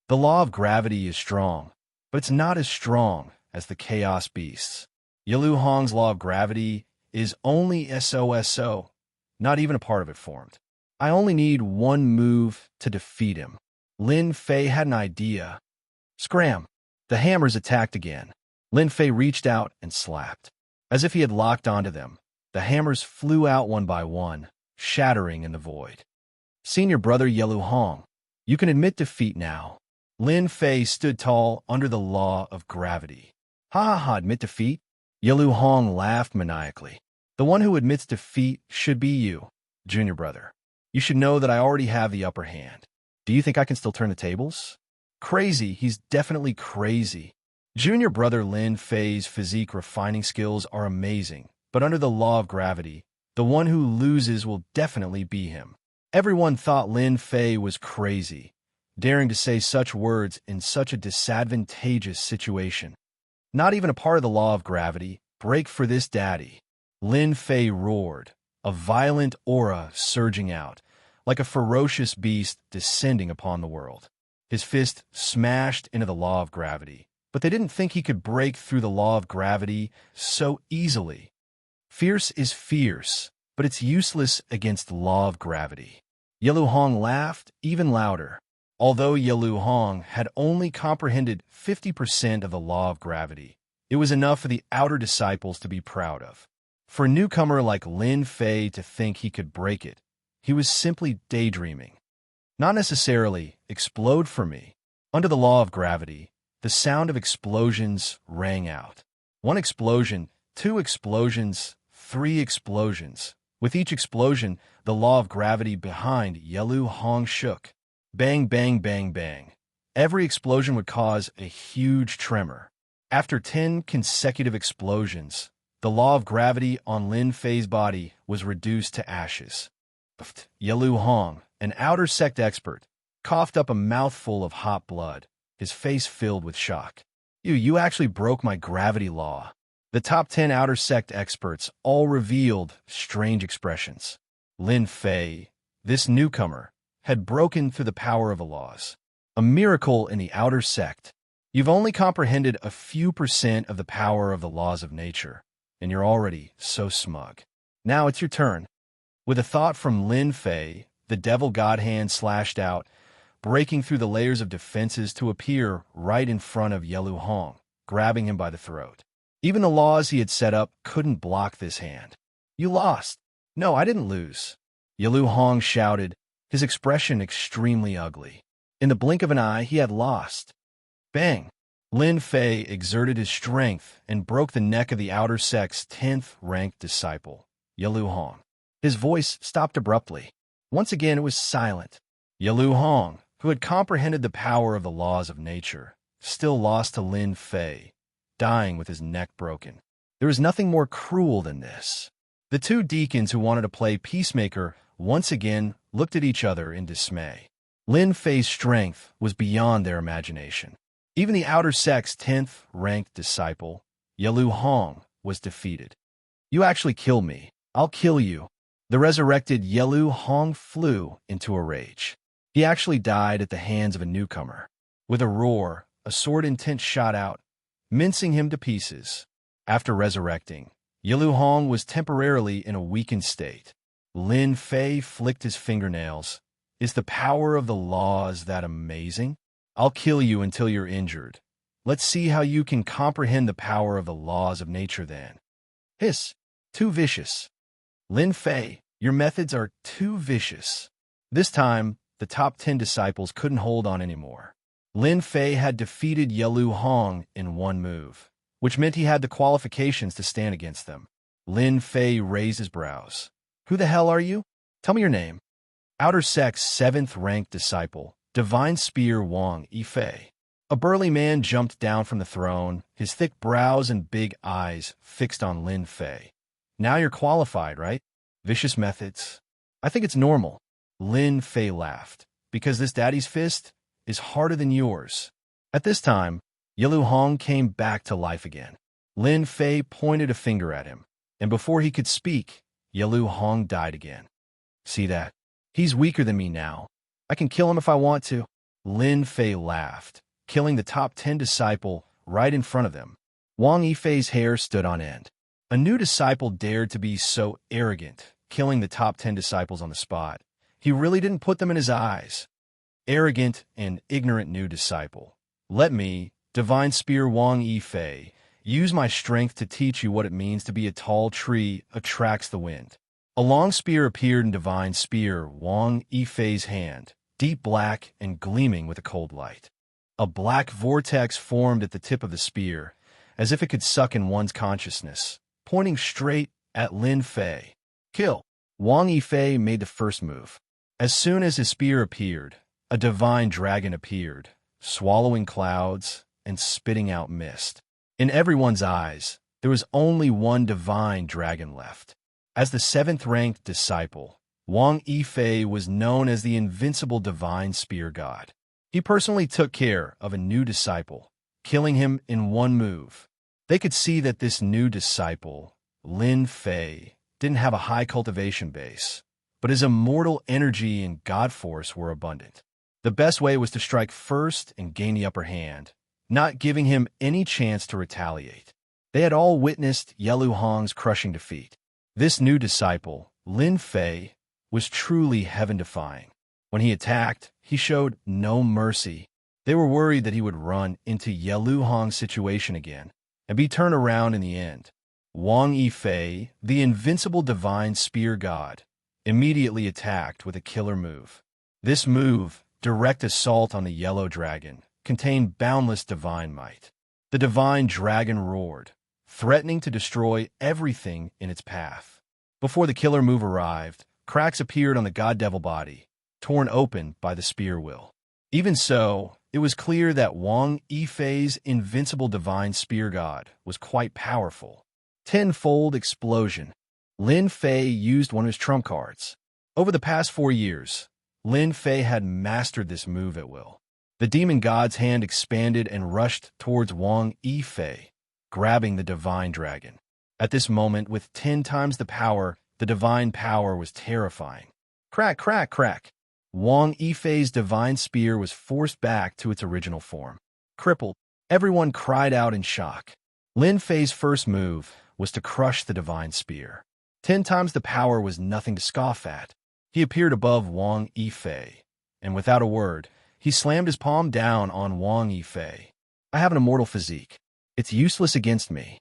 The law of gravity is strong, but it's not as strong as the chaos beasts. Yelu Hong's law of gravity is only SOSO, not even a part of it formed. I only need one move to defeat him. Lin Fei had an idea. Scram! The hammers attacked again. Lin Fei reached out and slapped. As if he had locked onto them, the hammers flew out one by one, shattering in the void. Senior brother Yelu Hong, you can admit defeat now. Lin Fei stood tall under the law of gravity. Ha ha ha, admit defeat? Yelu Hong laughed maniacally. The one who admits defeat should be you, junior brother. You should know that I already have the upper hand. Do you think I can still turn the tables? Crazy, he's definitely crazy. Junior brother Lin Fei's physique refining skills are amazing, but under the law of gravity, the one who loses will definitely be him. Everyone thought Lin Fei was crazy, daring to say such words in such a disadvantageous situation. Not even a part of the law of gravity. Break for this daddy. Lin Fei roared, a violent aura surging out, like a ferocious beast descending upon the world. His fist smashed into the law of gravity, but they didn't think he could break through the law of gravity so easily. Fierce is fierce, but it's useless against the law of gravity. Yelu Hong laughed even louder. Although Yelu Hong had only comprehended 50% of the law of gravity, it was enough for the outer disciples to be proud of. For a newcomer like Lin Fei to think he could break it, he was simply daydreaming. Not necessarily explode for me. Under the law of gravity, the sound of explosions rang out. 1 explosion, 2 explosions, 3 explosions. With each explosion, the law of gravity behind Yelu Hong shook. Bang, bang, bang, bang. Every explosion would cause a huge tremor. After 10 consecutive explosions, the law of gravity on Lin Fei's body was reduced to ashes. Yelu Hong, an outer sect expert, coughed up a mouthful of hot blood, his face filled with shock. You actually broke my gravity law. The top 10 outer sect experts all revealed strange expressions. Lin Fei, this newcomer, had broken through the power of the laws. A miracle in the outer sect. You've only comprehended a few % of the power of the laws of nature, and you're already so smug. Now it's your turn. With a thought from Lin Fei, the devil god hand slashed out, breaking through the layers of defenses to appear right in front of Yelu Hong, grabbing him by the throat. Even the laws he had set up couldn't block this hand. You lost. No, I didn't lose. Yelu Hong shouted, his expression extremely ugly. In the blink of an eye, he had lost. Bang! Lin Fei exerted his strength and broke the neck of the outer sect's 10th-ranked disciple, Yelu Hong. His voice stopped abruptly. Once again, it was silent. Yelu Hong, who had comprehended the power of the laws of nature, still lost to Lin Fei, dying with his neck broken. There is nothing more cruel than this. The two deacons who wanted to play peacemaker once again looked at each other in dismay. Lin Fei's strength was beyond their imagination. Even the outer sect's 10th-ranked disciple, Yelu Hong, was defeated. You actually killed me. I'll kill you. The resurrected Yelu Hong flew into a rage. He actually died at the hands of a newcomer. With a roar, a sword intent shot out, mincing him to pieces. After resurrecting, Yelu Hong was temporarily in a weakened state. Lin Fei flicked his fingernails. Is the power of the laws that amazing? I'll kill you until you're injured. Let's see how you can comprehend the power of the laws of nature then. Hiss. Too vicious. Lin Fei, your methods are too vicious. This time, the top 10 disciples couldn't hold on anymore. Lin Fei had defeated Yelu Hong in one move, which meant he had the qualifications to stand against them. Lin Fei raised his brows. Who the hell are you? Tell me your name. Outer Sect's 7th-ranked disciple, Divine Spear Wang Yifei. A burly man jumped down from the throne, his thick brows and big eyes fixed on Lin Fei. Now you're qualified, right? Vicious methods. I think it's normal. Lin Fei laughed, because this daddy's fist is harder than yours. At this time, Yelu Hong came back to life again. Lin Fei pointed a finger at him, and before he could speak, Yelu Hong died again. See that? He's weaker than me now. I can kill him if I want to. Lin Fei laughed, killing the top 10 disciple right in front of them. Wang Yifei's hair stood on end. A new disciple dared to be so arrogant, killing the top 10 disciples on the spot. He really didn't put them in his eyes. Arrogant and ignorant new disciple. Let me, Divine Spear Wang Yifei, use my strength to teach you what it means to be a tall tree attracts the wind. A long spear appeared in Divine Spear Wang Yifei's hand, deep black and gleaming with a cold light. A black vortex formed at the tip of the spear, as if it could suck in one's consciousness, pointing straight at Lin Fei. Kill! Wang Yifei made the first move. As soon as his spear appeared, a divine dragon appeared, swallowing clouds and spitting out mist. In everyone's eyes, there was only one divine dragon left. As the 7th-ranked disciple, Wang Yifei was known as the invincible divine spear god. He personally took care of a new disciple, killing him in one move. They could see that this new disciple, Lin Fei, didn't have a high cultivation base, but his immortal energy and god force were abundant. The best way was to strike first and gain the upper hand, not giving him any chance to retaliate. They had all witnessed Yelu Hong's crushing defeat. This new disciple, Lin Fei, was truly heaven-defying. When he attacked, he showed no mercy. They were worried that he would run into Yelu Hong's situation again and be turned around in the end. Wang Yifei, the invincible divine spear god, immediately attacked with a killer move. This move, direct assault on the yellow dragon, contained boundless divine might. The divine dragon roared, threatening to destroy everything in its path. Before the killer move arrived, cracks appeared on the god-devil body, torn open by the spear will. Even so, it was clear that Wang Yifei's invincible divine spear god was quite powerful. Tenfold explosion. Lin Fei used one of his trump cards. Over the past 4 years, Lin Fei had mastered this move at will. The demon god's hand expanded and rushed towards Wang Yifei, grabbing the divine dragon. At this moment, with 10 times the power, the divine power was terrifying. Crack, crack, crack. Wang Yifei's divine spear was forced back to its original form. Crippled, everyone cried out in shock. Lin Fei's first move was to crush the divine spear. 10 times the power was nothing to scoff at. He appeared above Wang Yifei, and without a word, he slammed his palm down on Wang Yifei. I have an immortal physique. It's useless against me.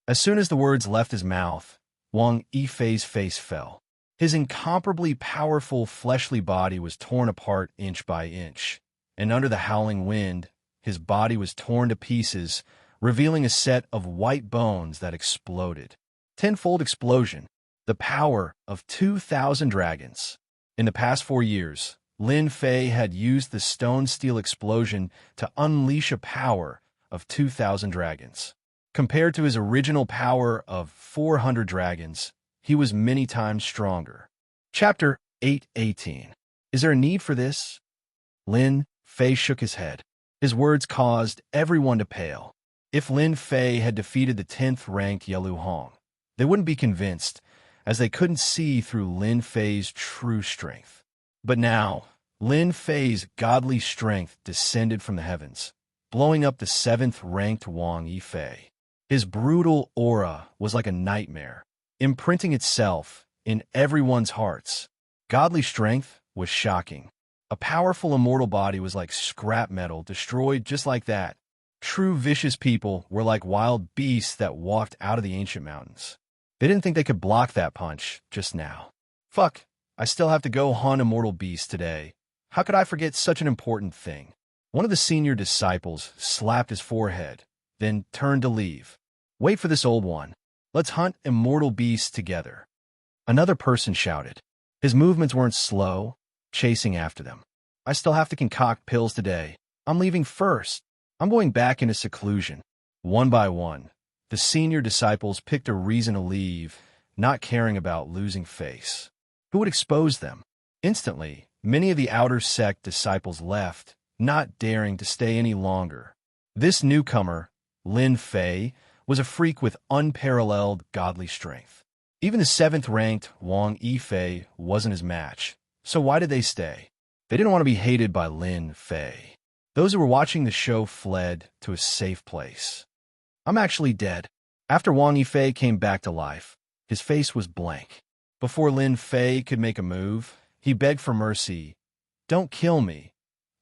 As soon as the words left his mouth, Wang Yifei's face fell. His incomparably powerful fleshly body was torn apart inch by inch, and under the howling wind, his body was torn to pieces, revealing a set of white bones that exploded. Tenfold explosion. The power of 2,000 dragons. In the past 4 years, Lin Fei had used the stone-steel explosion to unleash a power of 2,000 dragons. Compared to his original power of 400 dragons, he was many times stronger. Chapter 8:18. Is there a need for this? Lin Fei shook his head. His words caused everyone to pale. If Lin Fei had defeated the 10th-ranked Yelu Hong, they wouldn't be convinced, as they couldn't see through Lin Fei's true strength. But now, Lin Fei's godly strength descended from the heavens, blowing up the 7th-ranked Wang Yifei. His brutal aura was like a nightmare, imprinting itself in everyone's hearts. Godly strength was shocking. A powerful immortal body was like scrap metal, destroyed just like that. True vicious people were like wild beasts that walked out of the ancient mountains. They didn't think they could block that punch just now. Fuck, I still have to go hunt immortal beasts today. How could I forget such an important thing? One of the senior disciples slapped his forehead, then turned to leave. Wait for this old one. Let's hunt immortal beasts together. Another person shouted. His movements weren't slow, chasing after them. I still have to concoct pills today. I'm leaving first. I'm going back into seclusion. One by one, the senior disciples picked a reason to leave, not caring about losing face. Who would expose them? Instantly, many of the outer sect disciples left, not daring to stay any longer. This newcomer, Lin Fei, was a freak with unparalleled godly strength. Even the 7th-ranked Wang Yifei wasn't his match. So why did they stay? They didn't want to be hated by Lin Fei. Those who were watching the show fled to a safe place. I'm actually dead. After Wang Yifei came back to life, his face was blank. Before Lin Fei could make a move, he begged for mercy. Don't kill me.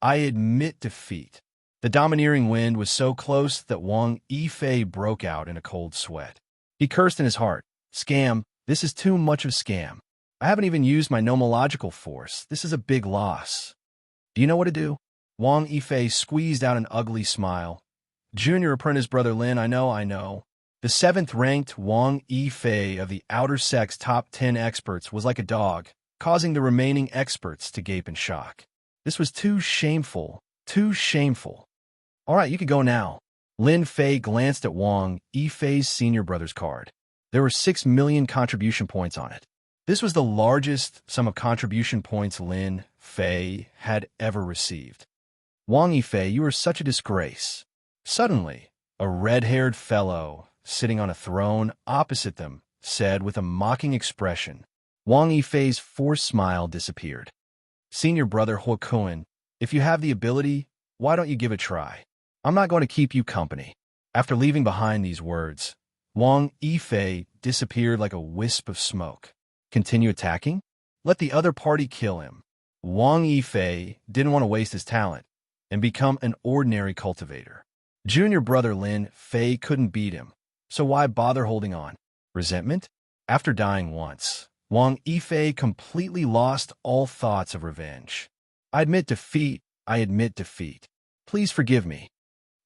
I admit defeat. The domineering wind was so close that Wang Yifei broke out in a cold sweat. He cursed in his heart. Scam, this is too much of scam. I haven't even used my nomological force. This is a big loss. Do you know what to do? Wang Yifei squeezed out an ugly smile. Junior apprentice brother Lin, I know. The 7th-ranked Wang Yifei of the outer sect's top 10 experts was like a dog, causing the remaining experts to gape in shock. This was too shameful. Too shameful. All right, you can go now. Lin Fei glanced at Wang Yifei's senior brother's card. There were 6 million contribution points on it. This was the largest sum of contribution points Lin Fei had ever received. Wang Yifei, you are such a disgrace. Suddenly, a red-haired fellow sitting on a throne opposite them said with a mocking expression. Wang Yifei's forced smile disappeared. Senior brother Huokuen, if you have the ability, why don't you give it a try? I'm not going to keep you company. After leaving behind these words, Wang Yifei disappeared like a wisp of smoke. Continue attacking? Let the other party kill him. Wang Yifei didn't want to waste his talent and become an ordinary cultivator. Junior brother Lin Fei couldn't beat him, so why bother holding on? Resentment? After dying once, Wang Yifei completely lost all thoughts of revenge. I admit defeat. Please forgive me.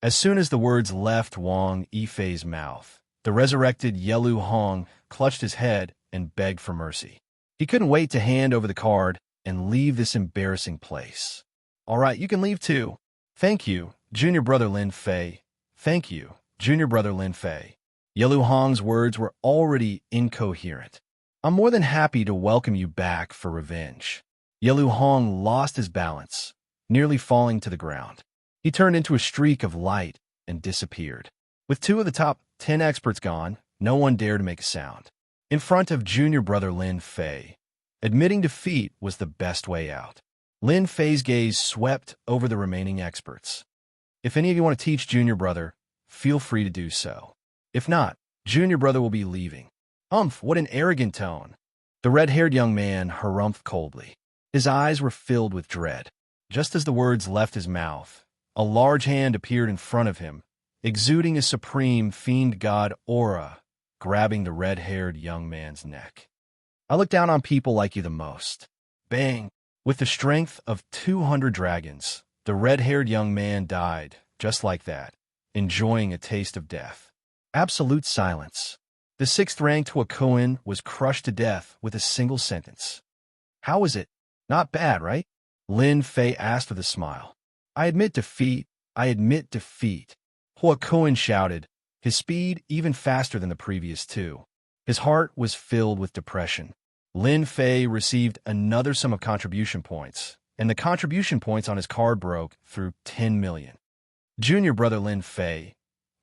As soon as the words left Wang Yifei's mouth, the resurrected Yelu Hong clutched his head and begged for mercy. He couldn't wait to hand over the card and leave this embarrassing place. All right, you can leave too. Thank you, junior brother Lin Fei. Thank you, junior brother Lin Fei. Yelu Hong's words were already incoherent. I'm more than happy to welcome you back for revenge. Yelu Hong lost his balance, nearly falling to the ground. He turned into a streak of light and disappeared. With 2 of the top 10 experts gone, no one dared to make a sound. In front of junior brother Lin Fei, admitting defeat was the best way out. Lin Fei's gaze swept over the remaining experts. If any of you want to teach junior brother, feel free to do so. If not, junior brother will be leaving. What an arrogant tone. The red-haired young man harumphed coldly. His eyes were filled with dread. Just as the words left his mouth, a large hand appeared in front of him, exuding a supreme fiend god aura, grabbing the red-haired young man's neck. I look down on people like you the most. Bang! With the strength of 200 dragons, the red-haired young man died, just like that, enjoying a taste of death. Absolute silence. The 6th-ranked Huokuen was crushed to death with a single sentence. How was it? Not bad, right? Lin Fei asked with a smile. I admit defeat. Huokuen shouted, his speed even faster than the previous two. His heart was filled with depression. Lin Fei received another sum of contribution points, and the contribution points on his card broke through 10 million. Junior brother Lin Fei,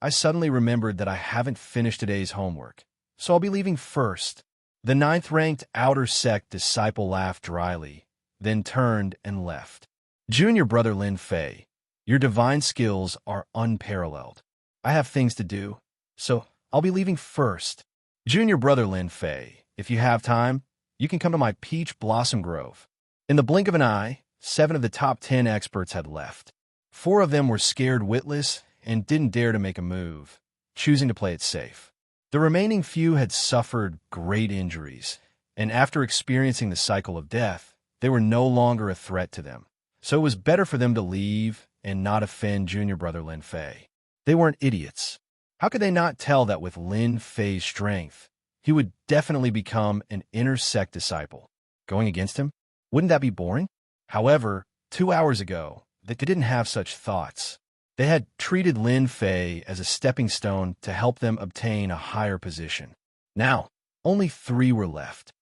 I suddenly remembered that I haven't finished today's homework, so I'll be leaving first. The 9th-ranked outer sect disciple laughed dryly, then turned and left. Junior brother Lin Fei, your divine skills are unparalleled. I have things to do, so I'll be leaving first. Junior brother Lin Fei, if you have time, you can come to my Peach Blossom Grove. In the blink of an eye, 7 of the top 10 experts had left. 4 of them were scared witless and didn't dare to make a move, choosing to play it safe. The remaining few had suffered great injuries, and after experiencing the cycle of death, they were no longer a threat to them. So it was better for them to leave and not offend junior brother Lin Fei. They weren't idiots. How could they not tell that with Lin Fei's strength, he would definitely become an inner sect disciple? Going against him? Wouldn't that be boring? However, 2 hours ago, they didn't have such thoughts. They had treated Lin Fei as a stepping stone to help them obtain a higher position. Now, only 3 were left.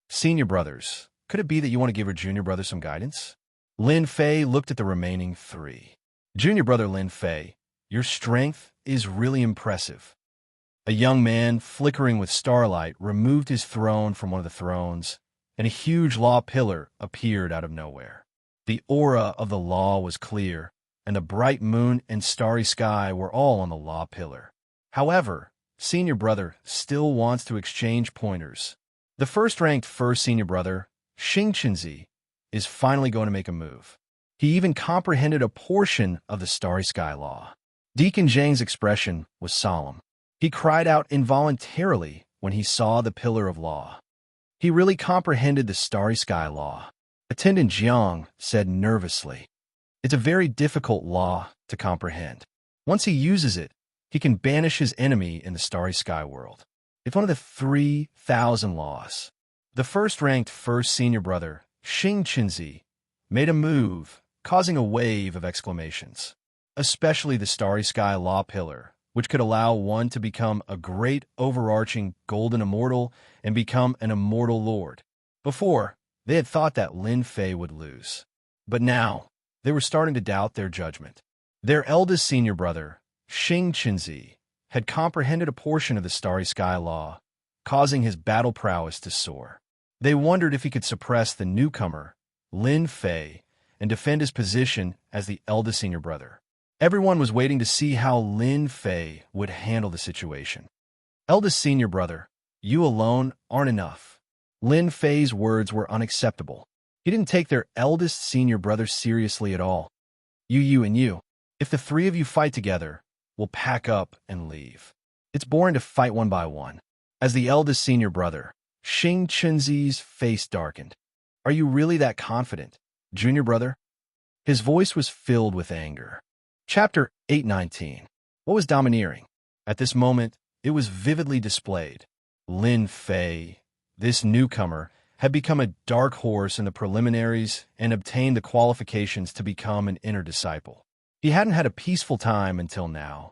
Senior brothers, could it be that you want to give your junior brother some guidance? Lin Fei looked at the remaining 3. Junior brother Lin Fei, your strength is really impressive. A young man, flickering with starlight, removed his throne from one of the thrones, and a huge law pillar appeared out of nowhere. The aura of the law was clear, and the bright moon and starry sky were all on the law pillar. However, senior brother still wants to exchange pointers. The first-ranked senior brother, Xianxia, is finally going to make a move. He even comprehended a portion of the starry sky law. Deacon Zhang's expression was solemn. He cried out involuntarily when he saw the pillar of law. He really comprehended the starry sky law. Attendant Jiang said nervously, "It's a very difficult law to comprehend. Once he uses it, he can banish his enemy in the starry sky world. It's one of the 3,000 laws." The first-ranked senior brother, Xianxia, made a move, causing a wave of exclamations. Especially the starry sky law pillar, which could allow one to become a great overarching golden immortal and become an immortal lord. Before, they had thought that Lin Fei would lose. But now, they were starting to doubt their judgment. Their eldest senior brother, Xianxia, had comprehended a portion of the starry sky law, causing his battle prowess to soar. They wondered if he could suppress the newcomer, Lin Fei, and defend his position as the eldest senior brother. Everyone was waiting to see how Lin Fei would handle the situation. Eldest senior brother, you alone aren't enough. Lin Fei's words were unacceptable. He didn't take their eldest senior brother seriously at all. You, and you. If the 3 of you fight together, we'll pack up and leave. It's boring to fight one by one. As the eldest senior brother, Xianxia's face darkened. Are you really that confident, junior brother? His voice was filled with anger. Chapter 819. What was domineering? At this moment, it was vividly displayed. Lin Fei, this newcomer, had become a dark horse in the preliminaries and obtained the qualifications to become an inner disciple. He hadn't had a peaceful time until now,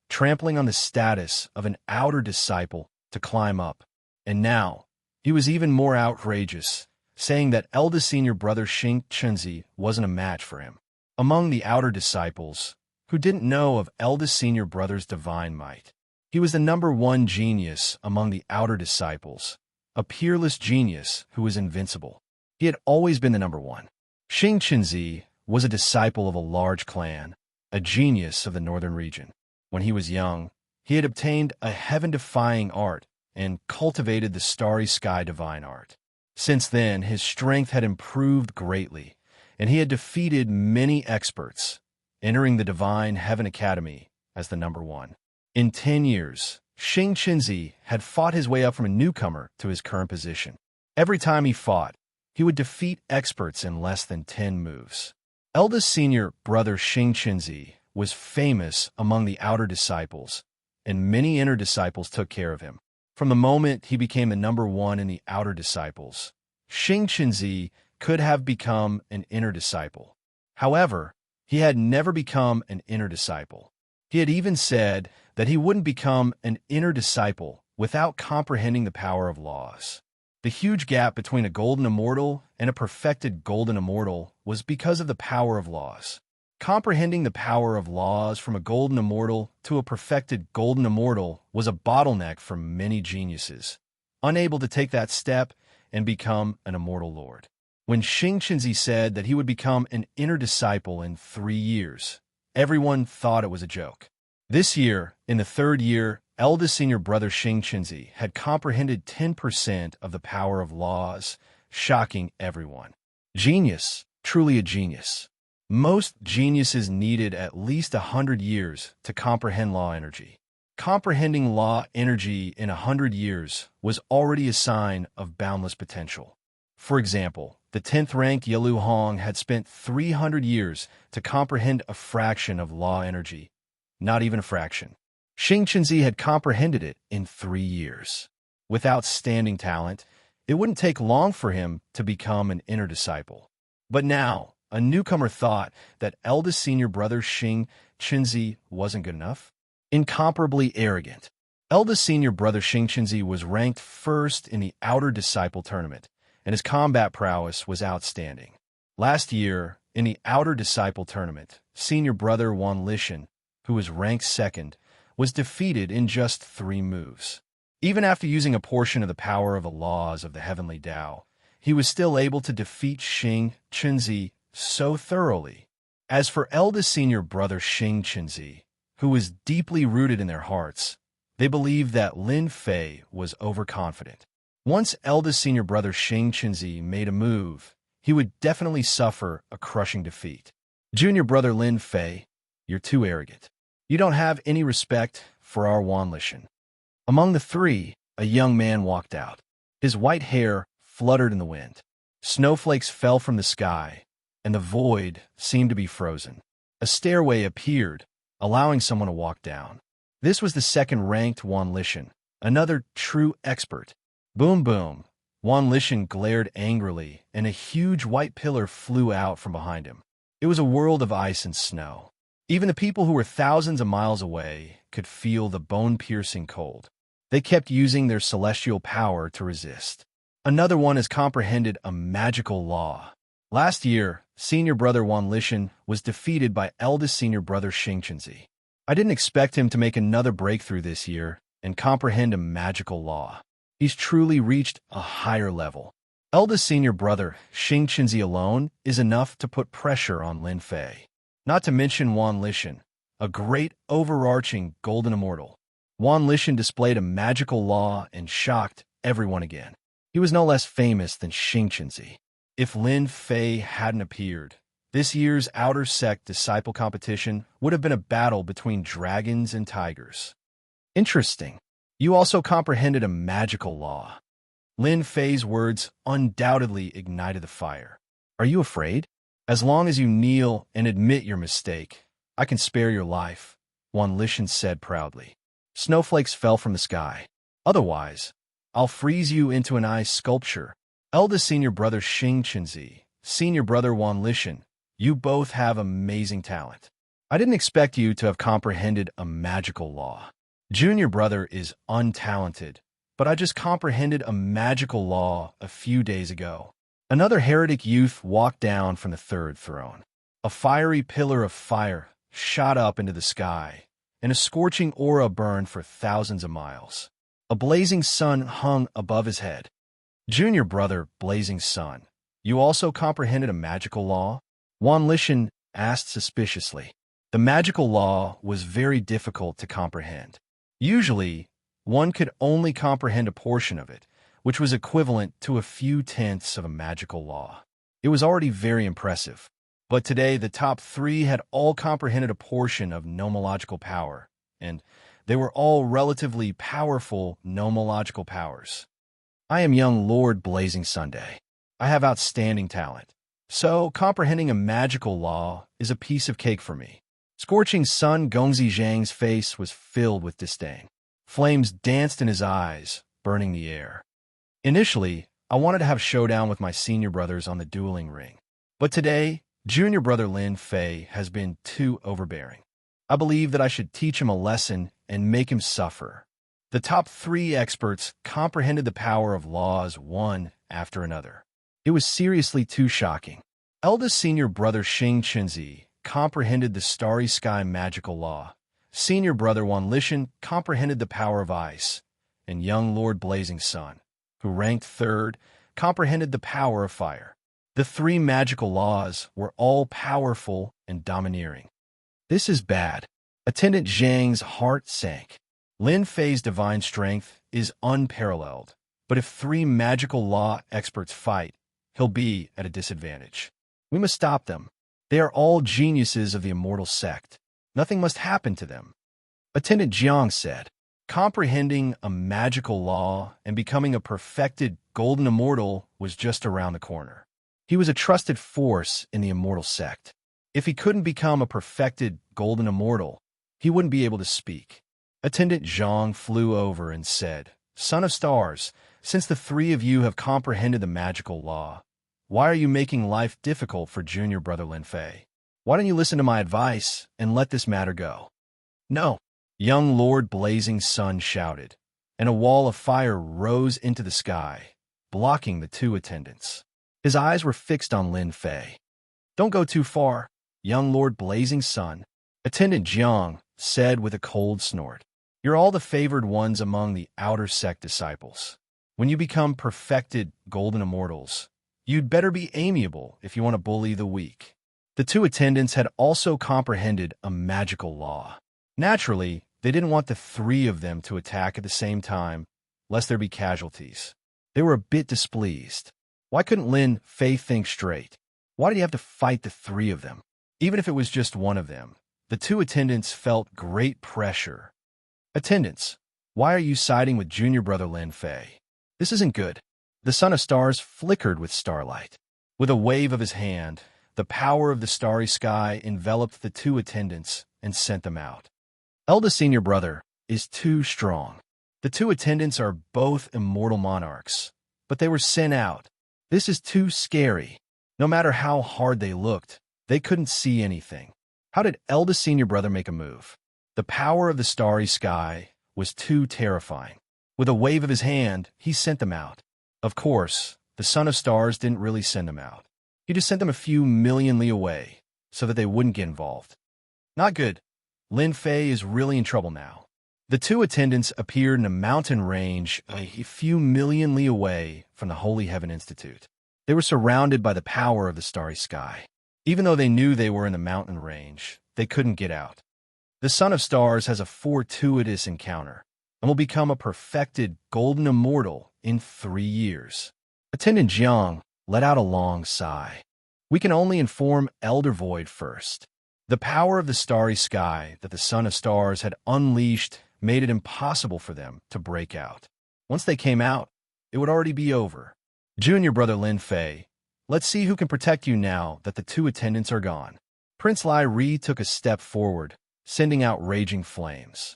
trampling on the status of an outer disciple to climb up. And now, he was even more outrageous, saying that eldest senior brother Xianxia wasn't a match for him. Among the outer disciples, who didn't know of eldest senior brother's divine might, he was the #1 genius among the outer disciples, a peerless genius who was invincible. He had always been the #1. Xianxia was a disciple of a large clan, a genius of the northern region. When he was young, he had obtained a heaven-defying art and cultivated the starry sky divine art. Since then, his strength had improved greatly, and he had defeated many experts, entering the Divine Heaven Academy as the #1. In 10 years, Xianxia had fought his way up from a newcomer to his current position. Every time he fought, he would defeat experts in less than 10 moves. Eldest senior brother Xianxia was famous among the outer disciples, and many inner disciples took care of him. From the moment he became the #1 in the outer disciples, Xianxia could have become an inner disciple. However, he had never become an inner disciple. He had even said that he wouldn't become an inner disciple without comprehending the power of laws. The huge gap between a golden immortal and a perfected golden immortal was because of the power of laws. Comprehending the power of laws from a golden immortal to a perfected golden immortal was a bottleneck for many geniuses, unable to take that step and become an immortal lord. When Xianxia said that he would become an inner disciple in 3 years, everyone thought it was a joke. This year, in the 3rd year, eldest senior brother Xianxia had comprehended 10% of the power of laws, shocking everyone. Genius, truly a genius. Most geniuses needed at least 100 years to comprehend law energy. Comprehending law energy in 100 years was already a sign of boundless potential. For example, the 10th-ranked Yalu Hong had spent 300 years to comprehend a fraction of law energy, not even a fraction. Xianxia had comprehended it in 3 years. With outstanding talent, it wouldn't take long for him to become an inner disciple. But now, a newcomer thought that eldest senior brother Xianxia wasn't good enough. Incomparably arrogant. Eldest senior brother Xianxia was ranked first in the Outer Disciple Tournament, and his combat prowess was outstanding. Last year, in the Outer Disciple Tournament, senior brother Wan Lishan, who was ranked second, was defeated in just 3 moves. Even after using a portion of the power of the laws of the Heavenly Tao, he was still able to defeat Xianxia so thoroughly. As for eldest senior brother Xianxia, who was deeply rooted in their hearts, they believed that Lin Fei was overconfident. Once eldest senior brother Xianxia made a move, he would definitely suffer a crushing defeat. Junior brother Lin Fei, you're too arrogant. You don't have any respect for our Wan Lishan. Among the 3, a young man walked out. His white hair fluttered in the wind. Snowflakes fell from the sky, and the void seemed to be frozen. A stairway appeared, allowing someone to walk down. This was the 2nd-ranked Wan Lishan, another true expert. Boom boom. Wan Lishan glared angrily, and a huge white pillar flew out from behind him. It was a world of ice and snow. Even the people who were thousands of miles away could feel the bone-piercing cold. They kept using their celestial power to resist. Another one has comprehended a magical law. Last year, senior brother Wan Lishan was defeated by eldest senior brother Xianxia. I didn't expect him to make another breakthrough this year and comprehend a magical law. He's truly reached a higher level. Eldest senior brother Xianxia alone is enough to put pressure on Lin Fei. Not to mention Wan Lishan, a great overarching golden immortal. Wan Lishan displayed a magical law and shocked everyone again. He was no less famous than Xianxia. If Lin Fei hadn't appeared, this year's Outer Sect Disciple competition would have been a battle between dragons and tigers. Interesting. You also comprehended a magical law. Lin Fei's words undoubtedly ignited the fire. Are you afraid? As long as you kneel and admit your mistake, I can spare your life, Wan Lishan said proudly. Snowflakes fell from the sky. Otherwise, I'll freeze you into an ice sculpture. Eldest senior brother Xianxia, senior brother Wan Lishan, you both have amazing talent. I didn't expect you to have comprehended a magical law. Junior brother is untalented, but I just comprehended a magical law a few days ago. Another heretic youth walked down from the 3rd throne. A fiery pillar of fire shot up into the sky, and a scorching aura burned for thousands of miles. A blazing sun hung above his head. Junior brother Blazing Sun, you also comprehended a magical law? Wan Lishan asked suspiciously. The magical law was very difficult to comprehend. Usually, one could only comprehend a portion of it, which was equivalent to a few tenths of a magical law. It was already very impressive. But today, the top 3 had all comprehended a portion of nomological power, and they were all relatively powerful nomological powers. I am young Lord Blazing Sunday. I have outstanding talent. So, comprehending a magical law is a piece of cake for me. Scorching Sun Gongzi Zhang's face was filled with disdain. Flames danced in his eyes, burning the air. Initially, I wanted to have showdown with my senior brothers on the dueling ring. But today, junior brother Lin Fei has been too overbearing. I believe that I should teach him a lesson and make him suffer. The top 3 experts comprehended the power of laws one after another. It was seriously too shocking. Eldest senior brother Xianxia comprehended the starry sky magical law. Senior brother Wanlishan comprehended the power of ice, and young Lord Blazing Sun, who ranked 3rd, comprehended the power of fire. The 3 magical laws were all powerful and domineering. This is bad. Attendant Zhang's heart sank. Lin Fei's divine strength is unparalleled, but if 3 magical law experts fight, he'll be at a disadvantage. We must stop them. They are all geniuses of the immortal sect. Nothing must happen to them. Attendant Jiang said, comprehending a magical law and becoming a perfected golden immortal was just around the corner. He was a trusted force in the immortal sect. If he couldn't become a perfected golden immortal, he wouldn't be able to speak. Attendant Zhang flew over and said, Son of Stars, since the 3 of you have comprehended the magical law, why are you making life difficult for junior brother Lin Fei? Why don't you listen to my advice and let this matter go? No, young Lord Blazing Sun shouted, and a wall of fire rose into the sky, blocking the 2 attendants. His eyes were fixed on Lin Fei. Don't go too far, young Lord Blazing Sun, Attendant Jiang said with a cold snort. You're all the favored ones among the outer sect disciples. When you become perfected golden immortals, you'd better be amiable if you want to bully the weak. The 2 attendants had also comprehended a magical law. Naturally, they didn't want the 3 of them to attack at the same time, lest there be casualties. They were a bit displeased. Why couldn't Lin Fei think straight? Why did he have to fight the 3 of them? Even if it was just one of them, the 2 attendants felt great pressure. Attendants, why are you siding with junior brother Lin Fei? This isn't good. The Son of Stars flickered with starlight. With a wave of his hand, the power of the starry sky enveloped the 2 attendants and sent them out. Eldest senior brother is too strong. The 2 attendants are both immortal monarchs, but they were sent out. This is too scary. No matter how hard they looked, they couldn't see anything. How did eldest senior brother make a move? The power of the starry sky was too terrifying. With a wave of his hand, he sent them out. Of course, the Son of Stars didn't really send them out. He just sent them a few million li away, so that they wouldn't get involved. Not good. Lin Fei is really in trouble now. The 2 attendants appeared in a mountain range a few million li away from the Holy Heaven Institute. They were surrounded by the power of the starry sky. Even though they knew they were in the mountain range, they couldn't get out. The Son of Stars has a fortuitous encounter and will become a perfected golden immortal in 3 years. Attendant Jiang let out a long sigh. We can only inform Elder Void first. The power of the starry sky that the Son of Stars had unleashed made it impossible for them to break out. Once they came out, it would already be over. Junior brother Lin Fei, let's see who can protect you now that the 2 attendants are gone. Prince Lai Ri took a step forward, sending out raging flames.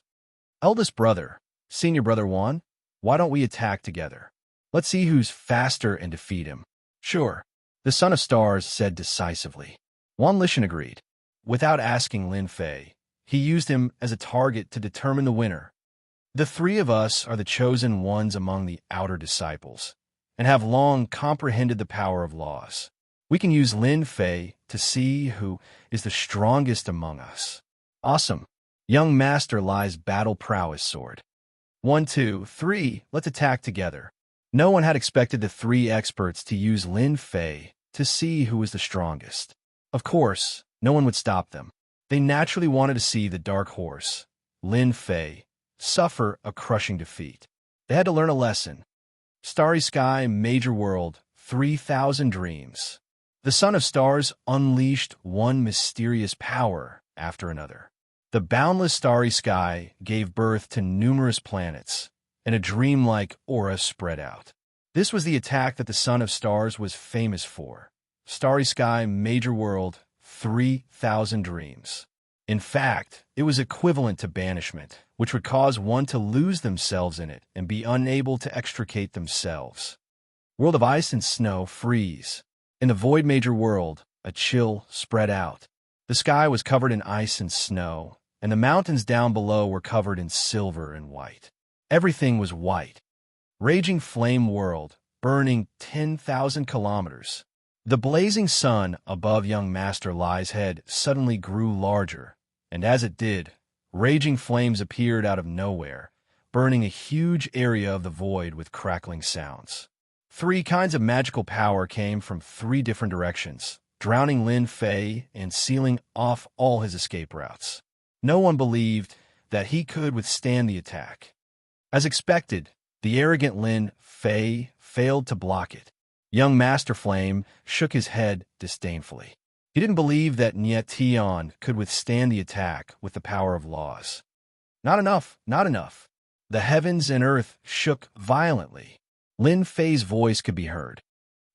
Eldest brother, senior brother Wan, why don't we attack together? Let's see who's faster and defeat him. Sure, the Son of Stars said decisively. Wan Lishan agreed. Without asking Lin Fei, he used him as a target to determine the winner. The 3 of us are the chosen ones among the outer disciples, and have long comprehended the power of laws. We can use Lin Fei to see who is the strongest among us. Awesome. Young Master Lai's battle prowess sword. 1, 2, 3, let's attack together. No one had expected the 3 experts to use Lin Fei to see who was the strongest. Of course, no one would stop them. They naturally wanted to see the dark horse, Lin Fei, suffer a crushing defeat. They had to learn a lesson. Starry Sky, Major World, 3,000 Dreams. The Son of Stars unleashed one mysterious power after another. The boundless starry sky gave birth to numerous planets, and a dreamlike aura spread out. This was the attack that the Son of Stars was famous for. Starry Sky, Major World, 3,000 Dreams. In fact, it was equivalent to banishment, which would cause one to lose themselves in it and be unable to extricate themselves. World of Ice and Snow freeze. In the Void Major World, a chill spread out. The sky was covered in ice and snow, and the mountains down below were covered in silver and white. Everything was white. Raging flame world, burning 10,000 kilometers. The blazing sun above young Master Lai's head suddenly grew larger, and as it did, raging flames appeared out of nowhere, burning a huge area of the void with crackling sounds. 3 kinds of magical power came from 3 different directions, drowning Lin Fei and sealing off all his escape routes. No one believed that he could withstand the attack. As expected, the arrogant Lin Fei failed to block it. Young Master Flame shook his head disdainfully. He didn't believe that Nye Tian could withstand the attack with the power of laws. Not enough, not enough. The heavens and earth shook violently. Lin Fei's voice could be heard.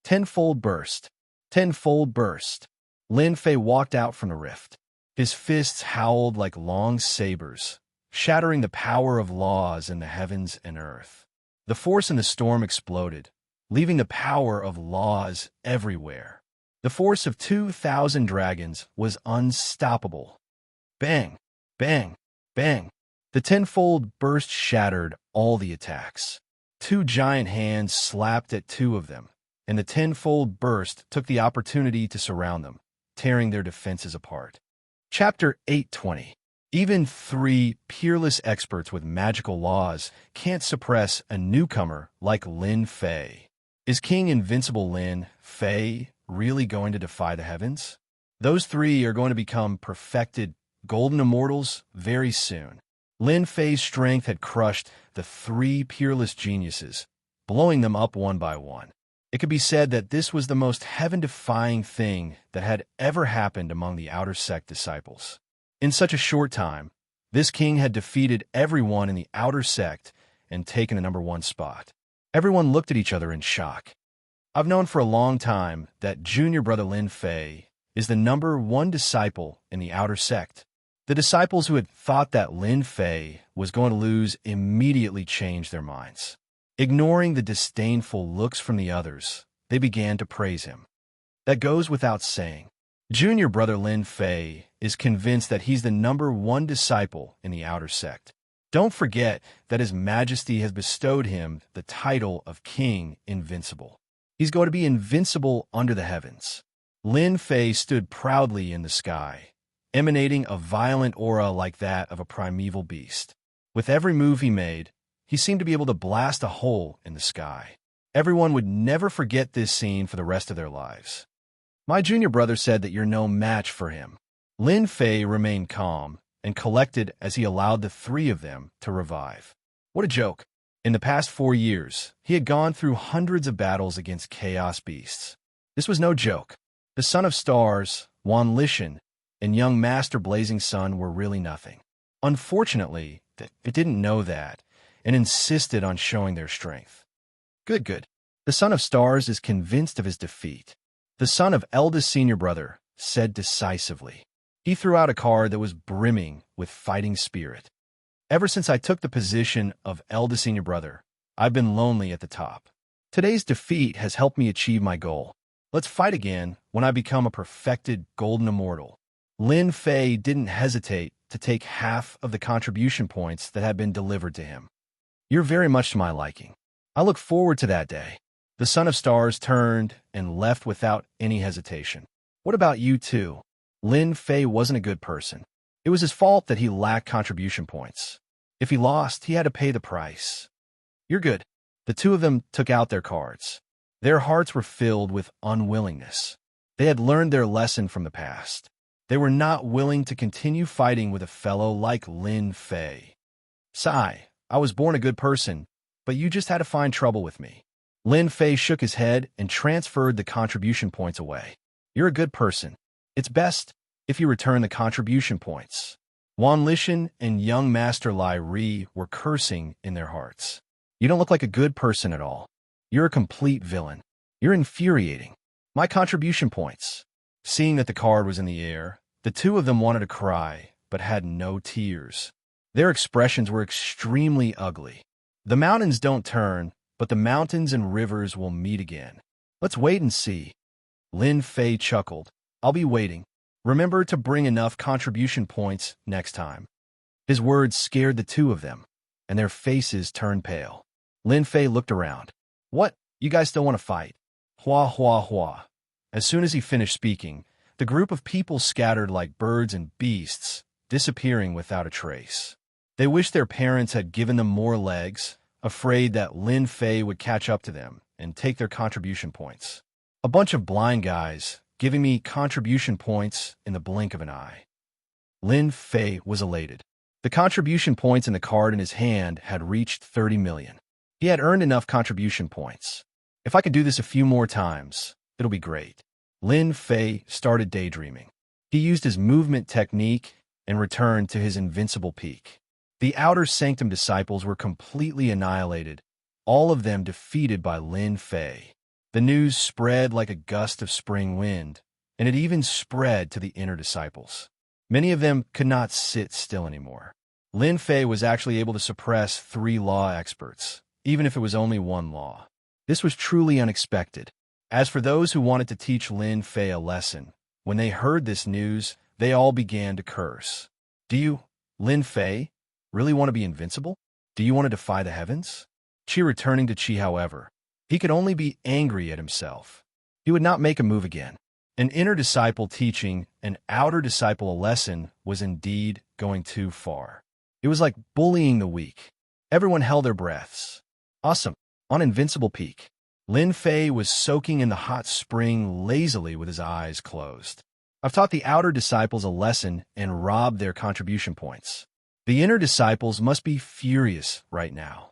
Tenfold burst. Tenfold burst. Lin Fei walked out from the rift. His fists howled like long sabers, shattering the power of laws in the heavens and earth. The force in the storm exploded, leaving the power of laws everywhere. The force of 2,000 dragons was unstoppable. Bang, bang, bang. The tenfold burst shattered all the attacks. 2 giant hands slapped at 2 of them, and the tenfold burst took the opportunity to surround them, tearing their defenses apart. Chapter 820. Even 3 peerless experts with magical laws can't suppress a newcomer like Lin Fei. Is King Invincible Lin Fei really going to defy the heavens? Those 3 are going to become perfected golden immortals very soon. Lin Fei's strength had crushed the 3 peerless geniuses, blowing them up one by one. It could be said that this was the most heaven-defying thing that had ever happened among the Outer Sect disciples. In such a short time, this king had defeated everyone in the Outer Sect and taken the #1 spot. Everyone looked at each other in shock. I've known for a long time that junior brother Lin Fei is the #1 disciple in the Outer Sect. The disciples who had thought that Lin Fei was going to lose immediately changed their minds. Ignoring the disdainful looks from the others, they began to praise him. That goes without saying. Junior brother Lin Fei is convinced that he's the #1 disciple in the Outer Sect. Don't forget that His Majesty has bestowed him the title of King Invincible. He's going to be invincible under the heavens. Lin Fei stood proudly in the sky, emanating a violent aura like that of a primeval beast. With every move he made, he seemed to be able to blast a hole in the sky. Everyone would never forget this scene for the rest of their lives. My junior brother said that you're no match for him. Lin Fei remained calm and collected as he allowed the 3 of them to revive. What a joke. In the past 4 years, he had gone through hundreds of battles against chaos beasts. This was no joke. The Son of Stars, Wan Lishan, and young Master Blazing Sun were really nothing. Unfortunately, it didn't know that, and insisted on showing their strength. Good. The Son of Stars is convinced of his defeat. The son of eldest senior brother said decisively. He threw out a card that was brimming with fighting spirit. Ever since I took the position of eldest senior brother, I've been lonely at the top. Today's defeat has helped me achieve my goal. Let's fight again when I become a perfected golden immortal. Lin Fei didn't hesitate to take half of the contribution points that had been delivered to him. You're very much to my liking. I look forward to that day. The Son of Stars turned and left without any hesitation. What about you two? Lin Fei wasn't a good person. It was his fault that he lacked contribution points. If he lost, he had to pay the price. You're good. The 2 of them took out their cards. Their hearts were filled with unwillingness. They had learned their lesson from the past. They were not willing to continue fighting with a fellow like Lin Fei. Sigh, I was born a good person, but you just had to find trouble with me. Lin Fei shook his head and transferred the contribution points away. You're a good person. It's best if you return the contribution points. Wan Lishan and young Master Lai Ri were cursing in their hearts. You don't look like a good person at all. You're a complete villain. You're infuriating. My contribution points. Seeing that the card was in the air, the 2 of them wanted to cry, but had no tears. Their expressions were extremely ugly. The mountains don't turn, but the mountains and rivers will meet again. Let's wait and see. Lin Fei chuckled. I'll be waiting. Remember to bring enough contribution points next time. His words scared the two of them, and their faces turned pale. Lin Fei looked around. What? You guys still want to fight? Hua hua hua. As soon as he finished speaking, the group of people scattered like birds and beasts, disappearing without a trace. They wished their parents had given them more legs, afraid that Lin Fei would catch up to them and take their contribution points. A bunch of blind guys giving me contribution points in the blink of an eye. Lin Fei was elated. The contribution points in the card in his hand had reached 30 million. He had earned enough contribution points. If I could do this a few more times, it'll be great. Lin Fei started daydreaming. He used his movement technique and returned to his invincible peak. The Outer Sanctum disciples were completely annihilated, all of them defeated by Lin Fei. The news spread like a gust of spring wind, and it even spread to the inner disciples. Many of them could not sit still anymore. Lin Fei was actually able to suppress 3 law experts, even if it was only 1 law. This was truly unexpected. As for those who wanted to teach Lin Fei a lesson, when they heard this news, they all began to curse. Do you, Lin Fei, really want to be invincible? Do you want to defy the heavens? Qi returning to Qi, however, he could only be angry at himself. He would not make a move again. An inner disciple teaching an outer disciple a lesson was indeed going too far. It was like bullying the weak. Everyone held their breaths. Awesome. On Invincible Peak, Lin Fei was soaking in the hot spring lazily with his eyes closed. I've taught the outer disciples a lesson and robbed their contribution points. The inner disciples must be furious right now.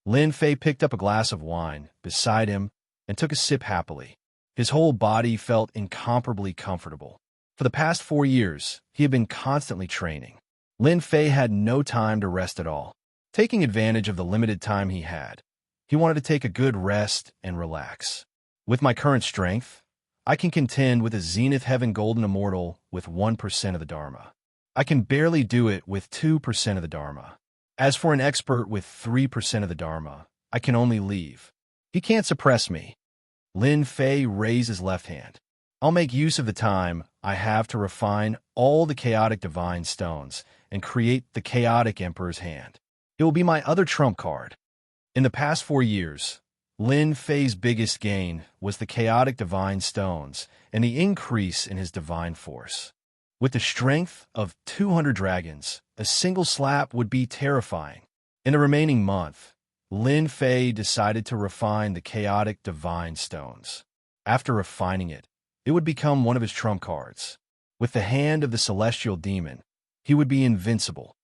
Lin Fei picked up a glass of wine beside him and took a sip happily. His whole body felt incomparably comfortable. For the past 4 years, he had been constantly training. Lin Fei had no time to rest at all. Taking advantage of the limited time he had, he wanted to take a good rest and relax. With my current strength, I can contend with a Zenith Heaven Golden Immortal with 1% of the Dharma. I can barely do it with 2% of the Dharma. As for an expert with 3% of the Dharma, I can only leave. He can't suppress me. Lin Fei raised his left hand. I'll make use of the time I have to refine all the chaotic divine stones and create the chaotic Emperor's hand. It will be my other trump card. In the past 4 years, Lin Fei's biggest gain was the chaotic divine stones and the increase in his divine force. With the strength of 200 dragons, a single slap would be terrifying. In the remaining month, Lin Fei decided to refine the chaotic divine stones. After refining it, it would become one of his trump cards. With the hand of the celestial demon, he would be invincible.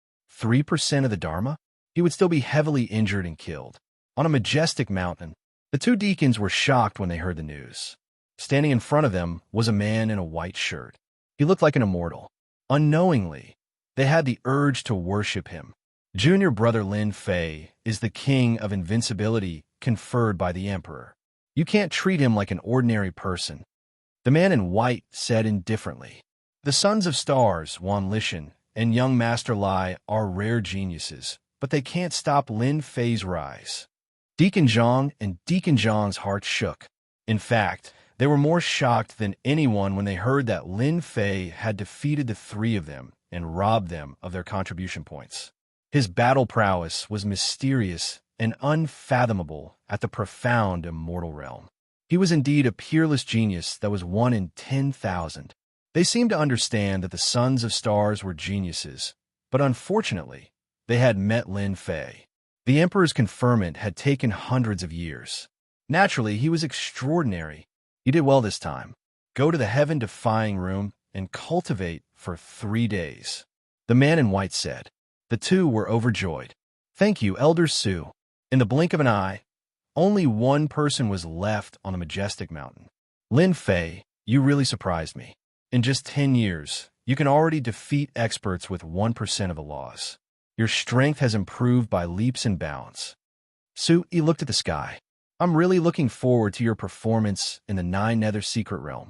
3% of the Dharma? He would still be heavily injured and killed. On a majestic mountain, the 2 deacons were shocked when they heard the news. Standing in front of them was a man in a white shirt. He looked like an immortal. Unknowingly, they had the urge to worship him. Junior brother Lin Fei is the king of invincibility conferred by the emperor. You can't treat him like an ordinary person. The man in white said indifferently. The Sons of Stars, Wan Lishan, and young Master Lai are rare geniuses, but they can't stop Lin Fei's rise. Deacon Zhang and Deacon Zhang's hearts shook. In fact, they were more shocked than anyone when they heard that Lin Fei had defeated the 3 of them and robbed them of their contribution points. His battle prowess was mysterious and unfathomable at the profound immortal realm. He was indeed a peerless genius that was 1 in 10,000. They seemed to understand that the Sons of Stars were geniuses, but unfortunately, they had met Lin Fei. The Emperor's conferment had taken hundreds of years. Naturally, he was extraordinary. He did well this time. Go to the heaven-defying room and cultivate for 3 days. The man in white said. The 2 were overjoyed. Thank you, Elder Su. In the blink of an eye, only 1 person was left on the majestic mountain. Lin Fei, you really surprised me. In just 10 years, you can already defeat experts with 1% of the laws. Your strength has improved by leaps and bounds. Su Yi looked at the sky. I'm really looking forward to your performance in the 9 Nether Secret Realm.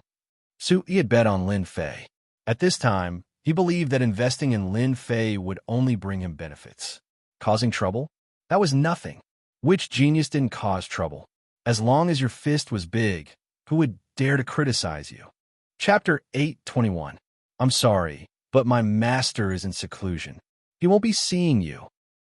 Su Yi had bet on Lin Fei. At this time, he believed that investing in Lin Fei would only bring him benefits. Causing trouble? That was nothing. Which genius didn't cause trouble? As long as your fist was big, who would dare to criticize you? Chapter 8:21. I'm sorry, but my master is in seclusion. He won't be seeing you.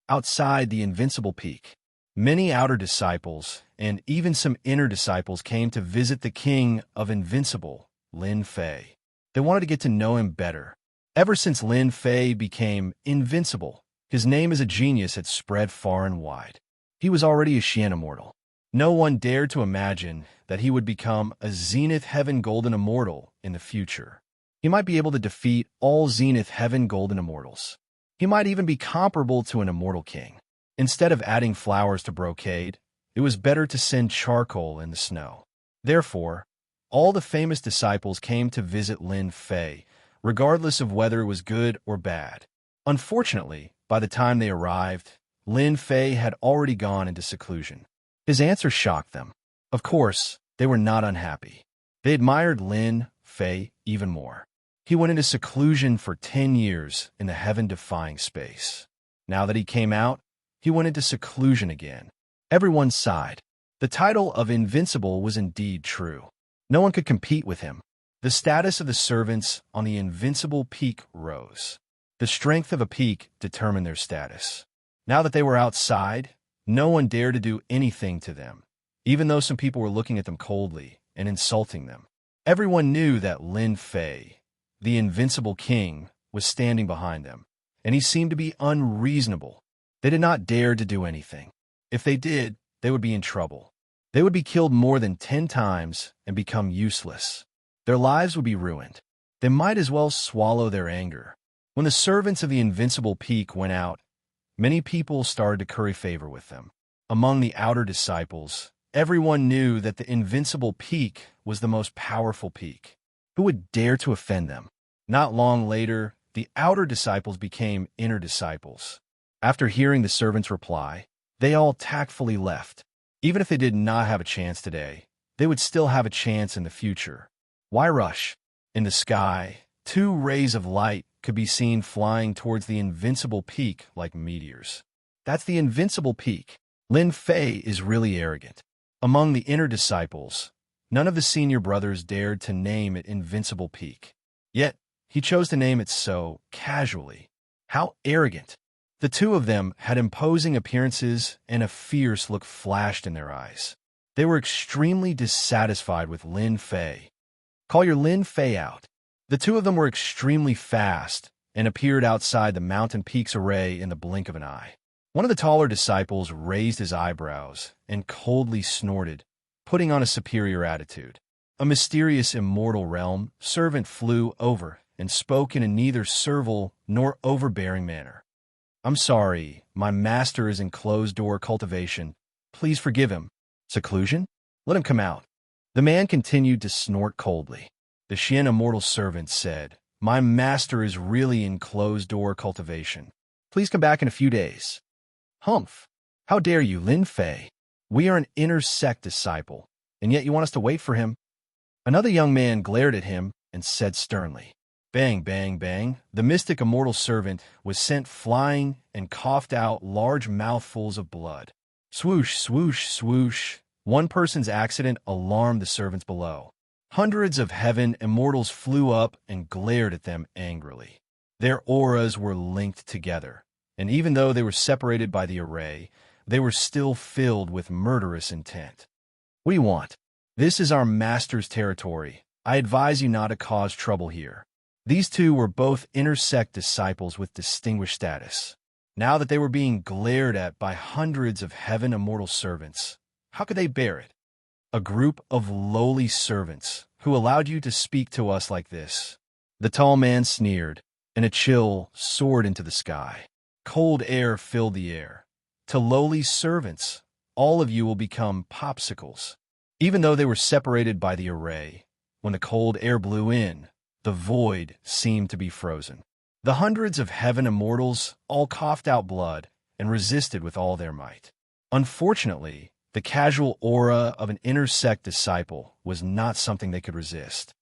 Outside the invincible peak, many outer disciples and even some inner disciples came to visit the king of Invincible, Lin Fei. They wanted to get to know him better. Ever since Lin Fei became invincible, his name as a genius had spread far and wide. He was already a Xian immortal. No one dared to imagine that he would become a Zenith Heaven Golden Immortal in the future. He might be able to defeat all Zenith Heaven Golden Immortals. He might even be comparable to an immortal king. Instead of adding flowers to brocade, it was better to send charcoal in the snow. Therefore, all the famous disciples came to visit Lin Fei, regardless of whether it was good or bad. Unfortunately, by the time they arrived, Lin Fei had already gone into seclusion. His answer shocked them. Of course, they were not unhappy. They admired Lin Fei even more. He went into seclusion for 10 years in the heaven-defying space. Now that he came out, he went into seclusion again. Everyone sighed. The title of Invincible was indeed true. No one could compete with him. The status of the servants on the Invincible Peak rose. The strength of a peak determined their status. Now that they were outside, no one dared to do anything to them, even though some people were looking at them coldly and insulting them. Everyone knew that Lin Fei, the Invincible King, was standing behind them, and he seemed to be unreasonable. They did not dare to do anything. If they did, they would be in trouble. They would be killed more than 10 times and become useless. Their lives would be ruined. They might as well swallow their anger. When the servants of the Invincible Peak went out, many people started to curry favor with them. Among the outer disciples, everyone knew that the Invincible Peak was the most powerful peak. Who would dare to offend them? Not long later, the outer disciples became inner disciples. After hearing the servant's reply, they all tactfully left. Even if they did not have a chance today, they would still have a chance in the future. Why rush? In the sky, 2 rays of light could be seen flying towards the Invincible Peak like meteors. That's the Invincible Peak. Lin Fei is really arrogant. Among the inner disciples, none of the senior brothers dared to name it Invincible Peak. Yet, he chose to name it so casually. How arrogant! The 2 of them had imposing appearances and a fierce look flashed in their eyes. They were extremely dissatisfied with Lin Fei. Call your Lin Fei out. The 2 of them were extremely fast and appeared outside the mountain peaks array in the blink of an eye. One of the taller disciples raised his eyebrows and coldly snorted, putting on a superior attitude. A mysterious immortal realm servant flew over and spoke in a neither servile nor overbearing manner. I'm sorry, my master is in closed-door cultivation. Please forgive him. Seclusion? Let him come out. The man continued to snort coldly. The Xian immortal servant said, My master is really in closed-door cultivation. Please come back in a few days. Humph! How dare you, Lin Fei? We are an inner sect disciple, and yet you want us to wait for him? Another young man glared at him and said sternly. Bang, bang, bang. The mystic immortal servant was sent flying and coughed out large mouthfuls of blood. Swoosh, swoosh, swoosh. One person's accident alarmed the servants below. Hundreds of heaven immortals flew up and glared at them angrily. Their auras were linked together, and even though they were separated by the array, they were still filled with murderous intent. What do you want? This is our master's territory. I advise you not to cause trouble here. These 2 were both inner sect disciples with distinguished status. Now that they were being glared at by hundreds of heaven immortal servants, how could they bear it? A group of lowly servants who allowed you to speak to us like this. The tall man sneered, and a chill soared into the sky. Cold air filled the air. To lowly servants, all of you will become popsicles. Even though they were separated by the array, when the cold air blew in, the void seemed to be frozen. The hundreds of heaven immortals all coughed out blood and resisted with all their might. Unfortunately, the casual aura of an inner sect disciple was not something they could resist.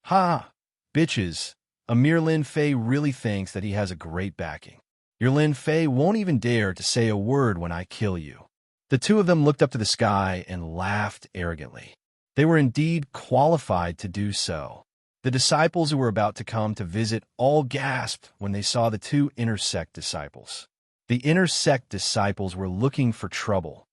Ha! Bitches, Amir Lin Fei really thinks that he has a great backing. Your Lin Fei won't even dare to say a word when I kill you. The 2 of them looked up to the sky and laughed arrogantly. They were indeed qualified to do so. The disciples who were about to come to visit all gasped when they saw the two inner sect disciples. The inner sect disciples were looking for trouble.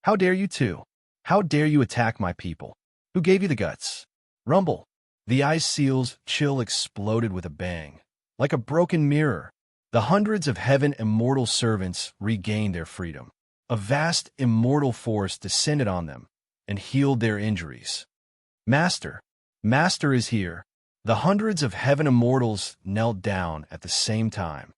"How dare you two? How dare you attack my people? Who gave you the guts?" Rumble. The ice seal's chill exploded with a bang. Like a broken mirror, the hundreds of heaven immortal servants regained their freedom. A vast immortal force descended on them and healed their injuries. "Master, Master is here." The hundreds of heaven immortals knelt down at the same time.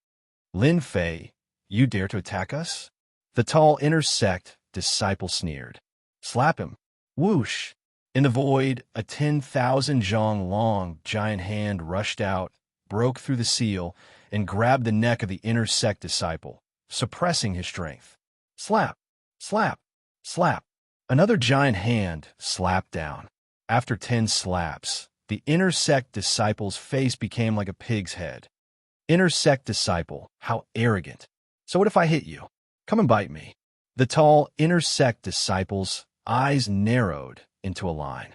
"Lin Fei, you dare to attack us?" The tall inner sect disciple sneered. "Slap him." Whoosh! In the void, a 10,000 zhong long giant hand rushed out, broke through the seal, and grabbed the neck of the inner sect disciple, suppressing his strength. Slap! Slap! Slap! Another giant hand slapped down. After 10 slaps, the inner sect disciple's face became like a pig's head. Inner sect disciple, how arrogant. "So what if I hit you? Come and bite me." The tall inner sect disciple's eyes narrowed into a line.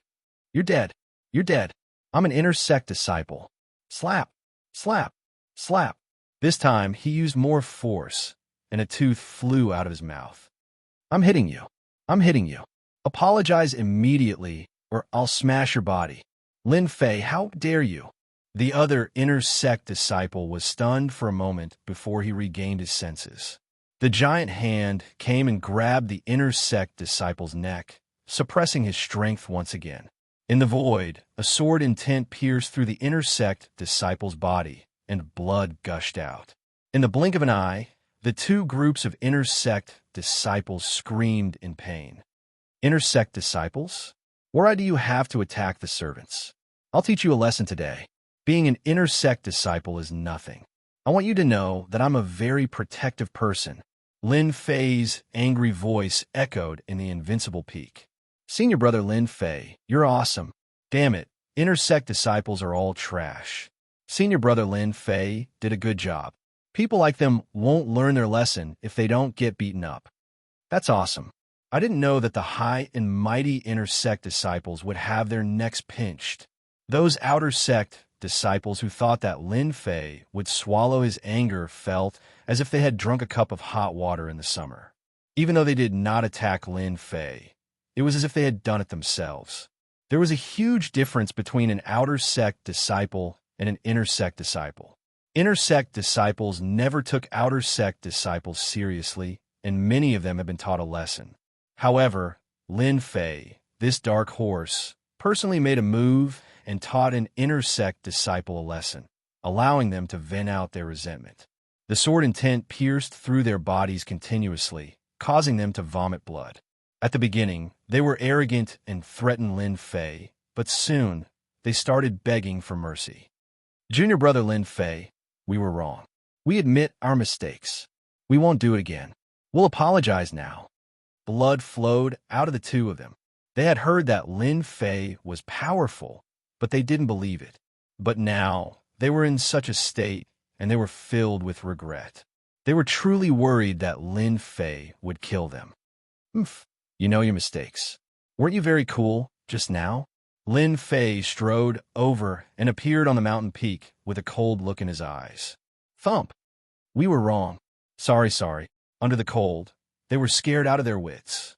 "You're dead. You're dead. I'm an inner sect disciple." Slap! Slap! Slap! This time, he used more force, and a tooth flew out of his mouth. "I'm hitting you. I'm hitting you. Apologize immediately, or I'll smash your body." "Lin Fei, how dare you?" The other inner sect disciple was stunned for a moment before he regained his senses. The giant hand came and grabbed the inner sect disciple's neck, suppressing his strength once again. In the void, a sword intent pierced through the inner sect disciple's body, and blood gushed out. In the blink of an eye, the two groups of inner sect disciples screamed in pain. "Inner sect disciples? Why do you have to attack the servants? I'll teach you a lesson today. Being an inner sect disciple is nothing. I want you to know that I'm a very protective person." Lin Fei's angry voice echoed in the invincible peak. "Senior brother Lin Fei, you're awesome. Damn it, inner sect disciples are all trash. Senior brother Lin Fei did a good job. People like them won't learn their lesson if they don't get beaten up." "That's awesome. I didn't know that the high and mighty inner sect disciples would have their necks pinched." Those outer sect disciples who thought that Lin Fei would swallow his anger felt as if they had drunk a cup of hot water in the summer. Even though they did not attack Lin Fei, it was as if they had done it themselves. There was a huge difference between an outer sect disciple and an inner sect disciple. Inner sect disciples never took outer sect disciples seriously, and many of them have been taught a lesson. However, Lin Fei, this dark horse, personally made a move and taught an inner sect disciple a lesson, allowing them to vent out their resentment. The sword intent pierced through their bodies continuously, causing them to vomit blood. At the beginning, they were arrogant and threatened Lin Fei, but soon they started begging for mercy. "Junior brother Lin Fei, we were wrong. We admit our mistakes. We won't do it again. We'll apologize now." Blood flowed out of the two of them. They had heard that Lin Fei was powerful, but they didn't believe it. But now, they were in such a state, and they were filled with regret. They were truly worried that Lin Fei would kill them. "Oomph, you know your mistakes. Weren't you very cool just now?" Lin Fei strode over and appeared on the mountain peak with a cold look in his eyes. Thump! "We were wrong. Sorry. Under the cold, they were scared out of their wits.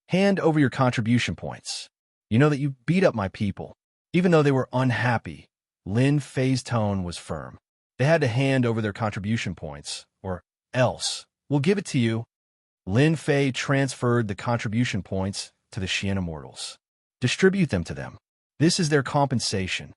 Hand over your contribution points. You know that you beat up my people." Even though they were unhappy, Lin Fei's tone was firm. They had to hand over their contribution points, or else we'll give it to you. Lin Fei transferred the contribution points to the Xian immortals. "Distribute them to them. This is their compensation."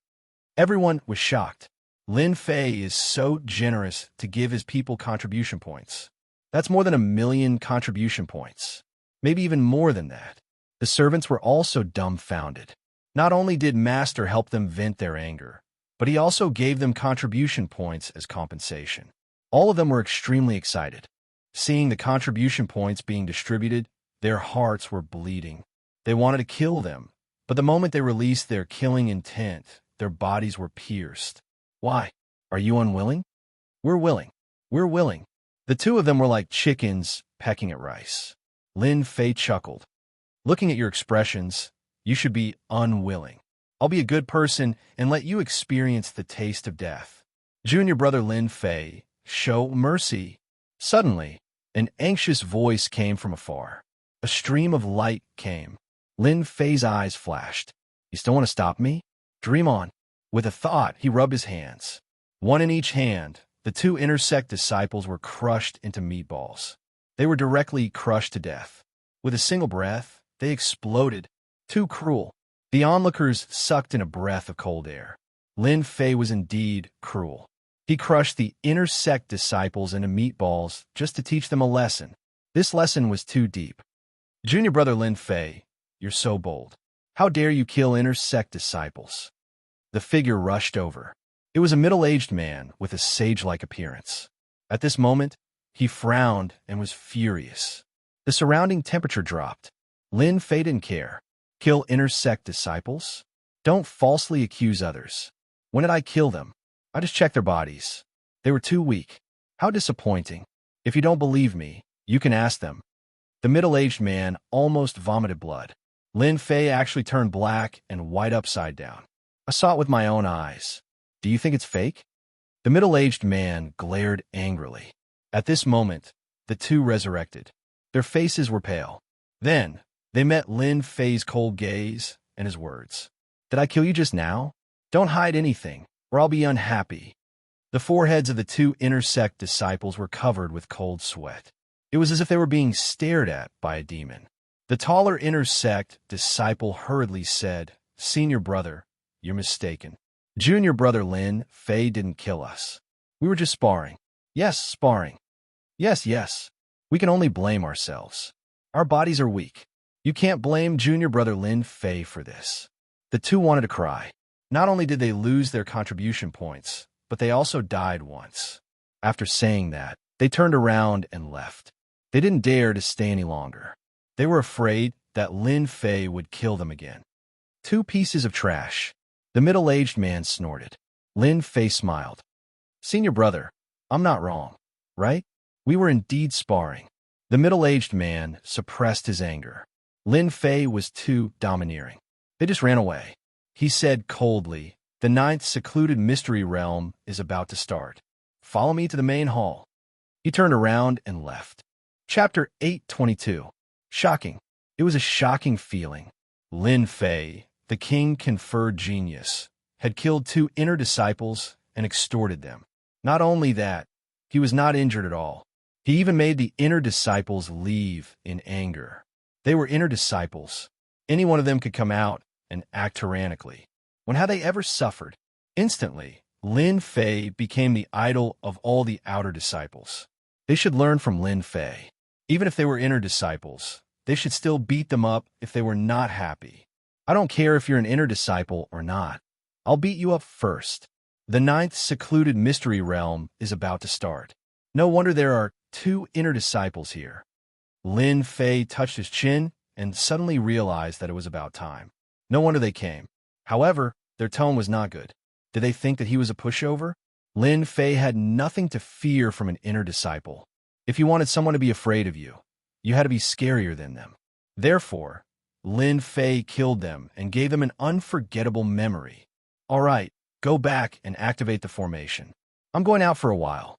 Everyone was shocked. Lin Fei is so generous to give his people contribution points. That's more than 1,000,000 contribution points. Maybe even more than that. The servants were also dumbfounded. Not only did Master help them vent their anger, but he also gave them contribution points as compensation. All of them were extremely excited. Seeing the contribution points being distributed, their hearts were bleeding. They wanted to kill them, but the moment they released their killing intent, their bodies were pierced. "Why? Are you unwilling?" "We're willing. We're willing." The two of them were like chickens pecking at rice. Lin Fei chuckled. "Looking at your expressions, you should be unwilling. I'll be a good person and let you experience the taste of death. Junior brother Lin Fei, show mercy. Suddenly, an anxious voice came from afar. A stream of light came. Lin Fei's eyes flashed. You still want to stop me? Dream on. With a thought, he rubbed his hands. One in each hand, the two intersect disciples were crushed into meatballs. They were directly crushed to death. With a single breath, they exploded. Too cruel. The onlookers sucked in a breath of cold air. Lin Fei was indeed cruel. He crushed the intersect disciples into meatballs just to teach them a lesson. This lesson was too deep. Junior brother Lin Fei, you're so bold. How dare you kill intersect disciples? The figure rushed over. It was a middle-aged man with a sage-like appearance. At this moment, he frowned and was furious. The surrounding temperature dropped. Lin Fei didn't care. Kill intersect disciples? Don't falsely accuse others. When did I kill them? I just checked their bodies. They were too weak. How disappointing. If you don't believe me, you can ask them. The middle-aged man almost vomited blood. Lin Fei actually turned black and white upside down. I saw it with my own eyes. Do you think it's fake? The middle-aged man glared angrily. At this moment, the two resurrected. Their faces were pale. Then, they met Lin Fei's cold gaze and his words. Did I kill you just now? Don't hide anything, or I'll be unhappy. The foreheads of the two intersect disciples were covered with cold sweat. It was as if they were being stared at by a demon. The taller intersect disciple hurriedly said, Senior brother, you're mistaken. Junior brother Lin Fei didn't kill us. We were just sparring. Yes, sparring. Yes. We can only blame ourselves. Our bodies are weak. You can't blame junior brother Lin Fei for this. The two wanted to cry. Not only did they lose their contribution points, but they also died once. After saying that, they turned around and left. They didn't dare to stay any longer. They were afraid that Lin Fei would kill them again. Two pieces of trash. The middle-aged man snorted. Lin Fei smiled. Senior brother, I'm not wrong, right? We were indeed sparring. The middle-aged man suppressed his anger. Lin Fei was too domineering. They just ran away. He said coldly, the ninth secluded mystery realm is about to start. Follow me to the main hall. He turned around and left. Chapter 822. Shocking. It was a shocking feeling. Lin Fei, the king-conferred genius, had killed two inner disciples and extorted them. Not only that, he was not injured at all. He even made the inner disciples leave in anger. They were inner disciples. Any one of them could come out and act tyrannically. When had they ever suffered? Instantly, Lin Fei became the idol of all the outer disciples. They should learn from Lin Fei. Even if they were inner disciples, they should still beat them up if they were not happy. I don't care if you're an inner disciple or not. I'll beat you up first. The ninth secluded mystery realm is about to start. No wonder there are two inner disciples here. Lin Fei touched his chin and suddenly realized that it was about time. No wonder they came. However, their tone was not good. Did they think that he was a pushover? Lin Fei had nothing to fear from an inner disciple. If you wanted someone to be afraid of you, you had to be scarier than them. Therefore, Lin Fei killed them and gave them an unforgettable memory. All right, go back and activate the formation. I'm going out for a while.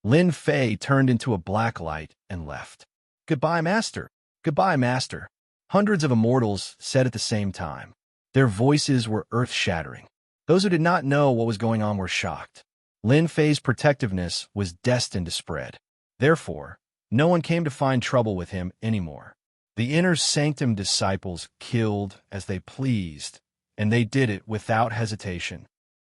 Lin Fei turned into a black light and left. Goodbye, Master. Goodbye, Master. Hundreds of immortals said at the same time. Their voices were earth-shattering. Those who did not know what was going on were shocked. Lin Fei's protectiveness was destined to spread. Therefore, no one came to find trouble with him anymore. The inner sanctum disciples killed as they pleased, and they did it without hesitation.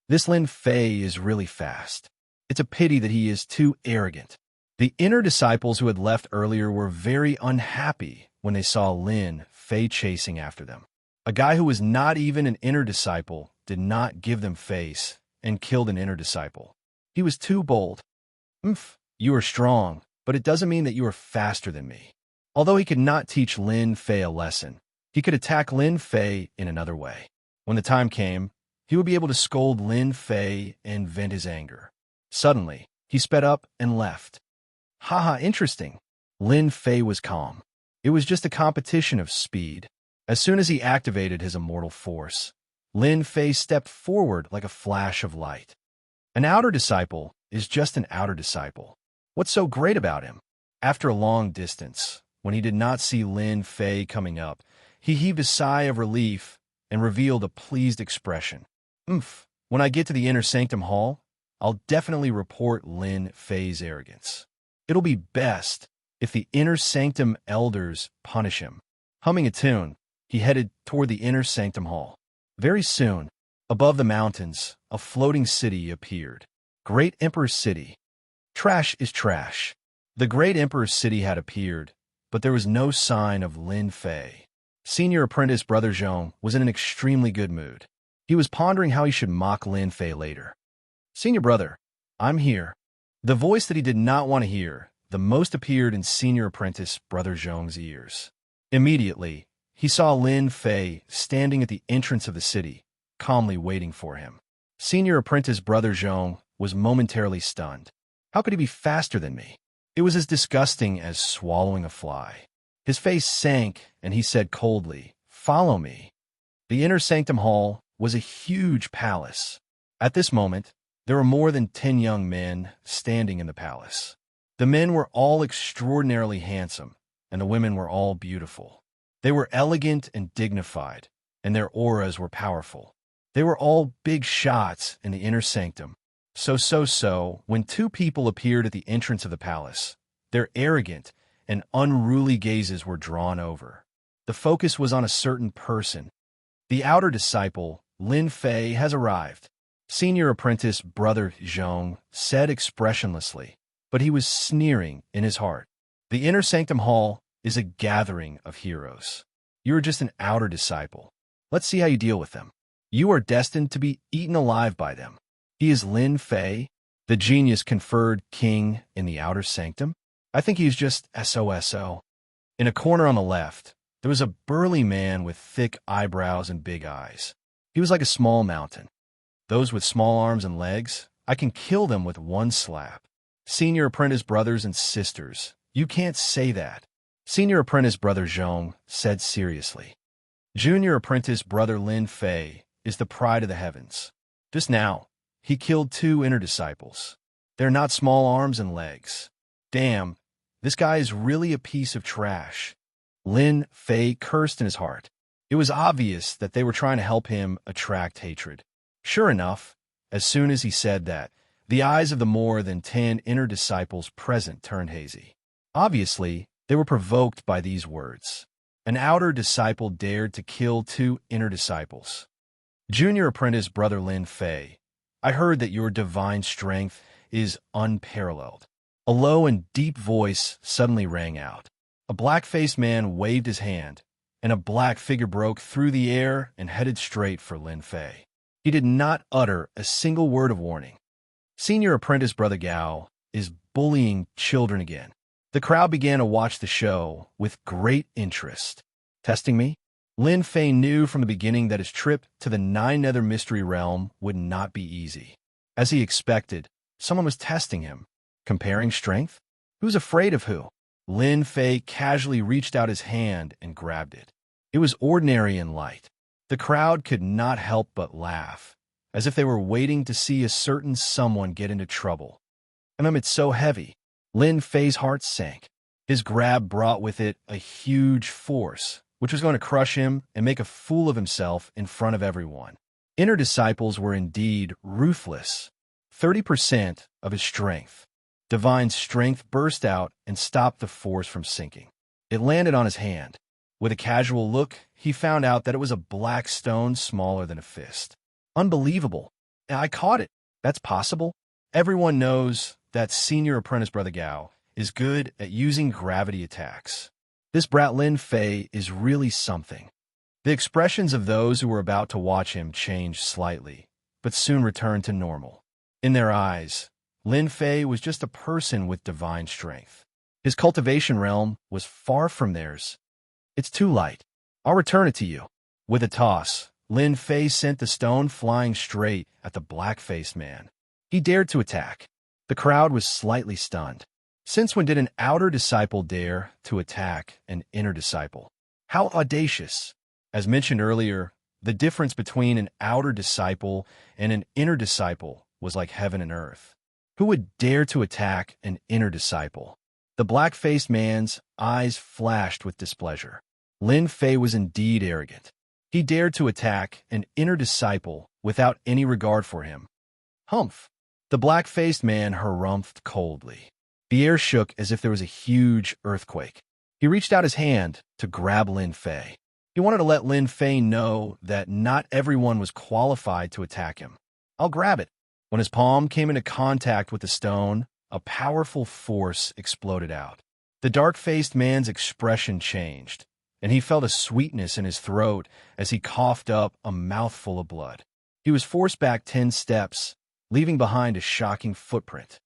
This Lin Fei is really fast. It's a pity that he is too arrogant. The inner disciples who had left earlier were very unhappy when they saw Lin Fei chasing after them. A guy who was not even an inner disciple did not give them face and killed an inner disciple. He was too bold. You are strong, but it doesn't mean that you are faster than me. Although he could not teach Lin Fei a lesson, he could attack Lin Fei in another way. When the time came, he would be able to scold Lin Fei and vent his anger. Suddenly, he sped up and left. Haha, interesting. Lin Fei was calm. It was just a competition of speed. As soon as he activated his immortal force, Lin Fei stepped forward like a flash of light. An outer disciple is just an outer disciple. What's so great about him? After a long distance, when he did not see Lin Fei coming up, he heaved a sigh of relief and revealed a pleased expression. When I get to the inner sanctum hall, I'll definitely report Lin Fei's arrogance. It'll be best if the inner sanctum elders punish him. Humming a tune, he headed toward the inner sanctum hall. Very soon, above the mountains, a floating city appeared. Great Emperor's City. Trash is trash. The Great Emperor's City had appeared, but there was no sign of Lin Fei. Senior apprentice Brother Zhong was in an extremely good mood. He was pondering how he should mock Lin Fei later. Senior brother, I'm here. The voice that he did not want to hear the most appeared in Senior apprentice Brother Zhong's ears. Immediately, he saw Lin Fei standing at the entrance of the city, calmly waiting for him. Senior apprentice Brother Zhong was momentarily stunned. How could he be faster than me? It was as disgusting as swallowing a fly. His face sank, and he said coldly, "Follow me." The inner sanctum hall was a huge palace. At this moment, there were more than 10 young men standing in the palace. The men were all extraordinarily handsome, and the women were all beautiful. They were elegant and dignified, and their auras were powerful. They were all big shots in the inner sanctum. When 2 people appeared at the entrance of the palace, their arrogant and unruly gazes were drawn over. The focus was on a certain person. The outer disciple, Lin Fei, has arrived. Senior apprentice Brother Zhong said expressionlessly, but he was sneering in his heart. The inner sanctum hall is a gathering of heroes. You are just an outer disciple. Let's see how you deal with them. You are destined to be eaten alive by them. He is Lin Fei, the genius conferred king in the outer sanctum. I think he's just SOSO. In a corner on the left, there was a burly man with thick eyebrows and big eyes. He was like a small mountain. Those with small arms and legs, I can kill them with one slap. Senior apprentice brothers and sisters, you can't say that. Senior apprentice Brother Zhong said seriously. Junior apprentice Brother Lin Fei is the pride of the heavens. Just now, he killed 2 inner disciples. They're not small arms and legs. Damn, this guy is really a piece of trash. Lin Fei cursed in his heart. It was obvious that they were trying to help him attract hatred. Sure enough, as soon as he said that, the eyes of the more than 10 inner disciples present turned hazy. Obviously, they were provoked by these words. An outer disciple dared to kill 2 inner disciples. Junior apprentice Brother Lin Fei, I heard that your divine strength is unparalleled. A low and deep voice suddenly rang out. A black-faced man waved his hand, and a black figure broke through the air and headed straight for Lin Fei. He did not utter a single word of warning. Senior apprentice Brother Gao is bullying children again. The crowd began to watch the show with great interest. Testing me? Lin Fei knew from the beginning that his trip to the 9-Nether Mystery Realm would not be easy. As he expected, someone was testing him. Comparing strength? Who's afraid of who? Lin Fei casually reached out his hand and grabbed it. It was ordinary and light. The crowd could not help but laugh, as if they were waiting to see a certain someone get into trouble. It's so heavy. Lin Fei's heart sank. His grab brought with it a huge force, which was going to crush him and make a fool of himself in front of everyone. Inner disciples were indeed ruthless. 30% of his strength. Divine strength burst out and stopped the force from sinking. It landed on his hand. With a casual look, he found out that it was a black stone smaller than a fist. Unbelievable. I caught it. That's possible. Everyone knows that Senior Apprentice Brother Gao is good at using gravity attacks. This brat Lin Fei is really something. The expressions of those who were about to watch him changed slightly, but soon returned to normal. In their eyes, Lin Fei was just a person with divine strength. His cultivation realm was far from theirs. It's too light. I'll return it to you. With a toss, Lin Fei sent the stone flying straight at the black-faced man. He dared to attack. The crowd was slightly stunned. Since when did an outer disciple dare to attack an inner disciple? How audacious! As mentioned earlier, The difference between an outer disciple and an inner disciple was like heaven and earth. Who would dare to attack an inner disciple? The black-faced man's eyes flashed with displeasure. Lin Fei was indeed arrogant. He dared to attack an inner disciple without any regard for him. Humph! The black-faced man harumphed coldly. The air shook as if there was a huge earthquake. He reached out his hand to grab Lin Fei. He wanted to let Lin Fei know that not everyone was qualified to attack him. I'll grab it. When his palm came into contact with the stone, a powerful force exploded out. The dark-faced man's expression changed, and he felt a sweetness in his throat as he coughed up a mouthful of blood. He was forced back 10 steps, leaving behind a shocking footprint.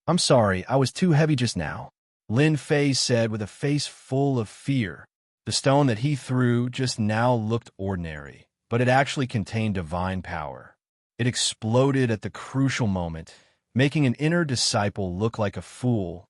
I'm sorry, I was too heavy just now, Lin Fei said with a face full of fear. The stone that he threw just now looked ordinary, but it actually contained divine power. It exploded at the crucial moment, making an inner disciple look like a fool.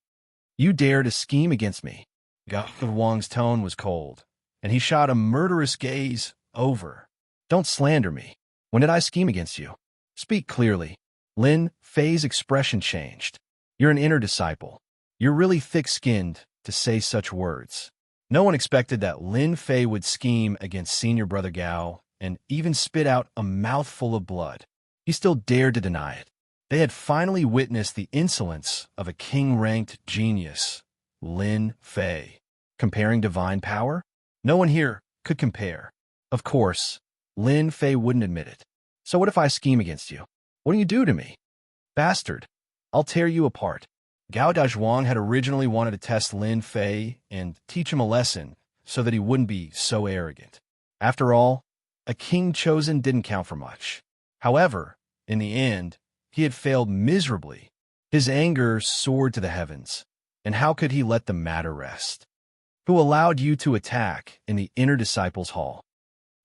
You dare to scheme against me? Gao Wang's tone was cold, and he shot a murderous gaze over. Don't slander me. When did I scheme against you? Speak clearly. Lin Fei's expression changed. You're an inner disciple. You're really thick-skinned to say such words. No one expected that Lin Fei would scheme against senior brother Gao and even spit out a mouthful of blood. He still dared to deny it. They had finally witnessed the insolence of a king-ranked genius, Lin Fei. Comparing divine power? No one here could compare. Of course, Lin Fei wouldn't admit it. So what if I scheme against you? What do you do to me? Bastard, I'll tear you apart. Gao Dazhuang had originally wanted to test Lin Fei and teach him a lesson so that he wouldn't be so arrogant. After all, a king chosen didn't count for much. However, in the end, he had failed miserably. His anger soared to the heavens, and how could he let the matter rest? Who allowed you to attack in the inner disciples' hall?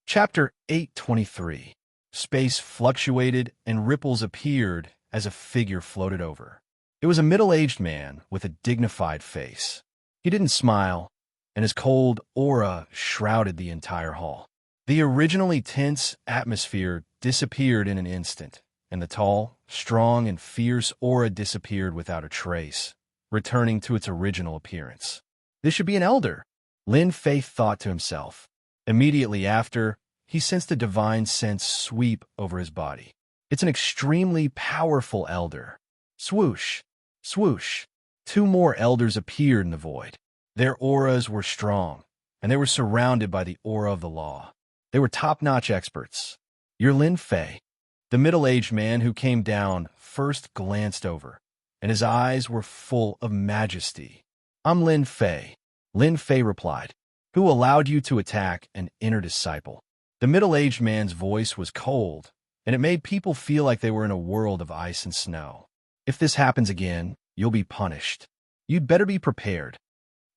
Chapter 823. Space fluctuated and ripples appeared as a figure floated over. It was a middle-aged man with a dignified face. He didn't smile, and his cold aura shrouded the entire hall. The originally tense atmosphere disappeared in an instant, and the tall, strong, and fierce aura disappeared without a trace, returning to its original appearance. This should be an elder, Lin Fei thought to himself. Immediately after, he sensed a divine sense sweep over his body. It's an extremely powerful elder. Swoosh, swoosh. 2 more elders appeared in the void. Their auras were strong, and they were surrounded by the aura of the law. They were top-notch experts. You're Lin Fei. The middle-aged man who came down first glanced over, and his eyes were full of majesty. I'm Lin Fei, Lin Fei replied. Who allowed you to attack an inner disciple? The middle-aged man's voice was cold, and it made people feel like they were in a world of ice and snow. If this happens again, you'll be punished. You'd better be prepared.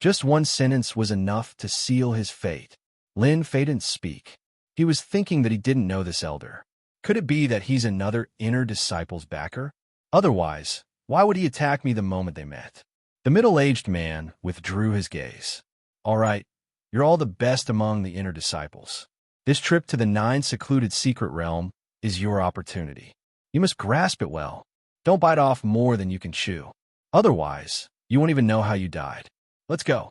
Just one sentence was enough to seal his fate. Lin Fei didn't speak. He was thinking that he didn't know this elder. Could it be that he's another inner disciple's backer? Otherwise, why would he attack me the moment they met? The middle-aged man withdrew his gaze. All right, you're all the best among the inner disciples. This trip to the 9 secluded secret realm is your opportunity. You must grasp it well. Don't bite off more than you can chew. Otherwise, you won't even know how you died. Let's go.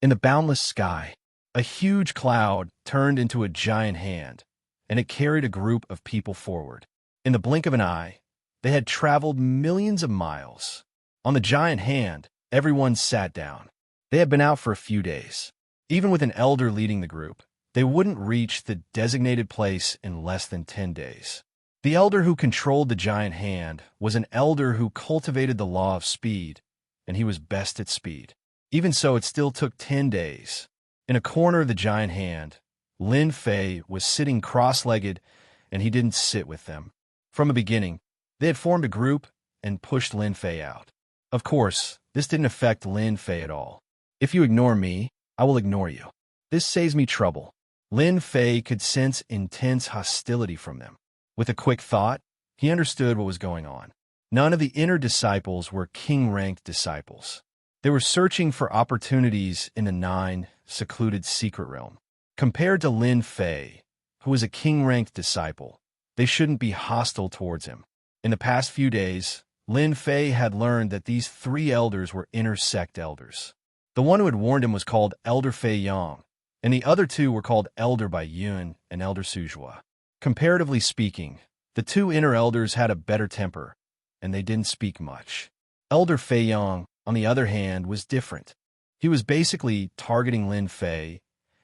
In the boundless sky, a huge cloud turned into a giant hand, and it carried a group of people forward. In the blink of an eye, they had traveled millions of miles. On the giant hand, everyone sat down. They had been out for a few days. Even with an elder leading the group, they wouldn't reach the designated place in less than 10 days. The elder who controlled the giant hand was an elder who cultivated the law of speed, and he was best at speed. Even so, it still took 10 days. In a corner of the giant hand, Lin Fei was sitting cross-legged, and he didn't sit with them. From the beginning, they had formed a group and pushed Lin Fei out. Of course, this didn't affect Lin Fei at all. If you ignore me, I will ignore you. This saves me trouble. Lin Fei could sense intense hostility from them. With a quick thought, he understood what was going on. None of the inner disciples were king-ranked disciples. They were searching for opportunities in the 9 secluded secret realm. Compared to Lin Fei, who was a king-ranked disciple. They shouldn't be hostile towards him. In the past few days, Lin Fei had learned that these 3 elders were inner sect elders. The one who had warned him was called Elder Fei Yang, and the other 2 were called Elder Bai Yun and Elder Suzhua. Comparatively speaking, the 2 inner elders had a better temper, and they didn't speak much. Elder Fei Yang, on the other hand, was different. He was basically targeting Lin Fei,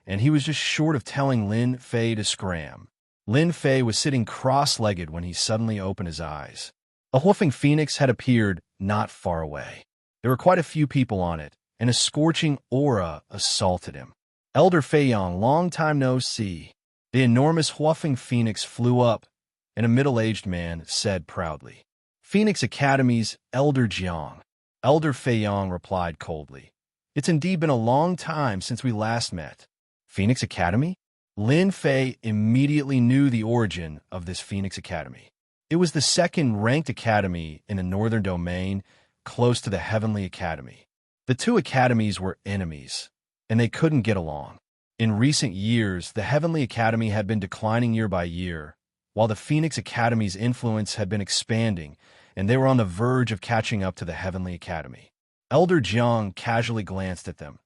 and he was just short of telling Lin Fei to scram. Lin Fei was sitting cross-legged when he suddenly opened his eyes. A huffing phoenix had appeared not far away. There were quite a few people on it, and a scorching aura assaulted him. Elder Fei Yang, long time no see. The enormous huffing phoenix flew up, and a middle-aged man said proudly, "Phoenix Academy's Elder Jiang." Elder Fei Yang replied coldly, "It's indeed been a long time since we last met." Phoenix Academy? Lin Fei immediately knew the origin of this Phoenix Academy. It was the 2nd-ranked academy in the Northern Domain, close to the Heavenly Academy. The 2 academies were enemies, and they couldn't get along. In recent years, the Heavenly Academy had been declining year by year, while the Phoenix Academy's influence had been expanding, and they were on the verge of catching up to the Heavenly Academy. Elder Jiang casually glanced at them.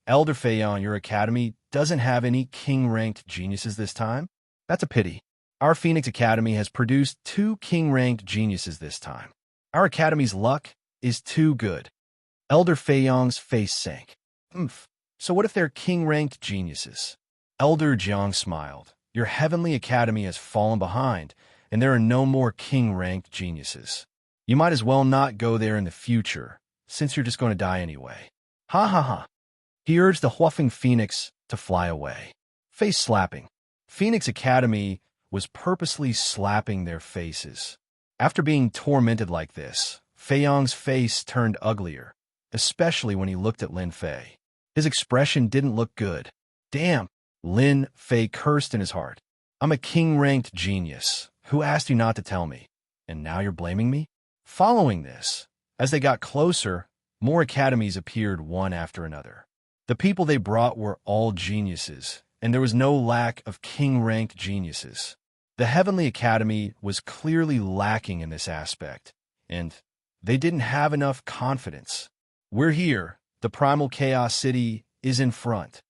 "Elder Fei Yang, your academy doesn't have any king-ranked geniuses this time? That's a pity. Our Phoenix Academy has produced 2 king-ranked geniuses this time. Our academy's luck is too good." Elder Fei Yang's face sank. So what if they're king-ranked geniuses? Elder Jiang smiled. "Your Heavenly Academy has fallen behind, and there are no more king-ranked geniuses. You might as well not go there in the future, since you're just going to die anyway." Ha ha ha. He urged the huffing phoenix to fly away. Face slapping. Phoenix Academy was purposely slapping their faces. After being tormented like this, Fei Yang's face turned uglier, especially when he looked at Lin Fei. His expression didn't look good. "Damn," Lin Fei cursed in his heart. "I'm a king-ranked genius. Who asked you not to tell me? And now you're blaming me?" Following this, as they got closer, more academies appeared one after another. The people they brought were all geniuses, and there was no lack of king-ranked geniuses. The Heavenly Academy was clearly lacking in this aspect, and they didn't have enough confidence. "We're here. The Primal Chaos City is in front."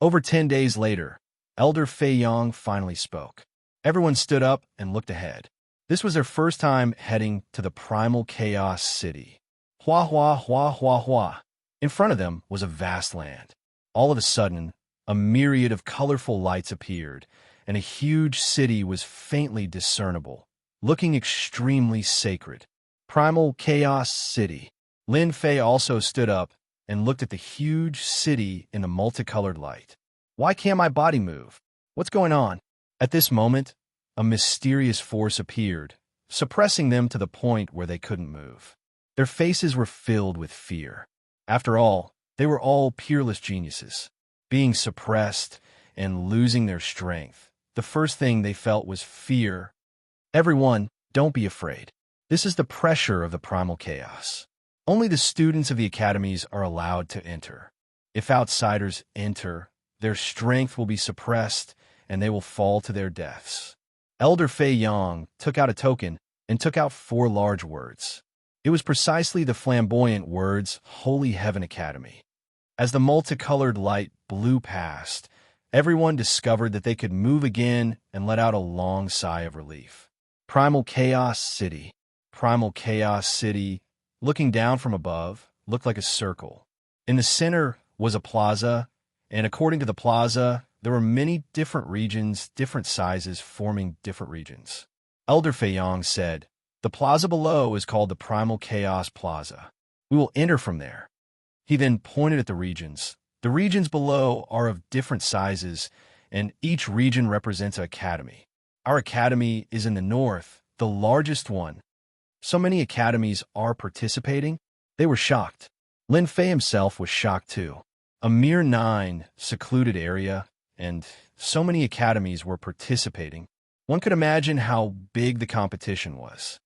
Over 10 days later, Elder Fei Yang finally spoke. Everyone stood up and looked ahead. This was their first time heading to the Primal Chaos City. Hua hua hua hua hua. In front of them was a vast land. All of a sudden, a myriad of colorful lights appeared, and a huge city was faintly discernible, looking extremely sacred. Primal Chaos City. Lin Fei also stood up and looked at the huge city in the multicolored light. "Why can't my body move? What's going on?" At this moment, a mysterious force appeared, suppressing them to the point where they couldn't move. Their faces were filled with fear. After all, they were all peerless geniuses. Being suppressed and losing their strength, the first thing they felt was fear. "Everyone, don't be afraid. This is the pressure of the primal chaos. Only the students of the academies are allowed to enter. If outsiders enter, their strength will be suppressed and they will fall to their deaths." Elder Fei Yang took out a token and took out 4 large words. It was precisely the flamboyant words, "Holy Heaven Academy." As the multicolored light blew past, everyone discovered that they could move again and let out a long sigh of relief. Primal Chaos City. Primal Chaos City, looking down from above, looked like a circle. In the center was a plaza, and according to the plaza, there were many different regions, different sizes, forming different regions. Elder Fei Yang said, "The plaza below is called the Primal Chaos Plaza. We will enter from there." He then pointed at the regions. The regions below are of different sizes, and each region represents an academy. Our academy is in the north, the largest one. So many academies are participating. They were shocked. Lin Fei himself was shocked too. A mere 9 secluded area, and so many academies were participating. One could imagine how big the competition was.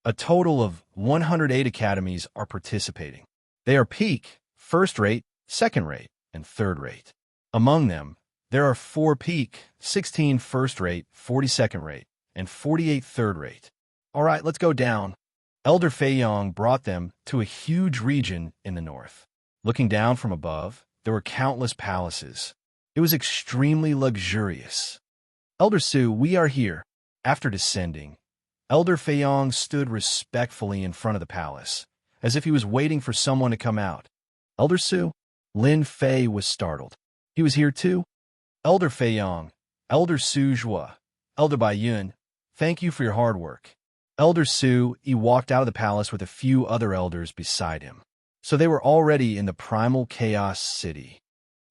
A total of 108 academies are participating. They are peak, first rate, second rate, and third rate. Among them, There are 4 peak, 16 first rate, 40 second rate, and 48 third rate. All right, let's go down. Elder Fei Yong brought them to a huge region in the north. Looking down from above, there were countless palaces. It was extremely luxurious. Elder Su, we are here. After descending, Elder Fei Yong stood respectfully in front of the palace, as if he was waiting for someone to come out. Elder Su? Lin Fei was startled. He was here too? Elder Fei Yong, Elder Su Zhua, Elder Bai Yun, thank you for your hard work. Elder Su, he walked out of the palace with a few other elders beside him. So they were already in the primal chaos city.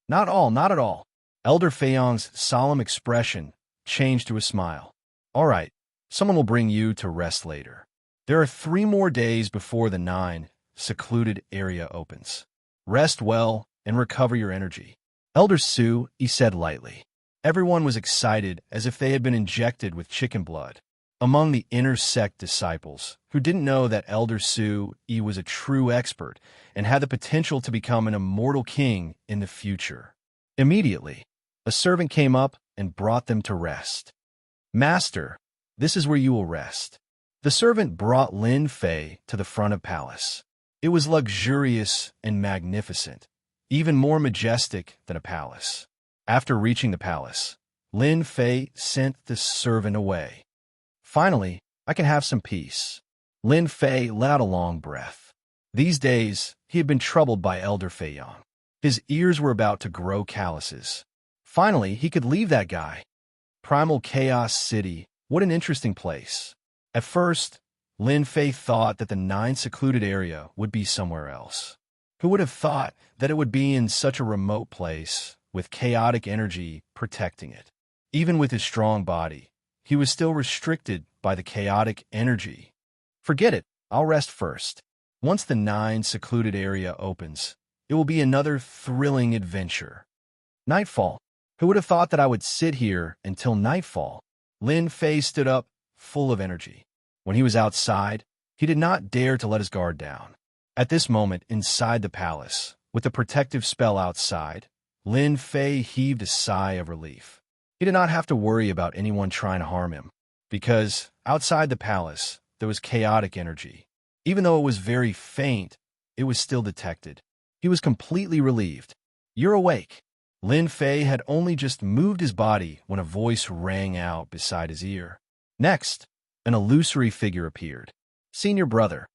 Not at all. Elder Fei Yong's solemn expression changed to a smile. All right, someone will bring you to rest later. There are 3 more days before the 9 secluded area opens. Rest well and recover your energy. Elder Su, he said lightly. Everyone was excited as if they had been injected with chicken blood. Among the inner sect disciples, who didn't know that Elder Su he was a true expert and had the potential to become an immortal king in the future. Immediately, a servant came up and brought them to rest. Master, this is where you will rest. The servant brought Lin Fei to the front of palace. It was luxurious and magnificent, even more majestic than a palace. After reaching the palace, Lin Fei sent the servant away. Finally, I can have some peace. Lin Fei let out a long breath. These days, he had been troubled by Elder Fei Yong. His ears were about to grow calluses. Finally, he could leave that guy. Primal Chaos City, what an interesting place. At first, Lin Fei thought that the 9 secluded area would be somewhere else. Who would have thought that it would be in such a remote place, with chaotic energy protecting it? Even with his strong body, he was still restricted by the chaotic energy. Forget it, I'll rest first. Once the 9 secluded area opens, it will be another thrilling adventure. Nightfall. Who would have thought that I would sit here until nightfall? Lin Fei stood up, full of energy. When he was outside, he did not dare to let his guard down. At this moment, inside the palace, with the protective spell outside, Lin Fei heaved a sigh of relief. He did not have to worry about anyone trying to harm him, because outside the palace, there was chaotic energy. Even though it was very faint, it was still detected. He was completely relieved. You're awake. Lin Fei had only just moved his body when a voice rang out beside his ear. Next, an illusory figure appeared. Senior brother.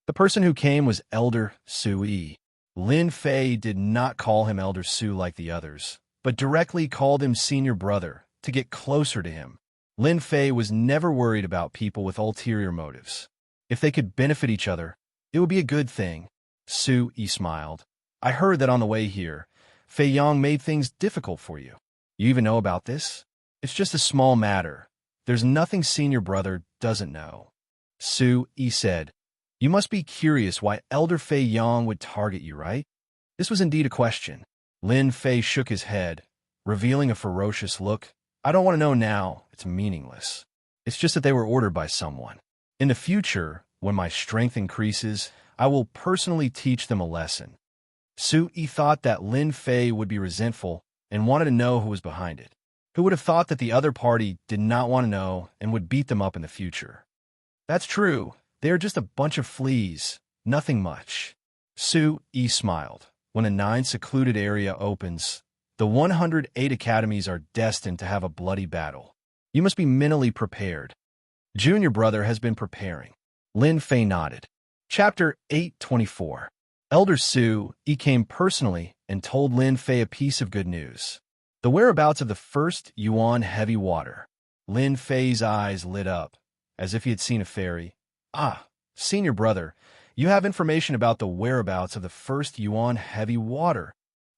The person who came was Elder Su Yi. Lin Fei did not call him Elder Su like the others, but directly called him senior brother to get closer to him. Lin Fei was never worried about people with ulterior motives. If they could benefit each other, it would be a good thing. Su Yi smiled. I heard that on the way here, Fei Yong made things difficult for you. You even know about this? It's just a small matter. There's nothing senior brother doesn't know. Su Yi said, You must be curious why Elder Fei Yong would target you, right? This was indeed a question. Lin Fei shook his head, revealing a ferocious look. I don't want to know now. It's meaningless. It's just that they were ordered by someone. In the future, when my strength increases, I will personally teach them a lesson. Su Yi thought that Lin Fei would be resentful and wanted to know who was behind it. Who would have thought that the other party did not want to know and would beat them up in the future? That's true. They are just a bunch of fleas. Nothing much. Su Yi smiled. When a 9 secluded area opens, the 108 academies are destined to have a bloody battle. You must be mentally prepared. Junior brother has been preparing. Lin Fei nodded. Chapter 824. Elder Su Yi came personally and told Lin Fei a piece of good news. The whereabouts of the first Yuan heavy water. Lin Fei's eyes lit up, as if he had seen a fairy. Ah, senior brother, you have information about the whereabouts of the first Yuan heavy water.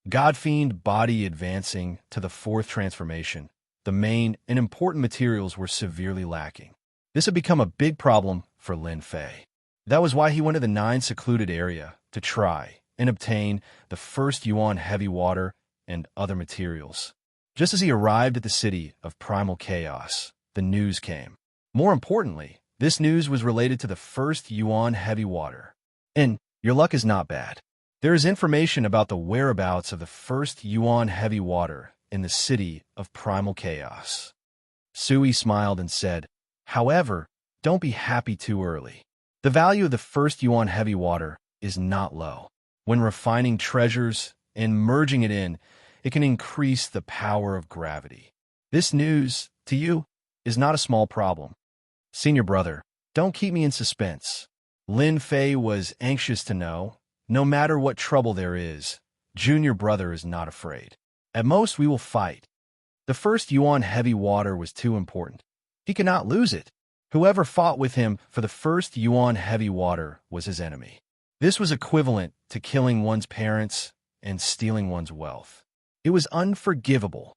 God-fiend body advancing to the 4th transformation. The main and important materials were severely lacking. This had become a big problem for Lin Fei. That was why he went to the 9 secluded area to try and obtain the first Yuan heavy water and other materials. Just as he arrived at the city of primal chaos, the news came. More importantly, this news was related to the first Yuan heavy water. And your luck is not bad. There is information about the whereabouts of the first Yuan heavy water in the city of primal chaos. Sui smiled and said, "However, don't be happy too early. The value of the first yuan heavy water is not low. When refining treasures and merging it in, it can increase the power of gravity. This news, to you, is not a small problem. Senior brother, don't keep me in suspense." Lin Fei was anxious to know, no matter what trouble there is, junior brother is not afraid. At most, we will fight. The first yuan heavy water was too important. He could not lose it. Whoever fought with him for the first yuan heavy water was his enemy. This was equivalent to killing one's parents and stealing one's wealth. It was unforgivable.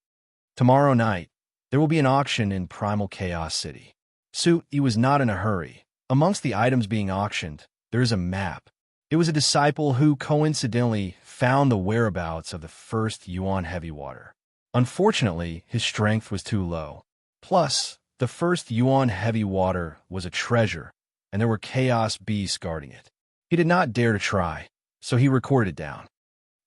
Tomorrow night, there will be an auction in Primal Chaos City. Sui was not in a hurry. Amongst the items being auctioned, there is a map. It was a disciple who coincidentally found the whereabouts of the first yuan heavy water. Unfortunately, his strength was too low. Plus, the first yuan heavy water was a treasure, and there were chaos beasts guarding it. He did not dare to try, so he recorded it down.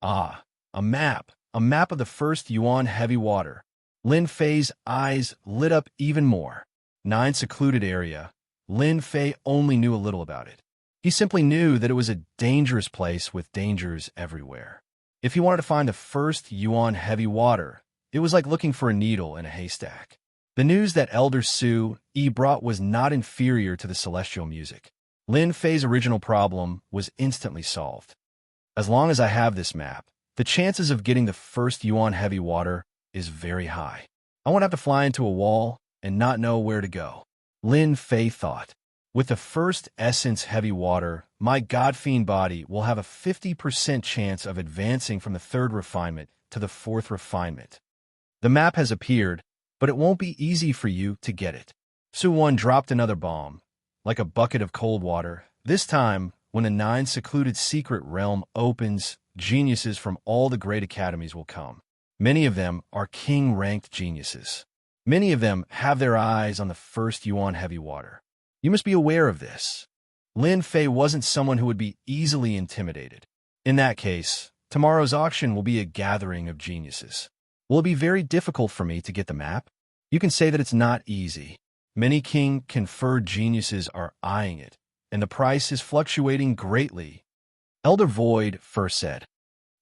Ah, a map of the first yuan heavy water. Lin Fei's eyes lit up even more. 9 secluded area. Lin Fei only knew a little about it. He simply knew that it was a dangerous place with dangers everywhere. If he wanted to find the first yuan heavy water, it was like looking for a needle in a haystack. The news that Elder Sui brought was not inferior to the celestial music. Lin Fei's original problem was instantly solved. As long as I have this map, the chances of getting the first yuan heavy water is very high. I won't have to fly into a wall and not know where to go. Lin Fei thought, with the first essence heavy water, my God-fiend body will have a 50% chance of advancing from the 3rd refinement to the 4th refinement. The map has appeared, but it won't be easy for you to get it. Su-Wan dropped another bomb, like a bucket of cold water. This time, when the 9 secluded secret realm opens, geniuses from all the great academies will come. Many of them are king-ranked geniuses. Many of them have their eyes on the first yuan heavy water. You must be aware of this. Lin Fei wasn't someone who would be easily intimidated. In that case, tomorrow's auction will be a gathering of geniuses. Will it be very difficult for me to get the map? You can say that it's not easy. Many king-conferred geniuses are eyeing it, and the price is fluctuating greatly. Elder Void first said,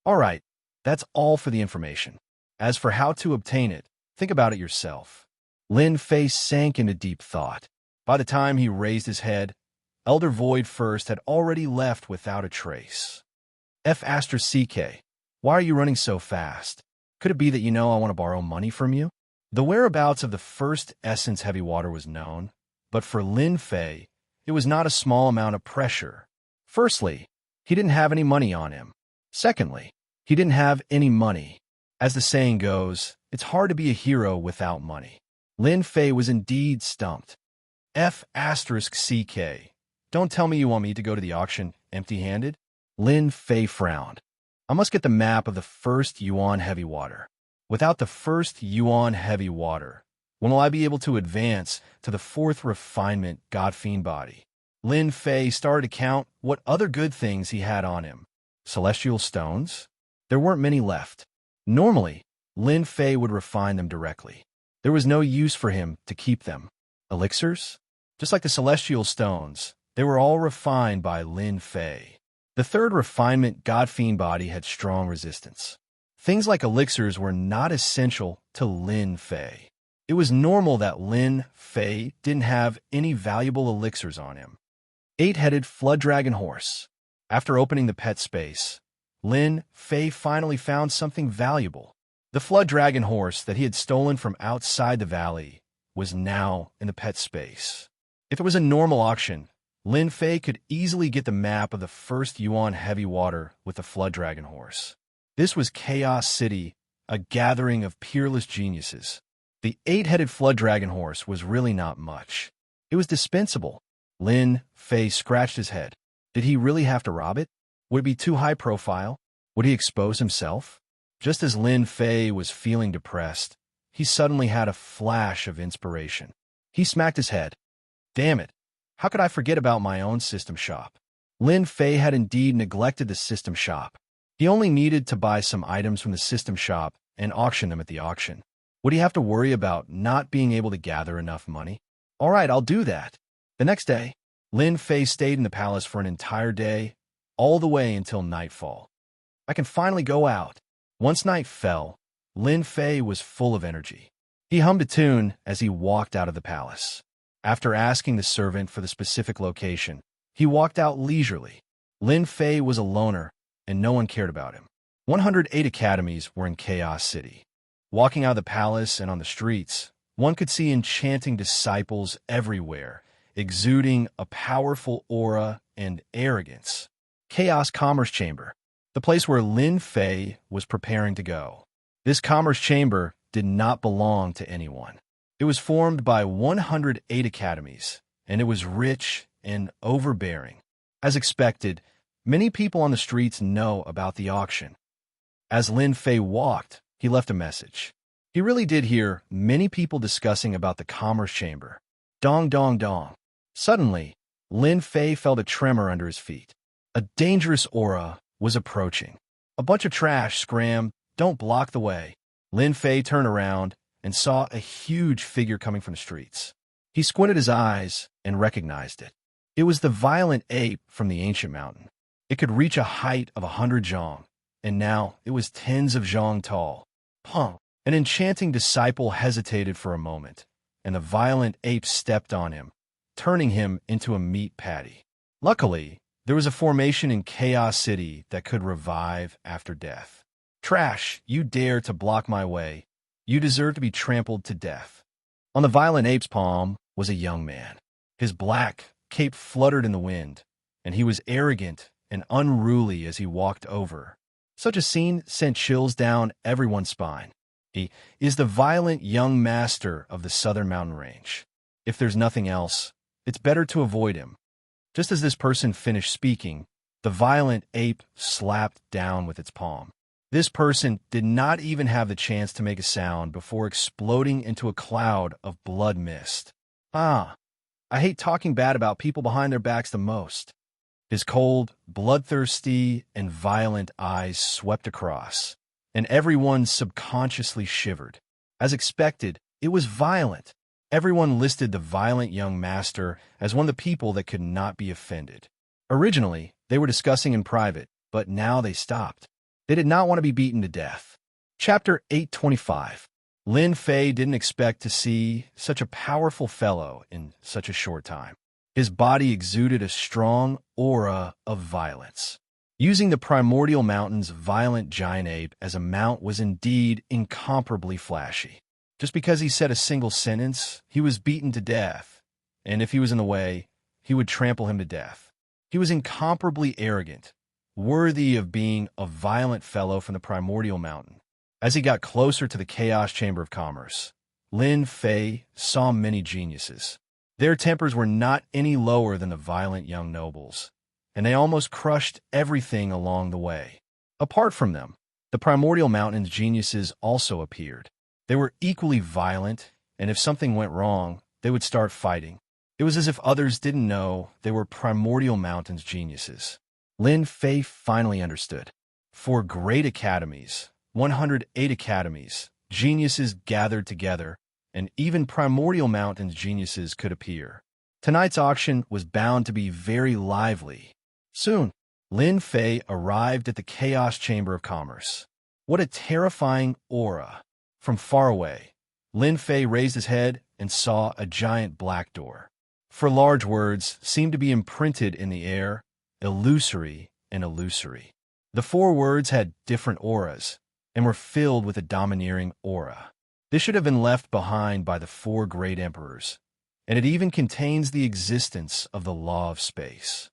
"All right, that's all for the information. As for how to obtain it, think about it yourself." Lin Fei sank into deep thought. By the time he raised his head, Elder Void First had already left without a trace. F***, why are you running so fast? Could it be that you know I want to borrow money from you? The whereabouts of the first essence heavy water was known, but for Lin Fei, it was not a small amount of pressure. Firstly, he didn't have any money on him. Secondly, he didn't have any money. As the saying goes, it's hard to be a hero without money. Lin Fei was indeed stumped. F***, don't tell me you want me to go to the auction empty-handed? Lin Fei frowned. I must get the map of the first yuan heavy water. Without the first yuan heavy water, when will I be able to advance to the 4th refinement God-fiend body? Lin Fei started to count what other good things he had on him. Celestial stones? There weren't many left. Normally, Lin Fei would refine them directly. There was no use for him to keep them. Elixirs? Just like the celestial stones, they were all refined by Lin Fei. The 3rd refinement God-fiend body had strong resistance. Things like elixirs were not essential to Lin Fei. It was normal that Lin Fei didn't have any valuable elixirs on him. 8-headed flood dragon horse. After opening the pet space, Lin Fei finally found something valuable. The flood dragon horse that he had stolen from outside the valley was now in the pet space. If it was a normal auction, Lin Fei could easily get the map of the first yuan heavy water with the flood dragon horse. This was Chaos City, a gathering of peerless geniuses. The 8-headed flood dragon horse was really not much. It was dispensable. Lin Fei scratched his head. Did he really have to rob it? Would it be too high profile? Would he expose himself? Just as Lin Fei was feeling depressed, he suddenly had a flash of inspiration. He smacked his head. Damn it! How could I forget about my own system shop? Lin Fei had indeed neglected the system shop. He only needed to buy some items from the system shop and auction them at the auction. Would he have to worry about not being able to gather enough money? All right, I'll do that. The next day, Lin Fei stayed in the palace for an entire day, all the way until nightfall. I can finally go out. Once night fell, Lin Fei was full of energy. He hummed a tune as he walked out of the palace. After asking the servant for the specific location, he walked out leisurely. Lin Fei was a loner, and no one cared about him. 108 academies were in Chaos City. Walking out of the palace and on the streets, one could see enchanting disciples everywhere, exuding a powerful aura and arrogance. Chaos Commerce Chamber, the place where Lin Fei was preparing to go. This commerce chamber did not belong to anyone. It was formed by 108 academies, and it was rich and overbearing. As expected, many people on the streets know about the auction. As Lin Fei walked, he left a message. He really did hear many people discussing about the commerce chamber. Dong, dong, dong. Suddenly, Lin Fei felt a tremor under his feet. A dangerous aura was approaching. A bunch of trash scrammed, "Don't block the way." Lin Fei turned around and saw a huge figure coming from the streets. He squinted his eyes and recognized it. It was the violent ape from the ancient mountain. It could reach a height of 100 zhong, and now it was tens of zhong tall. Pong! An enchanting disciple hesitated for a moment, and the violent ape stepped on him, turning him into a meat patty. Luckily, there was a formation in Chaos City that could revive after death. "Trash, you dare to block my way. You deserve to be trampled to death." On the violent ape's palm was a young man. His black cape fluttered in the wind, and he was arrogant and unruly as he walked over. Such a scene sent chills down everyone's spine. He is the violent young master of the southern mountain range. If there's nothing else, it's better to avoid him. Just as this person finished speaking, the violent ape slapped down with its palm. This person did not even have the chance to make a sound before exploding into a cloud of blood mist. I hate talking bad about people behind their backs the most. His cold, bloodthirsty, and violent eyes swept across, and everyone subconsciously shivered. As expected, it was violent. Everyone listed the violent young master as one of the people that could not be offended. Originally, they were discussing in private, but now they stopped. They did not want to be beaten to death. Chapter 825. Lin Fei didn't expect to see such a powerful fellow in such a short time. His body exuded a strong aura of violence. Using the primordial mountain's violent giant ape as a mount was indeed incomparably flashy. Just because he said a single sentence, he was beaten to death, and if he was in the way, he would trample him to death. He was incomparably arrogant, worthy of being a violent fellow from the primordial mountain. As he got closer to the Chaos Chamber of Commerce, Lin Fei saw many geniuses. Their tempers were not any lower than the violent young nobles, and they almost crushed everything along the way. Apart from them, the primordial mountain's geniuses also appeared. They were equally violent, and if something went wrong, they would start fighting. It was as if others didn't know they were primordial mountain's geniuses. Lin Fei finally understood. 4 great academies, 108 academies, geniuses gathered together, and even primordial mountain's geniuses could appear. Tonight's auction was bound to be very lively. Soon, Lin Fei arrived at the Chaos Chamber of Commerce. What a terrifying aura! From far away, Lin Fei raised his head and saw a giant black door. 4 large words seemed to be imprinted in the air, illusory and illusory. The 4 words had different auras and were filled with a domineering aura. This should have been left behind by the 4 great emperors, and it even contains the existence of the law of space.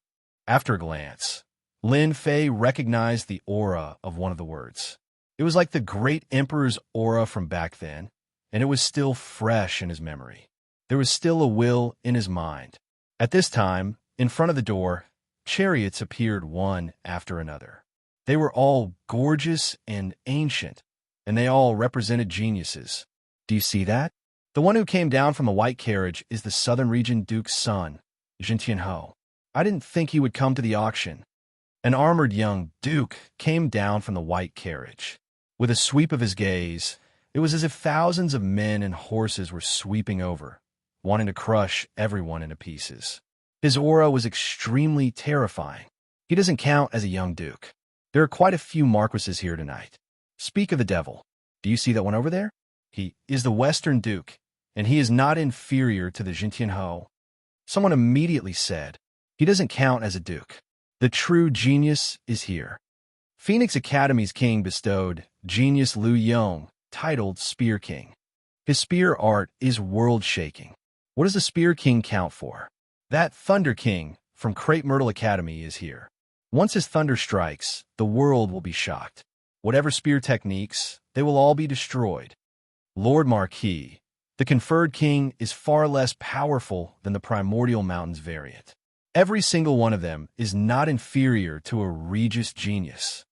After a glance, Lin Fei recognized the aura of one of the words. It was like the great emperor's aura from back then, and it was still fresh in his memory. There was still a will in his mind. At this time, in front of the door, chariots appeared one after another. They were all gorgeous and ancient, and they all represented geniuses. Do you see that? The one who came down from the white carriage is the southern region duke's son, Xianxia. I didn't think he would come to the auction. An armored young duke came down from the white carriage. With a sweep of his gaze, it was as if thousands of men and horses were sweeping over, wanting to crush everyone into pieces. His aura was extremely terrifying. He doesn't count as a young duke. There are quite a few marquises here tonight. Speak of the devil. Do you see that one over there? He is the Western Duke, and he is not inferior to the Jintianhou. Someone immediately said, he doesn't count as a duke. The true genius is here. Phoenix Academy's king bestowed Genius Liu Yong, titled Spear King. His spear art is world-shaking. What does the Spear King count for? That Thunder King from Immortal Academy is here. Once his thunder strikes, the world will be shocked. Whatever spear techniques, they will all be destroyed. Lord Marquis, the conferred king, is far less powerful than the Primordial Mountains variant. Every single one of them is not inferior to a Regis genius.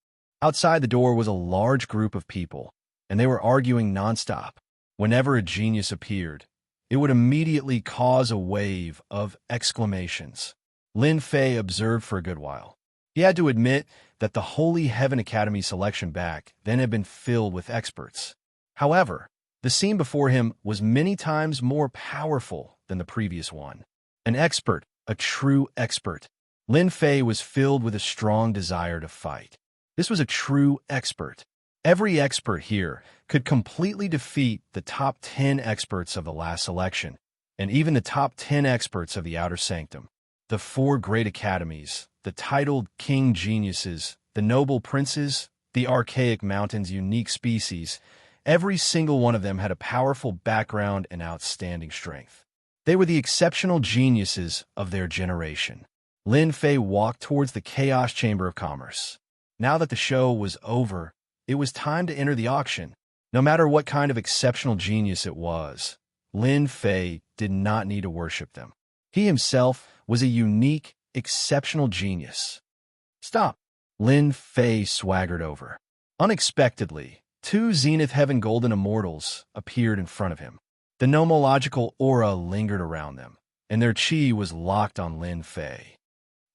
Outside the door was a large group of people, and they were arguing nonstop. Whenever a genius appeared, it would immediately cause a wave of exclamations. Lin Fei observed for a good while. He had to admit that the Holy Heaven Academy selection back then had been filled with experts. However, the scene before him was many times more powerful than the previous one. An expert, a true expert. Lin Fei was filled with a strong desire to fight. This was a true expert. Every expert here could completely defeat the top 10 experts of the last selection, and even the top 10 experts of the Outer Sanctum. The 4 great academies, the titled king geniuses, the noble princes, the archaic mountains' unique species, every single one of them had a powerful background and outstanding strength. They were the exceptional geniuses of their generation. Lin Fei walked towards the Chaos Chamber of Commerce. Now that the show was over, it was time to enter the auction. No matter what kind of exceptional genius it was, Lin Fei did not need to worship them. He himself was a unique, exceptional genius. Stop! Lin Fei swaggered over. Unexpectedly, 2 Zenith Heaven Golden Immortals appeared in front of him. The nomological aura lingered around them, and their chi was locked on Lin Fei.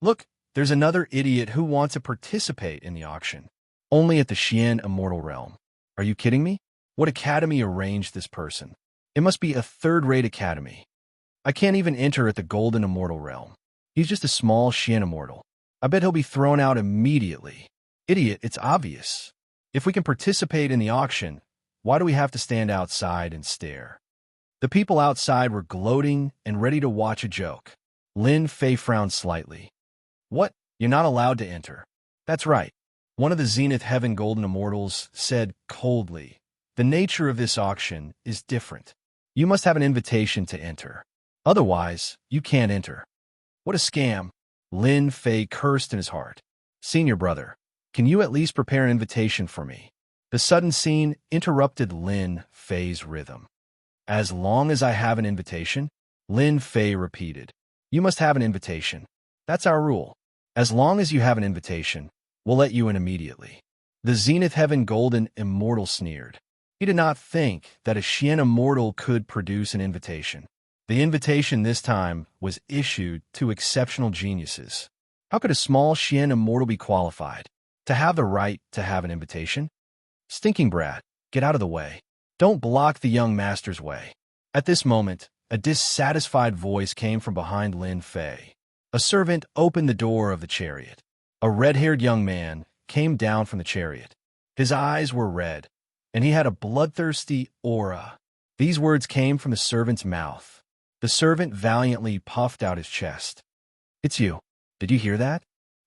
Look, there's another idiot who wants to participate in the auction. Only at the Xian Immortal Realm. Are you kidding me? What academy arranged this person? It must be a third-rate academy. I can't even enter at the Golden Immortal Realm. He's just a small Xian Immortal. I bet he'll be thrown out immediately. Idiot, it's obvious. If we can participate in the auction, why do we have to stand outside and stare? The people outside were gloating and ready to watch a joke. Lin Fei frowned slightly. What? You're not allowed to enter. That's right. One of the Zenith Heaven Golden Immortals said coldly, the nature of this auction is different. You must have an invitation to enter. Otherwise, you can't enter. What a scam. Lin Fei cursed in his heart. Senior brother, can you at least prepare an invitation for me? The sudden scene interrupted Lin Fei's rhythm. As long as I have an invitation, Lin Fei repeated. You must have an invitation. That's our rule. As long as you have an invitation, we'll let you in immediately. The Zenith Heaven Golden Immortal sneered. He did not think that a Xian Immortal could produce an invitation. The invitation this time was issued to exceptional geniuses. How could a small Xian Immortal be qualified to have the right to have an invitation? Stinking brat, get out of the way. Don't block the young master's way. At this moment, a dissatisfied voice came from behind Lin Fei. A servant opened the door of the chariot. A red-haired young man came down from the chariot. His eyes were red, and he had a bloodthirsty aura. These words came from the servant's mouth. The servant valiantly puffed out his chest. It's you. Did you hear that?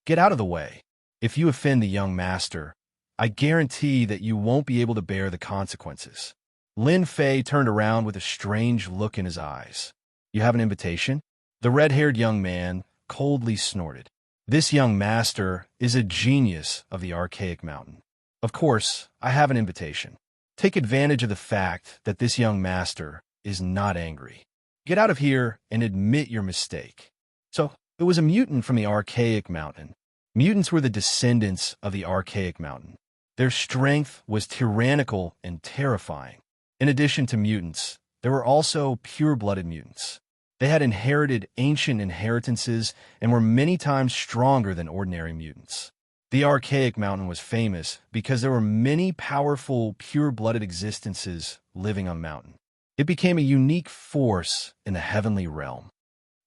Get out of the way. If you offend the young master, I guarantee that you won't be able to bear the consequences. Lin Fei turned around with a strange look in his eyes. You have an invitation? The red-haired young man coldly snorted. This young master is a genius of the archaic mountain. Of course, I have an invitation. Take advantage of the fact that this young master is not angry. Get out of here and admit your mistake. So, it was a mutant from the archaic mountain. Mutants were the descendants of the archaic mountain. Their strength was tyrannical and terrifying. In addition to mutants, there were also pure-blooded mutants. They had inherited ancient inheritances and were many times stronger than ordinary mutants. The archaic mountain was famous because there were many powerful, pure-blooded existences living on the mountain. It became a unique force in the heavenly realm.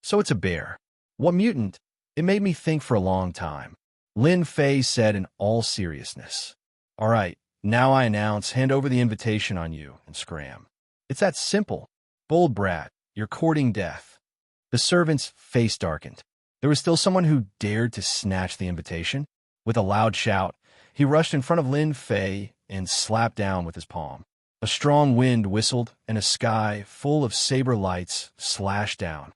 So it's a bear. What mutant? It made me think for a long time. Lin Fei said in all seriousness. All right, now I announce, hand over the invitation on you and scram. It's that simple. Bold brat, you're courting death. The servant's face darkened. There was still someone who dared to snatch the invitation. With a loud shout, he rushed in front of Lin Fei and slapped down with his palm. A strong wind whistled, and a sky full of saber lights slashed down.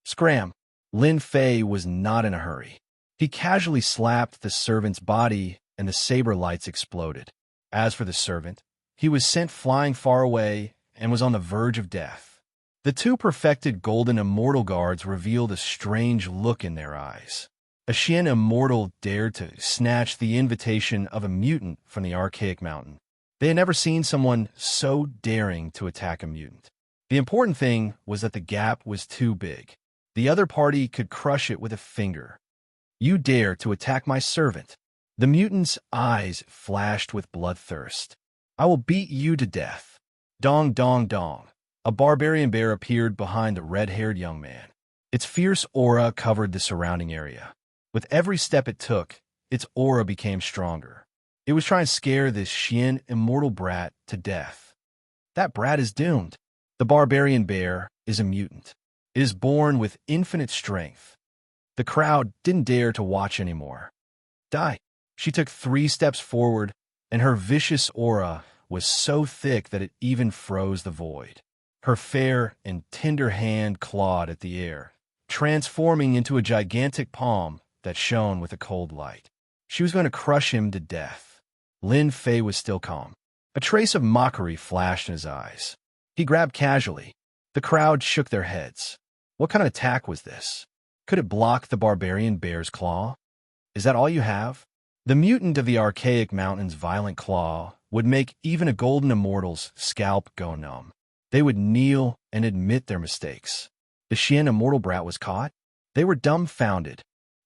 Scram! Lin Fei was not in a hurry. He casually slapped the servant's body, and the saber lights exploded. As for the servant, he was sent flying far away and was on the verge of death. The two perfected golden immortal guards revealed a strange look in their eyes. A Xian immortal dared to snatch the invitation of a mutant from the archaic mountain. They had never seen someone so daring to attack a mutant. The important thing was that the gap was too big. The other party could crush it with a finger. You dare to attack my servant? The mutant's eyes flashed with bloodthirst. I will beat you to death. Dong, dong, dong. A barbarian bear appeared behind the red-haired young man. Its fierce aura covered the surrounding area. With every step it took, its aura became stronger. It was trying to scare this Xian immortal brat to death. That brat is doomed. The barbarian bear is a mutant. It is born with infinite strength. The crowd didn't dare to watch anymore. Die. She took 3 steps forward, and her vicious aura was so thick that it even froze the void. Her fair and tender hand clawed at the air, transforming into a gigantic palm that shone with a cold light. She was going to crush him to death. Lin Fei was still calm. A trace of mockery flashed in his eyes. He grabbed casually. The crowd shook their heads. What kind of attack was this? Could it block the barbarian bear's claw? Is that all you have? The mutant of the archaic mountain's violent claw would make even a golden immortal's scalp go numb. They would kneel and admit their mistakes. The Xian immortal brat was caught. They were dumbfounded.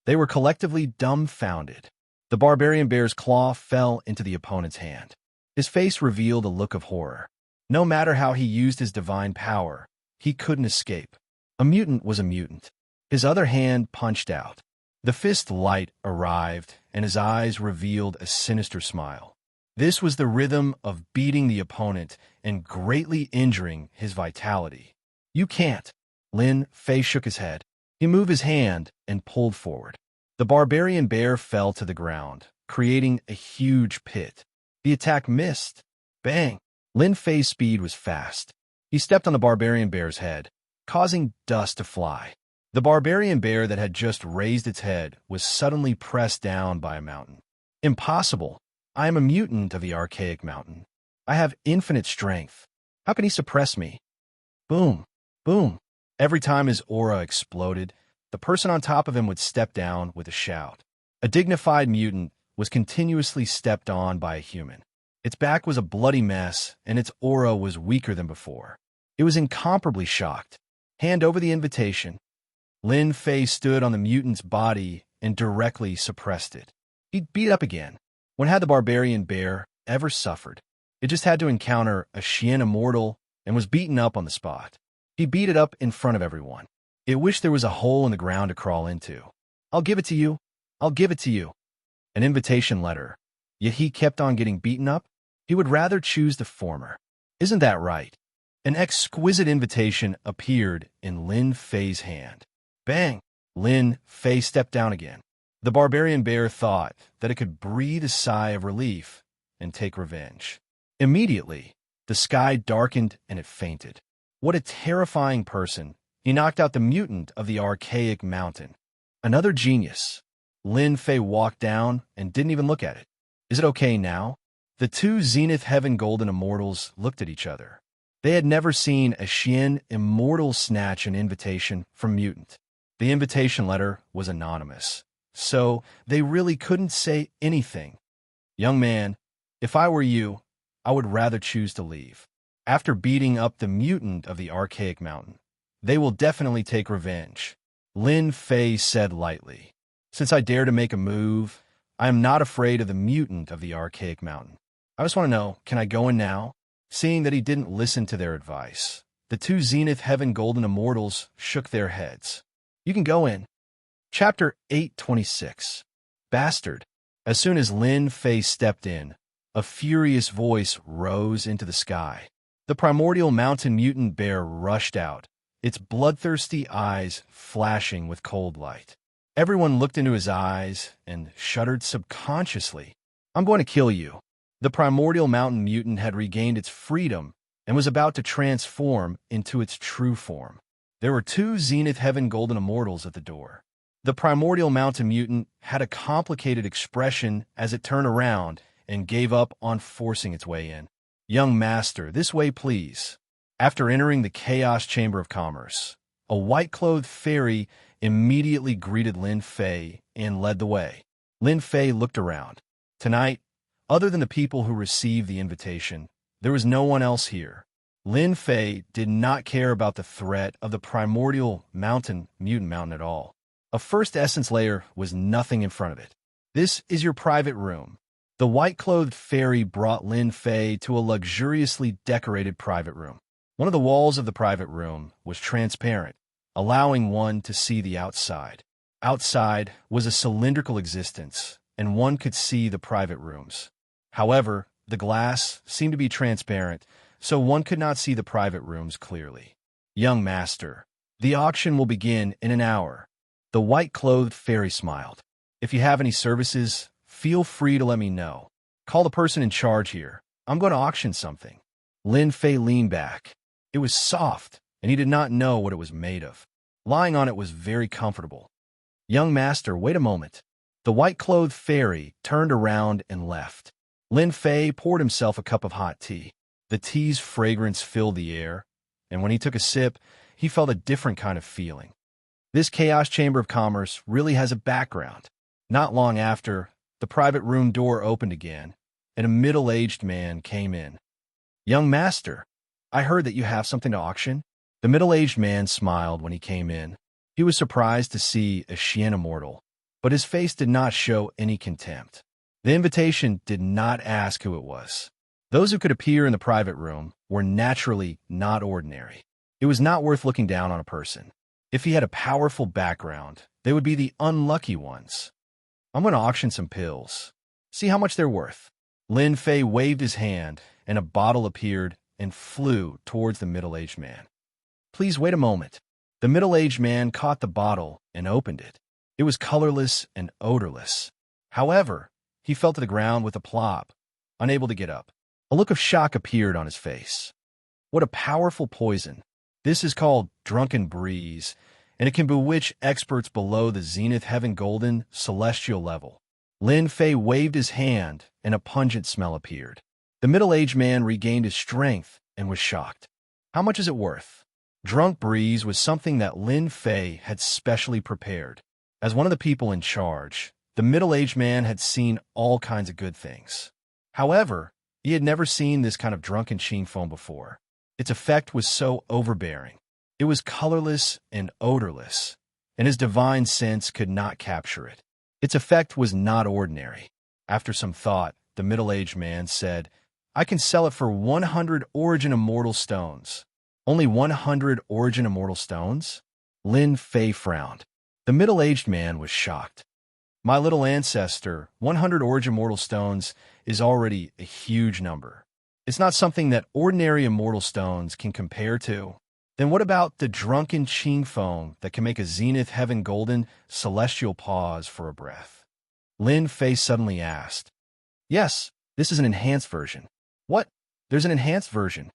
They were collectively dumbfounded. The barbarian bear's claw fell into the opponent's hand. His face revealed a look of horror. No matter how he used his divine power, he couldn't escape. A mutant was a mutant. His other hand punched out. The fist light arrived, and his eyes revealed a sinister smile. This was the rhythm of beating the opponent and greatly injuring his vitality. You can't. Lin Fei shook his head. He moved his hand and pulled forward. The barbarian bear fell to the ground, creating a huge pit. The attack missed. Bang! Lin Fei's speed was fast. He stepped on the barbarian bear's head, causing dust to fly. The barbarian bear that had just raised its head was suddenly pressed down by a mountain. Impossible! I am a mutant of the archaic mountain. I have infinite strength. How can he suppress me? Boom! Boom! Every time his aura exploded, the person on top of him would step down with a shout. A dignified mutant was continuously stepped on by a human. Its back was a bloody mess, and its aura was weaker than before. It was incomparably shocked. Hand over the invitation. Lin Fei stood on the mutant's body and directly suppressed it. He beat up again. When had the barbarian bear ever suffered? It just had to encounter a Xian immortal and was beaten up on the spot. He beat it up in front of everyone. It wished there was a hole in the ground to crawl into. I'll give it to you. I'll give it to you. An invitation letter. Yet he kept on getting beaten up? He would rather choose the former. Isn't that right? An exquisite invitation appeared in Lin Fei's hand. Bang! Lin Fei stepped down again. The barbarian bear thought that it could breathe a sigh of relief and take revenge. Immediately, the sky darkened and it fainted. What a terrifying person. He knocked out the mutant of the archaic mountain. Another genius. Lin Fei walked down and didn't even look at it. Is it okay now? The two Zenith Heaven Golden Immortals looked at each other. They had never seen a Xian immortal snatch an invitation from mutant. The invitation letter was anonymous, so they really couldn't say anything. Young man, if I were you, I would rather choose to leave. After beating up the mutant of the archaic mountain, they will definitely take revenge. Lin Fei said lightly. Since I dare to make a move, I am not afraid of the mutant of the archaic mountain. I just want to know, can I go in now? Seeing that he didn't listen to their advice, the two Zenith Heaven Golden Immortals shook their heads. You can go in. Chapter 826. Bastard. As soon as Lin Fei stepped in, a furious voice rose into the sky. The primordial mountain mutant bear rushed out, its bloodthirsty eyes flashing with cold light. Everyone looked into his eyes and shuddered subconsciously. I'm going to kill you. The primordial mountain mutant had regained its freedom and was about to transform into its true form. There were two Zenith Heaven Golden Immortals at the door. The primordial mountain mutant had a complicated expression as it turned around and gave up on forcing its way in. Young master, this way please. After entering the Chaos Chamber of Commerce, a white-clothed fairy immediately greeted Lin Fei and led the way. Lin Fei looked around. Tonight, other than the people who received the invitation, there was no one else here. Lin Fei did not care about the threat of the primordial mutant mountain at all. A first essence layer was nothing in front of it. This is your private room. The white-clothed fairy brought Lin Fei to a luxuriously decorated private room. One of the walls of the private room was transparent, allowing one to see the outside. Outside was a cylindrical existence, and one could see the private rooms. However, the glass seemed to be transparent, so one could not see the private rooms clearly. Young master, the auction will begin in an hour. The white-clothed fairy smiled. If you have any services, feel free to let me know. Call the person in charge here. I'm going to auction something. Lin Fei leaned back. It was soft, and he did not know what it was made of. Lying on it was very comfortable. Young master, wait a moment. The white-clothed fairy turned around and left. Lin Fei poured himself a cup of hot tea. The tea's fragrance filled the air, and when he took a sip, he felt a different kind of feeling. This Chaos Chamber of Commerce really has a background. Not long after, the private room door opened again, and a middle-aged man came in. Young master, I heard that you have something to auction. The middle-aged man smiled when he came in. He was surprised to see a Xian immortal, but his face did not show any contempt. The invitation did not ask who it was. Those who could appear in the private room were naturally not ordinary. It was not worth looking down on a person. If he had a powerful background, they would be the unlucky ones. I'm going to auction some pills. See how much they're worth. Lin Fei waved his hand, and a bottle appeared and flew towards the middle-aged man. Please wait a moment. The middle-aged man caught the bottle and opened it. It was colorless and odorless. However, he fell to the ground with a plop, unable to get up. A look of shock appeared on his face. What a powerful poison. This is called Drunken Breeze, and it can bewitch experts below the Zenith Heaven Golden celestial level. Lin Fei waved his hand, and a pungent smell appeared. The middle-aged man regained his strength and was shocked. How much is it worth? Drunk Breeze was something that Lin Fei had specially prepared. As one of the people in charge, the middle-aged man had seen all kinds of good things. However, he had never seen this kind of drunken qing foam before. Its effect was so overbearing. It was colorless and odorless, and his divine sense could not capture it. Its effect was not ordinary. After some thought, the middle-aged man said, I can sell it for 100 Origin Immortal Stones. Only 100 Origin Immortal Stones? Lin Fei frowned. The middle-aged man was shocked. My little ancestor, 100 Origin Immortal Stones is already a huge number. It's not something that ordinary Immortal Stones can compare to. Then what about the drunken qing foam that can make a Zenith Heaven Golden celestial pause for a breath? Lin Fei suddenly asked. Yes, this is an enhanced version. What? There's an enhanced version?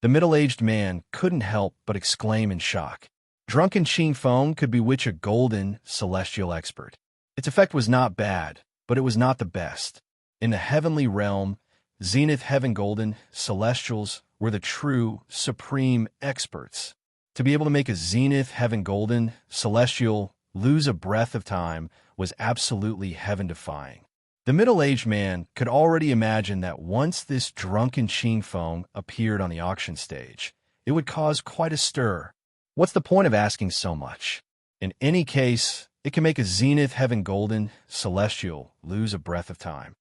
The middle-aged man couldn't help but exclaim in shock. Drunken qing foam could bewitch a golden celestial expert. Its effect was not bad, but it was not the best. In the heavenly realm, Zenith Heaven Golden Celestials were the true, supreme experts. To be able to make a Zenith Heaven Golden Celestial lose a breath of time was absolutely heaven-defying. The middle-aged man could already imagine that once this drunken qing foam appeared on the auction stage, it would cause quite a stir. What's the point of asking so much? In any case, it can make a zenith heaven golden celestial lose a breath of time.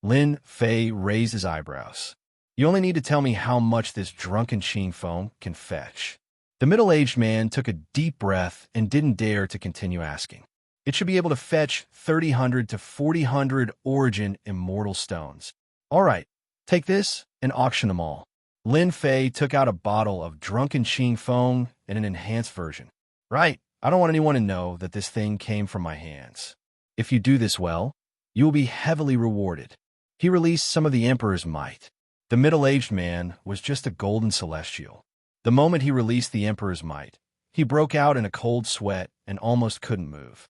Lin Fei raised his eyebrows. You only need to tell me how much this drunken Qing foam can fetch. The middle-aged man took a deep breath and didn't dare to continue asking. It should be able to fetch 3,000 to 4,000 origin immortal stones. All right, take this and auction them all. Lin Fei took out a bottle of drunken Qing foam and an enhanced version. Right, I don't want anyone to know that this thing came from my hands. If you do this well, you will be heavily rewarded. He released some of the Emperor's might. The middle-aged man was just a golden celestial. The moment he released the Emperor's might, he broke out in a cold sweat and almost couldn't move.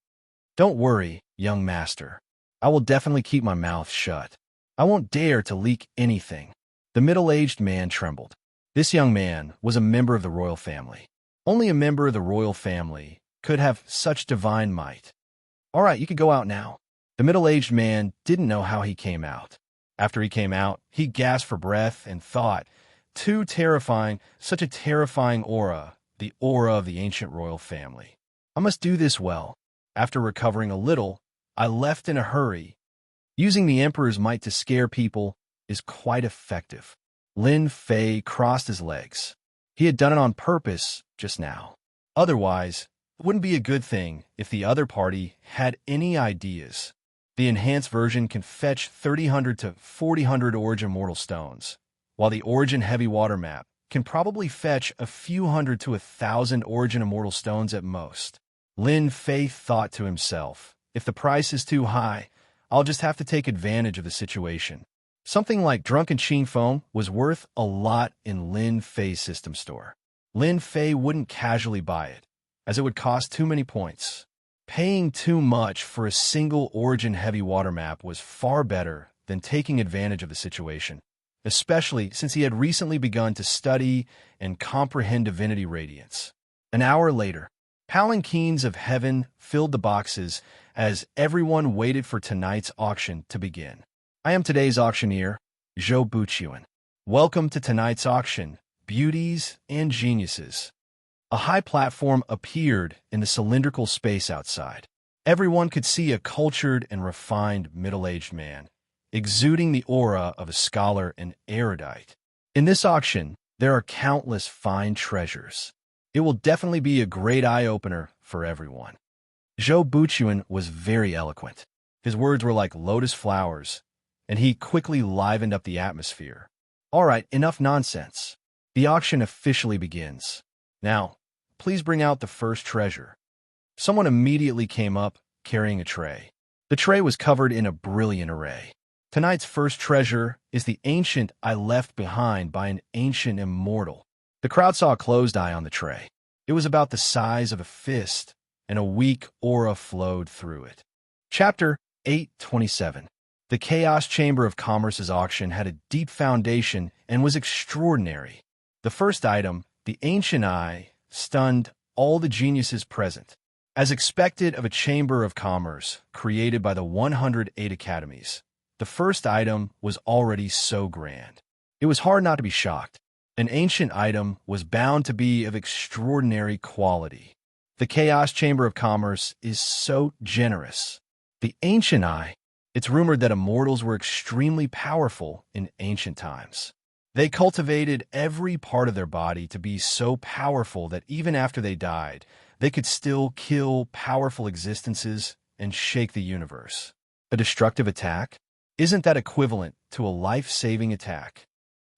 Don't worry, young master. I will definitely keep my mouth shut. I won't dare to leak anything. The middle-aged man trembled. This young man was a member of the royal family. Only a member of the royal family could have such divine might. All right, you can go out now. The middle-aged man didn't know how he came out. After he came out, he gasped for breath and thought, too terrifying, such a terrifying aura, the aura of the ancient royal family. I must do this well. After recovering a little, I left in a hurry. Using the Emperor's might to scare people is quite effective. Lin Fei crossed his legs. He had done it on purpose just now. Otherwise, it wouldn't be a good thing if the other party had any ideas. The enhanced version can fetch 3,000 to 4,000 origin mortal stones, while the origin heavy water map can probably fetch a few hundred to 1,000 origin immortal stones at most. Lin Fei thought to himself, if the price is too high, I'll just have to take advantage of the situation. Something like drunken Qing foam was worth a lot in Lin Fei's system store. Lin Fei wouldn't casually buy it, as it would cost too many points. Paying too much for a single origin heavy water map was far better than taking advantage of the situation, especially since he had recently begun to study and comprehend divinity radiance. An hour later, palanquins of heaven filled the boxes as everyone waited for tonight's auction to begin. I am today's auctioneer, Zhou Buqian. Welcome to tonight's auction, beauties and geniuses. A high platform appeared in the cylindrical space outside. Everyone could see a cultured and refined middle-aged man, exuding the aura of a scholar and erudite. In this auction, there are countless fine treasures. It will definitely be a great eye-opener for everyone. Zhou Buqian was very eloquent. His words were like lotus flowers, and he quickly livened up the atmosphere. All right, enough nonsense. The auction officially begins. Now, please bring out the first treasure. Someone immediately came up, carrying a tray. The tray was covered in a brilliant array. Tonight's first treasure is the ancient I left behind by an ancient immortal. The crowd saw a closed eye on the tray. It was about the size of a fist, and a weak aura flowed through it. Chapter 827. The Chaos Chamber of Commerce's auction had a deep foundation and was extraordinary. The first item, the Ancient Eye, stunned all the geniuses present. As expected of a Chamber of Commerce created by the 108 Academies, the first item was already so grand. It was hard not to be shocked. An ancient item was bound to be of extraordinary quality. The Chaos Chamber of Commerce is so generous. The Ancient Eye, it's rumored that immortals were extremely powerful in ancient times. They cultivated every part of their body to be so powerful that even after they died, they could still kill powerful existences and shake the universe. A destructive attack? Isn't that equivalent to a life-saving attack?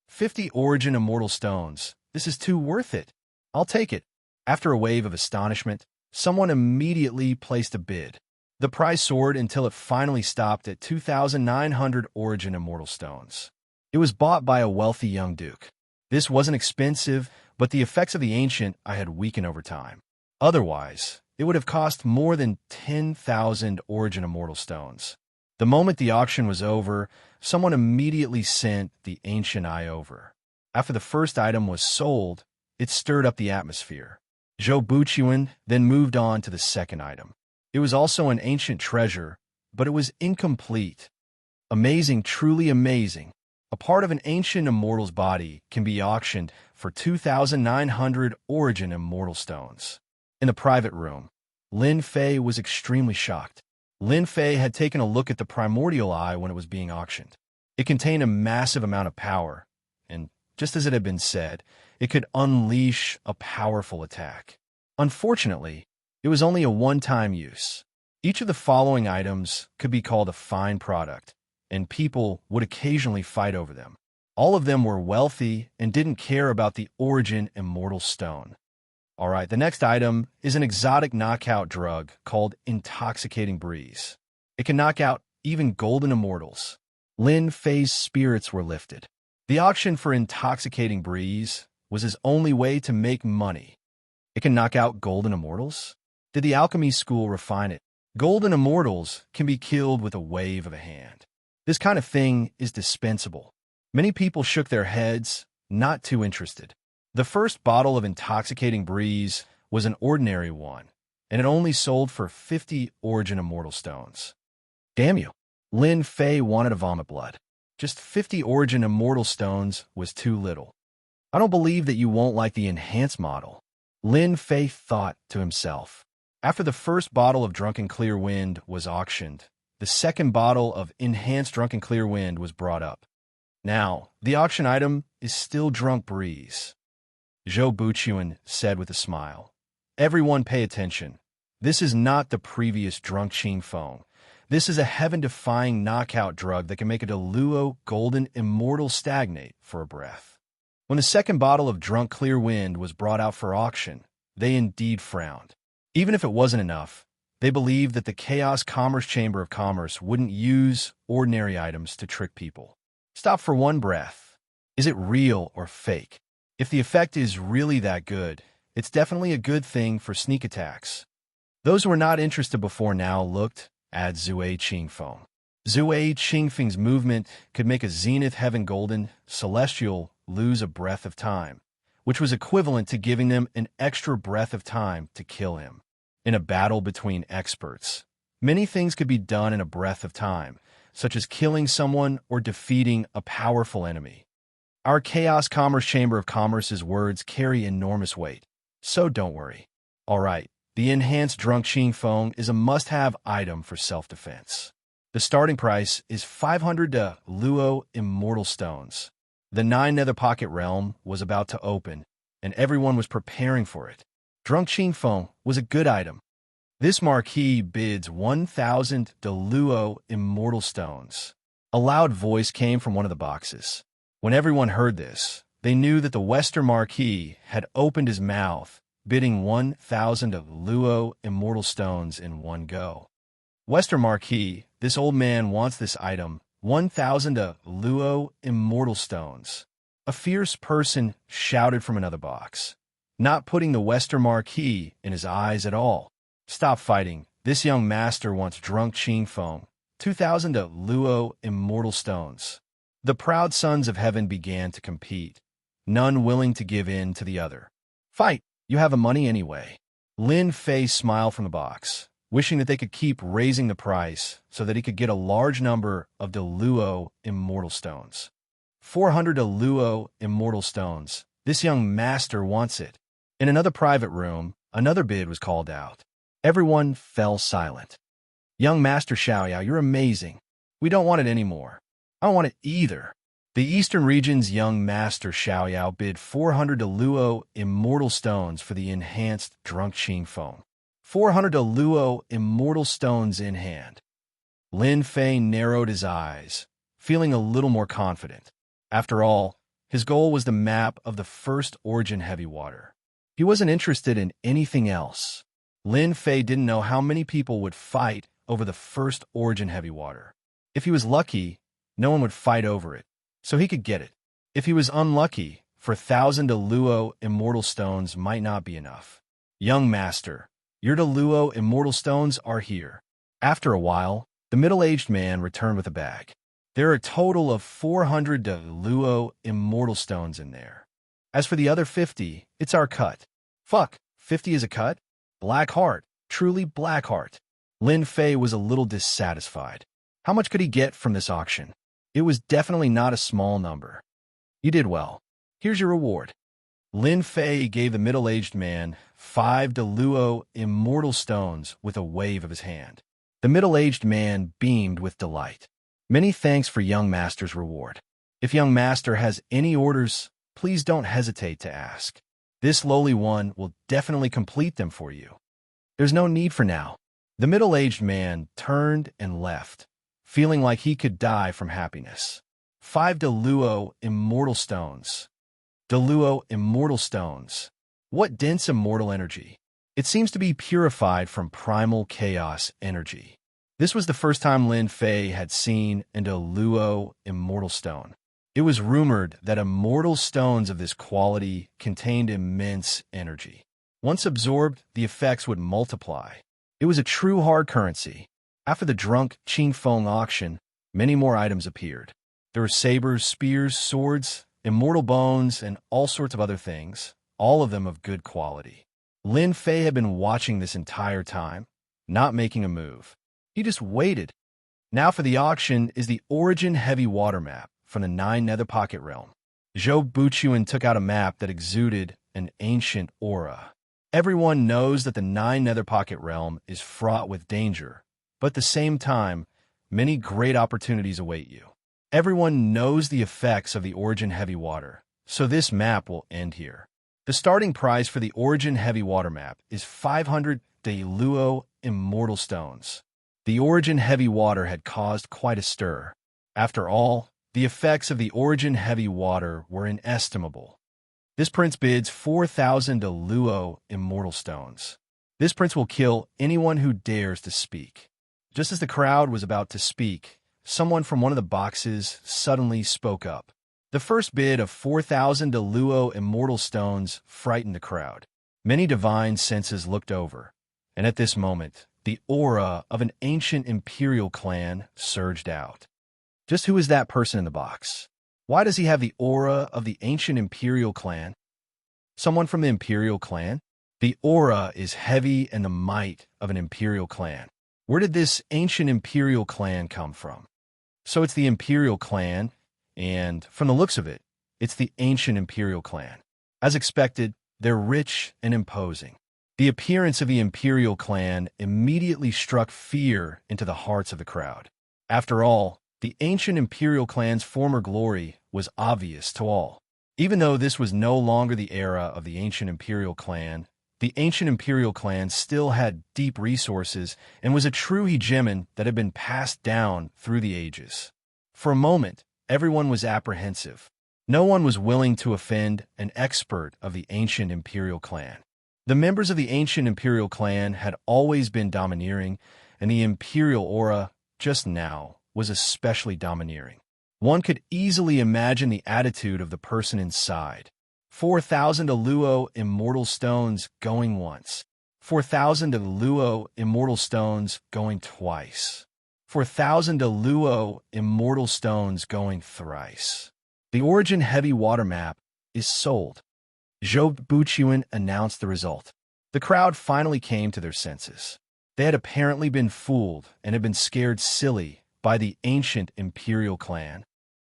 50 origin immortal stones. This is too worth it. I'll take it. After a wave of astonishment, someone immediately placed a bid. The price soared until it finally stopped at 2,900 origin immortal stones. It was bought by a wealthy young duke. This wasn't expensive, but the effects of the ancient I had weakened over time. Otherwise, it would have cost more than 10,000 origin immortal stones. The moment the auction was over, someone immediately sent the Ancient Eye over. After the first item was sold, it stirred up the atmosphere. Zhou Buqian then moved on to the second item. It was also an ancient treasure, but it was incomplete. Amazing, truly amazing. A part of an ancient immortal's body can be auctioned for 2,900 origin immortal stones. In the private room, Lin Fei was extremely shocked. Lin Fei had taken a look at the primordial eye when it was being auctioned. It contained a massive amount of power, and just as it had been said, it could unleash a powerful attack. Unfortunately, it was only a one-time use. Each of the following items could be called a fine product, and people would occasionally fight over them. All of them were wealthy and didn't care about the origin immortal stone. All right, the next item is an exotic knockout drug called Intoxicating Breeze. It can knock out even golden immortals. Lin Fei's spirits were lifted. The auction for Intoxicating Breeze was his only way to make money. It can knock out golden immortals? Did the alchemy school refine it? Golden immortals can be killed with a wave of a hand. This kind of thing is dispensable. Many people shook their heads, not too interested. The first bottle of Intoxicating Breeze was an ordinary one, and it only sold for 50 origin immortal stones. Damn you. Lin Fei wanted to vomit blood. Just 50 origin immortal stones was too little. I don't believe that you won't like the enhanced model, Lin Fei thought to himself. After the first bottle of Drunken Clear Wind was auctioned, the second bottle of Enhanced Drunken Clear Wind was brought up. Now, the auction item is still Drunk Breeze. Zhou Buchuan said with a smile. Everyone pay attention. This is not the previous Drunk Qingfeng. This is a heaven-defying knockout drug that can make a Deluo golden immortal stagnate for a breath. When the second bottle of Drunk Clear Wind was brought out for auction, they indeed frowned. Even if it wasn't enough, they believed that the Chaos Commerce Chamber of Commerce wouldn't use ordinary items to trick people. Stop for one breath. Is it real or fake? If the effect is really that good, it's definitely a good thing for sneak attacks. Those who were not interested before now looked at Zui Qingfeng. Zui Qingfeng's movement could make a Zenith Heaven Golden Celestial lose a breath of time, which was equivalent to giving them an extra breath of time to kill him. In a battle between experts, many things could be done in a breath of time, such as killing someone or defeating a powerful enemy. Our Chaos Commerce Chamber of Commerce's words carry enormous weight, so don't worry. All right, the Enhanced Drunk Qingfeng is a must-have item for self-defense. The starting price is 500 Luo Immortal Stones. The 9 Nether Pocket Realm was about to open, and everyone was preparing for it. Drunk Qingfeng was a good item. This marquee bids 1,000 Luo Immortal Stones. A loud voice came from one of the boxes. When everyone heard this, they knew that the Western Marquis had opened his mouth, bidding 1,000 Luo Immortal Stones in one go. Western Marquis, this old man wants this item, 1,000 Luo Immortal Stones. A fierce person shouted from another box, not putting the Western Marquis in his eyes at all. Stop fighting. This young master wants Drunk Qingfeng, 2,000 Luo Immortal Stones. The proud sons of heaven began to compete, none willing to give in to the other. Fight! You have the money anyway. Lin Fei smiled from the box, wishing that they could keep raising the price so that he could get a large number of Luo Immortal Stones. 400 Luo Immortal Stones. This young master wants it. In another private room, another bid was called out. Everyone fell silent. Young Master Xiaoyao, you're amazing. We don't want it anymore. I don't want it either. The Eastern Region's young Master Xiaoyao bid 400 Luo Immortal Stones for the Enhanced Drunk Qingfeng. 400 Luo Immortal Stones in hand. Lin Fei narrowed his eyes, feeling a little more confident. After all, his goal was the map of the first origin heavy water. He wasn't interested in anything else. Lin Fei didn't know how many people would fight over the first origin heavy water. If he was lucky, no one would fight over it, so he could get it. If he was unlucky, for 1,000 Luo Immortal Stones might not be enough. Young Master, your Luo Immortal Stones are here. After a while, the middle-aged man returned with a bag. There are a total of 400 Luo Immortal Stones in there. As for the other 50, it's our cut. Fuck, 50 is a cut? Black heart, truly black heart. Lin Fei was a little dissatisfied. How much could he get from this auction? It was definitely not a small number. You did well. Here's your reward. Lin Fei gave the middle-aged man 5 Deluo immortal stones with a wave of his hand. The middle-aged man beamed with delight. Many thanks for young master's reward. If young master has any orders, please don't hesitate to ask. This lowly one will definitely complete them for you. There's no need for now. The middle-aged man turned and left, feeling like he could die from happiness. 5 Deluo immortal stones. Deluo immortal stones. What dense immortal energy. It seems to be purified from primal chaos energy. This was the first time Lin Fei had seen an Deluo immortal stone. It was rumored that immortal stones of this quality contained immense energy. Once absorbed, the effects would multiply. It was a true hard currency. After the drunk Qingfeng auction, many more items appeared. There were sabers, spears, swords, immortal bones, and all sorts of other things, all of them of good quality. Lin Fei had been watching this entire time, not making a move. He just waited. Now for the auction is the Origin Heavy Water Map from the 9 Nether Pocket Realm. Zhou Buchuan took out a map that exuded an ancient aura. Everyone knows that the 9 Nether Pocket Realm is fraught with danger, but at the same time, many great opportunities await you. Everyone knows the effects of the Origin Heavy Water, so this map will end here. The starting price for the Origin Heavy Water Map is 500 Deluo Immortal Stones. The Origin Heavy Water had caused quite a stir. After all, the effects of the Origin Heavy Water were inestimable. This prince bids 4,000 Deluo Immortal Stones. This prince will kill anyone who dares to speak. Just as the crowd was about to speak, someone from one of the boxes suddenly spoke up. The first bid of 4,000 Deluo Immortal Stones frightened the crowd. Many divine senses looked over, and at this moment, the aura of an ancient imperial clan surged out. Just who is that person in the box? Why does he have the aura of the ancient imperial clan? Someone from the imperial clan? The aura is heavy and the might of an imperial clan. Where did this ancient imperial clan come from? So it's the imperial clan, and from the looks of it, it's the ancient imperial clan. As expected, they're rich and imposing. The appearance of the imperial clan immediately struck fear into the hearts of the crowd. After all, the ancient imperial clan's former glory was obvious to all. Even though this was no longer the era of the ancient imperial clan, the ancient imperial clan still had deep resources and was a true hegemon that had been passed down through the ages. For a moment, everyone was apprehensive. No one was willing to offend an expert of the ancient imperial clan. The members of the ancient imperial clan had always been domineering, and the imperial aura, just now, was especially domineering. One could easily imagine the attitude of the person inside. 4,000 Deluo Immortal Stones going once. 4,000 Deluo Immortal Stones going twice. 4,000 Deluo Immortal Stones going thrice. The Origin Heavy Water Map is sold. Zhou Buchuan announced the result. The crowd finally came to their senses. They had apparently been fooled and had been scared silly by the ancient imperial clan.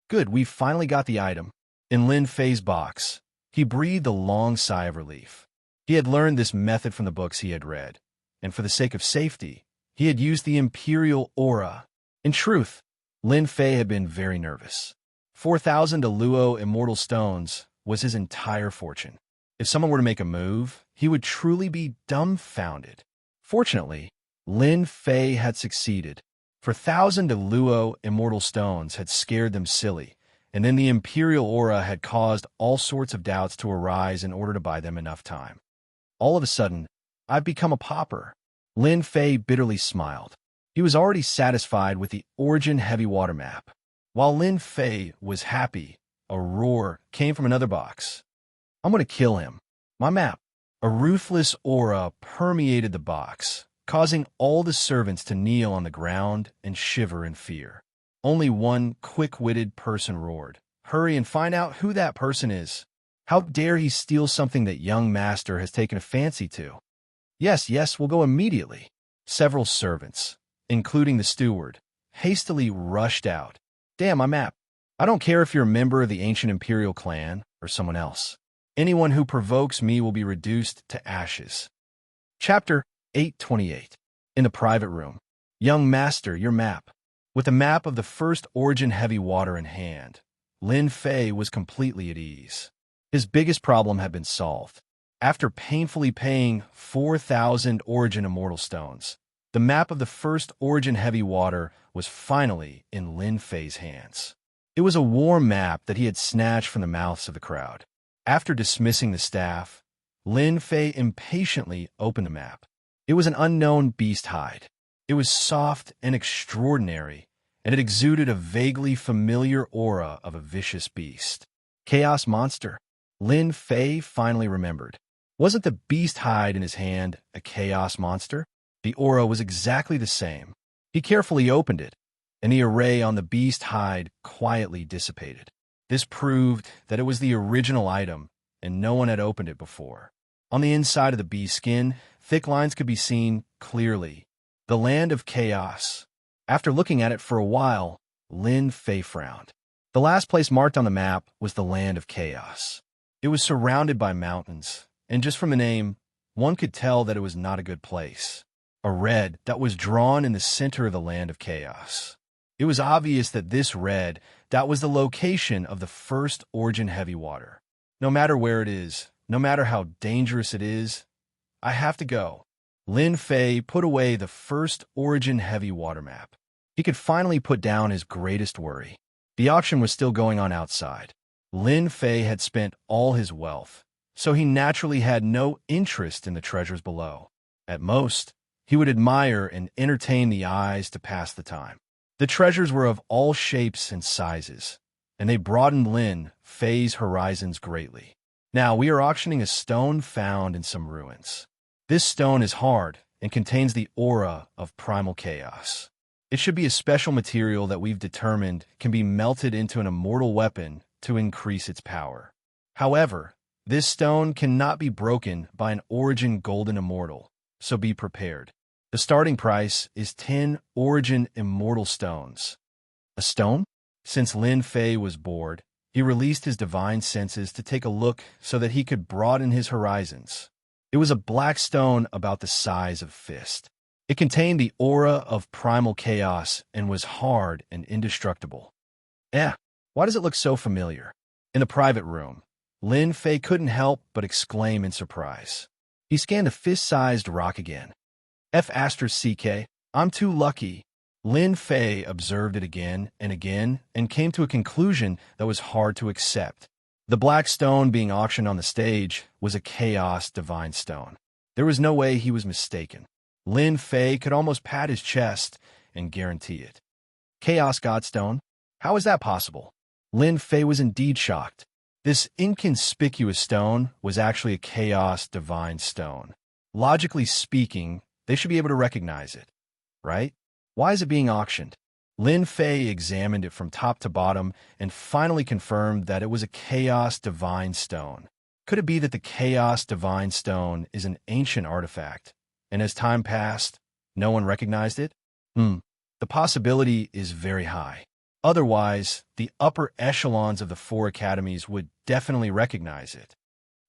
Good, we finally got the item. In Lin Fei's box, he breathed a long sigh of relief. He had learned this method from the books he had read, and for the sake of safety, he had used the imperial aura. In truth, Lin Fei had been very nervous. 4,000 Deluo Immortal Stones was his entire fortune. If someone were to make a move, he would truly be dumbfounded. Fortunately, Lin Fei had succeeded. For 1,000 Deluo Immortal Stones had scared them silly, and then the imperial aura had caused all sorts of doubts to arise in order to buy them enough time. All of a sudden, I've become a pauper. Lin Fei bitterly smiled. He was already satisfied with the Origin Heavy Water Map. While Lin Fei was happy, a roar came from another box. I'm going to kill him. My map. A ruthless aura permeated the box, causing all the servants to kneel on the ground and shiver in fear. Only one quick-witted person roared, "Hurry and find out who that person is. How dare he steal something that young master has taken a fancy to?" Yes, we'll go immediately. Several servants, including the steward, hastily rushed out. Damn, my map. I don't care if you're a member of the ancient imperial clan or someone else. Anyone who provokes me will be reduced to ashes. Chapter 828. In the private room. Young master, your map. With the map of the first origin heavy water in hand, Lin Fei was completely at ease. His biggest problem had been solved. After painfully paying 4,000 origin immortal stones, the map of the first origin heavy water was finally in Lin Fei's hands. It was a warm map that he had snatched from the mouths of the crowd. After dismissing the staff, Lin Fei impatiently opened the map. It was an unknown beast hide. It was soft and extraordinary, and it exuded a vaguely familiar aura of a vicious beast. Chaos monster. Lin Fei finally remembered. Wasn't the beast hide in his hand a chaos monster? The aura was exactly the same. He carefully opened it, and the array on the beast hide quietly dissipated. This proved that it was the original item, and no one had opened it before. On the inside of the beast skin, thick lines could be seen clearly. The land of chaos. After looking at it for a while, Lin Fei frowned. The last place marked on the map was the land of chaos. It was surrounded by mountains, and just from the name, one could tell that it was not a good place. A red that was drawn in the center of the land of chaos. It was obvious that this red, that was the location of the first origin heavy water. No matter where it is, no matter how dangerous it is, I have to go. Lin Fei put away the first origin heavy water map. He could finally put down his greatest worry. The auction was still going on outside. Lin Fei had spent all his wealth, so he naturally had no interest in the treasures below. At most, he would admire and entertain the eyes to pass the time. The treasures were of all shapes and sizes, and they broadened Lin Fei's horizons greatly. Now we are auctioning a stone found in some ruins. This stone is hard and contains the aura of primal chaos. It should be a special material that we've determined can be melted into an immortal weapon to increase its power. However, this stone cannot be broken by an origin golden immortal, so be prepared. The starting price is 10 origin immortal stones. A stone? Since Lin Fei was bored, he released his divine senses to take a look so that he could broaden his horizons. It was a black stone about the size of a fist. It contained the aura of primal chaos and was hard and indestructible. Why does it look so familiar? In the private room, Lin Fei couldn't help but exclaim in surprise. He scanned a fist-sized rock again. F***, I'm too lucky. Lin Fei observed it again and came to a conclusion that was hard to accept. The black stone being auctioned on the stage was a chaos divine stone. There was no way he was mistaken. Lin Fei could almost pat his chest and guarantee it. Chaos Godstone? How is that possible? Lin Fei was indeed shocked. This inconspicuous stone was actually a chaos divine stone. Logically speaking, they should be able to recognize it, right? Why is it being auctioned? Lin Fei examined it from top to bottom and finally confirmed that it was a Chaos Divine Stone. Could it be that the Chaos Divine Stone is an ancient artifact, and as time passed, no one recognized it? The possibility is very high. Otherwise, the upper echelons of the 4 academies would definitely recognize it.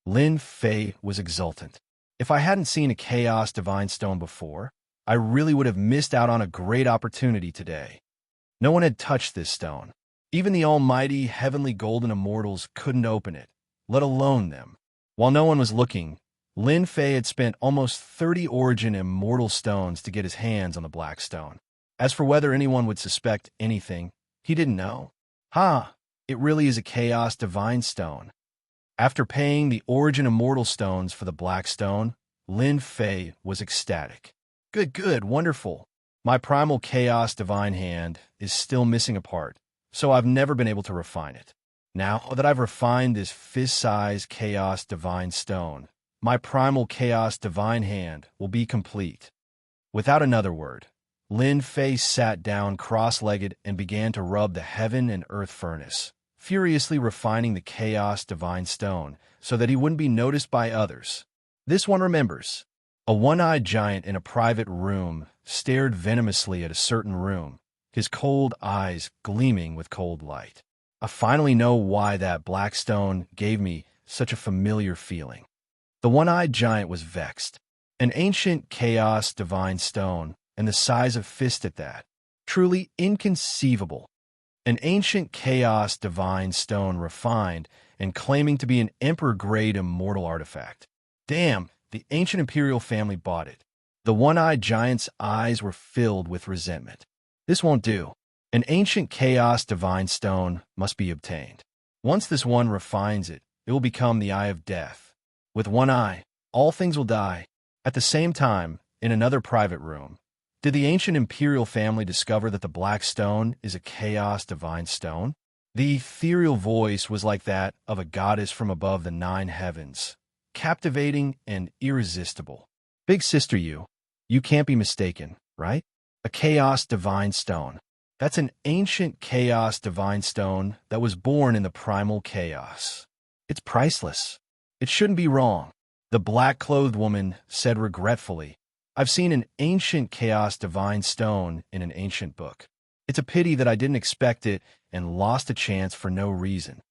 Lin Fei was exultant. If I hadn't seen a Chaos Divine Stone before, I really would have missed out on a great opportunity today. No one had touched this stone. Even the almighty heavenly golden immortals couldn't open it, let alone them. While no one was looking, Lin Fei had spent almost 30 origin immortal stones to get his hands on the black stone. As for whether anyone would suspect anything, he didn't know. It really is a Chaos Divine Stone. After paying the origin immortal stones for the black stone, Lin Fei was ecstatic. Good, wonderful. My primal chaos divine hand is still missing a part, so I've never been able to refine it. Now that I've refined this fist-sized chaos divine stone, my primal chaos divine hand will be complete. Without another word, Lin Fei sat down cross-legged and began to rub the heaven and earth furnace, furiously refining the chaos divine stone so that he wouldn't be noticed by others. This one remembers. A one-eyed giant in a private room stared venomously at a certain room, his cold eyes gleaming with cold light. I finally know why that black stone gave me such a familiar feeling. The one-eyed giant was vexed. An ancient chaos divine stone, and the size of fist at that. Truly inconceivable. An ancient chaos divine stone refined and claiming to be an emperor-grade immortal artifact. Damn, the ancient imperial family bought it. The one-eyed giant's eyes were filled with resentment. This won't do. An ancient chaos divine stone must be obtained. Once this one refines it, it will become the eye of death. With one eye, all things will die. At the same time, in another private room, did the ancient imperial family discover that the black stone is a chaos divine stone? The ethereal voice was like that of a goddess from above the 9 heavens, captivating and irresistible. Big sister, you can't be mistaken, right? A chaos divine stone. That's an ancient chaos divine stone that was born in the primal chaos. It's priceless. It shouldn't be wrong. The black-clothed woman said regretfully, I've seen an ancient chaos divine stone in an ancient book. It's a pity that I didn't expect it and lost a chance for no reason.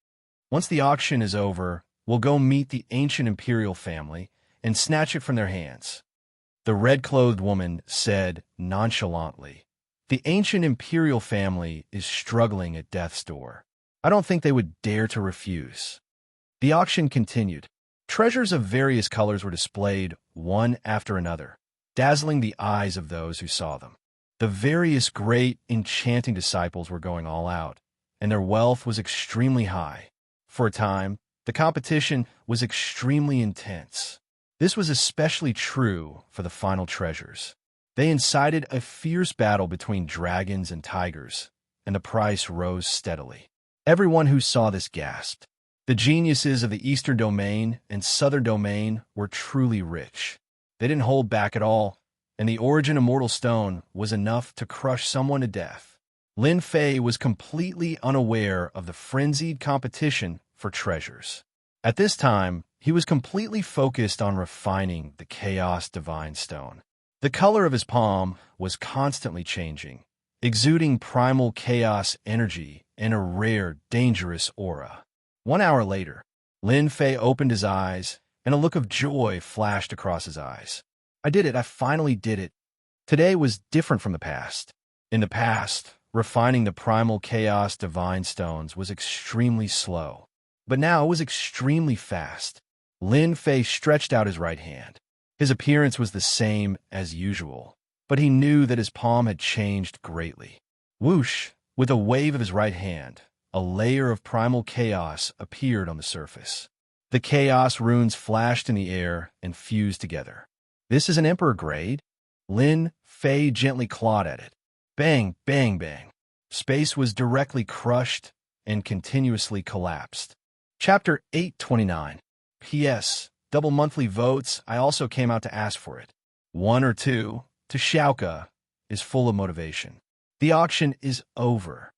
Once the auction is over, we'll go meet the ancient imperial family and snatch it from their hands. The red-clothed woman said nonchalantly, the ancient imperial family is struggling at death's door. I don't think they would dare to refuse. The auction continued. Treasures of various colors were displayed one after another, dazzling the eyes of those who saw them. The various great, enchanting disciples were going all out, and their wealth was extremely high. For a time, the competition was extremely intense. This was especially true for the final treasures. They incited a fierce battle between dragons and tigers, and the price rose steadily. Everyone who saw this gasped. The geniuses of the Eastern Domain and Southern Domain were truly rich. They didn't hold back at all, and the Origin Immortal Stone was enough to crush someone to death. Lin Fei was completely unaware of the frenzied competition for treasures. At this time, he was completely focused on refining the Chaos Divine Stone. The color of his palm was constantly changing, exuding primal chaos energy and a rare, dangerous aura. 1 hour later, Lin Fei opened his eyes, and a look of joy flashed across his eyes. I did it. I finally did it. Today was different from the past. In the past, refining the primal chaos divine stones was extremely slow. But now it was extremely fast. Lin Fei stretched out his right hand. His appearance was the same as usual, but he knew that his palm had changed greatly. Whoosh! With a wave of his right hand, a layer of primal chaos appeared on the surface. The chaos runes flashed in the air and fused together. This is an Emperor grade? Lin Fei gently clawed at it. Bang, bang, bang. Space was directly crushed and continuously collapsed. Chapter 829. P.S. Double monthly votes. I also came out to ask for it. 1 or 2 to Xianxia is full of motivation. The auction is over.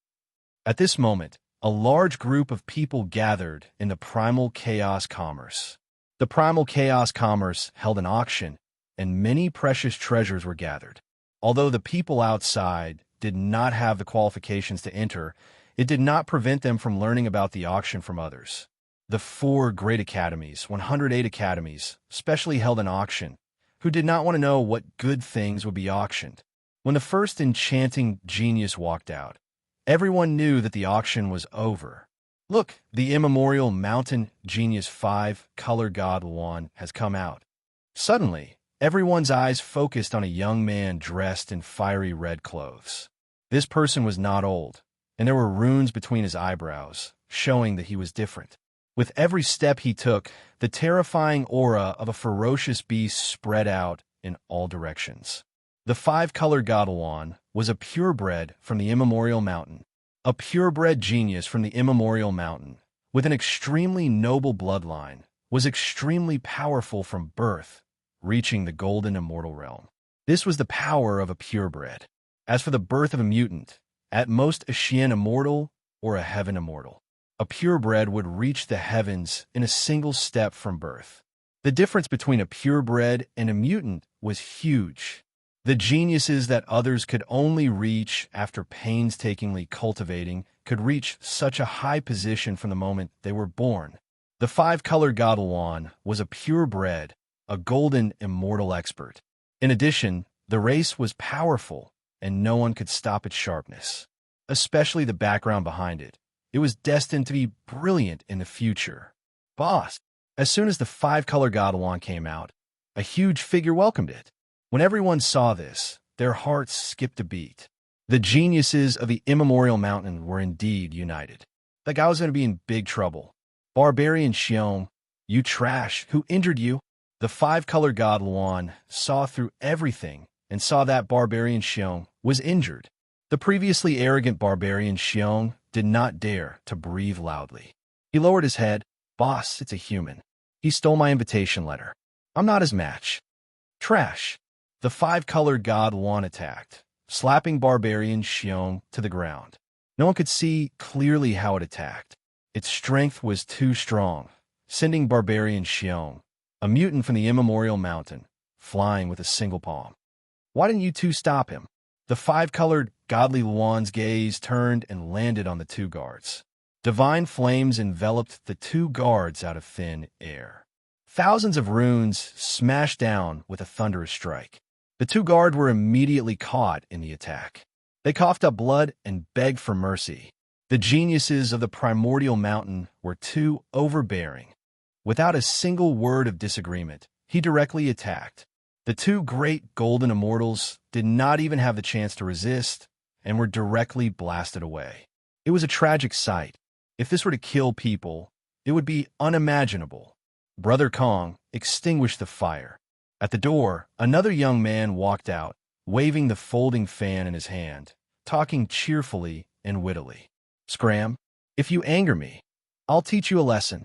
At this moment, a large group of people gathered in the Primal Chaos Commerce. The Primal Chaos Commerce held an auction, and many precious treasures were gathered. Although the people outside did not have the qualifications to enter, it did not prevent them from learning about the auction from others. The 4 great academies, 108 academies, specially held an auction, who did not want to know what good things would be auctioned. When the first enchanting genius walked out, everyone knew that the auction was over. Look, the immemorial mountain genius 5 color god Yuan has come out. Suddenly, everyone's eyes focused on a young man dressed in fiery red clothes. This person was not old, and there were runes between his eyebrows, showing that he was different. With every step he took, the terrifying aura of a ferocious beast spread out in all directions. The 5-color god Yuan was a purebred from the immemorial mountain, a purebred genius from the immemorial mountain, with an extremely noble bloodline, was extremely powerful from birth, reaching the golden immortal realm. This was the power of a purebred. As for the birth of a mutant, at most a Xian immortal or a heaven immortal. A purebred would reach the heavens in a single step from birth. The difference between a purebred and a mutant was huge. The geniuses that others could only reach after painstakingly cultivating could reach such a high position from the moment they were born. The five-colored god Luan was a purebred, a golden immortal expert. In addition, the race was powerful, and no one could stop its sharpness, especially the background behind it. It was destined to be brilliant in the future. Boss! As soon as the five-color god Luan came out, a huge figure welcomed it. When everyone saw this, their hearts skipped a beat. The geniuses of the immemorial mountain were indeed united. That guy was going to be in big trouble. Barbarian Xiong, you trash, who injured you? The five-color god Luan saw through everything and saw that Barbarian Xiong was injured. The previously arrogant Barbarian Xiong did not dare to breathe loudly. He lowered his head. Boss, it's a human. He stole my invitation letter. I'm not his match. Trash. The five-colored god Luan attacked, slapping Barbarian Xiong to the ground. No one could see clearly how it attacked. Its strength was too strong, sending Barbarian Xiong, a mutant from the immemorial mountain, flying with a single palm. Why didn't you two stop him? The five-colored godly Luan's gaze turned and landed on the two guards. Divine flames enveloped the two guards out of thin air. Thousands of runes smashed down with a thunderous strike. The two guards were immediately caught in the attack. They coughed up blood and begged for mercy. The geniuses of the primordial mountain were too overbearing. Without a single word of disagreement, he directly attacked. The two great golden immortals did not even have the chance to resist and were directly blasted away. It was a tragic sight. If this were to kill people, it would be unimaginable. Brother Kong extinguished the fire. At the door, another young man walked out, waving the folding fan in his hand, talking cheerfully and wittily. Scram, if you anger me, I'll teach you a lesson.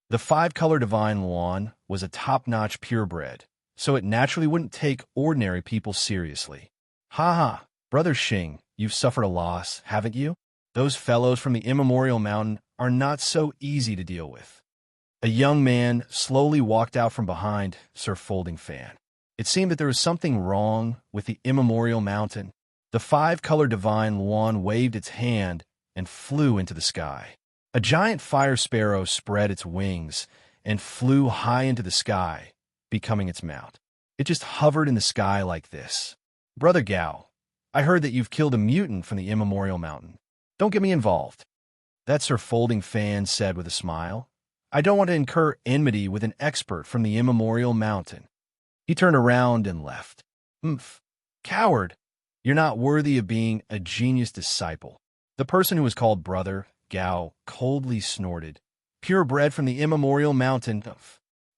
The five-color divine Luan was a top-notch purebred, so it naturally wouldn't take ordinary people seriously. Ha ha, Brother Xing, you've suffered a loss, haven't you? Those fellows from the immemorial mountain are not so easy to deal with. A young man slowly walked out from behind Sir Folding Fan. It seemed that there was something wrong with the immemorial mountain. The five-color divine Luan waved its hand and flew into the sky. A giant fire sparrow spread its wings and flew high into the sky, becoming its mount. It just hovered in the sky like this. Brother Gao, I heard that you've killed a mutant from the immemorial mountain. Don't get me involved. That Sir Folding Fan said with a smile. I don't want to incur enmity with an expert from the immemorial mountain. He turned around and left. Coward! You're not worthy of being a genius disciple. The person who was called Brother Gao coldly snorted. Purebred from the immemorial mountain.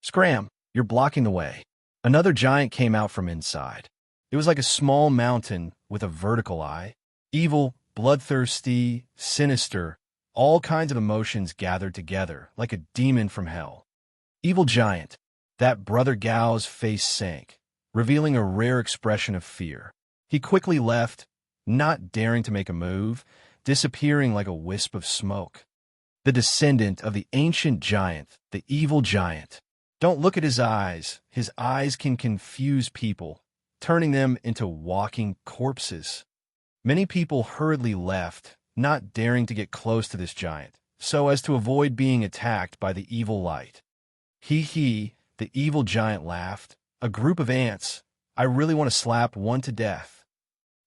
Scram! You're blocking the way. Another giant came out from inside. It was like a small mountain with a vertical eye. Evil, bloodthirsty, sinister, all kinds of emotions gathered together like a demon from hell. Evil giant. That Brother Gao's face sank, revealing a rare expression of fear. He quickly left, not daring to make a move, disappearing like a wisp of smoke. The descendant of the ancient giant, the evil giant. Don't look at his eyes. His eyes can confuse people, turning them into walking corpses. Many people hurriedly left, not daring to get close to this giant, so as to avoid being attacked by the evil light. He, the evil giant laughed. A group of ants. I really want to slap one to death.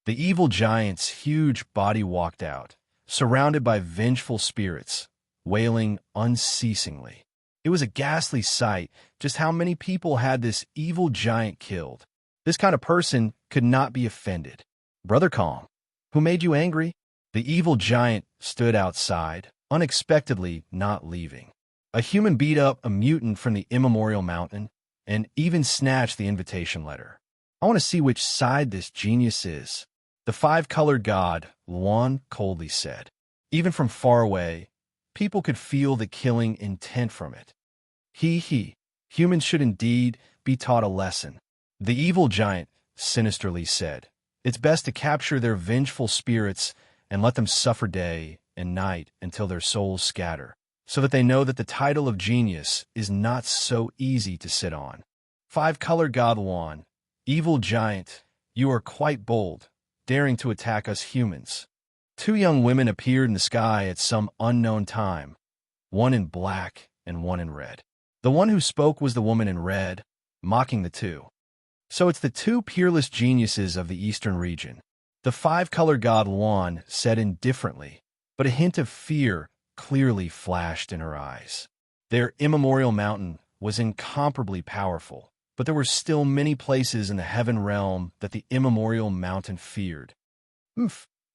The evil giant's huge body walked out, surrounded by vengeful spirits, wailing unceasingly. It was a ghastly sight just how many people had this evil giant killed. This kind of person could not be offended. Brother Kong, who made you angry? The evil giant stood outside, unexpectedly not leaving. A human beat up a mutant from the immemorial mountain and even snatched the invitation letter. I want to see which side this genius is. The five-colored god, Luan, coldly said. Even from far away, people could feel the killing intent from it. Humans should indeed be taught a lesson. The evil giant sinisterly said. It's best to capture their vengeful spirits and let them suffer day and night until their souls scatter, so that they know that the title of genius is not so easy to sit on. Five-colored god Luan, evil giant, you are quite bold, daring to attack us humans. Two young women appeared in the sky at some unknown time, one in black and one in red. The one who spoke was the woman in red, mocking the two. So it's the two peerless geniuses of the eastern region. The five-color god Luan said indifferently, but a hint of fear clearly flashed in her eyes. Their immemorial mountain was incomparably powerful, but there were still many places in the heaven realm that the immemorial mountain feared.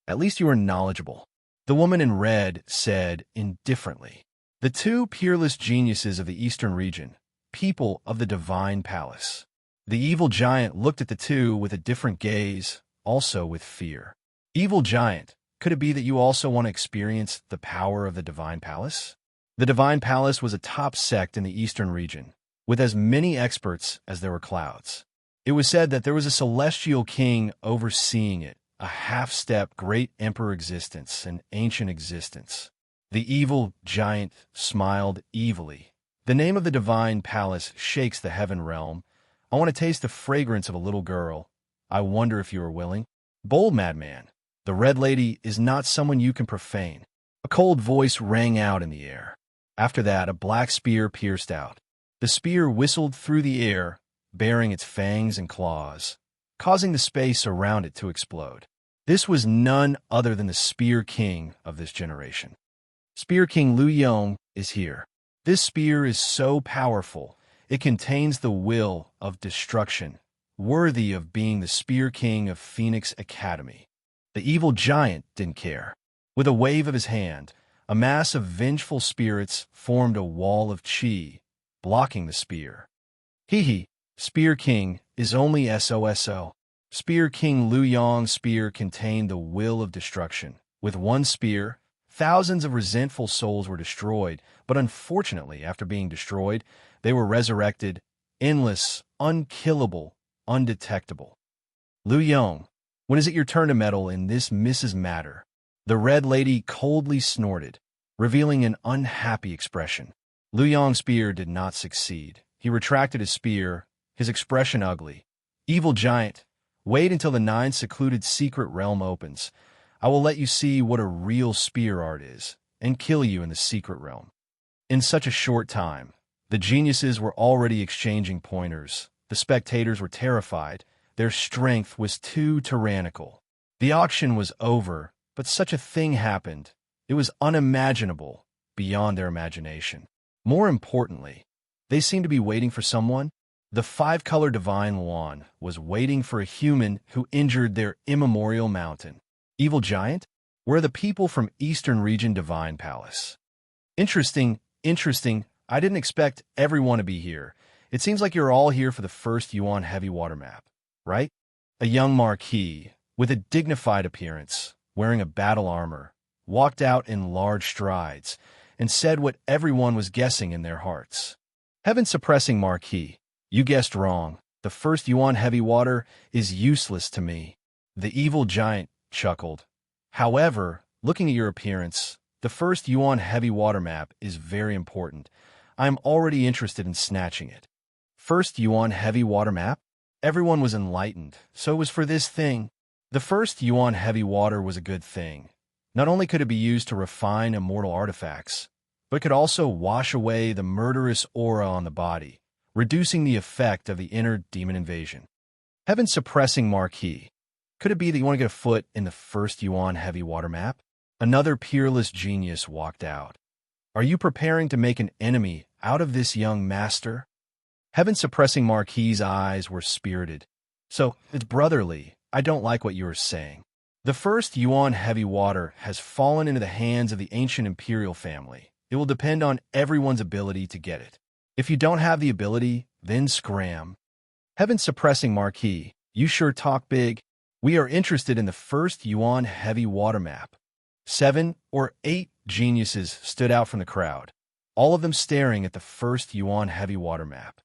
At least you are knowledgeable, the woman in red said indifferently. The two peerless geniuses of the eastern region, people of the divine palace. The evil giant looked at the two with a different gaze, also with fear. Evil giant, could it be that you also want to experience the power of the divine palace? The divine palace was a top sect in the eastern region, with as many experts as there were clouds. It was said that there was a celestial king overseeing it, a half-step great emperor existence, an ancient existence. The evil giant smiled evilly. The name of the divine palace shakes the heaven realm. I want to taste the fragrance of a little girl. I wonder if you are willing. Bold madman, the red lady is not someone you can profane. A cold voice rang out in the air. After that, a black spear pierced out. The spear whistled through the air, baring its fangs and claws, causing the space around it to explode. This was none other than the Spear King of this generation. Spear King Lu Yong is here. This spear is so powerful, it contains the will of destruction, worthy of being the Spear King of Phoenix Academy. The evil giant didn't care. With a wave of his hand, a mass of vengeful spirits formed a wall of chi, blocking the spear. Spear King is only SOSO. Spear King Lu Yong's spear contained the will of destruction. With one spear, thousands of resentful souls were destroyed, but unfortunately, after being destroyed, they were resurrected, endless, unkillable, undetectable. Lu Yong, when is it your turn to meddle in this Mrs. Matter? The red lady coldly snorted, revealing an unhappy expression. Lu Yong's spear did not succeed. He retracted his spear, his expression ugly. Evil giant, wait until the 9 secluded secret realm opens. I will let you see what a real spear art is, and kill you in the secret realm. In such a short time, the geniuses were already exchanging pointers. The spectators were terrified. Their strength was too tyrannical. The auction was over, but such a thing happened. It was unimaginable, beyond their imagination. More importantly, they seemed to be waiting for someone. The five-color divine Luan was waiting for a human who injured their immemorial mountain. Evil giant? Where are the people from Eastern Region Divine Palace? Interesting. I didn't expect everyone to be here. It seems like you're all here for the first Yuan heavy water map, right? A young marquis, with a dignified appearance, wearing a battle armor, walked out in large strides and said what everyone was guessing in their hearts. Heaven-suppressing marquis, you guessed wrong. The first Yuan heavy water is useless to me. The evil giant chuckled. However, looking at your appearance, the first Yuan heavy water map is very important. I am already interested in snatching it. First Yuan heavy water map? Everyone was enlightened, so it was for this thing. The first Yuan heavy water was a good thing. Not only could it be used to refine immortal artifacts, but it could also wash away the murderous aura on the body, reducing the effect of the inner demon invasion. Heaven-suppressing marquis. Could it be that you want to get a foot in the first Yuan heavy water map? Another peerless genius walked out. Are you preparing to make an enemy out of this young master? Heaven-suppressing marquis's eyes were spirited. So, it's brotherly. I don't like what you are saying. The first Yuan heavy water has fallen into the hands of the ancient imperial family. It will depend on everyone's ability to get it. If you don't have the ability, then scram. Heaven-suppressing marquis, you sure talk big. We are interested in the first Yuan heavy water map. 7 or 8 geniuses stood out from the crowd, all of them staring at the first Yuan heavy water map.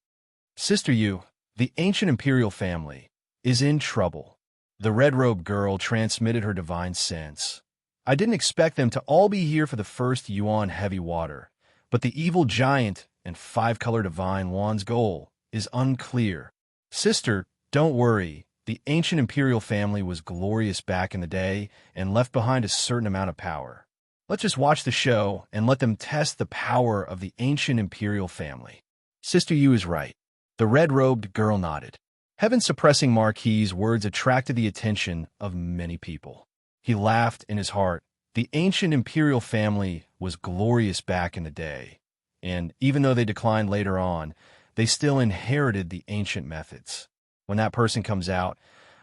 Sister Yu, the ancient imperial family, is in trouble. The red-robed girl transmitted her divine sense. I didn't expect them to all be here for the first Yuan heavy water, but the evil giant and five-color divine Wan's goal is unclear. Sister, don't worry. The ancient imperial family was glorious back in the day and left behind a certain amount of power. Let's just watch the show and let them test the power of the ancient imperial family. Sister Yu is right. The red-robed girl nodded. Heaven-suppressing Marquis's words attracted the attention of many people. He laughed in his heart. The ancient imperial family was glorious back in the day, and even though they declined later on, they still inherited the ancient methods. When that person comes out,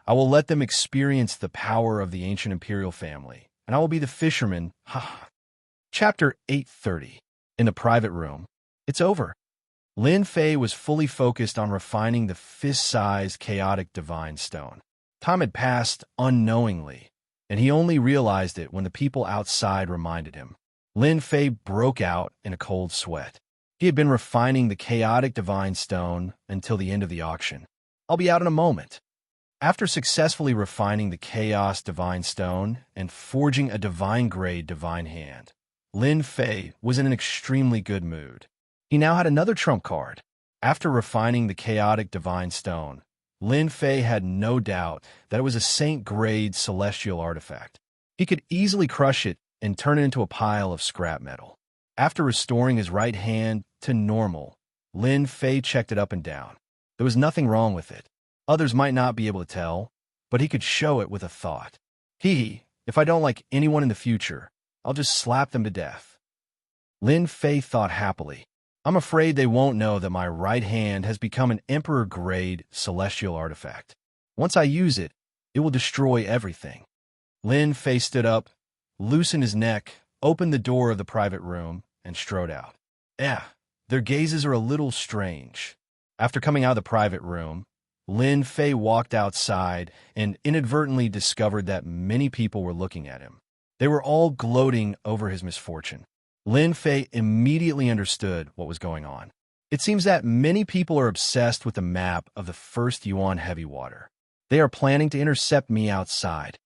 I will let them experience the power of the ancient imperial family, and I will be the fisherman. Chapter 830. In the private room. It's over. Lin Fei was fully focused on refining the fist-sized chaotic divine stone. Time had passed unknowingly, and he only realized it when the people outside reminded him. Lin Fei broke out in a cold sweat. He had been refining the chaotic divine stone until the end of the auction. I'll be out in a moment. After successfully refining the chaos divine stone and forging a divine-grade divine hand, Lin Fei was in an extremely good mood. He now had another trump card. After refining the chaotic divine stone, Lin Fei had no doubt that it was a saint-grade celestial artifact. He could easily crush it and turn it into a pile of scrap metal. After restoring his right hand to normal, Lin Fei checked it up and down. There was nothing wrong with it. Others might not be able to tell, but he could show it with a thought. If I don't like anyone in the future, I'll just slap them to death. Lin Fei thought happily. I'm afraid they won't know that my right hand has become an emperor-grade celestial artifact. Once I use it, it will destroy everything. Lin Fei stood up, loosened his neck, opened the door of the private room, and strode out. Their gazes are a little strange. After coming out of the private room, Lin Fei walked outside and inadvertently discovered that many people were looking at him. They were all gloating over his misfortune. Lin Fei immediately understood what was going on. It seems that many people are obsessed with the map of the first Yuan heavy water. They are planning to intercept me outside.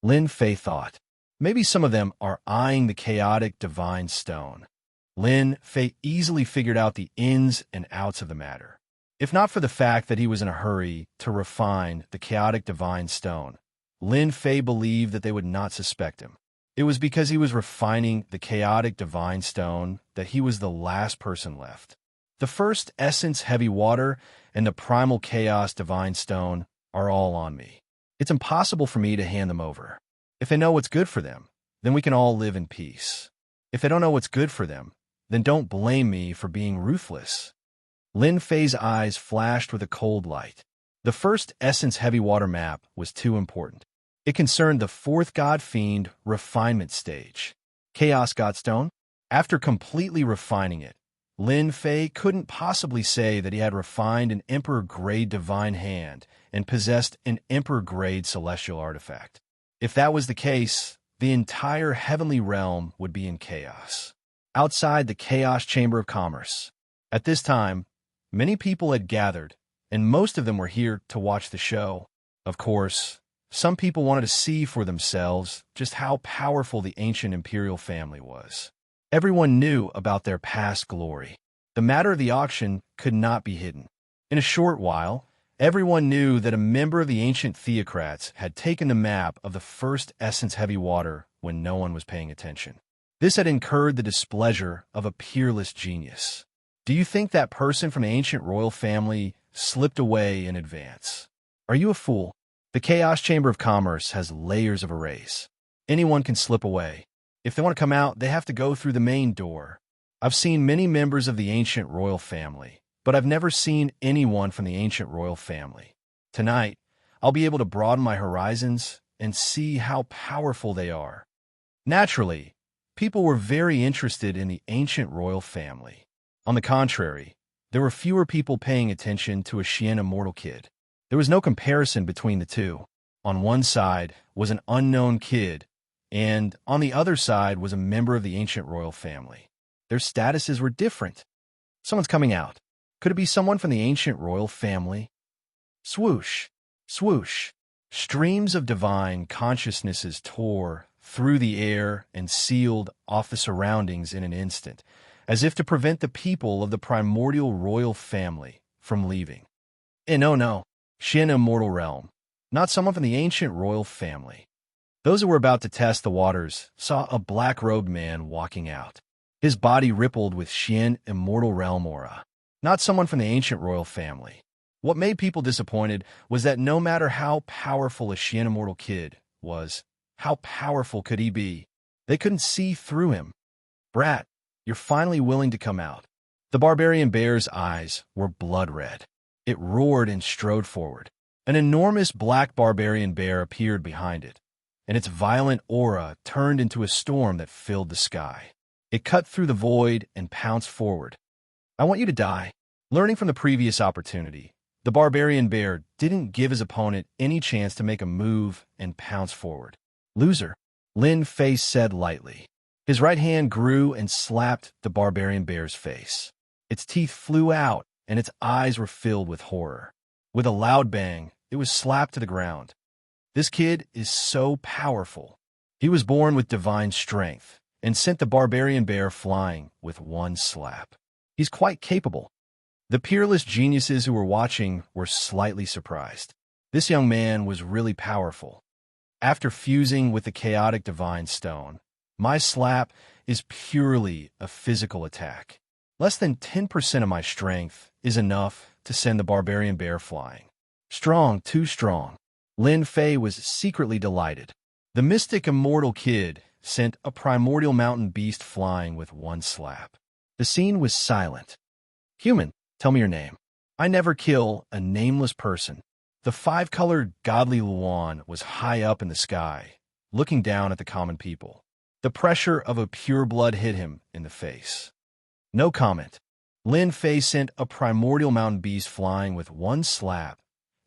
Lin Fei thought. Maybe some of them are eyeing the chaotic divine stone. Lin Fei easily figured out the ins and outs of the matter. If not for the fact that he was in a hurry to refine the chaotic divine stone, Lin Fei believed that they would not suspect him. It was because he was refining the chaotic divine stone that he was the last person left. The first essence heavy water and the primal chaos divine stone are all on me. It's impossible for me to hand them over. If they know what's good for them, then we can all live in peace. If they don't know what's good for them, then don't blame me for being ruthless. Lin Fei's eyes flashed with a cold light. The first essence heavy water map was too important. It concerned the fourth God Fiend refinement stage. Chaos Godstone? After completely refining it, Lin Fei couldn't possibly say that he had refined an Emperor-grade divine hand and possessed an Emperor-grade celestial artifact. If that was the case, the entire heavenly realm would be in chaos. Outside the Chaos Chamber of Commerce. At this time, many people had gathered, and most of them were here to watch the show. Of course, some people wanted to see for themselves just how powerful the ancient imperial family was. Everyone knew about their past glory. The matter of the auction could not be hidden. In a short while, everyone knew that a member of the ancient theocrats had taken the map of the first essence heavy water when no one was paying attention. This had incurred the displeasure of a peerless genius. Do you think that person from the ancient royal family slipped away in advance? Are you a fool? The Chaos Chamber of Commerce has layers of arrays. Anyone can slip away. If they want to come out, they have to go through the main door. I've seen many members of the ancient royal family, but I've never seen anyone from the ancient royal family. Tonight, I'll be able to broaden my horizons and see how powerful they are. Naturally, people were very interested in the ancient royal family. On the contrary, there were fewer people paying attention to a Xian immortal kid. There was no comparison between the two. On one side was an unknown kid, and on the other side was a member of the ancient royal family. Their statuses were different. Someone's coming out. Could it be someone from the ancient royal family? Swoosh, swoosh. Streams of divine consciousnesses tore through the air and sealed off the surroundings in an instant, as if to prevent the people of the primordial royal family from leaving. No, Xian immortal realm, not someone from the ancient royal family. Those who were about to test the waters saw a black-robed man walking out. His body rippled with Xian immortal realm aura, not someone from the ancient royal family. What made people disappointed was that no matter how powerful a Xian immortal kid was, how powerful could he be? They couldn't see through him. Brat, you're finally willing to come out. The barbarian bear's eyes were blood red. It roared and strode forward. An enormous black barbarian bear appeared behind it, and its violent aura turned into a storm that filled the sky. It cut through the void and pounced forward. I want you to die. Learning from the previous opportunity, the barbarian bear didn't give his opponent any chance to make a move and pounced forward. Loser, Lin Fei said lightly. His right hand grew and slapped the barbarian bear's face. Its teeth flew out, and its eyes were filled with horror. With a loud bang, it was slapped to the ground. This kid is so powerful. He was born with divine strength and sent the barbarian bear flying with one slap. He's quite capable. The peerless geniuses who were watching were slightly surprised. This young man was really powerful. After fusing with the chaotic divine stone, my slap is purely a physical attack. Less than 10% of my strength is enough to send the barbarian bear flying. Strong, too strong. Lin Fei was secretly delighted. The mystic immortal kid sent a primordial mountain beast flying with one slap. The scene was silent. Human, tell me your name. I never kill a nameless person. The five-colored godly Luan was high up in the sky, looking down at the common people. The pressure of a pure blood hit him in the face. No comment. Lin Fei sent a primordial mountain beast flying with one slap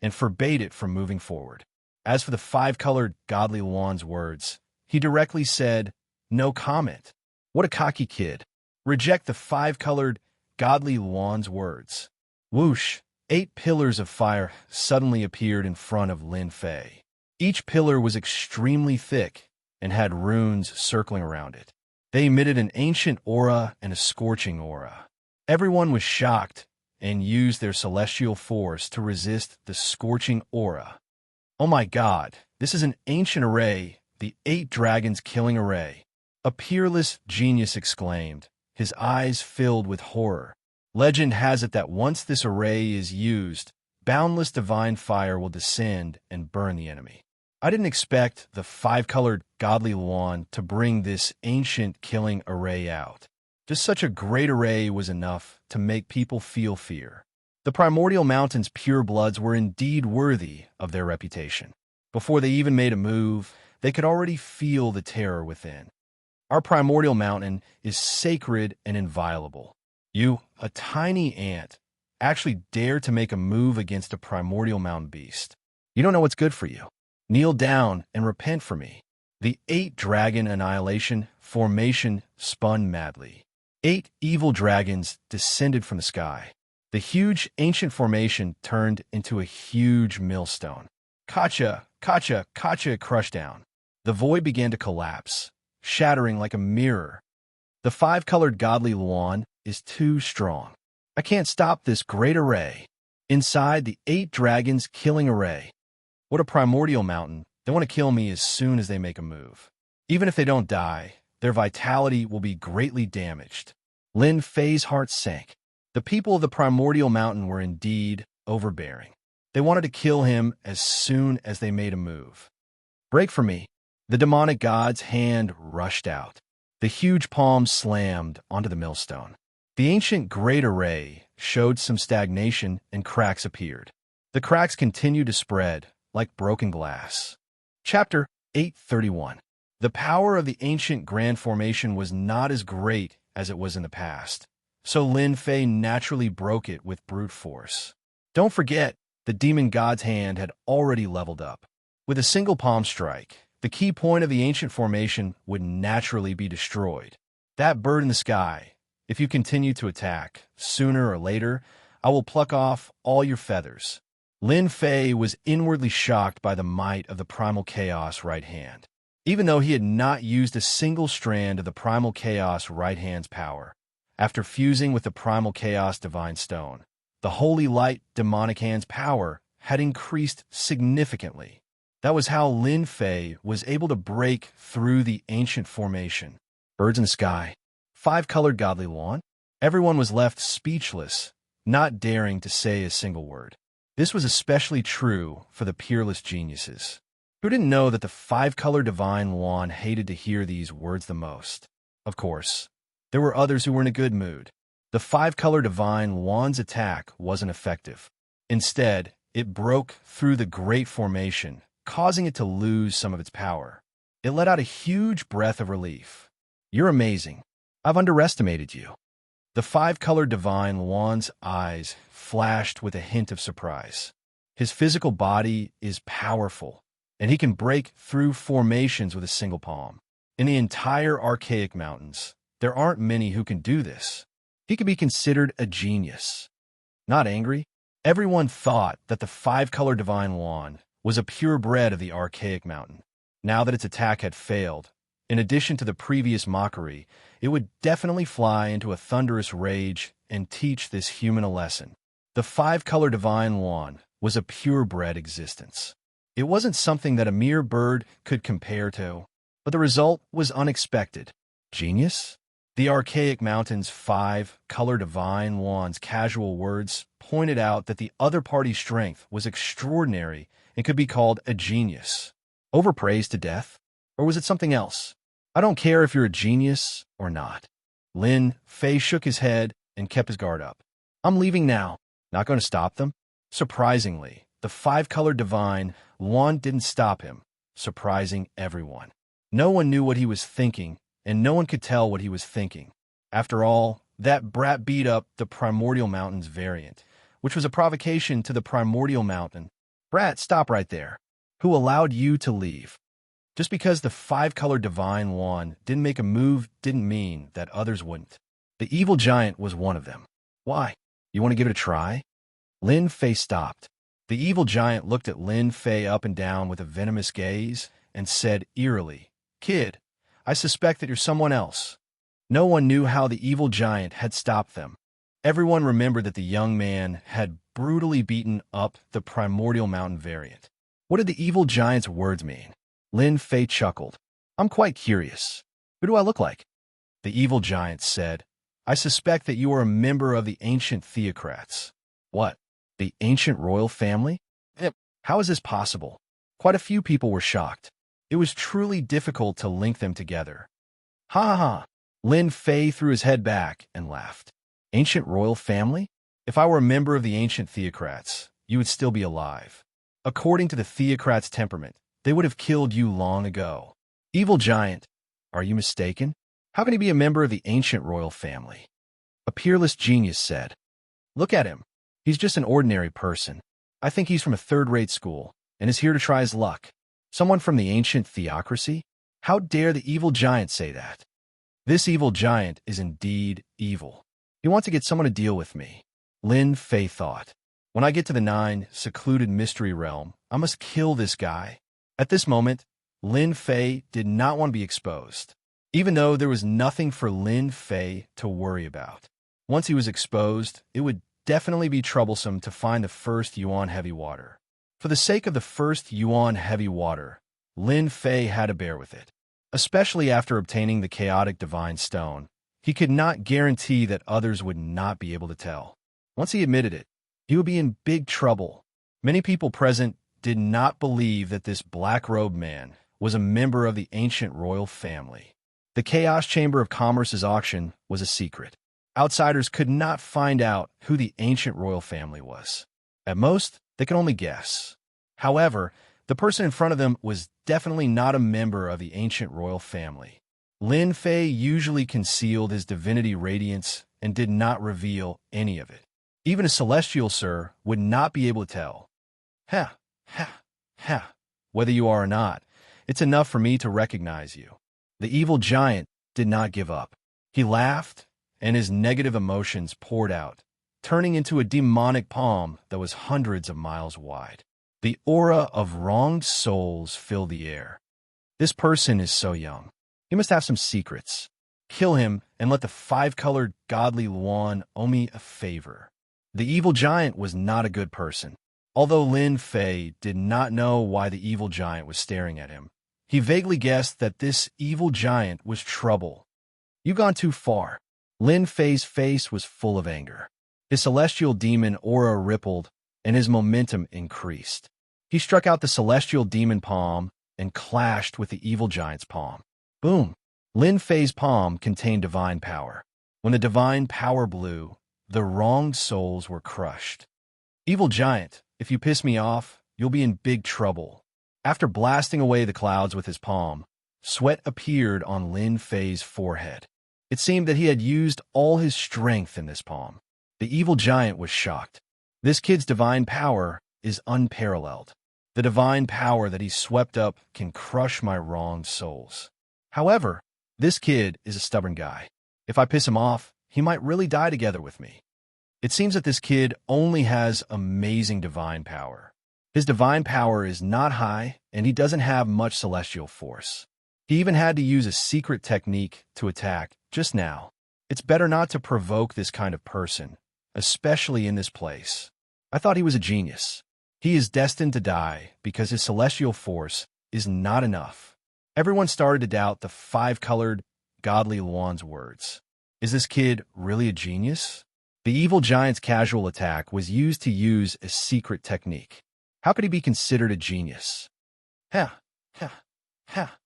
and forbade it from moving forward. As for the five-colored godly Luan's words, he directly said, no comment. What a cocky kid. Reject the five-colored godly Luan's words. Whoosh! 8 pillars of fire suddenly appeared in front of Lin Fei. Each pillar was extremely thick and had runes circling around it. They emitted an ancient aura and a scorching aura. Everyone was shocked and used their celestial force to resist the scorching aura. Oh my God, this is an ancient array, the 8 dragons killing array. A peerless genius exclaimed, his eyes filled with horror. Legend has it that once this array is used, boundless divine fire will descend and burn the enemy. I didn't expect the five-colored godly Luan to bring this ancient killing array out. Just such a great array was enough to make people feel fear. The primordial mountain's pure bloods were indeed worthy of their reputation. Before they even made a move, they could already feel the terror within. Our primordial mountain is sacred and inviolable. You, a tiny ant, actually dare to make a move against a primordial mountain beast. You don't know what's good for you. Kneel down and repent for me. The 8 dragon annihilation formation spun madly. 8 evil dragons descended from the sky. The huge ancient formation turned into a huge millstone. Kacha, kacha, kacha crushed down. The void began to collapse, shattering like a mirror. The five-colored godly Luan is too strong. I can't stop this great array. Inside the 8 dragons killing array. What a primordial mountain. They want to kill me as soon as they make a move. Even if they don't die, their vitality will be greatly damaged. Lin Fei's heart sank. The people of the primordial mountain were indeed overbearing. They wanted to kill him as soon as they made a move. Break for me. The demonic god's hand rushed out. The huge palm slammed onto the millstone. The ancient great array showed some stagnation and cracks appeared. The cracks continued to spread like broken glass. Chapter 831. The power of the ancient grand formation was not as great as it was in the past, so Lin Fei naturally broke it with brute force. Don't forget, the demon god's hand had already leveled up. With a single palm strike, the key point of the ancient formation would naturally be destroyed. That bird in the sky, if you continue to attack, sooner or later, I will pluck off all your feathers. Lin Fei was inwardly shocked by the might of the primal chaos right hand. Even though he had not used a single strand of the primal chaos right hand's power, after fusing with the primal chaos divine stone, the holy light demonic hand's power had increased significantly. That was how Lin Fei was able to break through the ancient formation. Birds in the sky. 5-colored godly lawn. Everyone was left speechless, not daring to say a single word. This was especially true for the peerless geniuses, who didn't know that the 5-color divine lawn hated to hear these words the most. Of course, there were others who were in a good mood. The 5-color divine lawn's attack wasn't effective. Instead, it broke through the great formation, causing it to lose some of its power. It let out a huge breath of relief. You're amazing. I've underestimated you. The 5-color divine lawn's eyes flashed with a hint of surprise. His physical body is powerful, and he can break through formations with a single palm. In the entire archaic mountains, there aren't many who can do this. He could be considered a genius. Not angry, everyone thought that the 5-color divine lawn was a purebred of the archaic mountain. Now that its attack had failed, in addition to the previous mockery, it would definitely fly into a thunderous rage and teach this human a lesson. The 5-color divine lawn was a purebred existence. It wasn't something that a mere bird could compare to, but the result was unexpected. Genius? The archaic mountain's 5-color divine lawn's casual words pointed out that the other party's strength was extraordinary and could be called a genius. Overpraised to death? Or was it something else? I don't care if you're a genius or not. Lin Fei shook his head and kept his guard up. I'm leaving now. Not going to stop them? Surprisingly, the 5-color divine lawn didn't stop him, surprising everyone. No one knew what he was thinking, and no one could tell what he was thinking. After all, that brat beat up the Primordial Mountain's variant, which was a provocation to the Primordial Mountain. Brat, stop right there. Who allowed you to leave? Just because the 5-color divine lawn didn't make a move didn't mean that others wouldn't. The evil giant was one of them. Why? You want to give it a try? Lin Fei stopped. The evil giant looked at Lin Fei up and down with a venomous gaze and said eerily, Kid, I suspect that you're someone else. No one knew how the evil giant had stopped them. Everyone remembered that the young man had brutally beaten up the Primordial Mountain variant. What did the evil giant's words mean? Lin Fei chuckled. I'm quite curious. Who do I look like? The evil giant said, I suspect that you are a member of the ancient theocrats. What? The ancient royal family? How is this possible? Quite a few people were shocked. It was truly difficult to link them together. Ha ha ha! Lin Fei threw his head back and laughed. Ancient royal family? If I were a member of the ancient theocrats, you would still be alive. According to the theocrats' temperament, they would have killed you long ago. Evil giant, are you mistaken? How can he be a member of the ancient royal family? A peerless genius said. Look at him. He's just an ordinary person. I think he's from a third-rate school and is here to try his luck. Someone from the ancient theocracy? How dare the evil giant say that? This evil giant is indeed evil. He wants to get someone to deal with me. Lin Fei thought. When I get to the 9 secluded mystery realm, I must kill this guy. At this moment, Lin Fei did not want to be exposed, even though there was nothing for Lin Fei to worry about. Once he was exposed, it would definitely be troublesome to find the first Yuan heavy water. For the sake of the first Yuan heavy water, Lin Fei had to bear with it. Especially after obtaining the chaotic divine stone, he could not guarantee that others would not be able to tell. Once he admitted it, he would be in big trouble. Many people present did not believe that this black-robed man was a member of the ancient royal family. The Chaos Chamber of Commerce's auction was a secret. Outsiders could not find out who the ancient royal family was. At most, they could only guess. However, the person in front of them was definitely not a member of the ancient royal family. Lin Fei usually concealed his divinity radiance and did not reveal any of it. Even a celestial sir would not be able to tell. Ha, ha, ha. Whether you are or not, it's enough for me to recognize you. The evil giant did not give up. He laughed, and his negative emotions poured out, turning into a demonic palm that was hundreds of miles wide. The aura of wronged souls filled the air. This person is so young. He must have some secrets. Kill him and let the 5-colored godly Luan owe me a favor. The evil giant was not a good person. Although Lin Fei did not know why the evil giant was staring at him, he vaguely guessed that this evil giant was trouble. "You've gone too far." Lin Fei's face was full of anger. His celestial demon aura rippled, and his momentum increased. He struck out the celestial demon palm and clashed with the evil giant's palm. Boom! Lin Fei's palm contained divine power. When the divine power blew, the wronged souls were crushed. "Evil giant, if you piss me off, you'll be in big trouble." After blasting away the clouds with his palm, sweat appeared on Lin Fei's forehead. It seemed that he had used all his strength in this palm. The evil giant was shocked. This kid's divine power is unparalleled. The divine power that he swept up can crush my wronged souls. However, this kid is a stubborn guy. If I piss him off, he might really die together with me. It seems that this kid only has amazing divine power. His divine power is not high, and he doesn't have much celestial force. He even had to use a secret technique to attack just now. It's better not to provoke this kind of person, especially in this place. I thought he was a genius. He is destined to die because his celestial force is not enough. Everyone started to doubt the five-colored, godly Luan's words. Is this kid really a genius? The evil giant's casual attack was used to use a secret technique. How could he be considered a genius? Ha, ha, ha.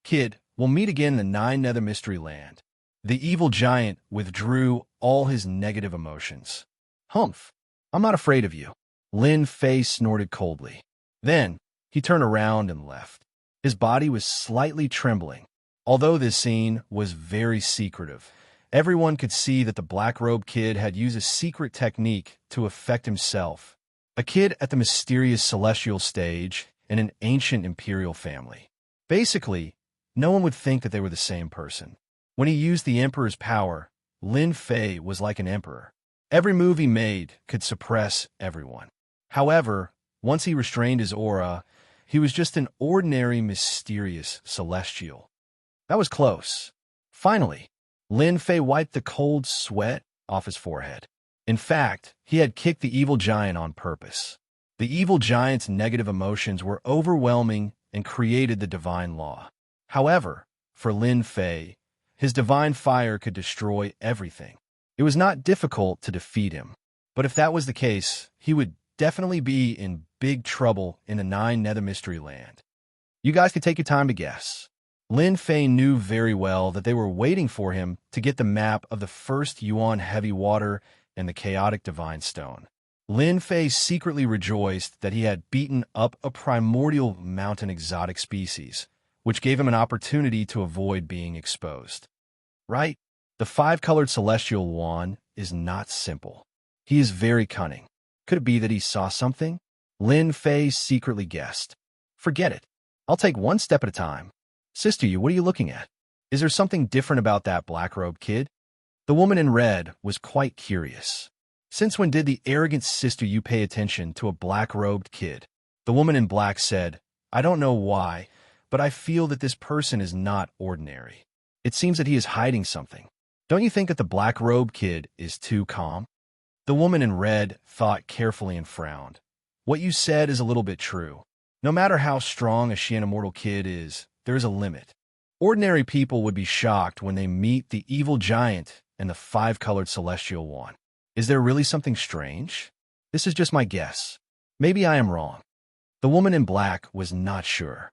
Kid, we'll meet again in the Nine Nether Mystery Land. The evil giant withdrew all his negative emotions. Humph, I'm not afraid of you. Lin Fei snorted coldly. Then, he turned around and left. His body was slightly trembling. Although this scene was very secretive, everyone could see that the black-robed kid had used a secret technique to affect himself. A kid at the mysterious celestial stage in an ancient imperial family. Basically, no one would think that they were the same person. When he used the emperor's power, Lin Fei was like an emperor. Every move he made could suppress everyone. However, once he restrained his aura, he was just an ordinary, mysterious celestial. That was close. Finally, Lin Fei wiped the cold sweat off his forehead. In fact, he had kicked the evil giant on purpose. The evil giant's negative emotions were overwhelming and created the divine law. However, for Lin Fei, his divine fire could destroy everything. It was not difficult to defeat him. But if that was the case, he would definitely be in big trouble in the Nine Nether Mystery Land. You guys could take your time to guess. Lin Fei knew very well that they were waiting for him to get the map of the first Yuan Heavy Water and the Chaotic Divine Stone. Lin Fei secretly rejoiced that he had beaten up a primordial mountain exotic species, which gave him an opportunity to avoid being exposed. Right? The five-colored celestial Yuan is not simple. He is very cunning. Could it be that he saw something? Lin Fei secretly guessed. Forget it. I'll take one step at a time. Sister, what are you looking at? Is there something different about that black-robed kid? The woman in red was quite curious. Since when did the arrogant sister you pay attention to a black-robed kid? The woman in black said, I don't know why, but I feel that this person is not ordinary. It seems that he is hiding something. Don't you think that the black-robed kid is too calm? The woman in red thought carefully and frowned. What you said is a little bit true. No matter how strong a Xianxia kid is, there is a limit. Ordinary people would be shocked when they meet the evil giant and the five-colored celestial one. Is there really something strange? This is just my guess. Maybe I am wrong. The woman in black was not sure.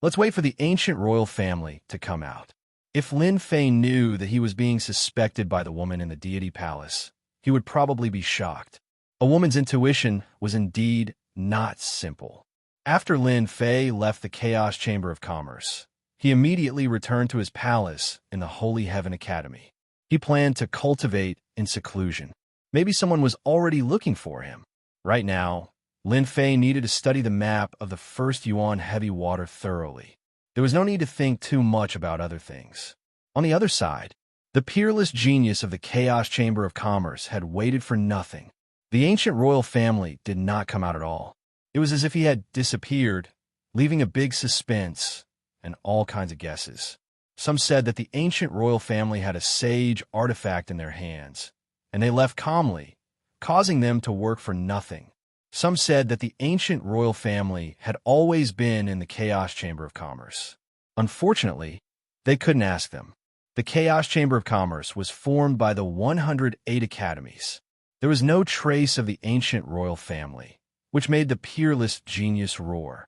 Let's wait for the ancient royal family to come out. If Lin Fei knew that he was being suspected by the woman in the deity palace, he would probably be shocked. A woman's intuition was indeed not simple. After Lin Fei left the Chaos Chamber of Commerce, he immediately returned to his palace in the Holy Heaven Academy. He planned to cultivate in seclusion. Maybe someone was already looking for him. Right now, Lin Fei needed to study the map of the first Yuan Heavy Water thoroughly. There was no need to think too much about other things. On the other side, the peerless genius of the Chaos Chamber of Commerce had waited for nothing. The ancient royal family did not come out at all. It was as if he had disappeared, leaving a big suspense and all kinds of guesses. Some said that the ancient royal family had a sage artifact in their hands, and they left calmly, causing them to work for nothing. Some said that the ancient royal family had always been in the Chaos Chamber of Commerce. Unfortunately, they couldn't ask them. The Chaos Chamber of Commerce was formed by the 108 academies. There was no trace of the ancient royal family, which made the peerless genius roar.